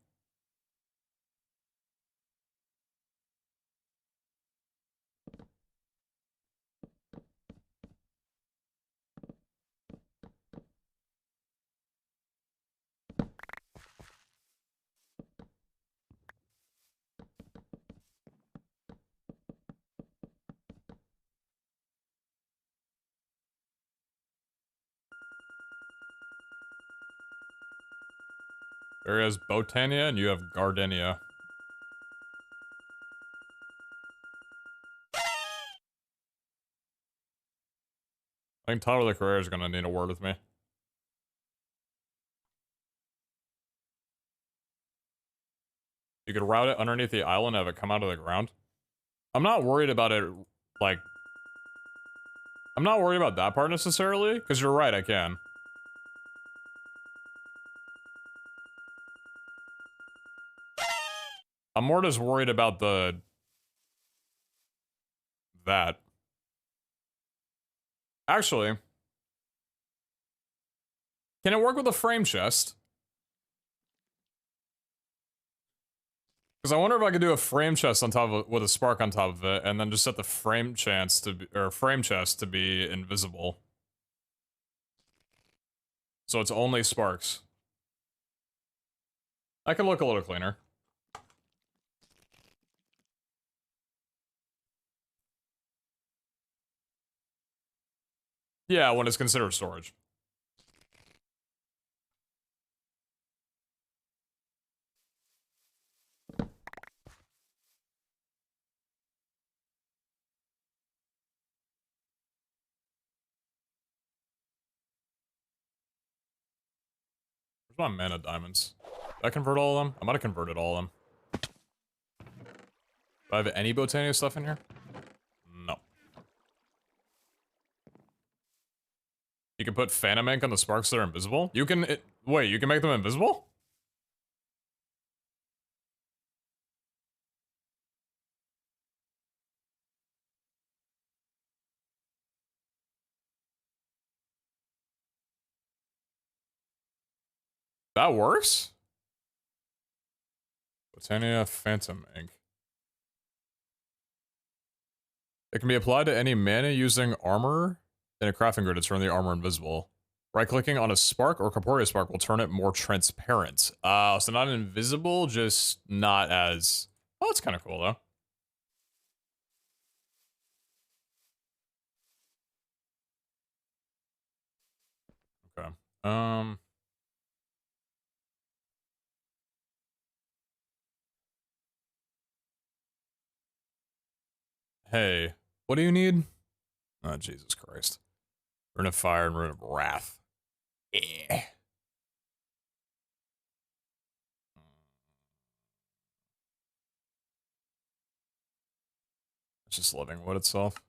There is Botania, and you have Gardenia. I think Tyler the Courier is gonna need a word with me. You could route it underneath the island and have it come out of the ground. I'm not worried about it, like... I'm not worried about that part necessarily, because you're right, I can. I'm more just worried about the... that. Actually... Can it work with a frame chest? Because I wonder if I could do a frame chest on top of with a spark on top of it, and then just set the frame chest to be, or frame chest to be invisible. So it's only sparks. I could look a little cleaner. Yeah, when it's considered storage. Where's my mana diamonds? Did I convert all of them? I might have converted all of them. Do I have any Botania stuff in here? No. You can put Phantom Ink on the sparks that are invisible? You can... wait, you can make them invisible? That works? Botania Phantom Ink. It can be applied to any mana using armor in a crafting grid to turn the armor invisible. Right-clicking on a spark or corporeal spark will turn it more transparent. So not invisible, just not as... Oh, that's kind of cool, though. Okay. Hey, what do you need? Oh, Jesus Christ. Rune of Fire and Rune of Wrath. Yeah. It's just Living Wood itself.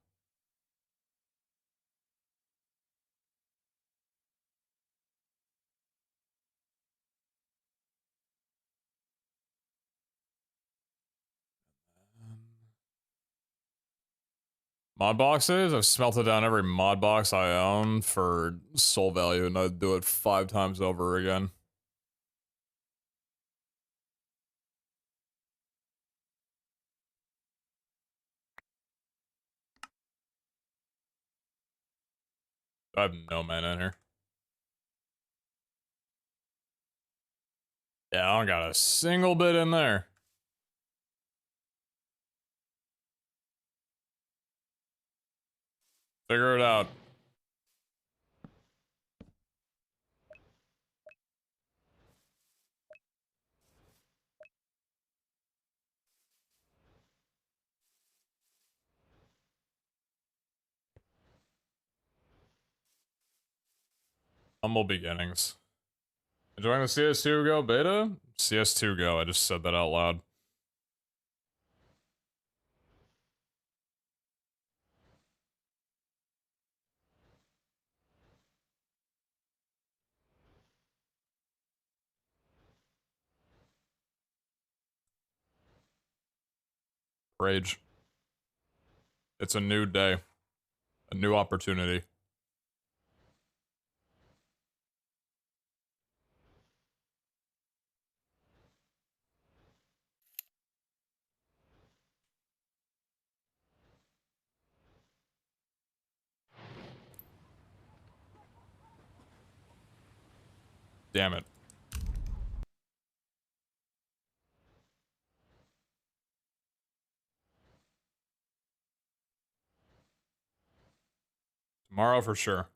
Mod boxes? I've smelted down every mod box I own for soul value, and I'd do it 5 times over again. I have no mana in here. Yeah, I don't got a single bit in there. Figure it out. Humble beginnings. Enjoying the CS2 Go beta? CS2 Go, I just said that out loud. Rage. It's a new day. A new opportunity. Damn it. Tomorrow for sure.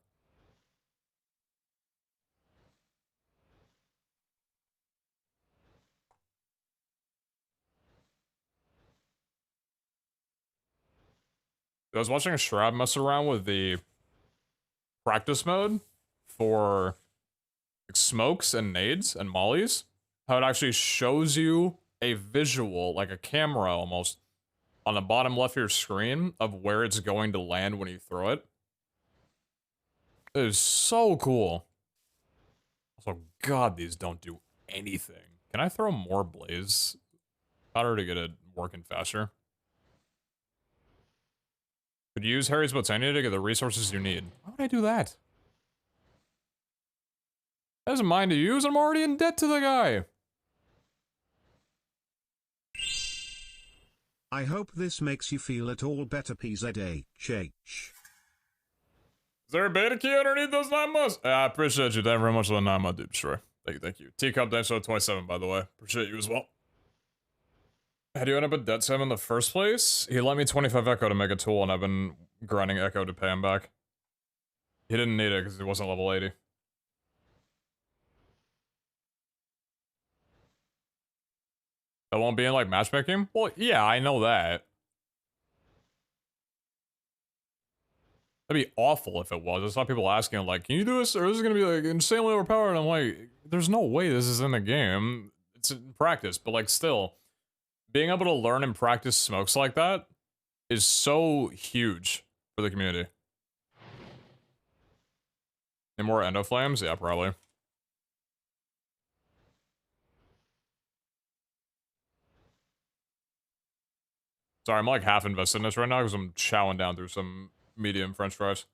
I was watching a Shrab mess around with the practice mode for like, smokes and nades and mollies. How it actually shows you a visual, like a camera almost, on the bottom left of your screen of where it's going to land when you throw it. It is so cool. Also, God, these don't do anything. Can I throw more blaze powder to get it working faster? Could you use Harry's Botania to get the resources you need? Why would I do that? That isn't mine to use. I'm already in debt to the guy. I hope this makes you feel at all better, PeteZahHutt. Is there a beta key underneath those 9 months? I appreciate you. Thank you very much for the 9 month dude. Sure. Thank you. Teacup Densho 27, by the way. Appreciate you as well. How do you end up at debt 7 in the first place? He lent me 25 Echo to make a tool, and I've been grinding Echo to pay him back. He didn't need it because he wasn't level 80. That won't be in, like, matchmaking? Well, yeah, I know that. That'd be awful if it was. I saw people asking, like, can you do this? Or is this gonna be, like, insanely overpowered? And I'm like, there's no way this is in the game. It's in practice, but, like, still. Being able to learn and practice smokes like that is so huge for the community. Any more endo flames? Yeah, probably. Sorry, I'm like half invested in this right now because I'm chowing down through some medium french fries.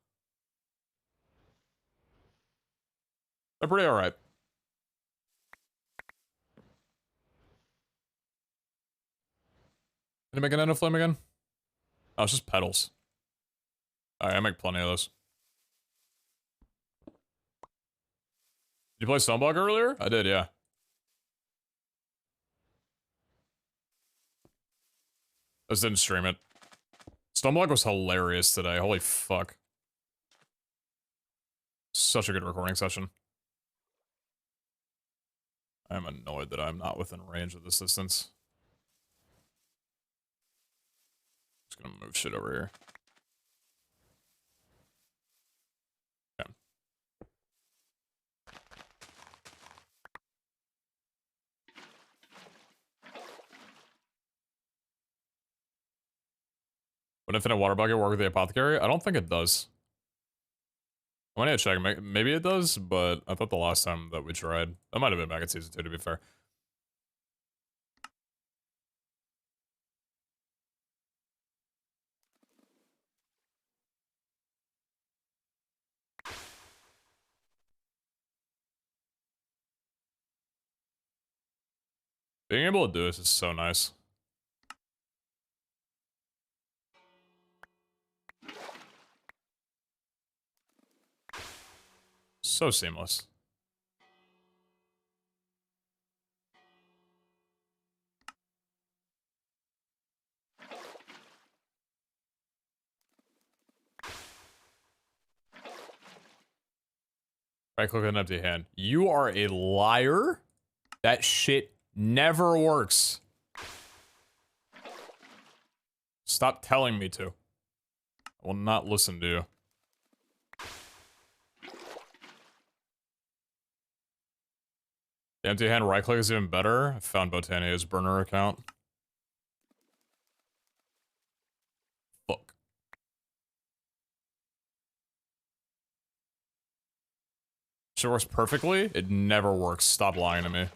They're pretty alright. Can I make an endo flame again? Oh, it's just petals. Alright, I make plenty of those. Did you play Sunblock earlier? I did, yeah. I just didn't stream it. Sunblock was hilarious today. Holy fuck. Such a good recording session. I'm annoyed that I'm not within range of this distance. Just gonna move shit over here. Okay. Would infinite water bucket work with the apothecary? I don't think it does. I might need to check. Maybe it does, but I thought the last time that we tried... That might have been back in Season 2, to be fair. Being able to do this is so nice. So seamless. Right click with an empty hand. You are a liar? That shit never works. Stop telling me to. I will not listen to you. The empty hand right click is even better. I found Botania's burner account. Fuck. Shit works perfectly? It never works. Stop lying to me.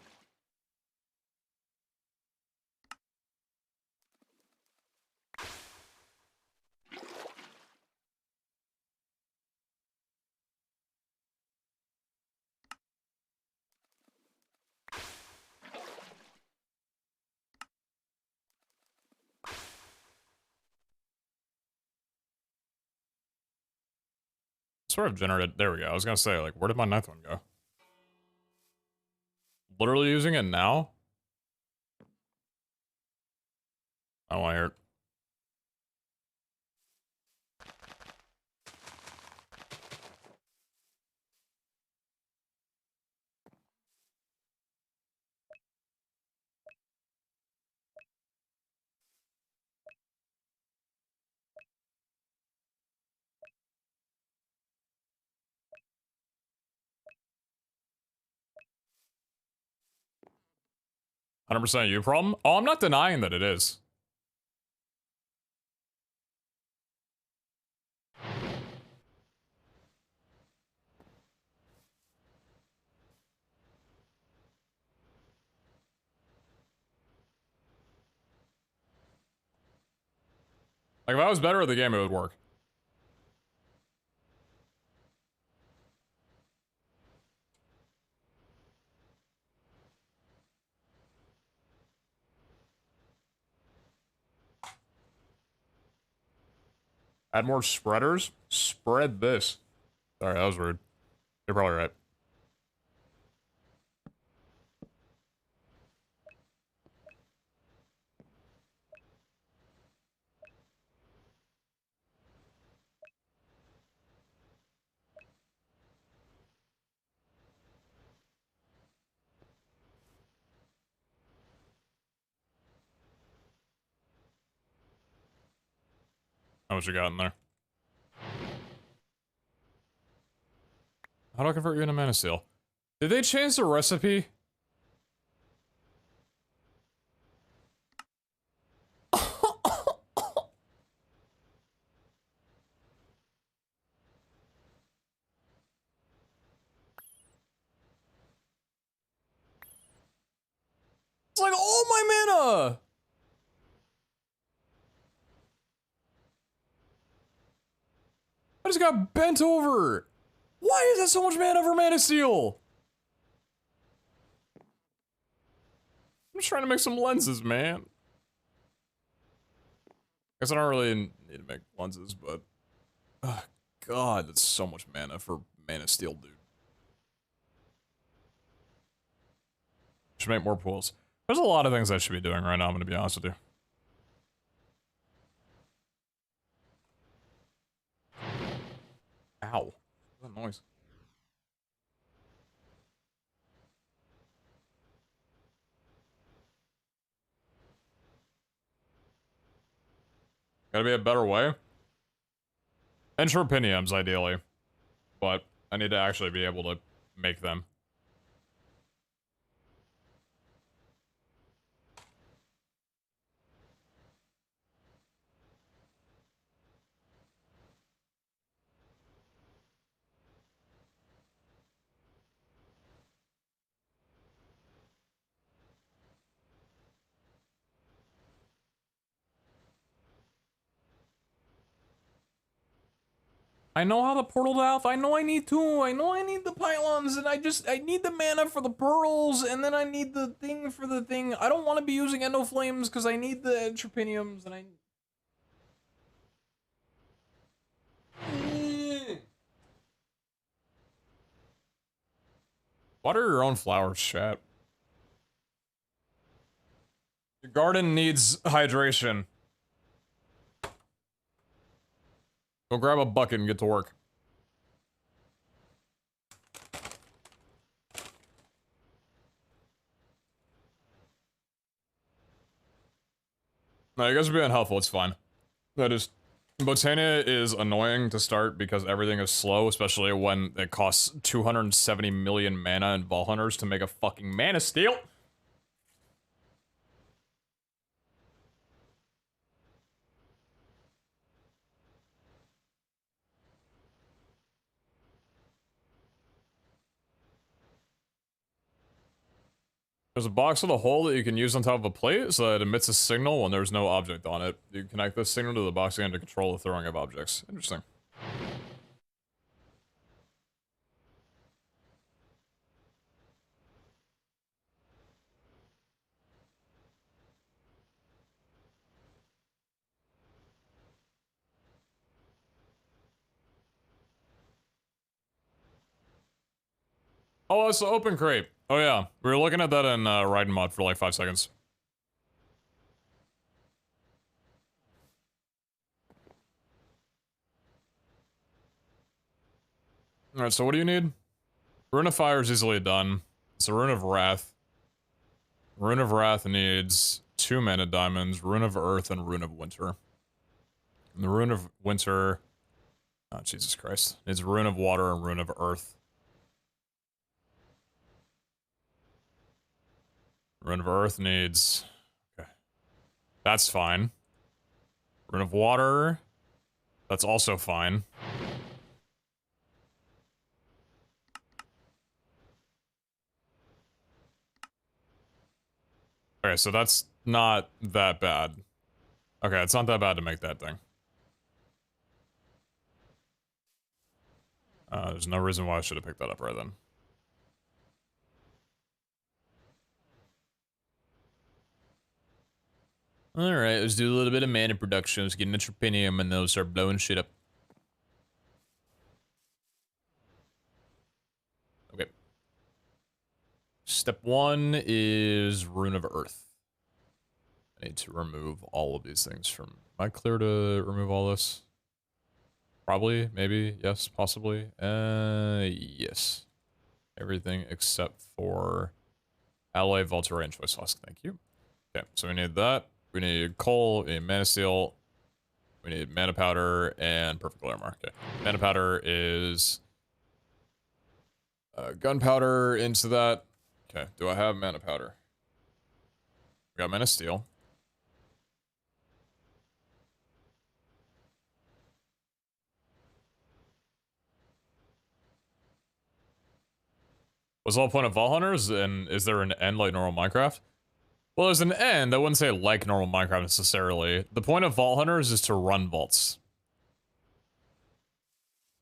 Sort of generated. There we go. I was gonna say, like, where did my ninth one go? Literally using it now? I don't wanna hear it. %, you problem? Oh, I'm not denying that it is. Like, if I was better at the game, it would work. Add more spreaders? Spread this. Sorry, that was rude. You're probably right. How much you got in there? How do I convert you into Mana Steel? Did they change the recipe? mana! I just got bent over! Why is that so much mana for Mana Steel? I'm just trying to make some lenses, man. Guess I don't really need to make lenses, but... Oh, God, that's so much mana for Mana Steel, dude. Should make more pools. There's a lot of things I should be doing right now, I'm gonna be honest with you. Ow. What's that noise? Gotta be a better way. Entropiniums, ideally. But I need to actually be able to make them. I know how to portal to Alpha. I know I need to. I know I need the pylons, and I need the mana for the pearls, and then I need the thing for the thing. I don't want to be using Endo Flames because I need the Entropiniums, and I... Water your own flowers, chat. Your garden needs hydration. Go grab a bucket and get to work. No, you guys are being helpful, it's fine. That is... Botania is annoying to start because everything is slow, especially when it costs 270 million mana in Vault Hunters to make a fucking Mana Steel. There's a box with a hole that you can use on top of a plate so that it emits a signal when there's no object on it. You connect this signal to the box again to control the throwing of objects. Interesting. Oh, it's the open crate. Oh yeah, we were looking at that in Raiden mod for like 5 seconds. Alright, so what do you need? Rune of Fire is easily done. It's a Rune of Wrath. Rune of Wrath needs 2 mana diamonds, Rune of Earth, and Rune of Winter. And the Rune of Winter... Oh, Jesus Christ. Needs Rune of Water and Rune of Earth. Rune of Earth needs... Okay. That's fine. Rune of Water... That's also fine. Okay, so that's not that bad. Okay, it's not that bad to make that thing. There's no reason why I should have picked that up right then. Alright, let's do a little bit of mana production. Let's get an Entropinium and they'll start blowing shit up. Okay. Step 1 is Rune of Earth. I need to remove all of these things from... Am I clear to remove all this? Probably, maybe, yes, possibly. Yes. Everything except for Alloy, Volturi, and Choice Husk, thank you. Okay, so we need that. We need coal, we need mana steel, we need mana powder, and perfect glamour. Okay, mana powder is gunpowder into that. Okay, do I have mana powder? We got mana steel. What's the whole point of Vault Hunters, and is there an end like normal Minecraft? Well, there's an end. I wouldn't say like normal Minecraft necessarily. The point of Vault Hunters is to run vaults.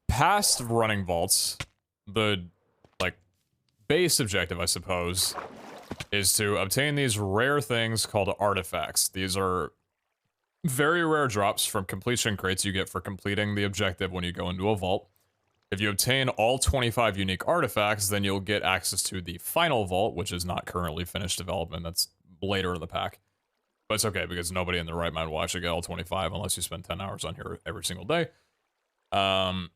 Past running vaults, the, like, base objective, I suppose, is to obtain these rare things called artifacts. These are very rare drops from completion crates you get for completing the objective when you go into a vault. If you obtain all 25 unique artifacts, then you'll get access to the final vault, which is not currently finished development. That's later in the pack. But it's okay, because nobody in their right mind will actually get all 25 unless you spend 10 hours on here every single day. And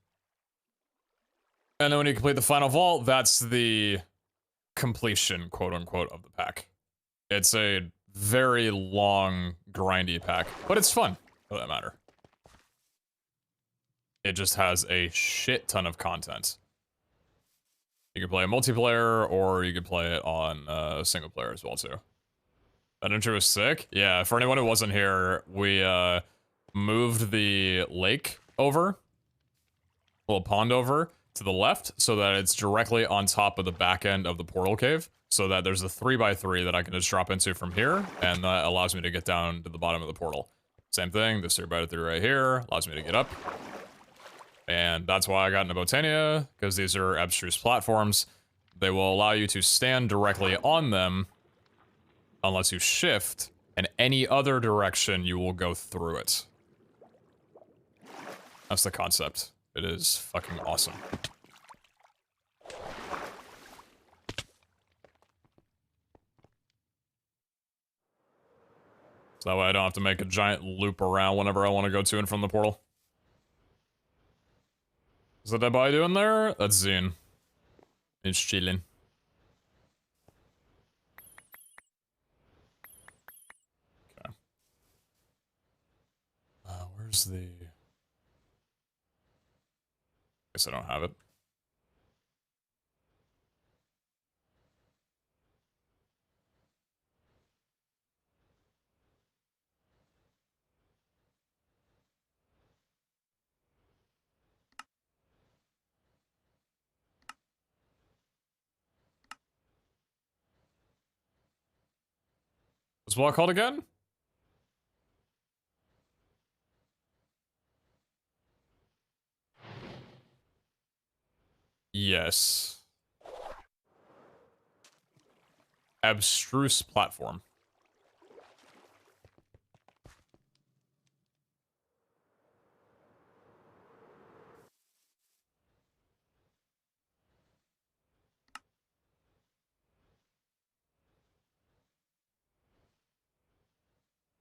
then when you complete the final vault, that's the completion, quote-unquote, of the pack. It's a very long, grindy pack, but it's fun, for that matter. It just has a shit ton of content. You can play a multiplayer, or you can play it on single player as well, too. That intro was sick? Yeah, for anyone who wasn't here, we moved the lake over, little pond over, to the left, so that it's directly on top of the back end of the portal cave, so that there's a 3x3 that I can just drop into from here, and that allows me to get down to the bottom of the portal. Same thing, this 3x3 right here allows me to get up. And that's why I got into Botania, because these are abstruse platforms. They will allow you to stand directly on them, unless you shift, and any other direction you will go through it. That's the concept. It is fucking awesome. So that way I don't have to make a giant loop around whenever I want to go to and from the portal. Is that dead body doing there? That's Zine. It's chilling. Okay. Where's the... Guess I don't have it. What's block called again? Yes. Abstruse platform.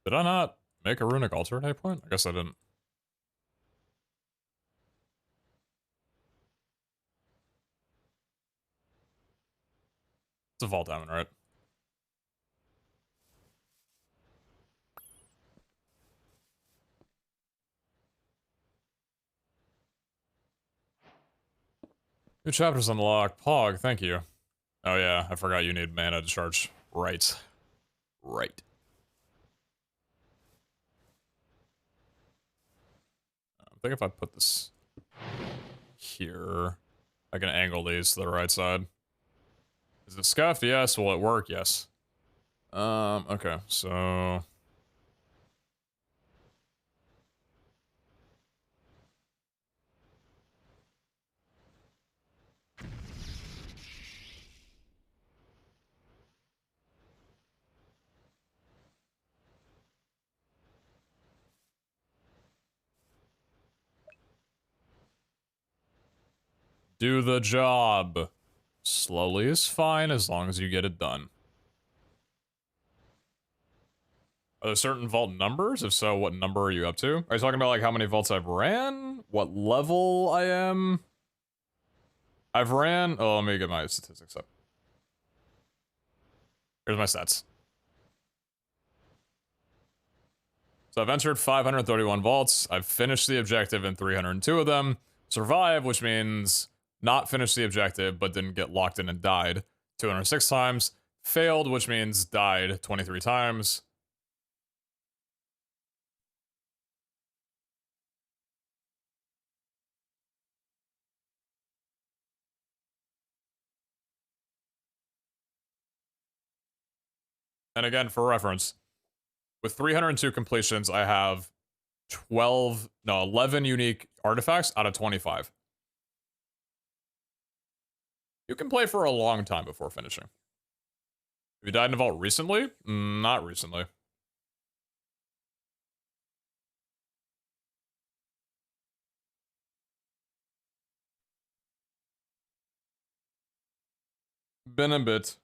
Did I not make a runic altar at any point? I guess I didn't. It's a vault diamond, right? New chapters unlocked. Pog, thank you. Oh yeah, I forgot you need mana to charge. Right. Right. I think if I put this here, I can angle these to the right side. Is it scuffed? Yes. Will it work? Yes. Okay, so... Do the job. Slowly is fine as long as you get it done. Are there certain vault numbers? If so, what number are you up to? Are you talking about like how many vaults I've ran? What level I am? I've ran... Oh, let me get my statistics up. Here's my stats. So I've entered 531 vaults. I've finished the objective in 302 of them. Survive, which means not finish the objective, but didn't get locked in and died 206 times. Failed, which means died 23 times. And again, for reference, with 302 completions, I have 11 unique artifacts out of 25. You can play for a long time before finishing. Have you died in a vault recently? Not recently. Been a bit.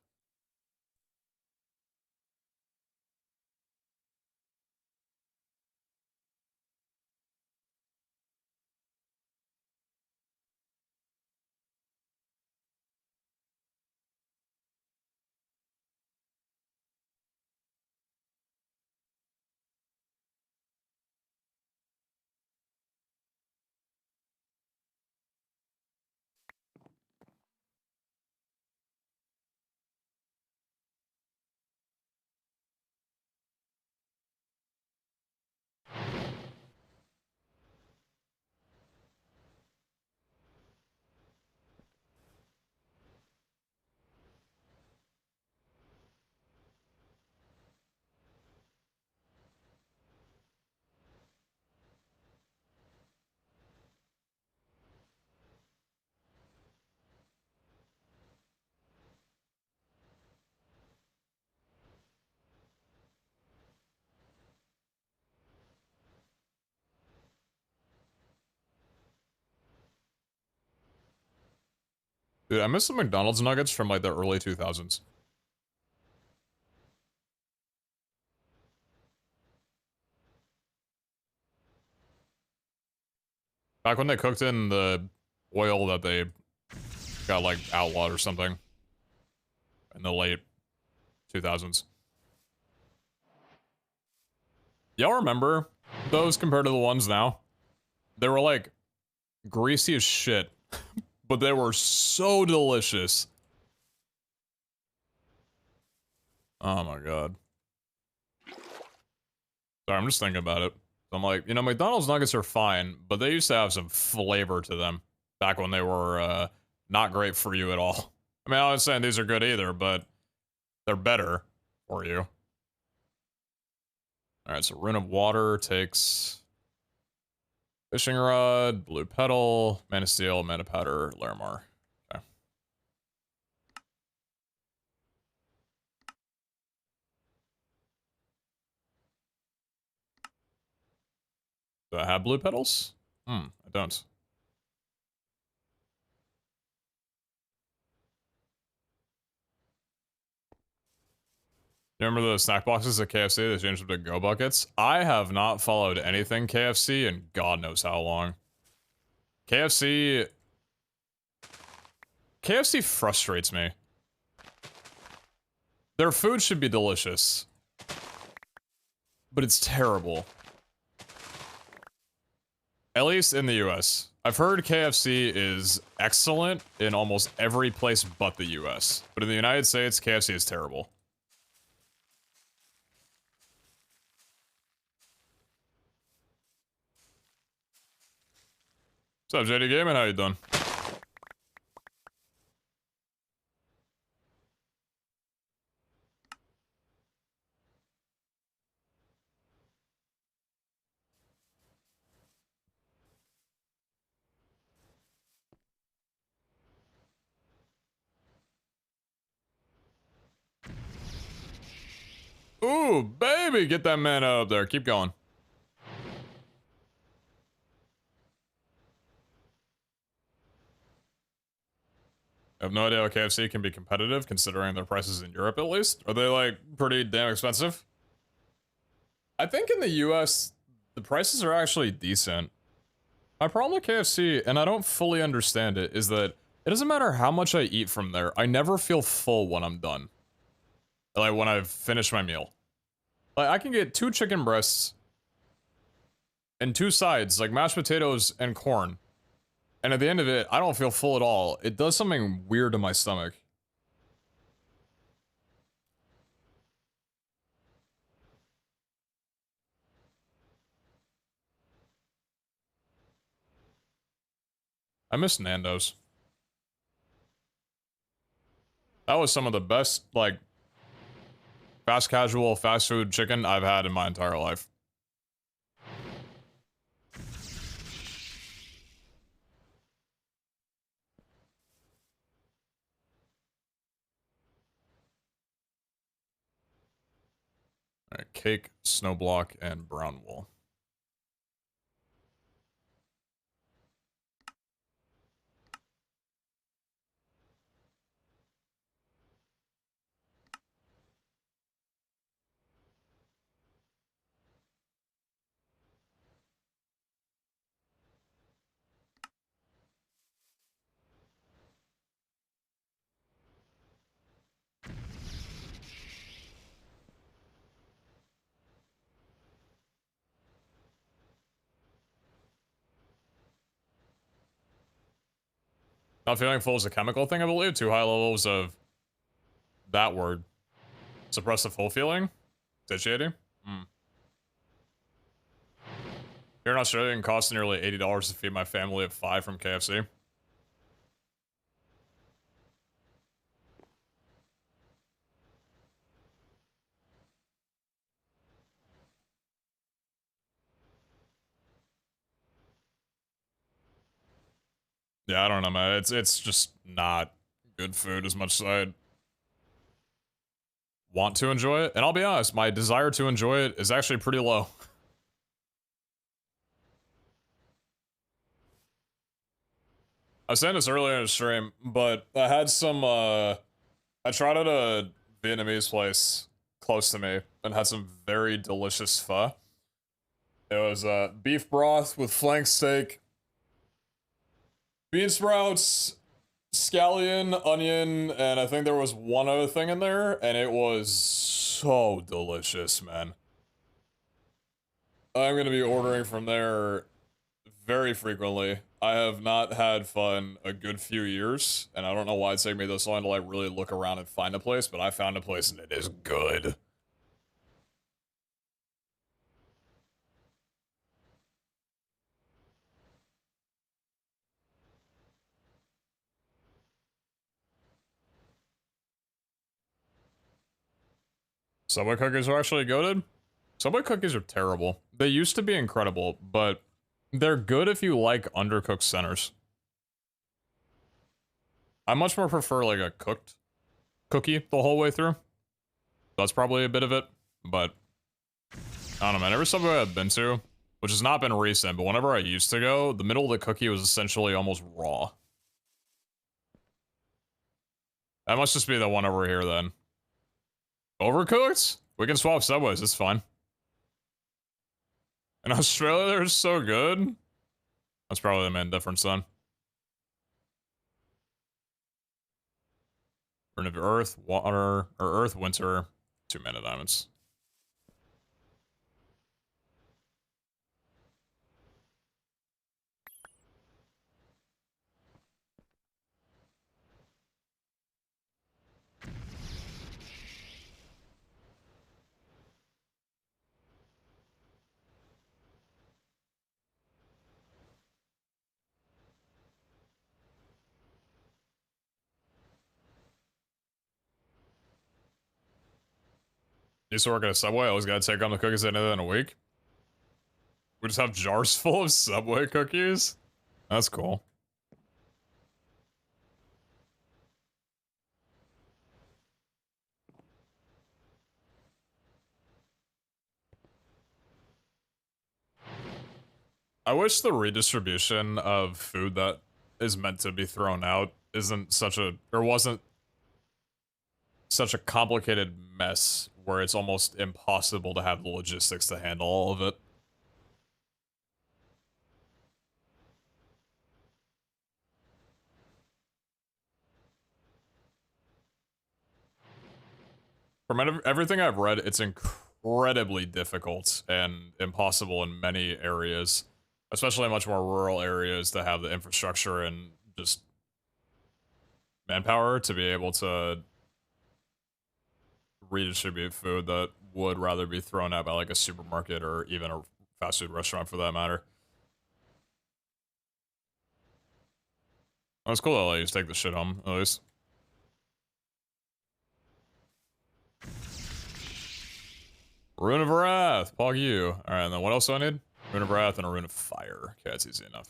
Dude, I miss the McDonald's nuggets from like the early 2000s. Back when they cooked in the oil that they got like outlawed or something in the late 2000s. Y'all remember those compared to the ones now? They were like greasy as shit, but they were so delicious. Oh my god. Sorry, I'm just thinking about it. I'm like, you know, McDonald's nuggets are fine, but they used to have some flavor to them back when they were not great for you at all. I mean, I'm not saying these are good either, but they're better for you. Alright, so Rune of Water takes Fishing Rod, Blue Petal, Mana Steel, Mana Powder, Larimar. Okay. Do I have Blue Petals? I don't. You remember the snack boxes at KFC that changed them to Go Buckets? I have not followed anything KFC in God knows how long. KFC frustrates me. Their food should be delicious, but it's terrible. At least in the US. I've heard KFC is excellent in almost every place but the US. But in the United States, KFC is terrible. What's up, JD Gaming? How you doing? Ooh, baby, get that man up there. Keep going. I have no idea how KFC can be competitive, considering their prices in Europe, at least. Are they, like, pretty damn expensive? I think in the US, the prices are actually decent. My problem with KFC, and I don't fully understand it, is that it doesn't matter how much I eat from there, I never feel full when I'm done. Like, when I've finished my meal. Like, I can get 2 chicken breasts and 2 sides, like mashed potatoes and corn. And at the end of it, I don't feel full at all. It does something weird to my stomach. I miss Nando's. That was some of the best, like, fast casual, fast food chicken I've had in my entire life. Alright, cake, snow block, and brown wool. Not feeling full is a chemical thing, I believe. Too high levels of that word. Suppress the full feeling? Satiating? Here in Australia, it can cost nearly $80 to feed my family of 5 from KFC. Yeah, I don't know, man. It's just not good food as much as I want to enjoy it. And I'll be honest, my desire to enjoy it is actually pretty low. I was saying this earlier in the stream, but I had some, I tried at a Vietnamese place close to me and had some very delicious pho. It was, beef broth with flank steak, bean sprouts, scallion, onion, and I think there was one other thing in there, and it was so delicious, man. I'm gonna be ordering from there very frequently. I have not had pho in a good few years, and I don't know why it's taking me this long to like really look around and find a place, but I found a place and it is good. Subway cookies are actually goated. Subway cookies are terrible. They used to be incredible, but they're good if you like undercooked centers. I much more prefer like a cooked cookie the whole way through. That's probably a bit of it, but I don't know, man. Every Subway I've been to, which has not been recent, but whenever I used to go, the middle of the cookie was essentially almost raw. That must just be the one over here then. Overcooked? We can swap Subways, it's fine. In Australia, they're so good. That's probably the main difference then. We're gonna do Earth, Water, or Earth, Winter, 2 mana diamonds. Used to work at a Subway, I always gotta take on the cookies in a week. We just have jars full of Subway cookies? That's cool. I wish the redistribution of food that is meant to be thrown out isn't such a, or wasn't such a complicated mess where it's almost impossible to have the logistics to handle all of it. From everything I've read, it's incredibly difficult and impossible in many areas, especially in much more rural areas that have the infrastructure and just manpower to be able to redistribute food that would rather be thrown out by like a supermarket or even a fast food restaurant for that matter. Oh, it's cool that I just take the shit home, at least. Rune of Wrath, pog you. Alright, and then what else do I need? Rune of Wrath and a Rune of Fire. Okay, that's easy enough.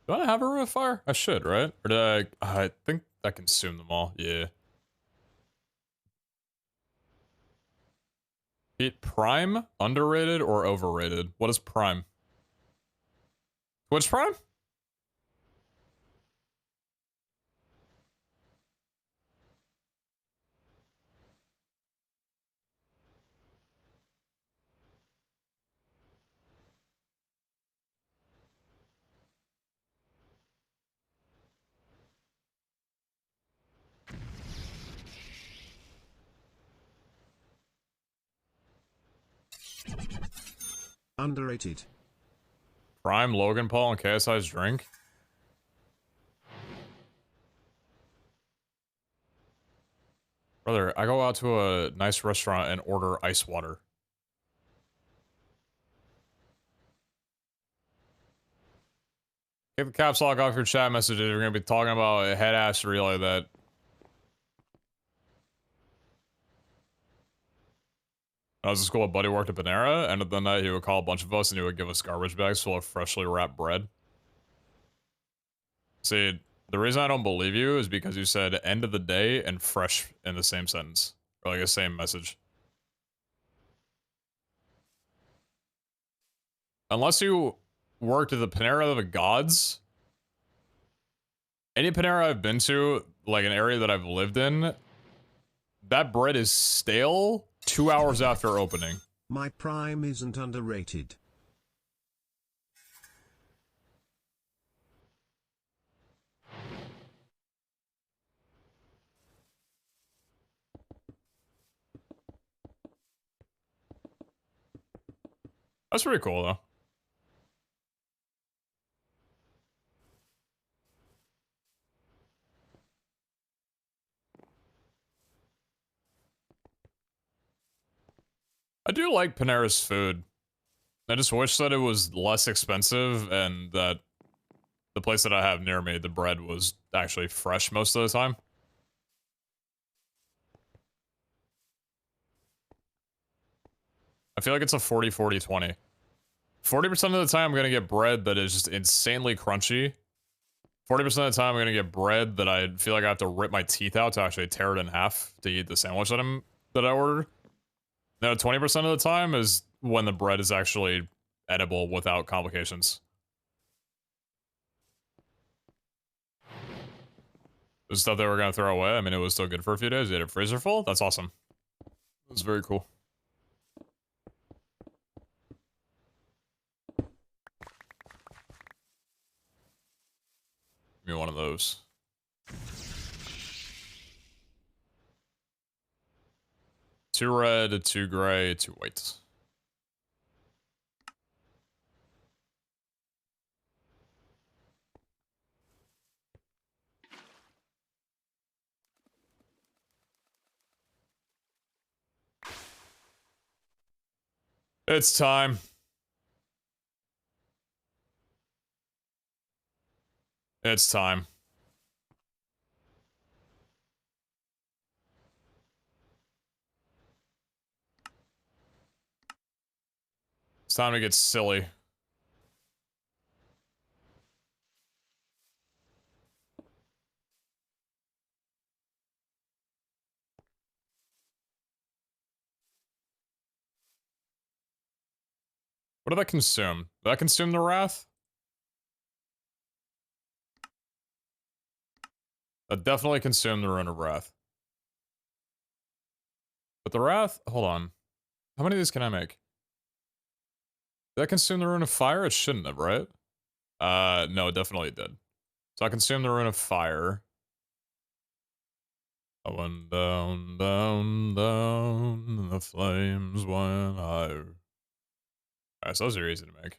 Do I have a Rune of Fire? I should, right? Or did I think I consumed them all. Yeah. Pete, Prime? Underrated or overrated? What is Prime? What's Prime? Underrated. Prime, Logan Paul, and KSI's drink? Brother, I go out to a nice restaurant and order ice water. Get the caps lock off your chat messages. We're gonna be talking about a head ass relay that. When I was in school, a buddy worked at Panera, and at the night he would call a bunch of us and he would give us garbage bags full of freshly wrapped bread. See, the reason I don't believe you is because you said end of the day and fresh in the same sentence. Or like the same message. Unless you worked at the Panera of the Gods. Any Panera I've been to, like an area that I've lived in, that bread is stale 2 hours after opening. My Prime isn't underrated. That's pretty cool, though. I do like Panera's food. I just wish that it was less expensive and that the place that I have near me, the bread was actually fresh most of the time. I feel like it's a 40-40-20. 40% of the time I'm gonna get bread that is just insanely crunchy. 40% of the time I'm gonna get bread that I feel like I have to rip my teeth out to actually tear it in half to eat the sandwich that I ordered. No, 20% of the time is when the bread is actually edible without complications. The stuff that we're gonna throw away, I mean, it was still good for a few days. You had a freezer full? That's awesome. That's very cool. Give me one of those. Two red, two gray, two white. It's time. It's time. It's time to get silly. What did I consume? Did I consume the Wrath? I definitely consumed the Rune of Wrath. But the Wrath? Hold on. How many of these can I make? Did I consume the Rune of Fire? It shouldn't have, right? No, it definitely did. So I consumed the Rune of Fire. I went down, down, down, and the flames went higher. Alright, so those are easy to make.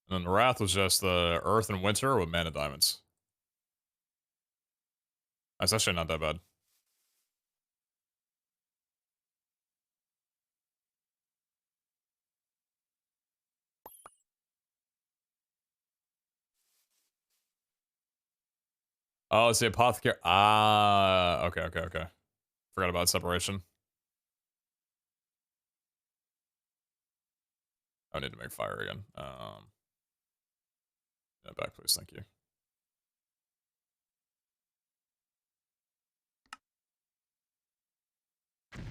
And then the Wrath was just the Earth and Winter with Mana Diamonds. That's actually not that bad. Oh, it's the apothecary. Ah, okay, okay, okay. Forgot about separation. I need to make fire again. Yeah, back, please. Thank you. I'm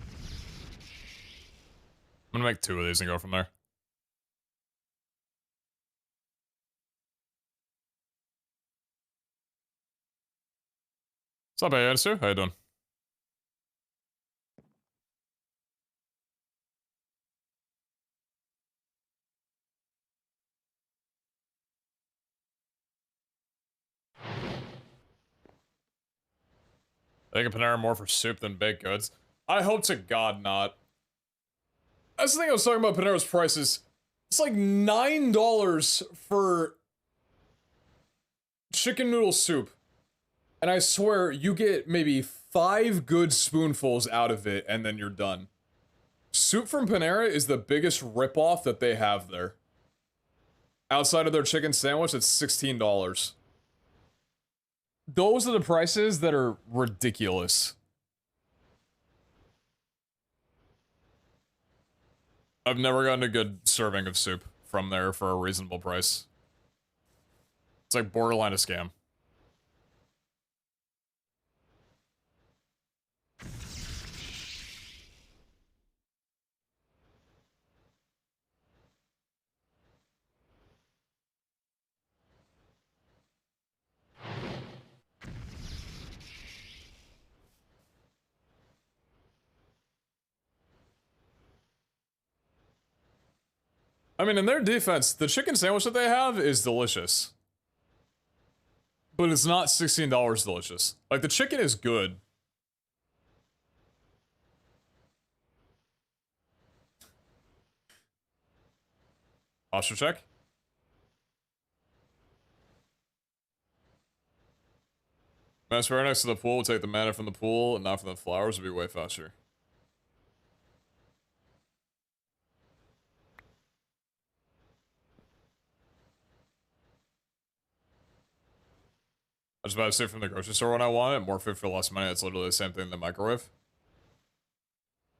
gonna make 2 of these and go from there. What's up, Ayansu? How you doing? I think a Panera more for soup than baked goods. I hope to God not. That's the thing I was talking about Panera's prices. It's like $9 for chicken noodle soup. And I swear, you get maybe 5 good spoonfuls out of it, and then you're done. Soup from Panera is the biggest ripoff that they have there. Outside of their chicken sandwich, it's $16. Those are the prices that are ridiculous. I've never gotten a good serving of soup from there for a reasonable price. It's like borderline a scam. I mean, in their defense, the chicken sandwich that they have is delicious. But it's not $16 delicious. Like, the chicken is good. Posture check. Mass right next to the pool will take the mana from the pool and not from the flowers, would be way faster. I was about to say from the grocery store when I want it, more food for less money, it's literally the same thing in the microwave.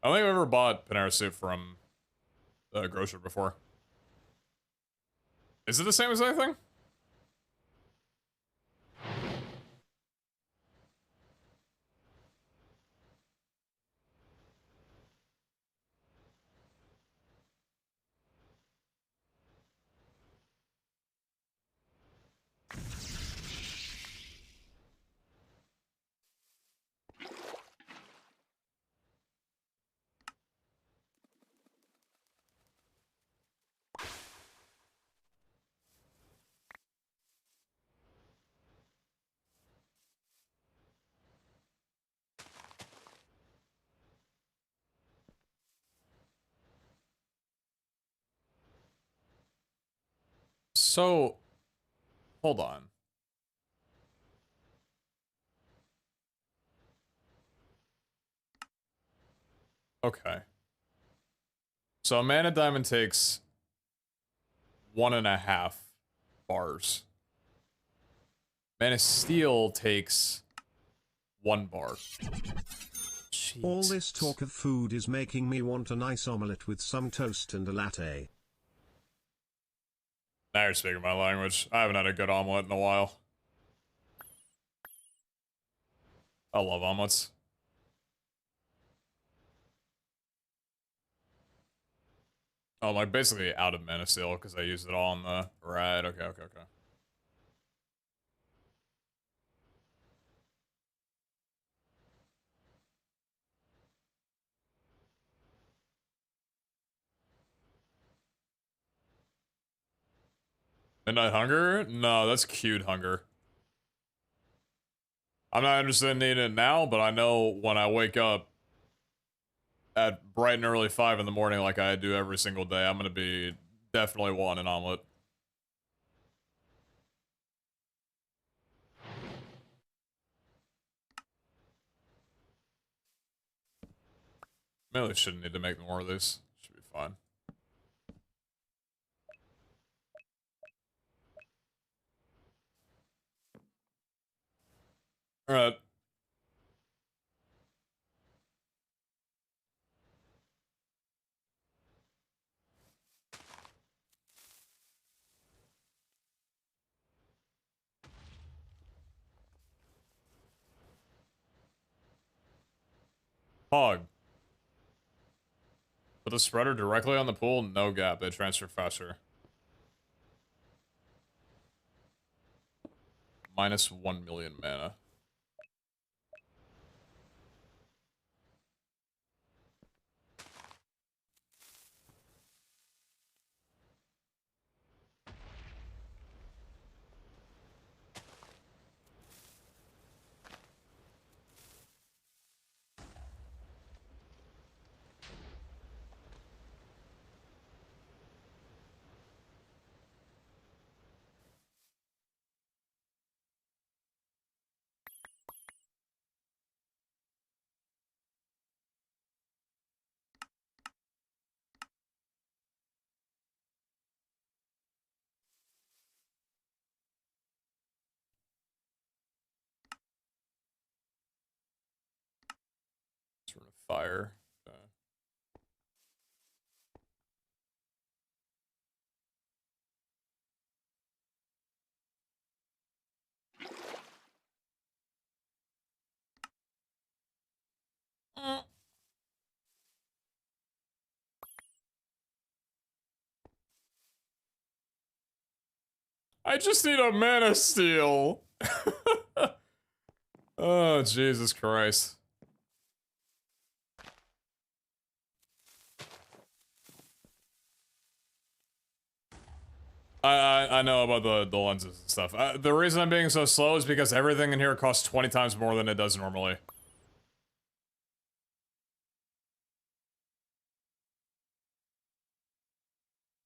I don't think I've ever bought Panera soup from the grocer before. Is it the same as anything? So, hold on. Okay. So a mana diamond takes 1.5 bars. Mana steel takes 1 bar. All Jesus. this talk of food is making me want a nice omelette with some toast and a latte. Now you're speaking my language. I haven't had a good omelet in a while. I love omelets. Oh, I'm like basically out of mana steel because I used it all on the... Right, okay, okay, okay. Midnight hunger? No, that's cute hunger. I'm not interested in eating it now, but I know when I wake up at bright and early 5 in the morning like I do every single day, I'm gonna be definitely wanting an omelet. Maybe shouldn't need to make more of these. Should be fine. Alright. Hog. Put the spreader directly on the pool, no gap. They transfer faster. Minus 1 million mana. Sort of fire. I just need a mana steal. Oh, Jesus Christ. I know about the lenses and stuff. The reason I'm being so slow is because everything in here costs 20 times more than it does normally.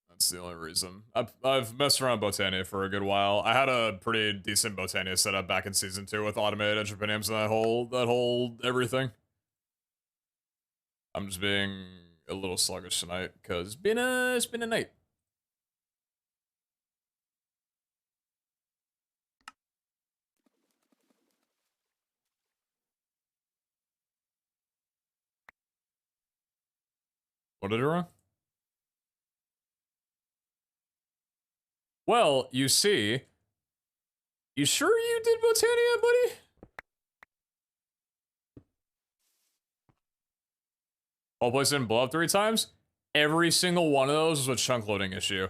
That's the only reason. I've messed around Botania for a good while. I had a pretty decent Botania setup back in season 2 with automated entrepreneurs and that whole everything. I'm just being a little sluggish tonight because it's been a night. What did I do wrong? Well, you see, you sure you did Botania, buddy? All place didn't blow up 3 times? Every single one of those was a chunk loading issue.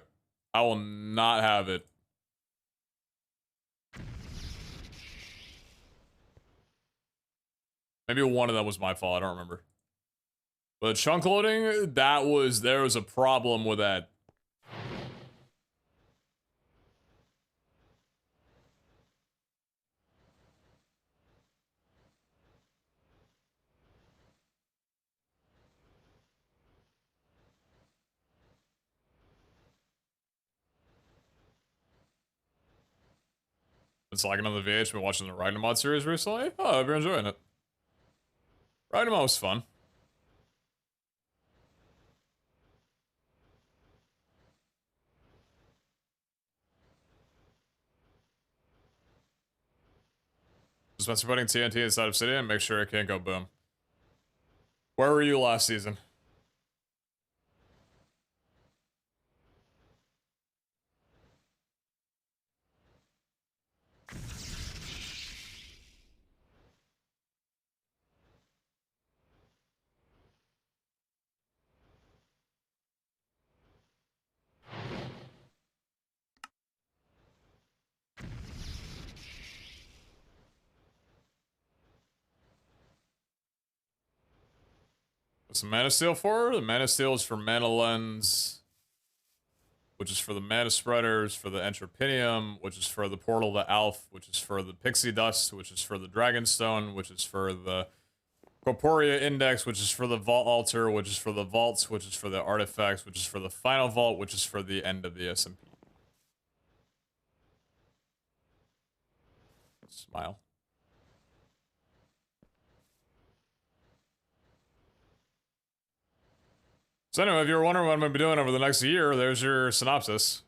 I will not have it. Maybe one of them was my fault, I don't remember. But chunk loading, there was a problem with that. It's like another VH, been watching the Ragnamod series recently. Oh, I hope you're enjoying it. Ragnamod was fun. Spencer putting TNT inside Obsidian, make sure it can't go boom. Where were you last season? What's the Mana Steel for? The Mana Steel is for Mana Lens, which is for the Mana Spreaders, for the Entropinium, which is for the Portal to Alph, which is for the Pixie Dust, which is for the Dragonstone, which is for the Corporea Index, which is for the Vault Altar, which is for the Vaults, which is for the Artifacts, which is for the Final Vault, which is for the end of the SMP. Smile. So anyway, if you're wondering what I'm going to be doing over the next year, there's your synopsis.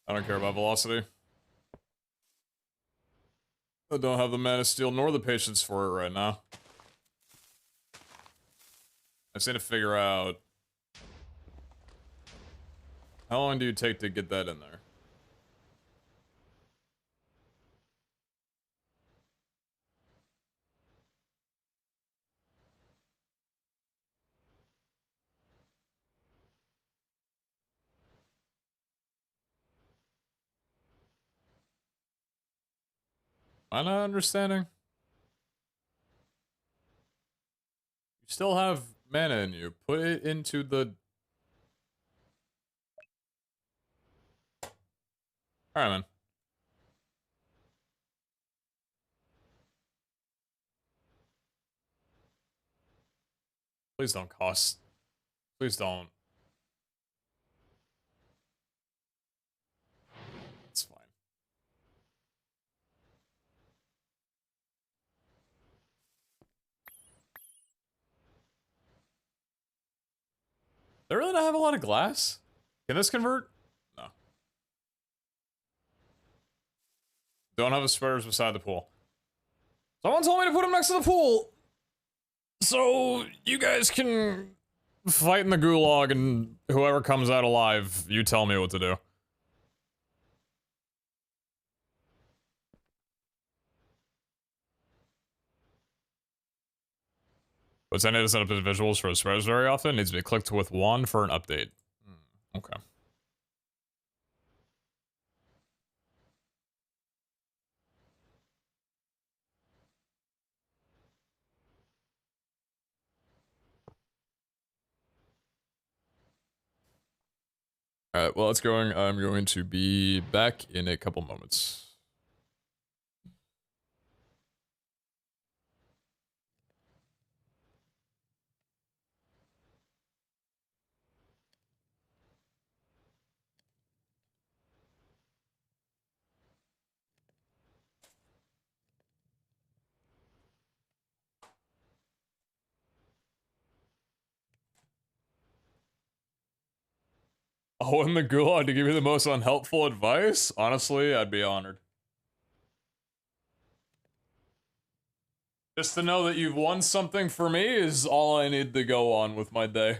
I don't care about velocity. I don't have the mana steel nor the patience for it right now. I just need to figure out how long do you take to get that in there? Am I not understanding? You still have mana in you. Put it into the... Alright, man. Please don't cost. Please don't. It's fine. They really not have a lot of glass? Can this convert? No. Don't have the spreaders beside the pool. Someone told me to put them next to the pool! So, you guys can fight in the gulag and whoever comes out alive, you tell me what to do. But Zenny doesn't update visuals for his spreaders very often. Needs to be clicked with one for an update. Okay. Alright, well, it's going. I'm going to be back in a couple moments. Oh, in the gulag to give you the most unhelpful advice? Honestly, I'd be honored. Just to know that you've won something for me is all I need to go on with my day.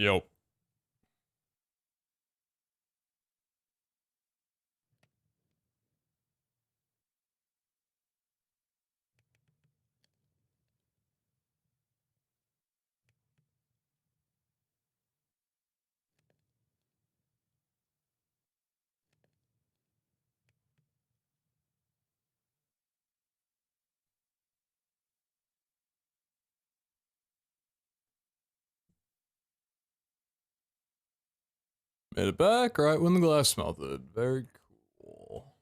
Yo. Made it back right when the glass melted. Very cool.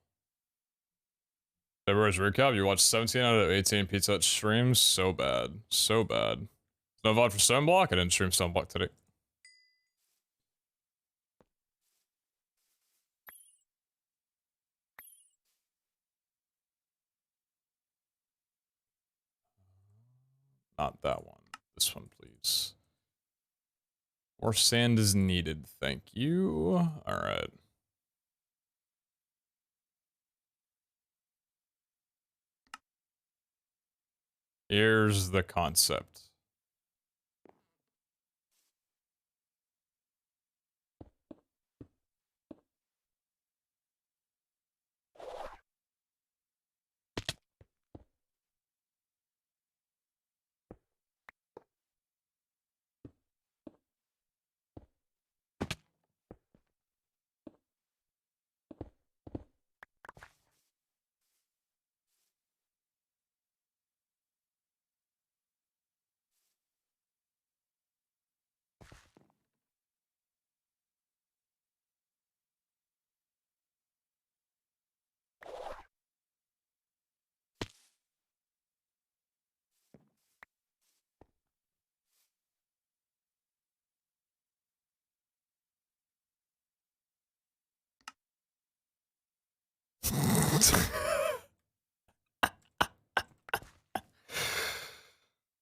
February's recap, you watched 17 out of 18 PeteZahHutt streams. So bad. So bad. No VOD for Sunblock? I didn't stream Sunblock today. Not that one. This one, please. More sand is needed. Thank you. Alright. Here's the concept.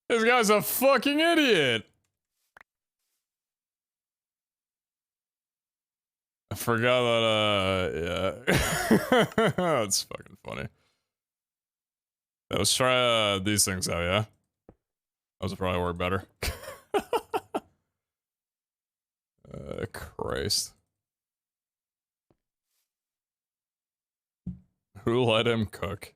This guy's a fucking idiot. I forgot that, yeah. That's fucking funny. Let's try these things out, yeah? Those will probably work better. Christ. Who let him cook?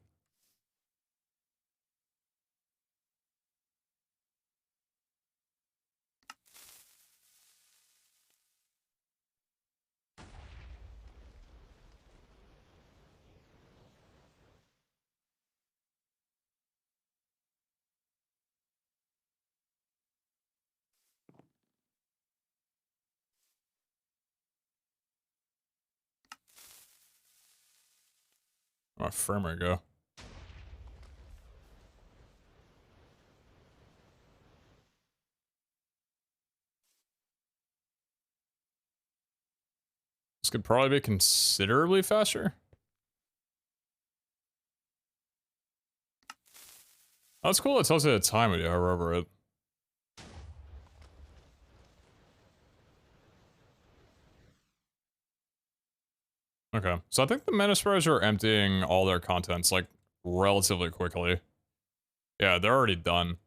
Where'd my firmware go? This could probably be considerably faster. Oh, that's cool. It tells you the time when you hover over it. Okay, so I think the mana spreads are emptying all their contents, like, relatively quickly. Yeah, they're already done.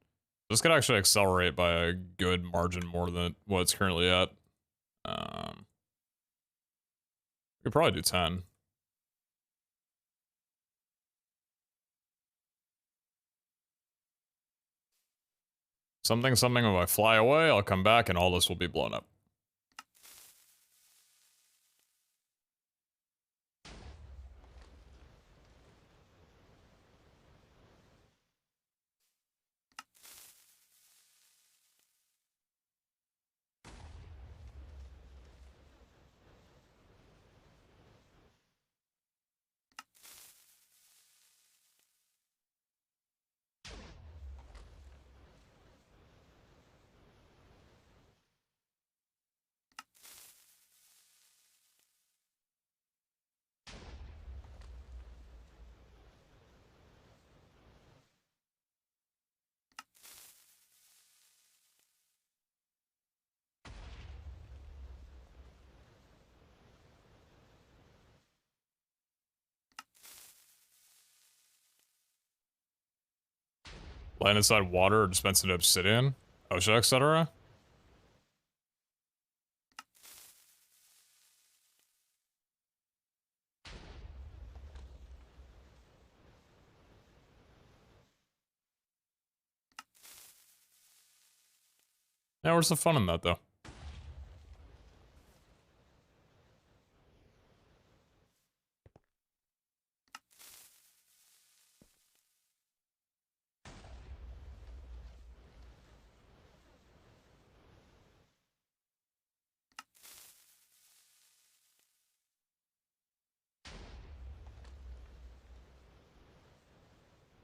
This could actually accelerate by a good margin more than what it's currently at. We could probably do 10. Something, something, if I fly away, I'll come back and all this will be blown up. Land inside water or dispense into obsidian, OSHA, etc. Yeah, where's the fun in that, though?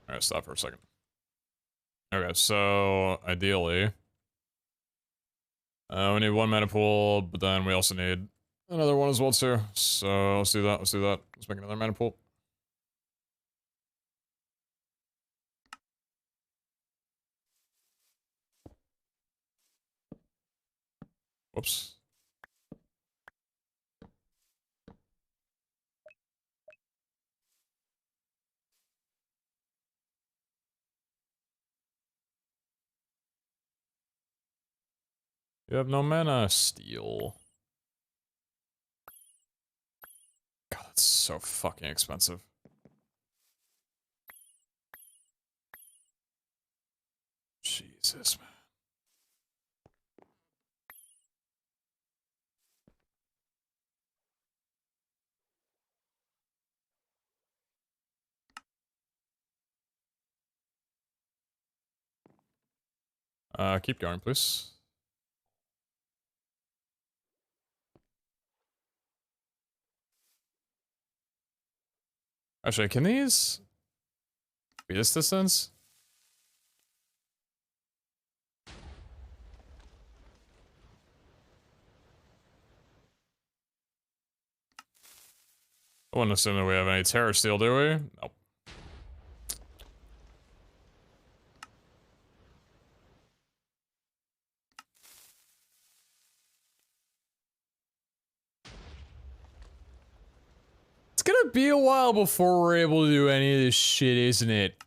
Alright, stop for a second. Okay, so ideally, we need one mana pool, but then we also need another one as well too. So let's do that. Let's do that. Let's make another mana pool. Whoops. You have no mana. Steal. God, that's so fucking expensive. Jesus, man. Keep going, please. Actually, can these be this distance? I wouldn't assume that we have any Terror Steel, do we? Nope. It's gonna be a while before we're able to do any of this shit, isn't it?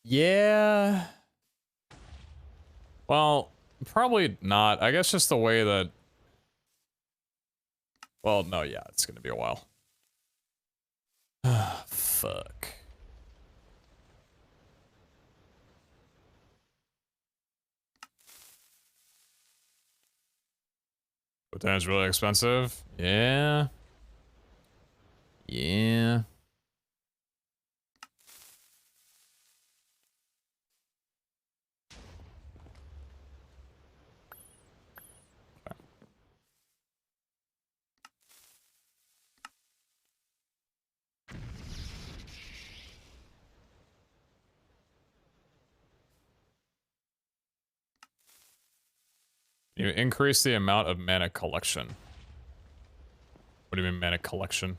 Yeah. Well, probably not. I guess just the way that... Well, no, yeah, it's gonna be a while. Fuck. But then it's really expensive. Yeah. Yeah. You increase the amount of mana collection. What do you mean mana collection?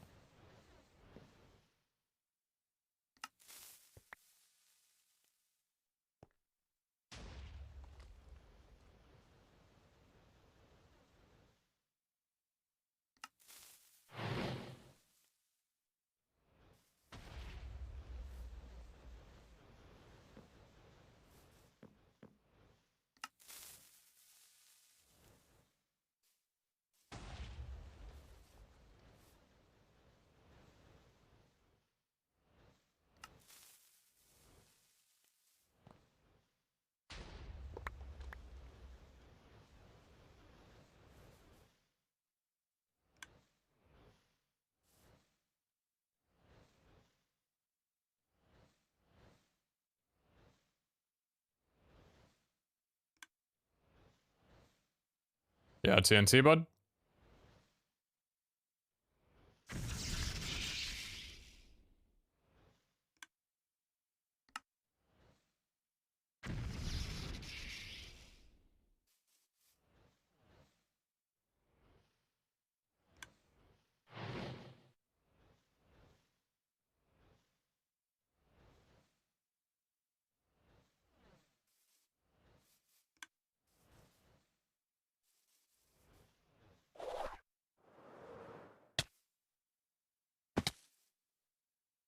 Yeah, TNT, bud.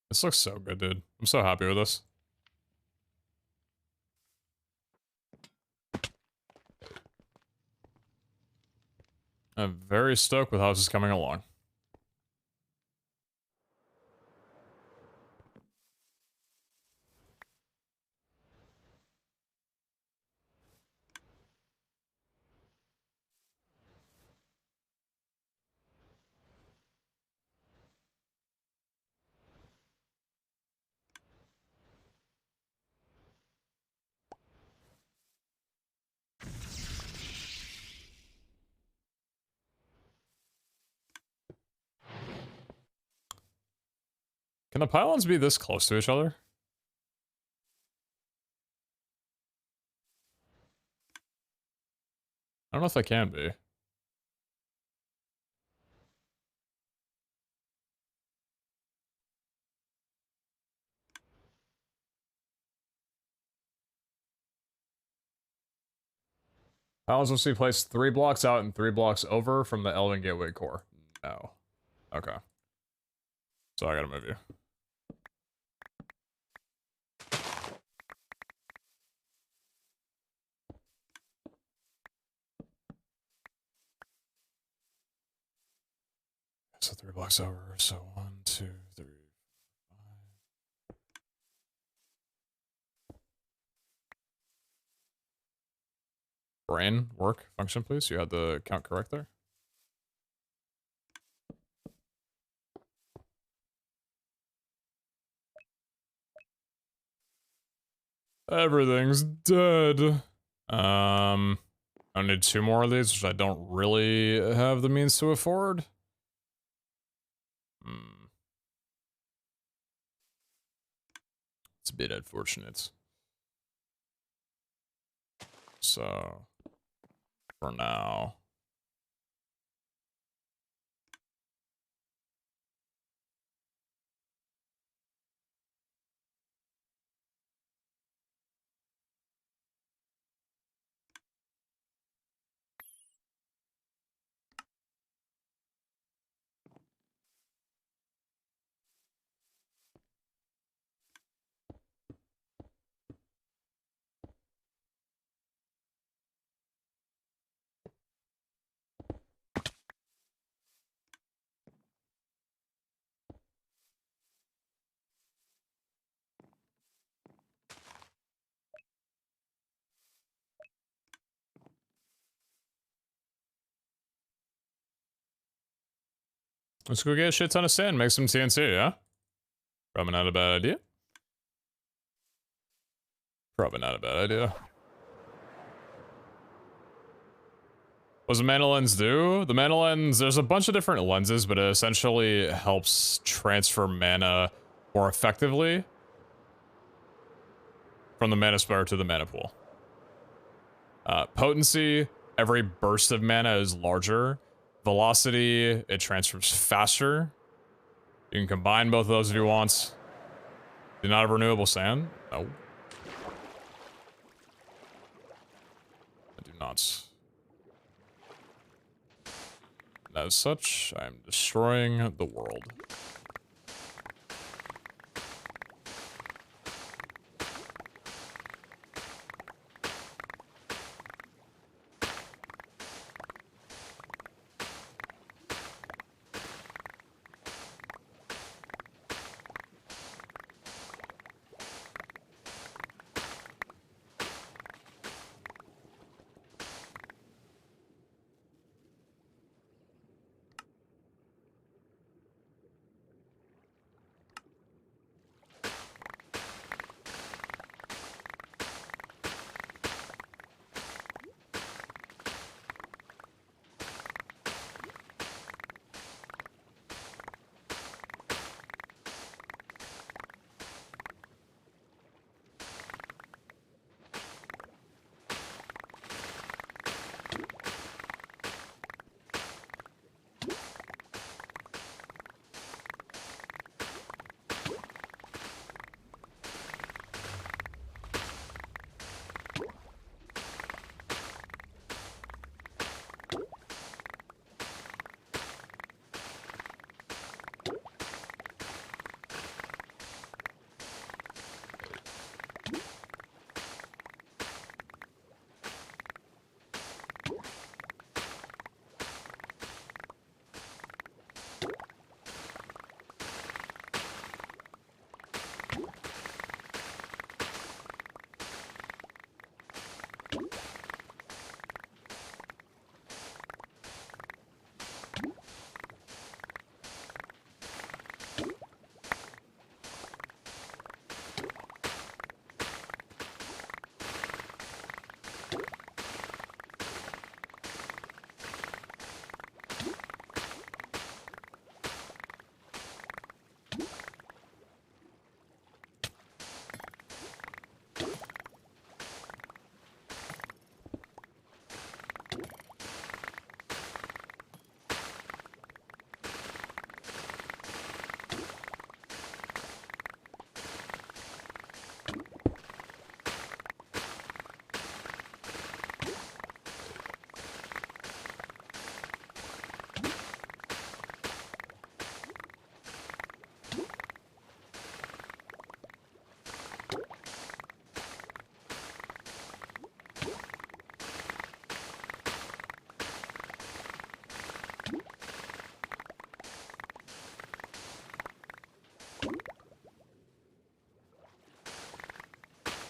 This looks so good, dude. I'm so happy with this. I'm very stoked with how this is coming along. Can the pylons be this close to each other? I don't know if they can be. Pylons must be placed 3 blocks out and 3 blocks over from the Elven Gateway core. No. Okay. So I gotta move you. So 3 blocks over. So 1, 2, 3, 5. Brain work function, please. You had the count correct there. Everything's dead. I need 2 more of these, which I don't really have the means to afford. It's a bit unfortunate. So, for now. Let's go get a shit ton of sand, make some TNT, yeah? Probably not a bad idea. Probably not a bad idea. What does the mana lens do? The mana lens, there's a bunch of different lenses, but it essentially helps transfer mana more effectively from the mana spire to the mana pool. Potency, every burst of mana is larger. Velocity, it transfers faster. You can combine both of those if you want. Do you not have renewable sand? No. I do not. And as such, I'm destroying the world.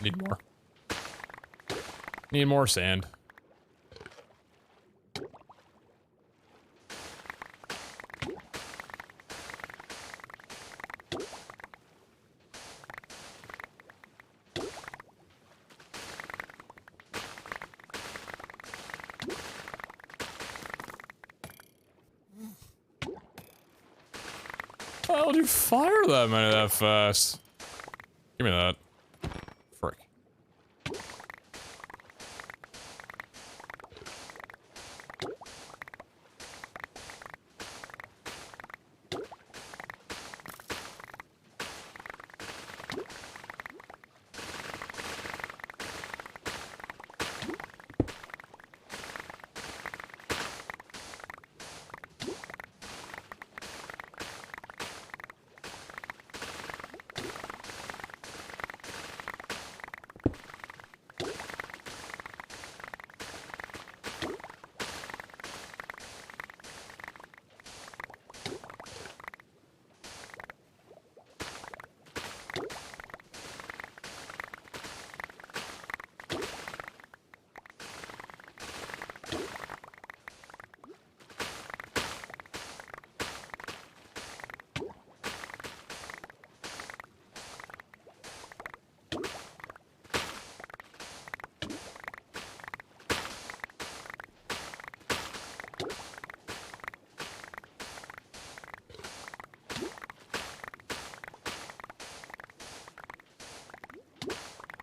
Need more. Need more sand. How would you fire that many that fast? Give me that. Frick.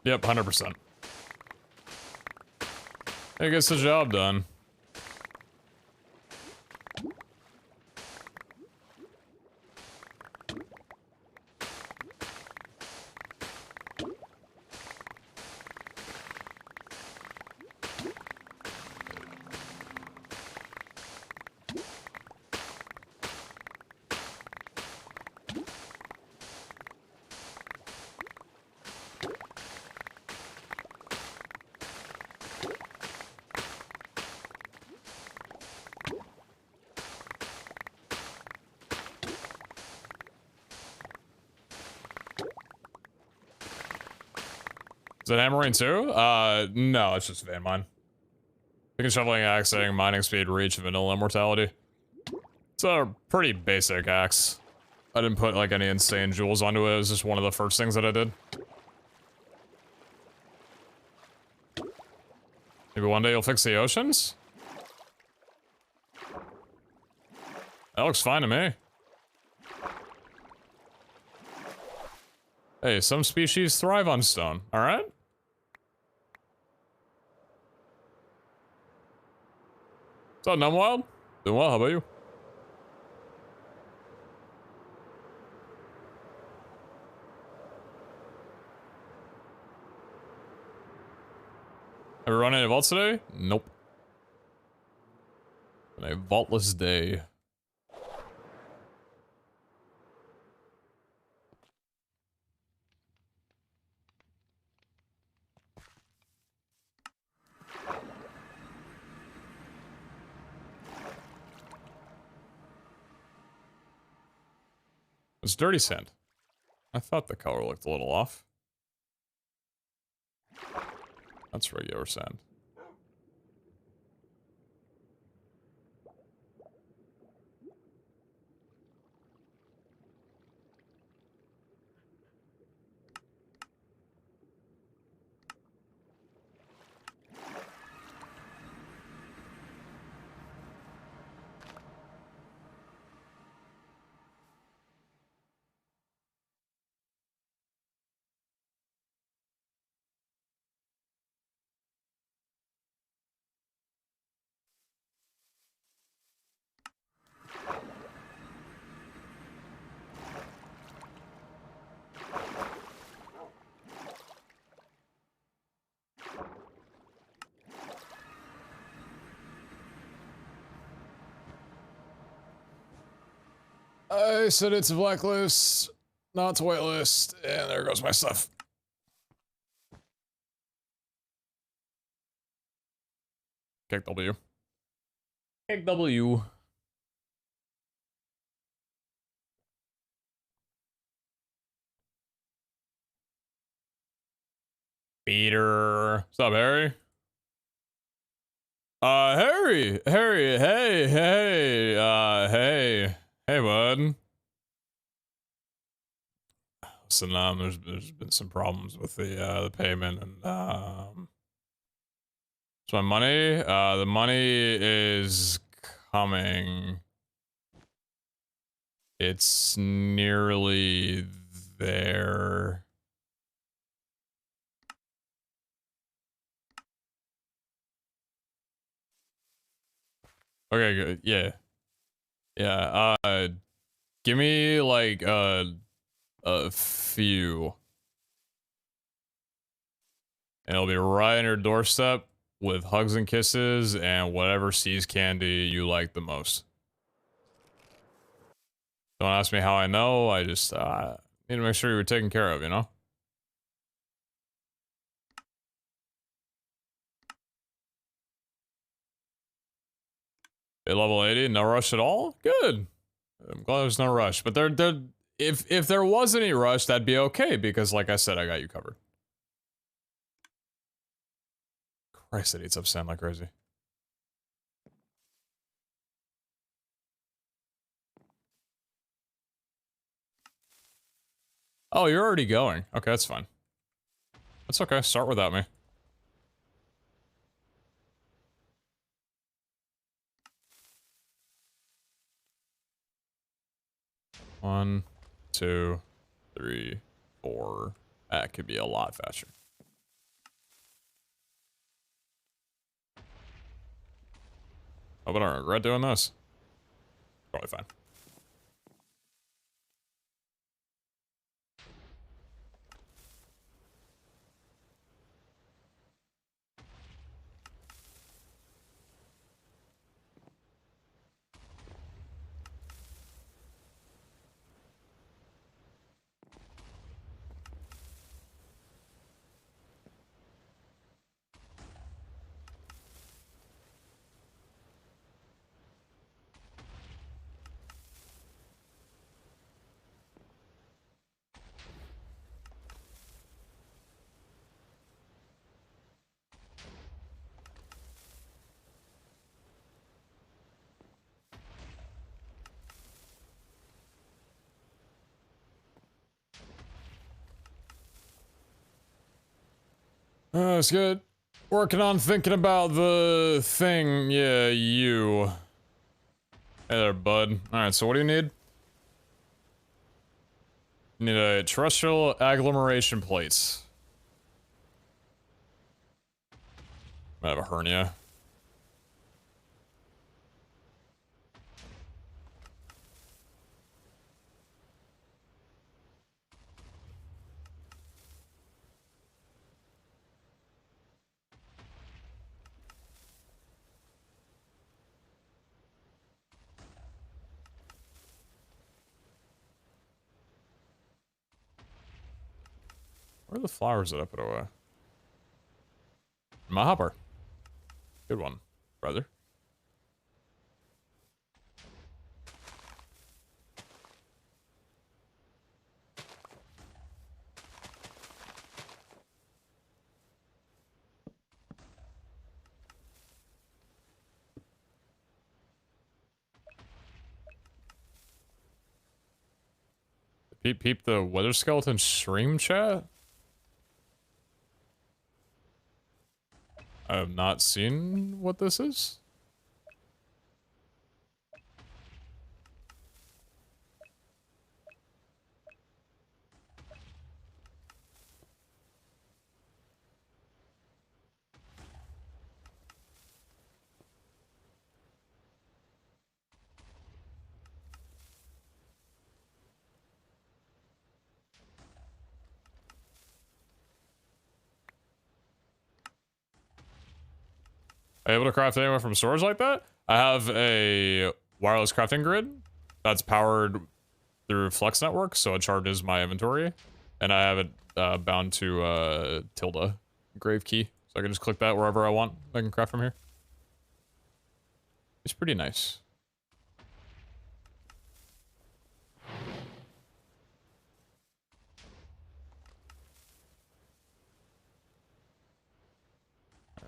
Yep, 100%. It gets the job done. Is it hammering too? No, it's just vein mine. Picking, shoveling, axing, mining speed, reach, vanilla immortality. It's a pretty basic axe. I didn't put like any insane jewels onto it. It was just one of the first things that I did. Maybe one day you'll fix the oceans? That looks fine to me. Hey, some species thrive on stone, alright? What's up, Numwild? Doing well, how about you? Have we run any vaults today? Nope. Been a vaultless day. It's dirty sand. I thought the color looked a little off. That's regular sand. I said it's a blacklist, not to whitelist, and there goes my stuff. Kick W. Kick W. Peter. What's up, Harry? Harry, hey, bud. Listen, there's been some problems with the payment, and so my money, the money is coming. It's nearly there. Okay, good. Yeah. Yeah. Give me like a few, and it'll be right on your doorstep with hugs and kisses and whatever seas candy you like the most. Don't ask me how I know. I just need to make sure you were taken care of, you know? Okay, level 80, no rush at all? Good. I'm glad there's no rush. But if there was any rush, that'd be okay, because like I said, I got you covered. Christ, it eats up sand like crazy. Oh, you're already going. Okay, that's fine. That's okay. Start without me. One, two, three, four. That could be a lot faster. Oh, but I don't regret doing this. Probably fine. That's good. Working on thinking about the thing. Yeah, you. Hey there, bud. Alright, so what do you need? You need a terrestrial agglomeration plates. I have a hernia. Where are the flowers that I put away? My hopper. Good one, brother. Peep the weather skeleton stream chat? I have not seen what this is. Are you able to craft anywhere from storage like that? I have a wireless crafting grid that's powered through Flex Network, so it charges my inventory. And I have it bound to Tilda Grave Key. So I can just click that wherever I want. I can craft from here. It's pretty nice.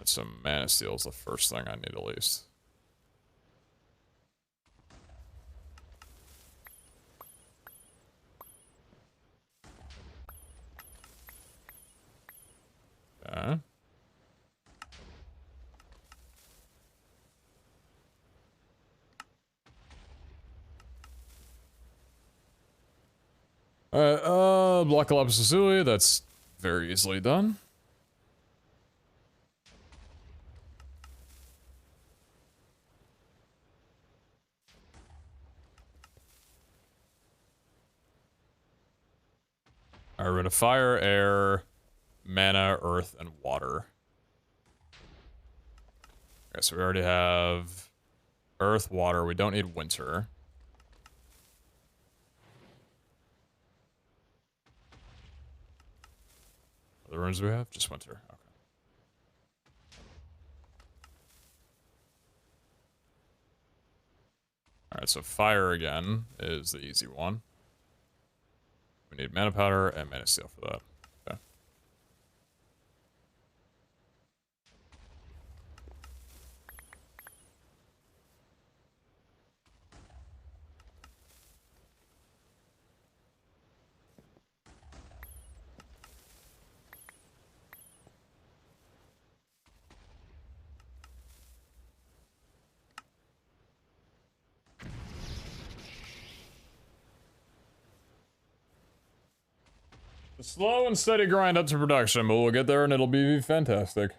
Alright, so Mana Steel is the first thing I need at least. Okay. Alright, Block of Lapis Lazuli, that's very easily done. Alright, rid of fire, air, mana, earth, and water. Okay, so we already have earth, water. We don't need winter. Other runes we have? Just winter. Okay. Alright, so fire again is the easy one. We need mana powder and mana steel for that. Okay. A slow and steady grind up to production, but we'll get there and it'll be fantastic.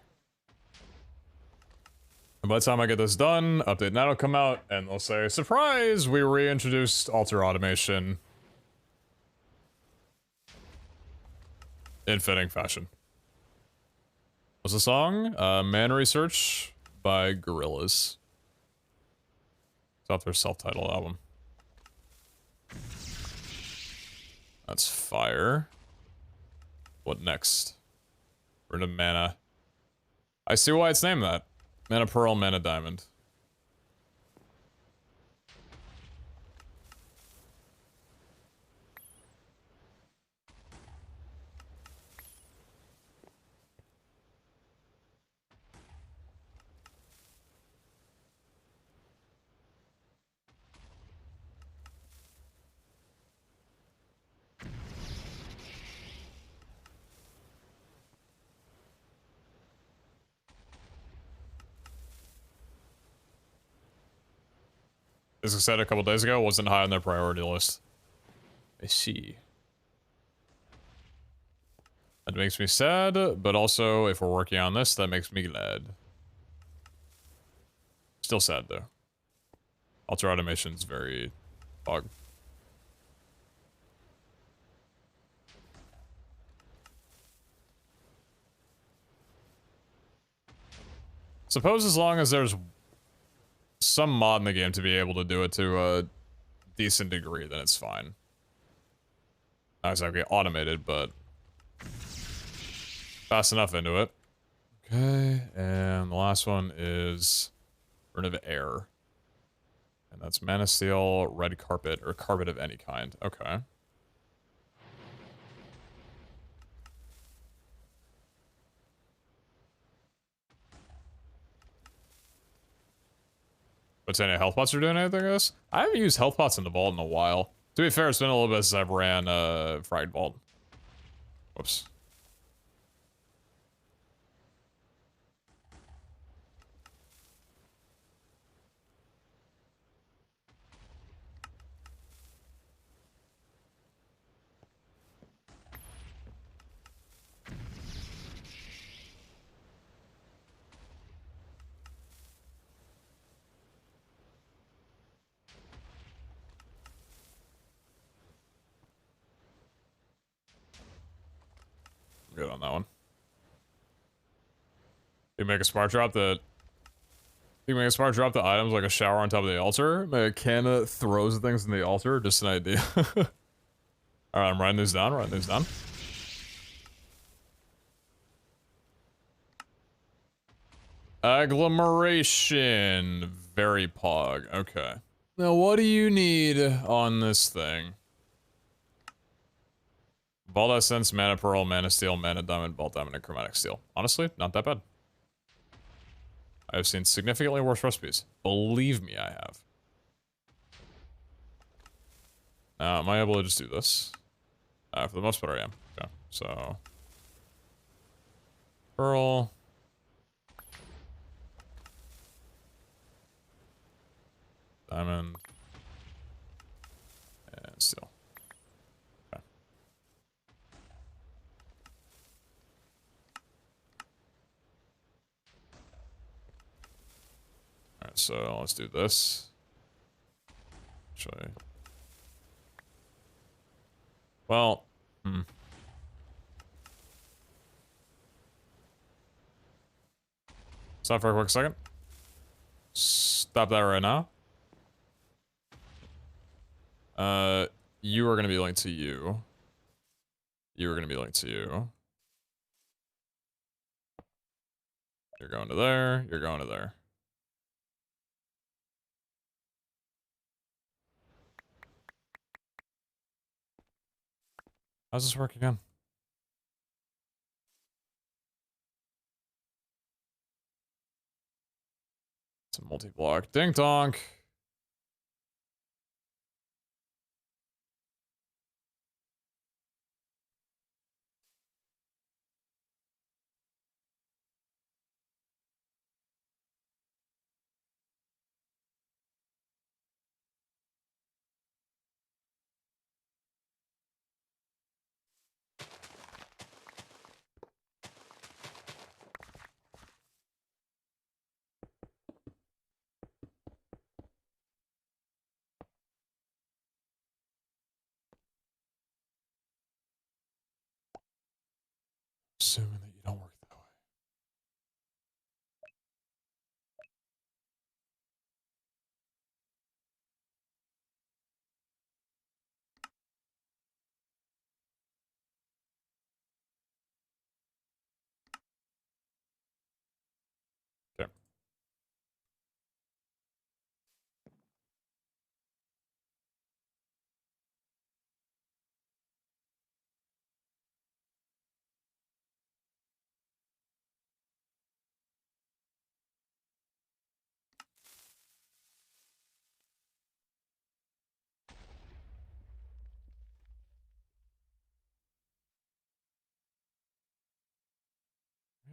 And by the time I get this done, Update 9 will come out, and they'll say, surprise, we reintroduced altar automation. In fitting fashion. What's the song? Man Research by Gorillaz. It's off their self-titled album. That's fire. What next? Rune of Mana. I see why it's named that. Mana Pearl, Mana Diamond. As I said a couple days ago, wasn't high on their priority list. I see. That makes me sad, but also, if we're working on this, that makes me glad. Still sad, though. Altar automation's very bug. Suppose as long as there's some mod in the game to be able to do it to a decent degree, then it's fine. Not exactly automated, but fast enough into it. Okay, and the last one is Rune of Air. And that's Mana Steel, Red Carpet, or carpet of any kind. Okay. What's any health pots are doing anything to this? I haven't used health pots in the vault in a while. To be fair, it's been a little bit since I've ran Fried Vault. Whoops. Good on that one. You make a smart drop that... You make a smart drop the items like a shower on top of the altar. Make a can that throws things in the altar. Just an idea. Alright, I'm writing these down. Writing these down. Agglomeration. Very pog. Okay. Now what do you need on this thing? Vault Essence, Mana Pearl, Mana Steel, Mana Diamond, Vault Diamond, and Chromatic Steel. Honestly, not that bad. I've seen significantly worse recipes. Believe me, I have. Now, am I able to just do this? For the most part, I am. Okay, so... Pearl. Diamond. And steel. Okay. Alright, so let's do this. Actually... Well... Stop for a quick second. Stop that right now. You are gonna be linked to you. You are gonna be linked to you. You're going to there. You're going to there. How's this work again? It's a multi-block. Ding donk. Assuming that you don't work that way. Okay.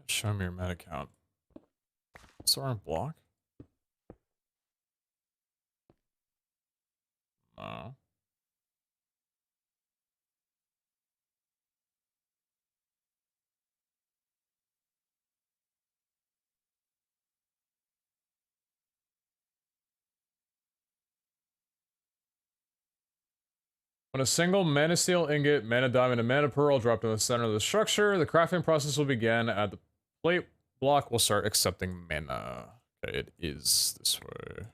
Show me your meta count. Soaring block? No. When a single mana steel ingot, mana diamond, and mana pearl drop in the center of the structure, the crafting process will begin. At the plate block will start accepting mana. Okay, it is this way.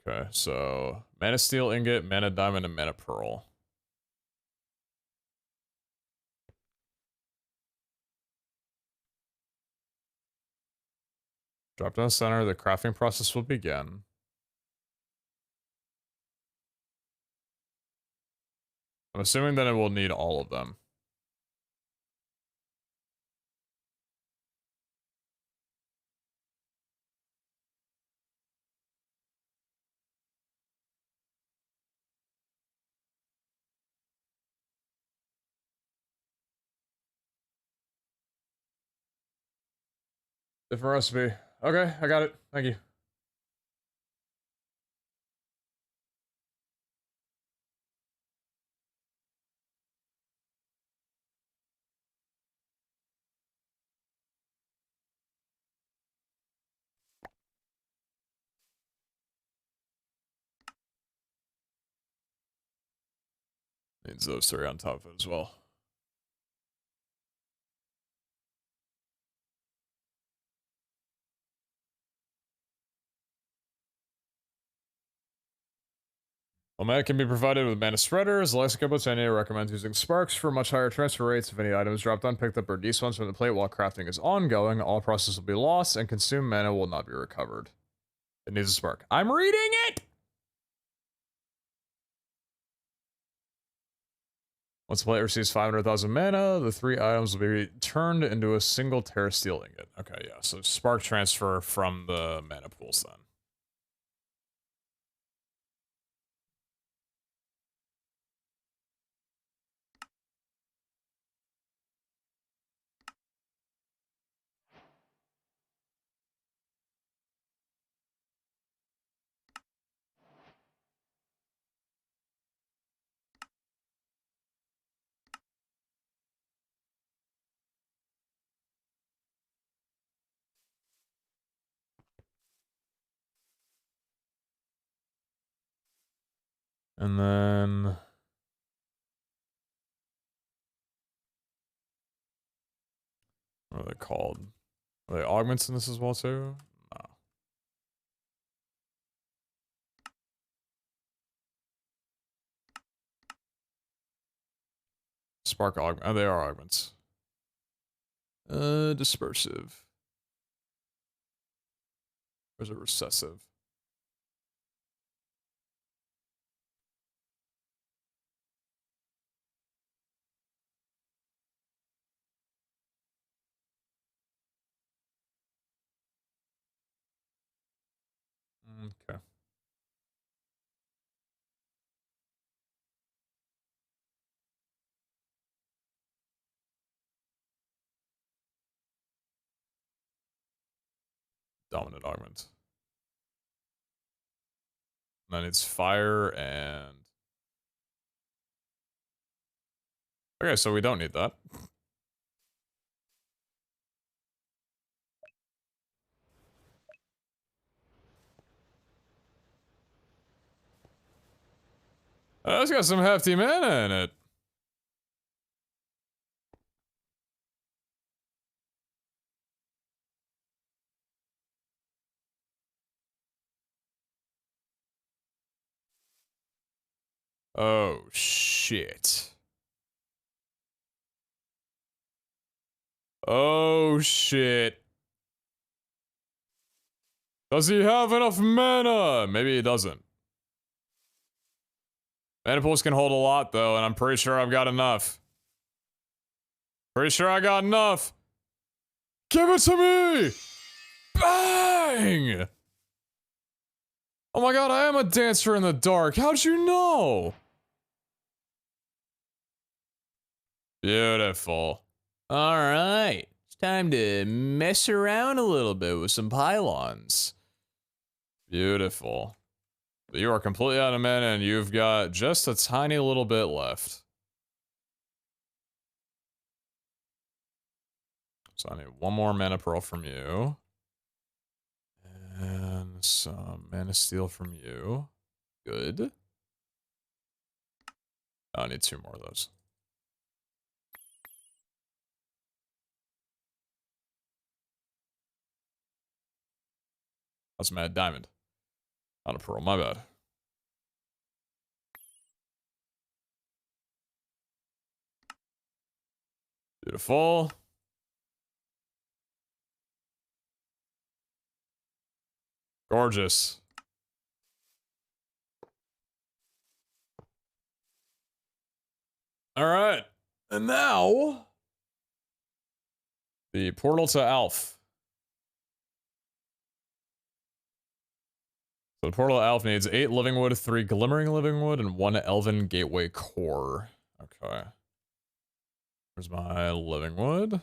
Okay, so mana steel ingot, mana diamond, and mana pearl. Drop down the center, the crafting process will begin. I'm assuming that it will need all of them. Different recipe. Okay, I got it. Thank you. Needs those three on top of it as well. While mana can be provided with mana spreaders, Lexica Botania recommends using sparks for much higher transfer rates. If any items dropped unpicked up or despawns from the plate while crafting is ongoing, all process will be lost and consumed mana will not be recovered. It needs a spark. I'm reading it! Once the player receives 500,000 mana, the 3 items will be turned into a single Terra Steel ingot. Okay, yeah, so spark transfer from the mana pools then. And then what are they called? Are they augments in this as well too? No. Spark augment. Oh, they are augments. Dispersive. Or is it recessive? Okay. Dominant augment. And then it's fire and... Okay, so we don't need that. It's got some hefty mana in it. Oh, shit. Oh, shit. Does he have enough mana? Maybe he doesn't. Mana pools can hold a lot, though, and I'm pretty sure I've got enough. Pretty sure I got enough. Give it to me! Bang! Oh my god, I am a dancer in the dark. How'd you know? Beautiful. Alright. It's time to mess around a little bit with some pylons. Beautiful. You are completely out of mana and you've got just a tiny little bit left. So I need one more mana pearl from you. And some mana steel from you. Good. I need 2 more of those. That's mad diamond. Not a pearl, my bad. Beautiful. Gorgeous. All right. And now, the portal to Alf. So the portal to Alf needs 8 living wood, 3 glimmering living wood, and 1 elven gateway core. Okay. Where's my living wood?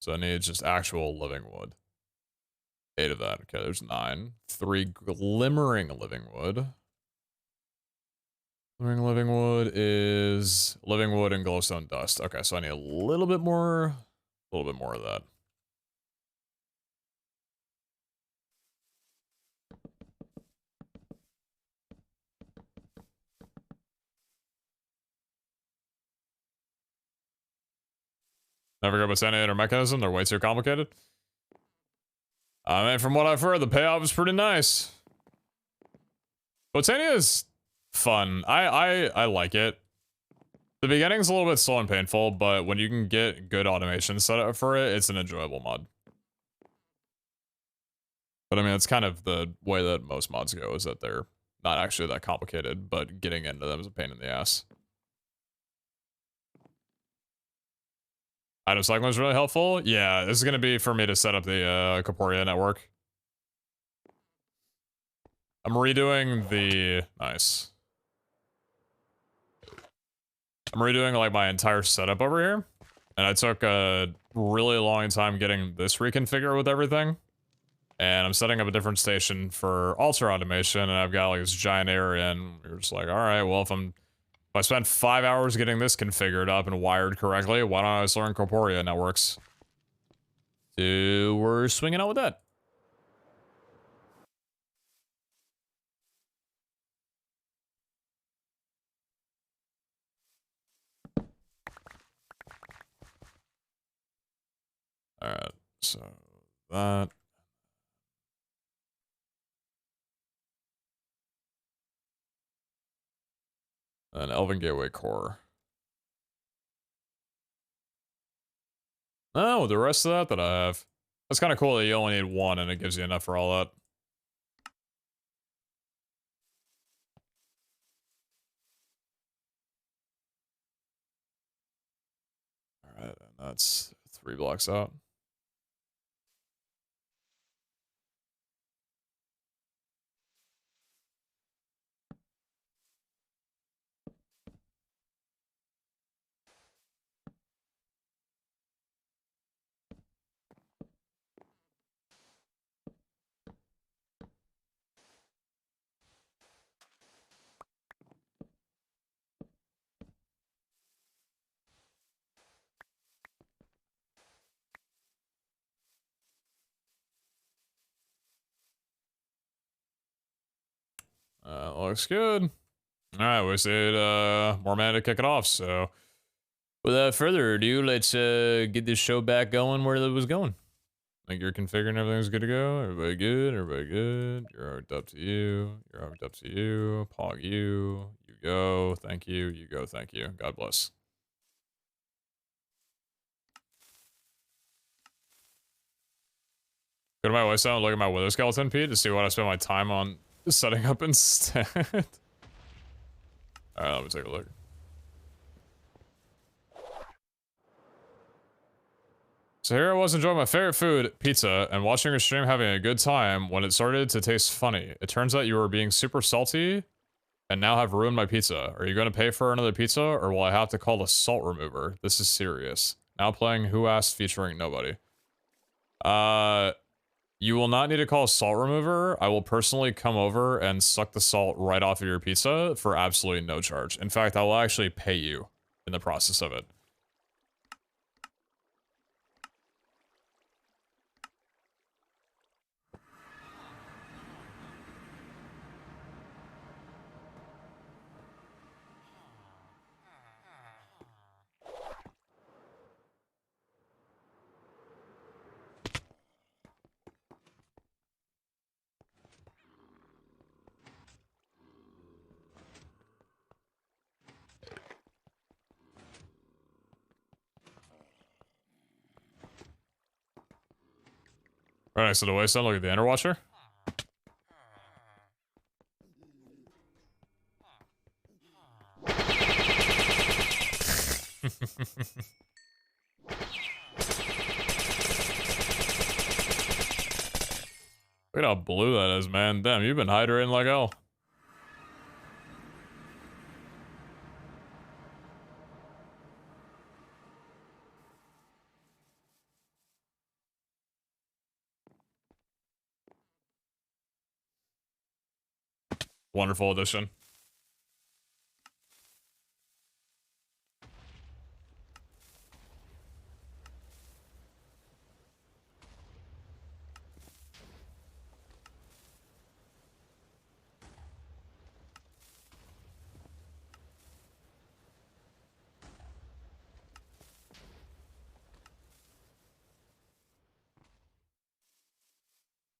So I need just actual living wood. 8 of that. Okay, there's 9. 3 glimmering living wood. Glimmering living wood is living wood and glowstone dust. Okay, so I need a little bit more of that. Never go Botania or Mechanism, they're way too complicated. I mean, from what I've heard, the payoff is pretty nice. Botania is fun. I like it. The beginning's a little bit slow and painful, but when you can get good automation set up for it, it's an enjoyable mod. But I mean, it's kind of the way that most mods go, is that they're not actually that complicated, but getting into them is a pain in the ass. Item cycling was really helpful. Yeah, this is gonna be for me to set up the Corporea network. I'm redoing the nice. I'm redoing like my entire setup over here, and I took a really long time getting this reconfigured with everything. And I'm setting up a different station for altar automation, and I've got like this giant area, and you're just like, all right, well, if I spent 5 hours getting this configured up and wired correctly, why don't I just learn Corporea networks? So we're swinging out with that. Alright, so that. And Elven Gateway Core. Oh, the rest of that I have. That's kind of cool that you only need one and it gives you enough for all that. Alright, and that's 3 blocks out. Looks good. Alright, we just need more mana to kick it off, so without further ado, let's get this show back going where it was going. Like you're configuring everything's good to go. Everybody good, everybody good. You're hooked up to you. You're hooked up to you. Pog you. You go, thank you. You go, thank you. God bless. Go to my waistline and look at my wither skeleton, Pete, to see what I spent my time on setting up instead. Alright, let me take a look. So here I was enjoying my favorite food, pizza, and watching your stream having a good time when it started to taste funny. It turns out you were being super salty and now have ruined my pizza. Are you going to pay for another pizza or will I have to call the salt remover? This is serious. Now playing Who Asked featuring nobody. You will not need to call a salt remover. I will personally come over and suck the salt right off of your pizza for absolutely no charge. In fact, I will actually pay you in the process of it. Right next to the waistline, look at the Ender Watcher. Look at how blue that is, man. Damn, you've been hydrating like hell. Wonderful addition.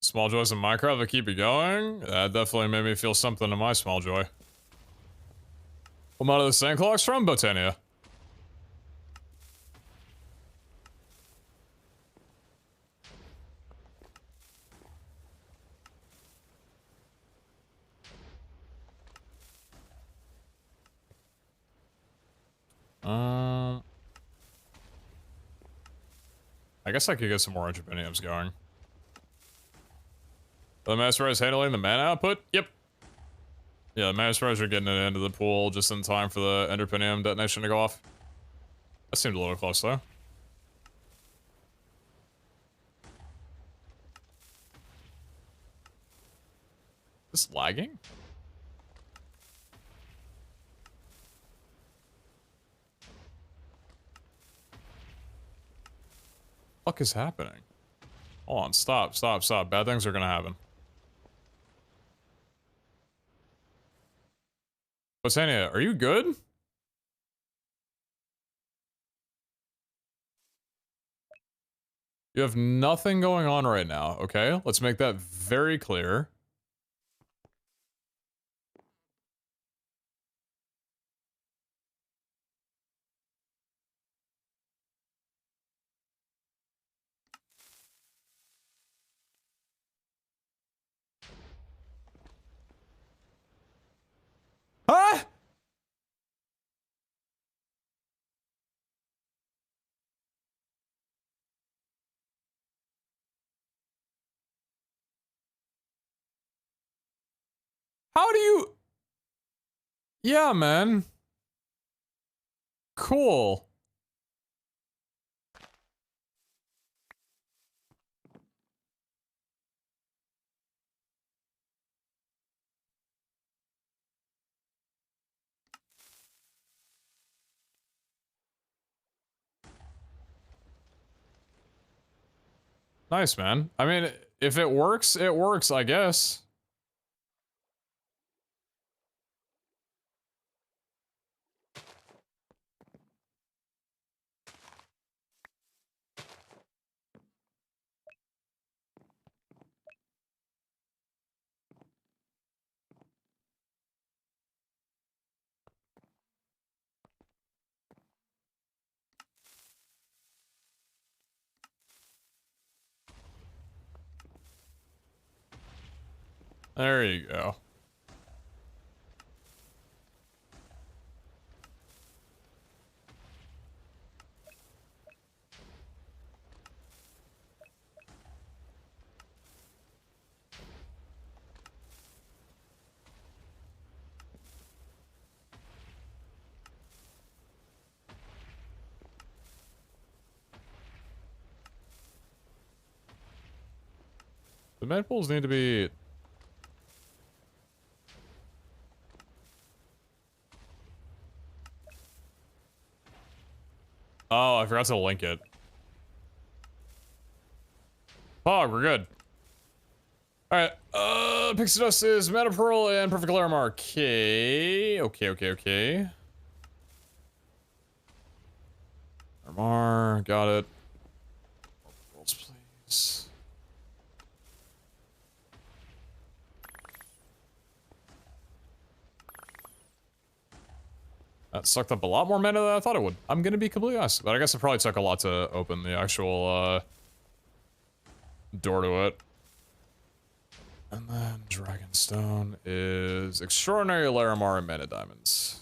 Small joys in Minecraft that keep you going? That definitely made me feel something in my small joy. I'm out of the sand clocks from Botania. Um, I guess I could get some more entrepreneurs going. The Master is handling the mana output? Yep. Yeah, the Master are getting it into the pool just in time for the Enderpinium detonation to go off. That seemed a little close, though. Is this lagging? What the fuck is happening? Hold on, stop. Bad things are gonna happen. Botania, are you good? You have nothing going on right now, okay? Let's make that very clear. Huh? How do you... Yeah, man. Cool. Nice, man. I mean, if it works, I guess. There you go. The med pools need to be... Oh, I forgot to link it. Fog, we're good. Alright, Pixie Dust is Meta Pearl and Perfect Larimar. Okay. Larimar, got it. More pearls, please. That sucked up a lot more mana than I thought it would. I'm gonna be completely honest, but I guess it probably took a lot to open the actual, door to it. And then Dragonstone is Extraordinary Larimar and Mana Diamonds.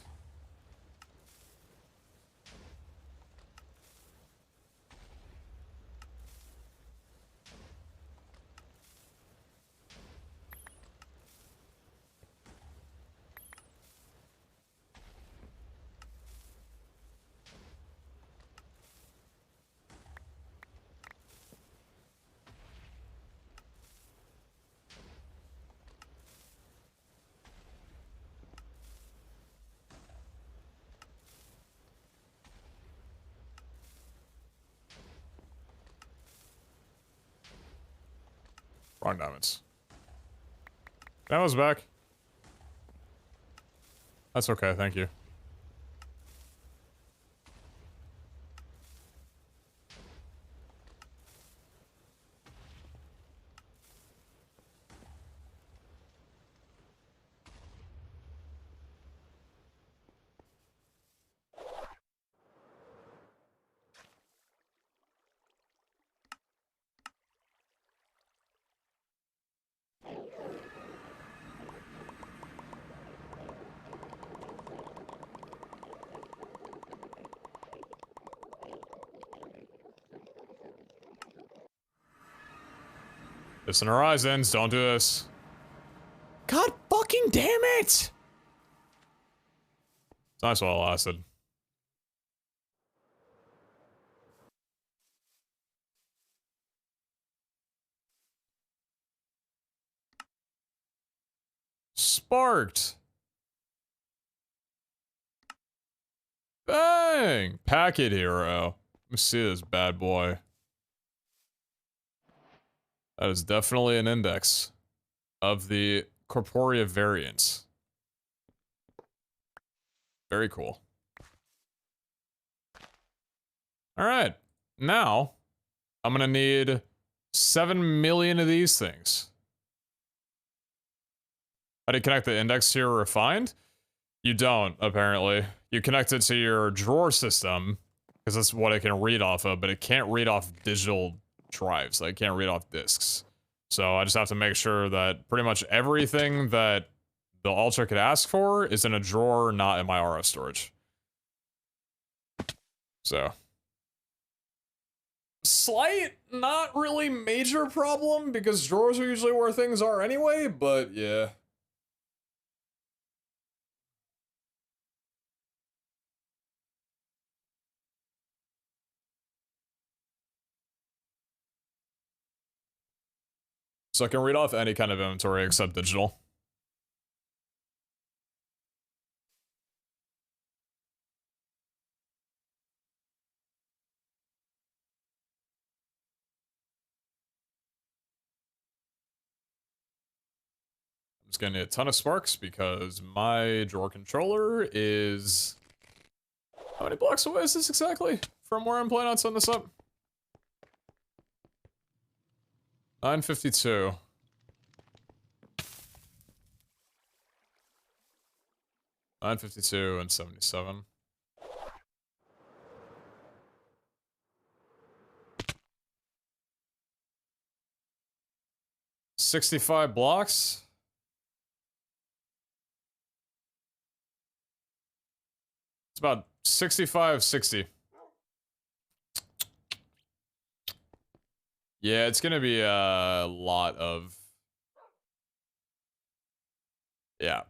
Wrong diamonds. That was back. That's okay, thank you. Distant Horizons, don't do this. God fucking damn it! It's nice while it lasted. Sparked. Bang! Packet hero. Let me see this bad boy. That is definitely an index of the corporea variants. Very cool. Alright. Now, I'm gonna need 7 million of these things. How do you connect the index to your refined? You don't, apparently. You connect it to your drawer system, because that's what it can read off of, but it can't read off digital drives. Like, it can't read off disks. So I just have to make sure that pretty much everything that the Ultra could ask for is in a drawer, not in my RF storage. So. Slight, not really major problem, because drawers are usually where things are anyway, but yeah. So I can read off any kind of inventory except digital. I'm just gonna need a ton of sparks because my drawer controller is... How many blocks away is this exactly from where I'm planning on setting this up? 952. 952 and 77. $65 blocks. It's about 65, 60. Yeah, it's gonna be a lot of... Yeah.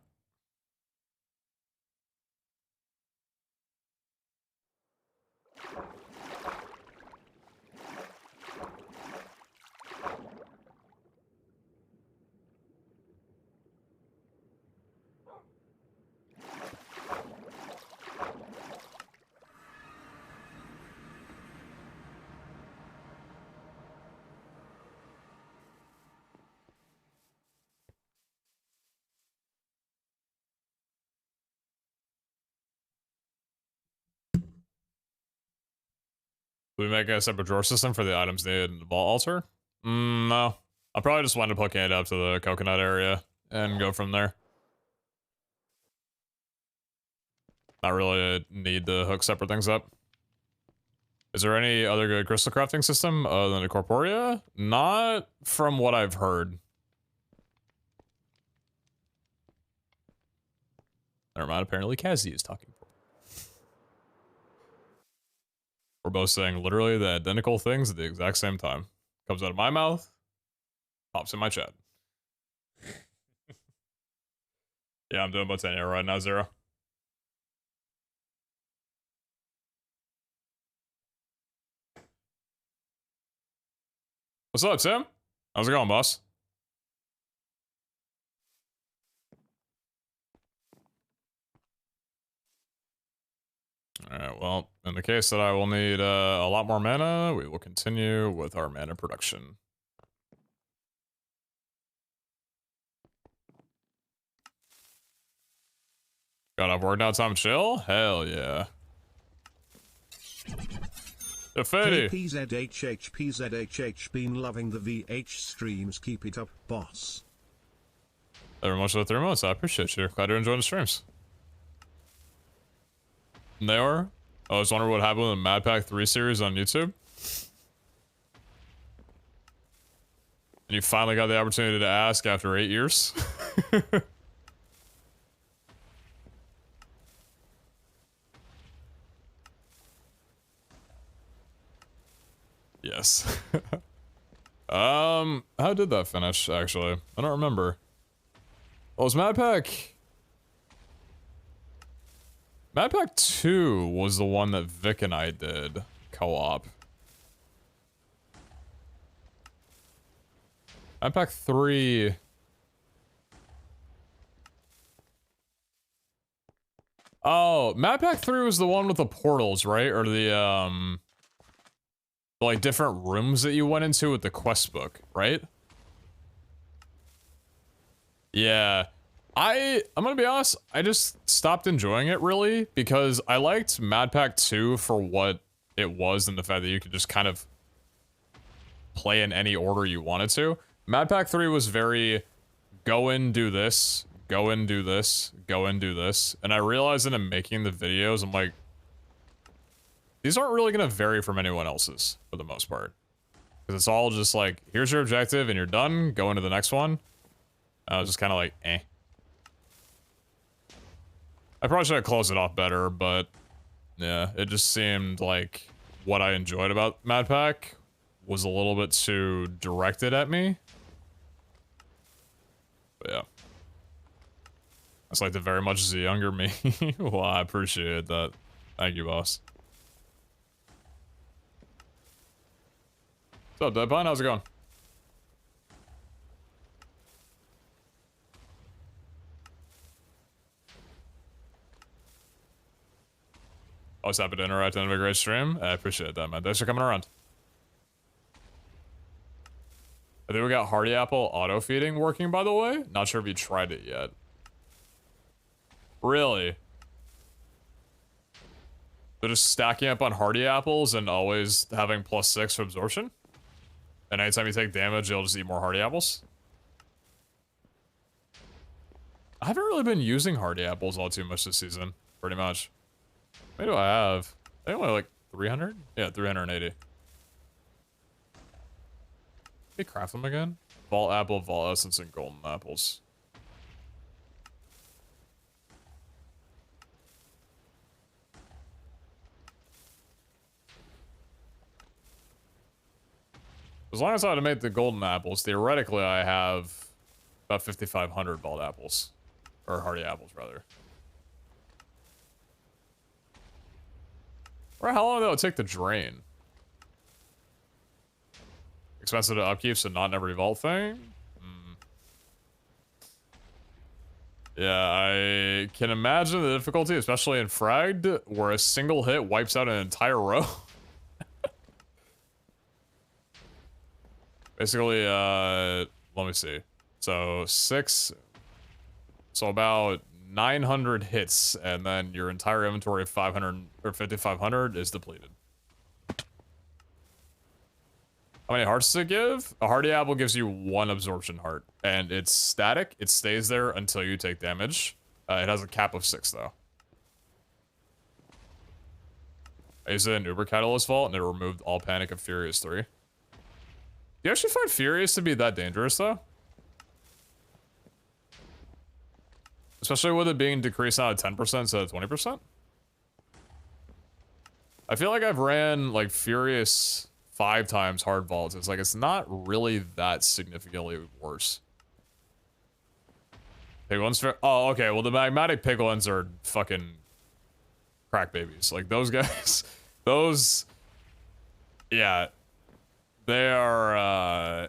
Do we make a separate drawer system for the items needed in the vault altar? No. I'll probably just wind up hooking it up to the coconut area and go from there. Not really a need to hook separate things up. Is there any other good crystal crafting system other than the Corporea? Not from what I've heard. Never mind, apparently Cassie is talking. We're both saying literally the identical things at the exact same time. Comes out of my mouth, pops in my chat. Yeah, I'm doing Botania right now, Zero. What's up, Tim? How's it going, boss? Alright, well, in the case that I will need a lot more mana, we will continue with our mana production. Got off work now, time to chill? Hell yeah. Defeaty! PZHHPZHH been loving the VH streams, keep it up, boss. Very much for the 3 months, I appreciate you. Glad you're enjoying the streams. They were? I was wondering what happened with the Mad Pack 3 series on YouTube. And you finally got the opportunity to ask after 8 years. Yes. How did that finish, actually? I don't remember. Oh, it was Mad Pack. Mad Pack 2 was the one that Vic and I did co-op. Mad Pack 3... Oh, Mad Pack 3 was the one with the portals, right? Or the, like, different rooms that you went into with the quest book, right? Yeah. I'm gonna be honest, I just stopped enjoying it, really, because I liked Mad Pack 2 for what it was and the fact that you could just kind of play in any order you wanted to. Mad Pack 3 was very, go in, do this, go in, do this, go in, do this. And I realized that in making the videos, I'm like, these aren't really gonna vary from anyone else's, for the most part. Because it's all just like, here's your objective and you're done, go into the next one. I was just kind of like, eh. I probably should have closed it off better, but yeah, it just seemed like what I enjoyed about Mad Pack was a little bit too directed at me. But yeah. That's like the very much the younger me. Well, I appreciate that. Thank you, boss. What's up, Deadpine? How's it going? Always happy to interact and have a great stream. I appreciate that, man. Thanks for coming around. I think we got Hardy Apple auto feeding working, by the way. Not sure if you tried it yet. Really? They're just stacking up on Hardy Apples and always having +6 for absorption? And anytime you take damage, you'll just eat more Hardy Apples? I haven't really been using Hardy Apples all too much this season. Pretty much. What do I have? I think only like 300? Yeah, 380. Can we craft them again? Vault Apple, Vault Essence, and Golden Apples. As long as I automate the Golden Apples, theoretically I have about 5,500 Vault Apples. Or Hardy Apples, rather. Or how long will it take to drain? Expensive to upkeep, so not in every vault thing? Yeah, I can imagine the difficulty, especially in Fragged, where a single hit wipes out an entire row. Basically, let me see. So, 6... So about 900 hits, and then your entire inventory of 500 or 5,500 is depleted. How many hearts does it give? A Hardy Apple gives you 1 absorption heart, and it's static. It stays there until you take damage. It has a cap of 6, though. I used it in Uber Catalyst Vault, and it removed all panic of Furious 3. Do you actually find Furious to be that dangerous, though? Especially with it being decreased out of 10% instead of 20%? I feel like I've ran, like, Furious 5 times hard vaults. It's like, it's not really that significantly worse. Piglins? Oh, okay, well, the magmatic piglins are fucking crack babies. Like, those guys, those, yeah, they are,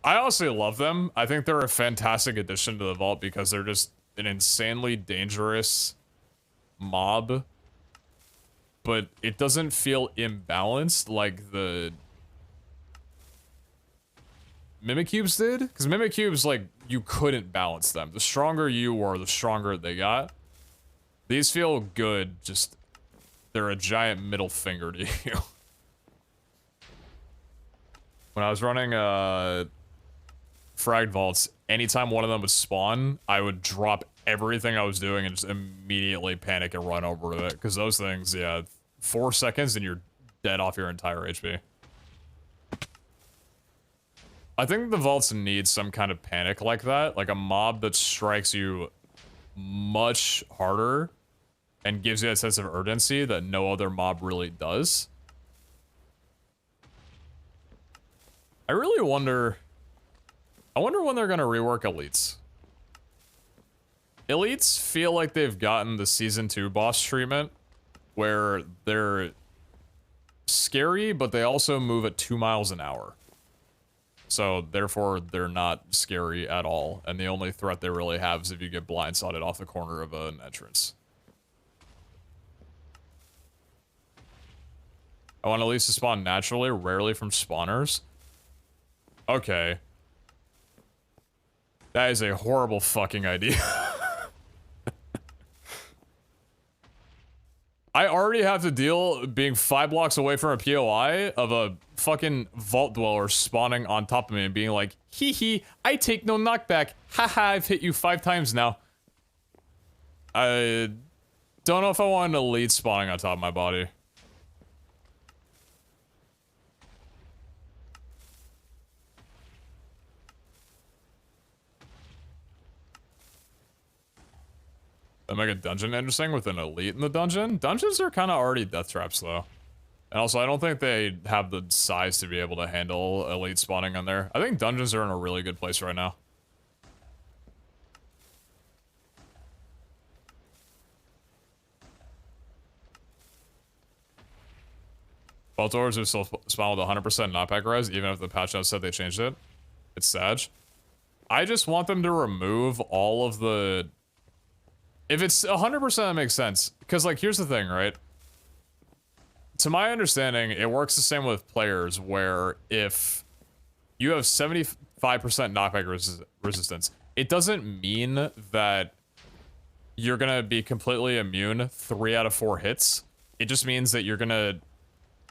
I honestly love them. I think they're a fantastic addition to the vault because they're just an insanely dangerous mob. But it doesn't feel imbalanced like the Mimikubes did. Because Mimikubes, like, you couldn't balance them. The stronger you were, the stronger they got. These feel good, just they're a giant middle finger to you. When I was running, Fragged Vaults, anytime one of them would spawn, I would drop everything I was doing and just immediately panic and run over to it. Because those things, yeah, 4 seconds and you're dead off your entire HP. I think the vaults need some kind of panic like that. Like a mob that strikes you much harder and gives you that sense of urgency that no other mob really does. I really wonder... I wonder when they're gonna rework elites. Elites feel like they've gotten the Season 2 boss treatment, where they're scary, but they also move at 2 miles an hour. So, therefore, they're not scary at all, and the only threat they really have is if you get blindsided off the corner of an entrance. I want elites to spawn naturally, rarely from spawners. Okay. That is a horrible fucking idea. I already have to deal being 5 blocks away from a POI of a fucking vault dweller spawning on top of me and being like, hee hee, I take no knockback. Haha, I've hit you 5 times now. I don't know if I want an elite spawning on top of my body. That make a dungeon interesting with an elite in the dungeon? Dungeons are kind of already death traps, though. And also, I don't think they have the size to be able to handle elite spawning on there. I think dungeons are in a really good place right now. Vault doors are still spawn with 100% knockback res, even if the patch notes said they changed it. It's sad. I just want them to remove all of the... If it's 100%, that makes sense. Because, like, here's the thing, right? To my understanding, it works the same with players, where if you have 75% knockback resistance, it doesn't mean that you're gonna be completely immune 3 out of 4 hits. It just means that you're gonna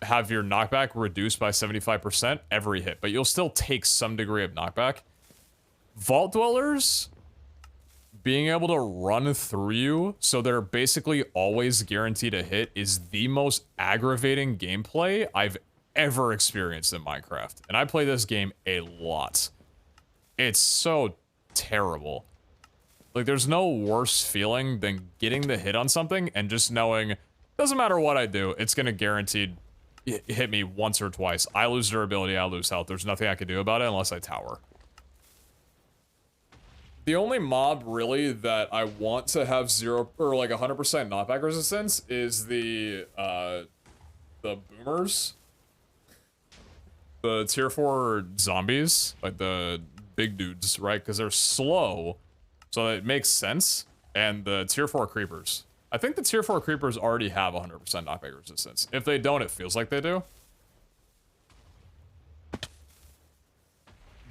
have your knockback reduced by 75% every hit, but you'll still take some degree of knockback. Vault Dwellers... being able to run through you, so they're basically always guaranteed a hit, is the most aggravating gameplay I've ever experienced in Minecraft. And I play this game a lot. It's so terrible. Like, there's no worse feeling than getting the hit on something and just knowing, doesn't matter what I do, it's gonna guaranteed hit me once or twice. I lose durability, I lose health. There's nothing I can do about it unless I tower. The only mob, really, that I want to have 0 or like 100% knockback resistance is the boomers. The tier 4 zombies, like the big dudes, right? Because they're slow, so it makes sense. And the tier 4 creepers. I think the tier 4 creepers already have 100% knockback resistance. If they don't, it feels like they do.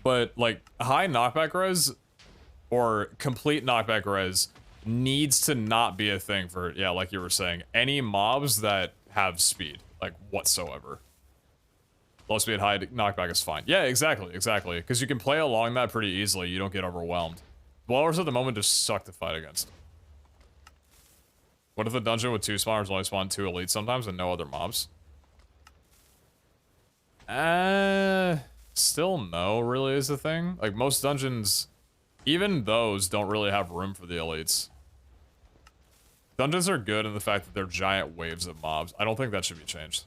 But, like, high knockback res... or complete knockback res needs to not be a thing for, yeah, like you were saying, any mobs that have speed, like, whatsoever. Low speed, high knockback is fine. Yeah, exactly, exactly. Because you can play along that pretty easily, you don't get overwhelmed. Dwellers at the moment just suck to fight against. What if the dungeon with 2 spawners only spawn 2 elites sometimes and no other mobs? Still no, really, is the thing. Like, most dungeons... even those don't really have room for the elites. Dungeons are good in the fact that they're giant waves of mobs. I don't think that should be changed.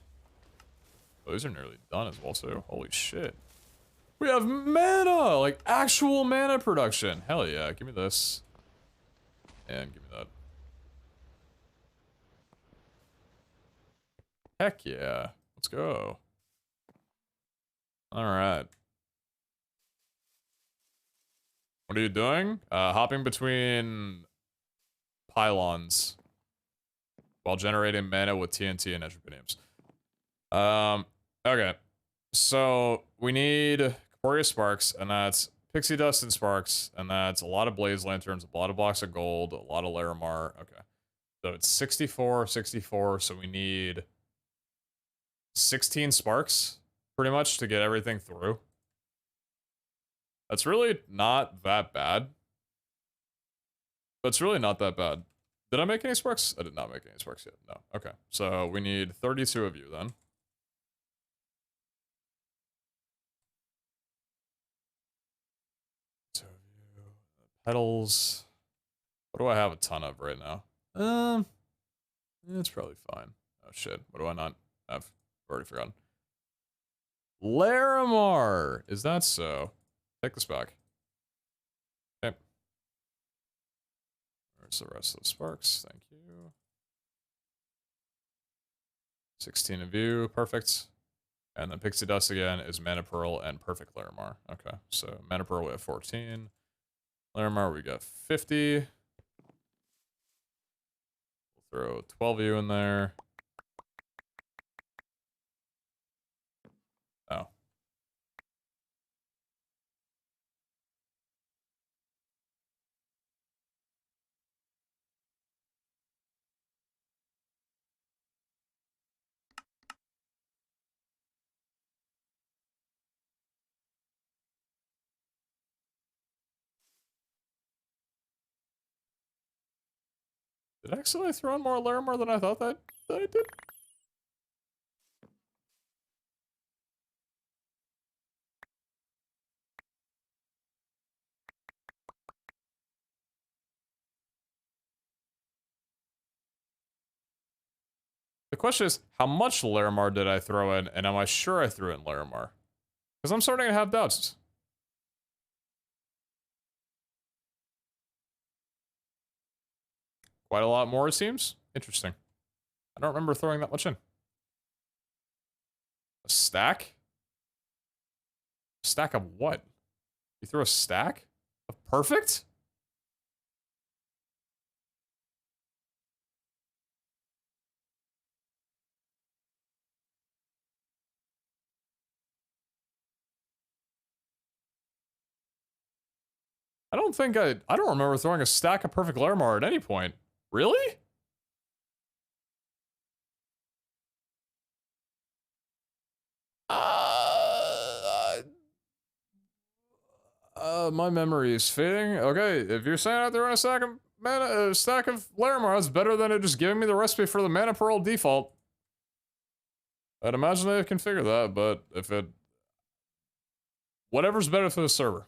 Oh, these are nearly done as well, too. Holy shit. We have mana! Like, actual mana production. Hell yeah, give me this. And give me that. Heck yeah. Let's go. Alright. What are you doing? Hopping between pylons while generating mana with TNT and Etripiniums. Okay. So we need Corporeal Sparks, and that's Pixie Dust and Sparks, and that's a lot of Blaze Lanterns, a lot of blocks of gold, a lot of Larimar. Okay. So it's 64, 64, so we need 16 Sparks, pretty much, to get everything through. That's really not that bad. That's really not that bad. Did I make any sparks? I did not make any sparks yet. No. Okay. So we need 32 of you then. So you petals. What do I have a ton of right now? It's probably fine. Oh shit. What do I not have? I've already forgotten. Larimar! Is that so? Take this back. Okay. Where's the rest of the sparks? Thank you. 16 of you. Perfect. And then Pixie Dust again is Mana Pearl and Perfect Larimar. Okay, so Mana Pearl we have 14. Larimar we got 50. We'll throw 12 of you in there. Oh. Did I accidentally throw in more Larimar than I thought that I did? The question is, how much Larimar did I throw in, and am I sure I threw in Larimar? Because I'm starting to have doubts. Quite a lot more, it seems. Interesting. I don't remember throwing that much in. A stack? A stack of what? You threw a stack? Of perfect? I don't remember throwing a stack of perfect Larimar at any point. Really? My memory is fading. Okay, if you're saying out there on a stack of mana, a stack of Larimar, that's better than it just giving me the recipe for the Mana Pearl default. I'd imagine they can figure that, but if it... Whatever's better for the server.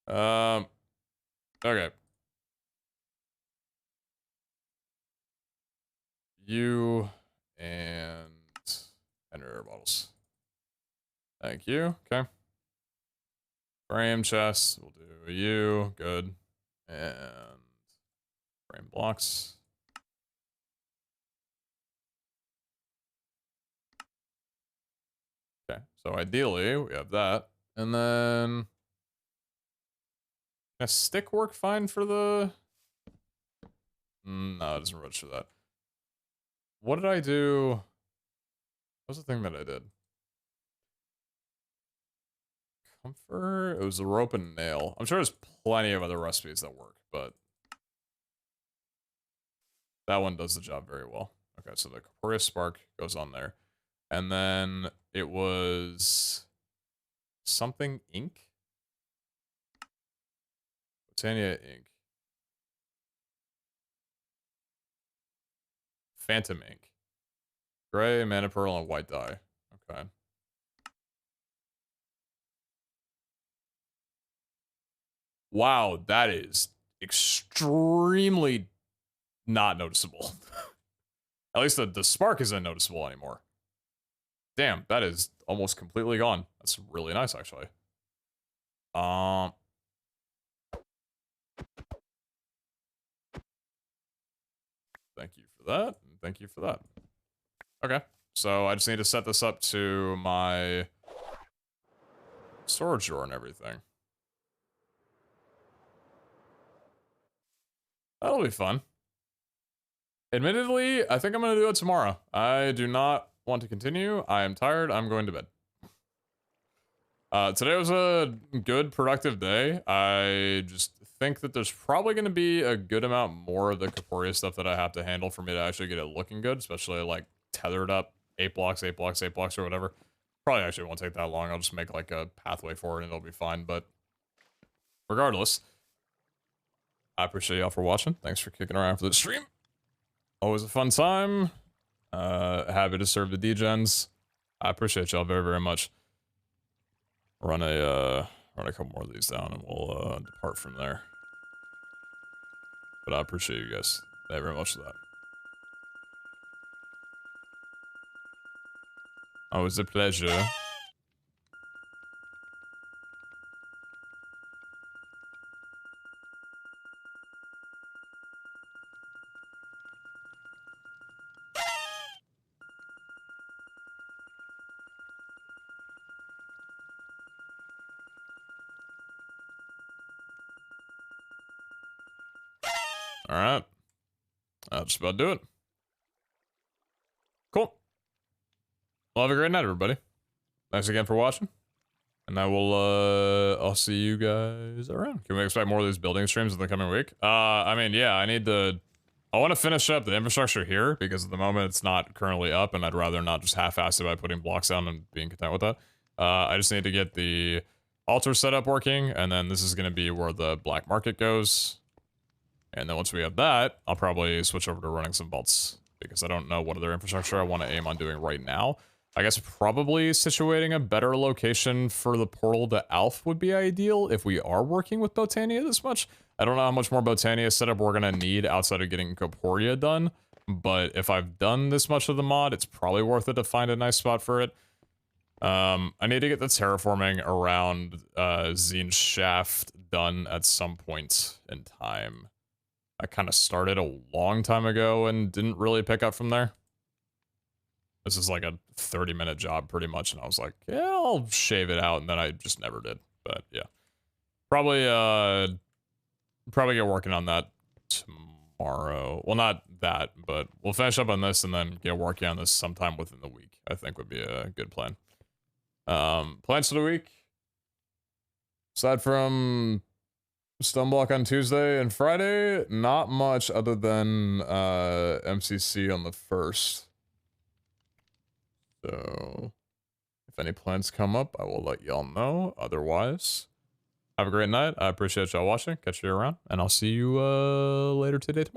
Okay. You and air bottles. Thank you. Okay. Frame chest. We'll do you. Good. And frame blocks. Okay. So ideally, we have that. And then... Can a stick work fine for the... No, it doesn't register that. What did I do? What was the thing that I did? Comfort? It was the rope and nail. I'm sure there's plenty of other recipes that work, but... That one does the job very well. Okay, so the Corporeal Spark goes on there. And then it was... Something ink? Botania ink. Phantom ink. Gray, mana pearl, and white dye. Okay. Wow, that is extremely not noticeable. At least the spark isn't noticeable anymore. Damn, that is almost completely gone. That's really nice, actually. Thank you for that, and thank you for that. Okay, so I just need to set this up to my storage drawer and everything. That'll be fun. Admittedly, I think I'm gonna do it tomorrow. I do not want to continue. I am tired. I'm going to bed. Today was a good, productive day. I just think that there's probably going to be a good amount more of the Corporeal stuff that I have to handle for me to actually get it looking good, especially like tethered up 8 blocks, 8 blocks, 8 blocks, or whatever. Probably actually won't take that long. I'll just make like a pathway for it and it'll be fine. But regardless, I appreciate y'all for watching. Thanks for kicking around for the stream. Always a fun time. Happy to serve the degens. I appreciate y'all very, very much. Run a couple more of these down and we'll depart from there. But I appreciate you guys. Thank you very much for that. Always a pleasure. All right. That'll just about do it. Cool. Well, have a great night, everybody. Thanks again for watching. And I will, I'll see you guys around. Can we expect more of these building streams in the coming week? I mean, yeah, I want to finish up the infrastructure here because at the moment it's not currently up and I'd rather not just half-ass it by putting blocks down and being content with that. I just need to get the altar setup working and then this is going to be where the black market goes. And then once we have that, I'll probably switch over to running some vaults because I don't know what other infrastructure I want to aim on doing right now. I guess probably situating a better location for the portal to Alf would be ideal if we are working with Botania this much. I don't know how much more Botania setup we're going to need outside of getting Corporea done, but if I've done this much of the mod, it's probably worth it to find a nice spot for it. I need to get the terraforming around Zine's shaft done at some point in time. I kind of started a long time ago and didn't really pick up from there. This is like a 30-minute job pretty much, and I was like, yeah, I'll shave it out, and then I just never did. But yeah. Probably get working on that tomorrow. Well, not that, but we'll finish up on this and then get working on this sometime within the week. I think would be a good plan. Plans for the week. Aside from Stoneblock on Tuesday and Friday, not much other than MCC on the 1st. So, if any plans come up, I will let y'all know. Otherwise, have a great night. I appreciate y'all watching. Catch you around, and I'll see you later today tomorrow.